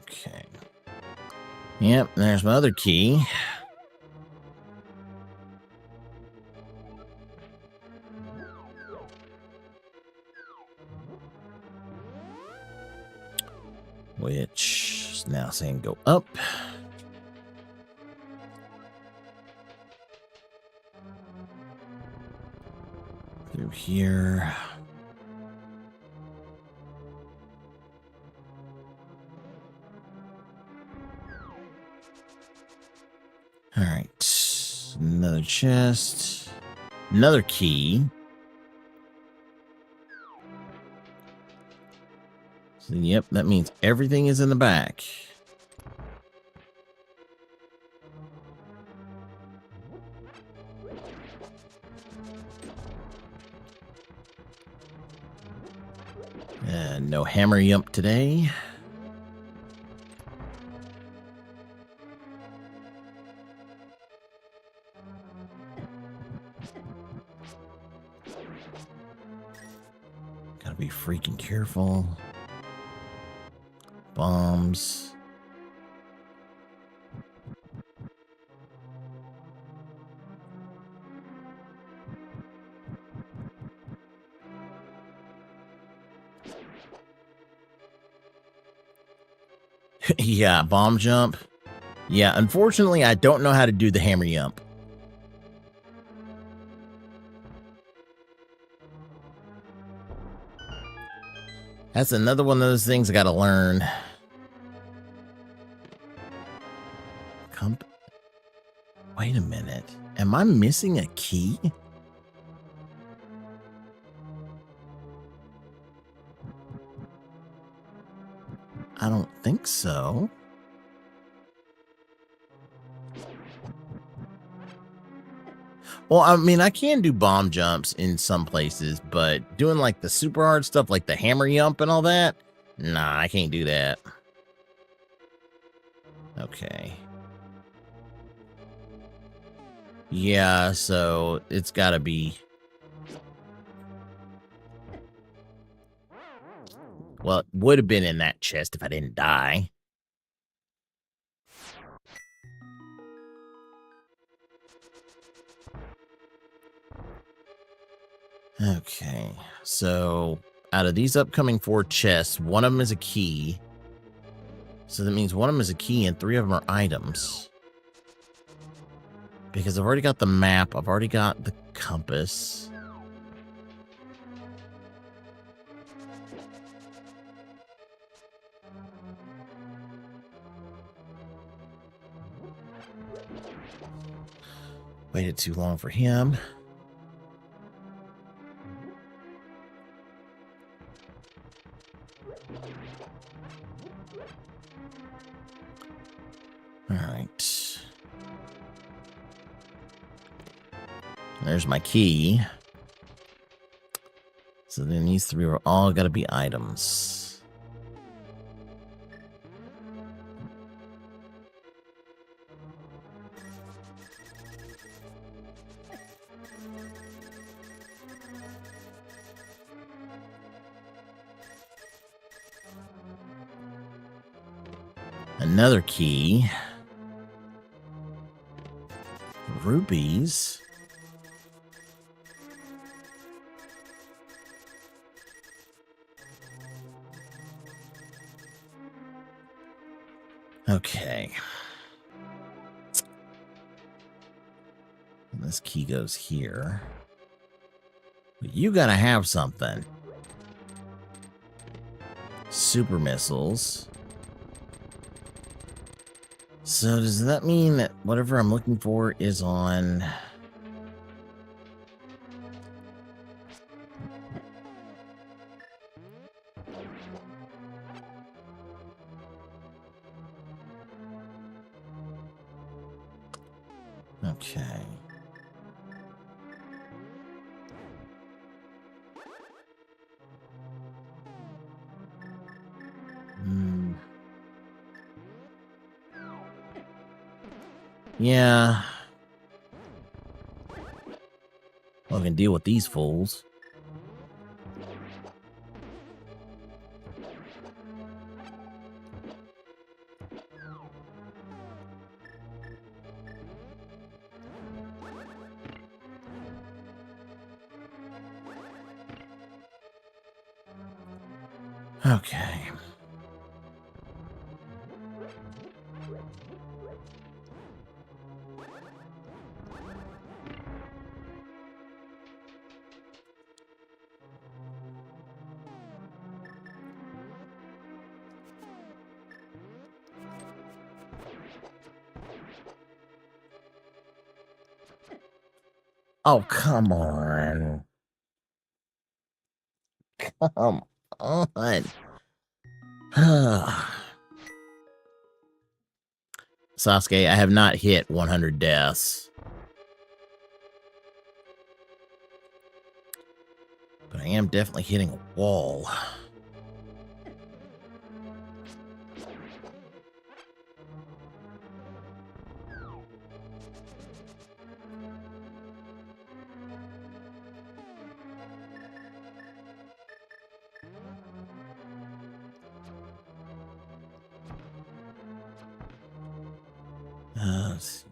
Okay. Yep, there's my other key. which is now saying go up. Through here. All right, another chest, another key. So, yep, that means everything is in the back. No hammer yump today. Gotta be freaking careful. Bombs. Yeah, bomb jump. Yeah, unfortunately, I don't know how to do the hammer yump. That's another one of those things I gotta learn. Wait a minute. Am I missing a key? I don't think so. Well, I mean, I can do bomb jumps in some places, but doing like the super hard stuff, like the hammer yump and all that, nah, I can't do that. Okay. Yeah, so it's gotta be... Well, it would have been in that chest if I didn't die. Okay, so out of these upcoming 4 chests, one of them is a key. So that means one of them is a key and 3 of them are items. Because I've already got the map, I've already got the compass. Waited too long for him. All right. There's my key. So then these 3 are all got to be items. Another key. Rupees. Okay. And this key goes here. But you gotta have something. Super missiles. So does that mean that whatever I'm looking for is on... Okay. Yeah. Well, I can deal with these fools. Okay. Oh, come on. Come on. Sasuke, I have not hit 100 deaths. But I am definitely hitting a wall. Let's see.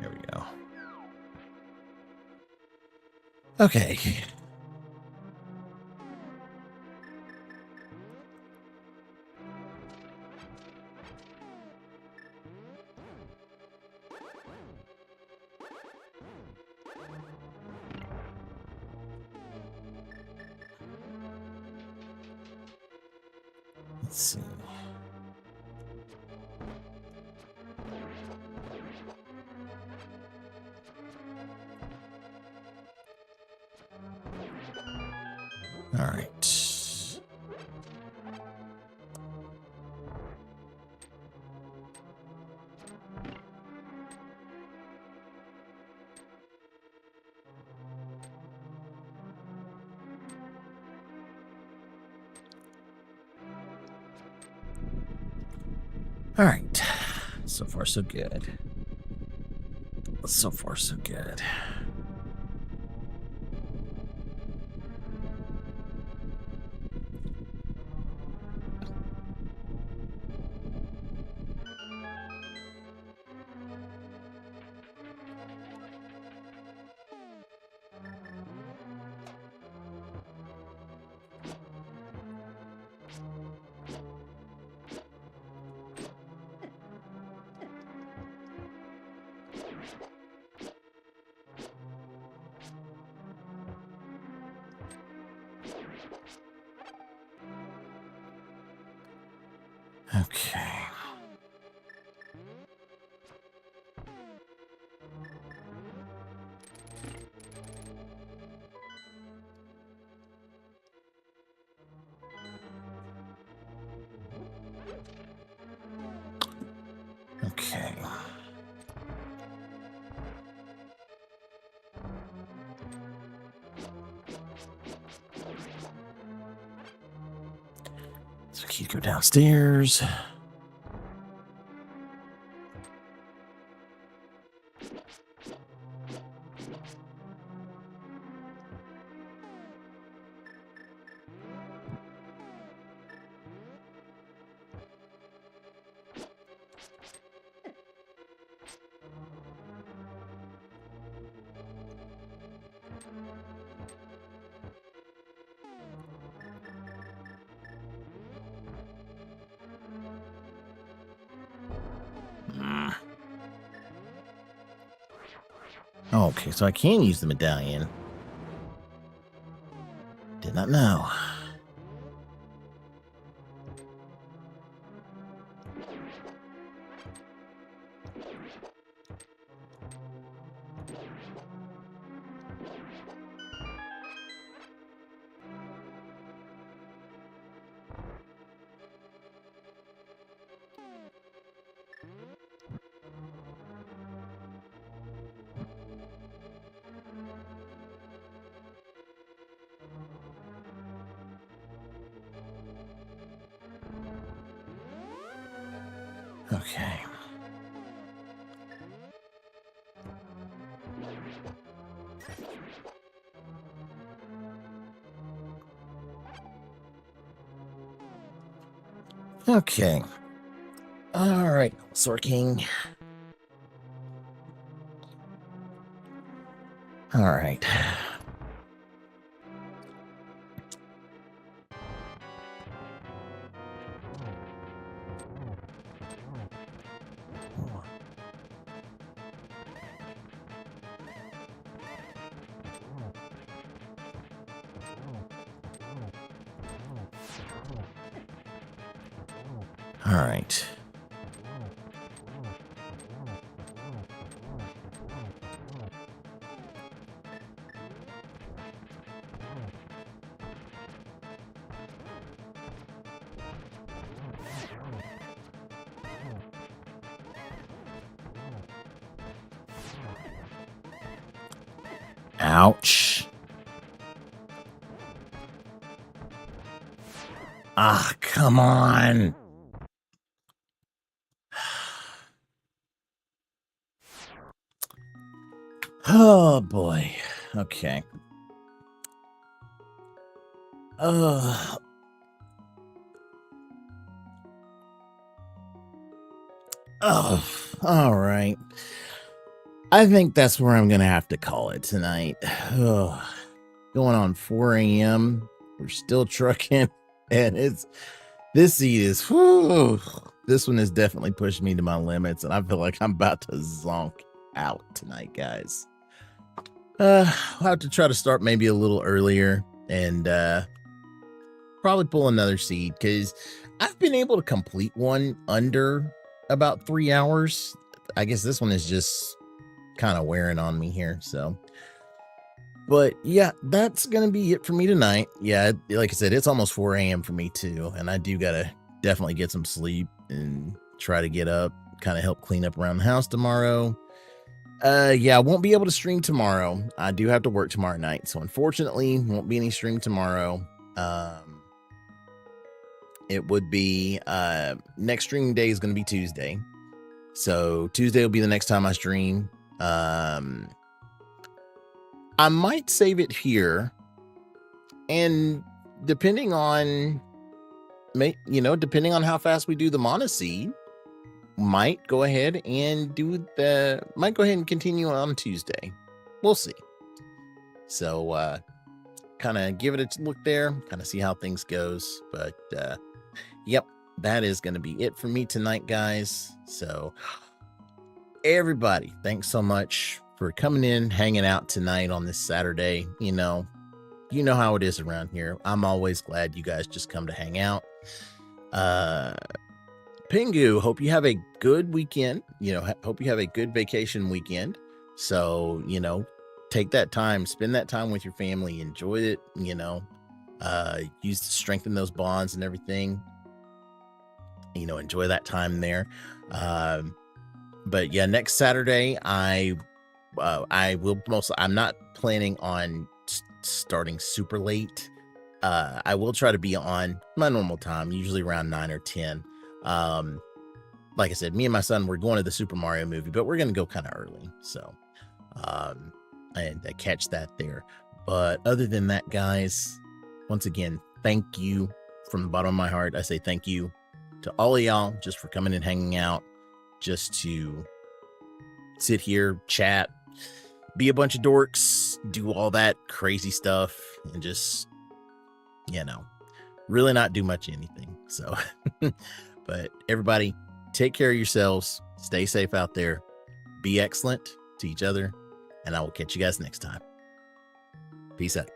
There we go. Okay. Let's see. All right. All right. So far, so good. So far, so good. Okay. Okay. So keep go downstairs. Okay, so I can use the medallion. Did not know. Okay. Okay. All right, Sword King. All right. All right. Ouch. Ah, come on. Oh boy. Okay. Oh. Oh, all right. I think that's where I'm gonna have to call it tonight. Ugh. Going on 4 a.m. We're still trucking, and this seat is whew, this one has definitely pushed me to my limits, and I feel like I'm about to zonk out tonight, guys. I'll have to try to start maybe a little earlier and probably pull another seed because I've been able to complete one under about 3 hours. I guess this one is just kind of wearing on me here. So, but yeah, that's going to be it for me tonight. Yeah, like I said, it's almost 4 a.m. for me too. And I do got to definitely get some sleep and try to get up, kind of help clean up around the house tomorrow. Yeah, I won't be able to stream tomorrow. I do have to work tomorrow night. So unfortunately, won't be any stream tomorrow. It would be next streaming day is going to be Tuesday. So Tuesday will be the next time I stream. I might save it here, and depending on depending on how fast we do the mana seed, might go ahead and continue on Tuesday. We'll see. So kind of give it a look there, kind of see how things goes. But yep, that is going to be it for me tonight, guys. So everybody, thanks so much for coming in, hanging out tonight on this Saturday. You know how it is around here. I'm always glad you guys just come to hang out. Pingu, hope you have a good weekend. Hope you have a good vacation weekend. So, take that time, spend that time with your family, enjoy it, use to strengthen those bonds and everything. Enjoy that time there. But yeah, next Saturday, I'm not planning on starting super late. I will try to be on my normal time, usually around 9 or 10. Like I said, me and my son, we're going to the Super Mario movie, but we're going to go kind of early. So, and catch that there. But other than that, guys, once again, thank you from the bottom of my heart. I say thank you to all of y'all just for coming and hanging out, just to sit here, chat, be a bunch of dorks, do all that crazy stuff, and just, really not do much anything. So, but everybody, take care of yourselves, stay safe out there, be excellent to each other, and I will catch you guys next time. Peace out.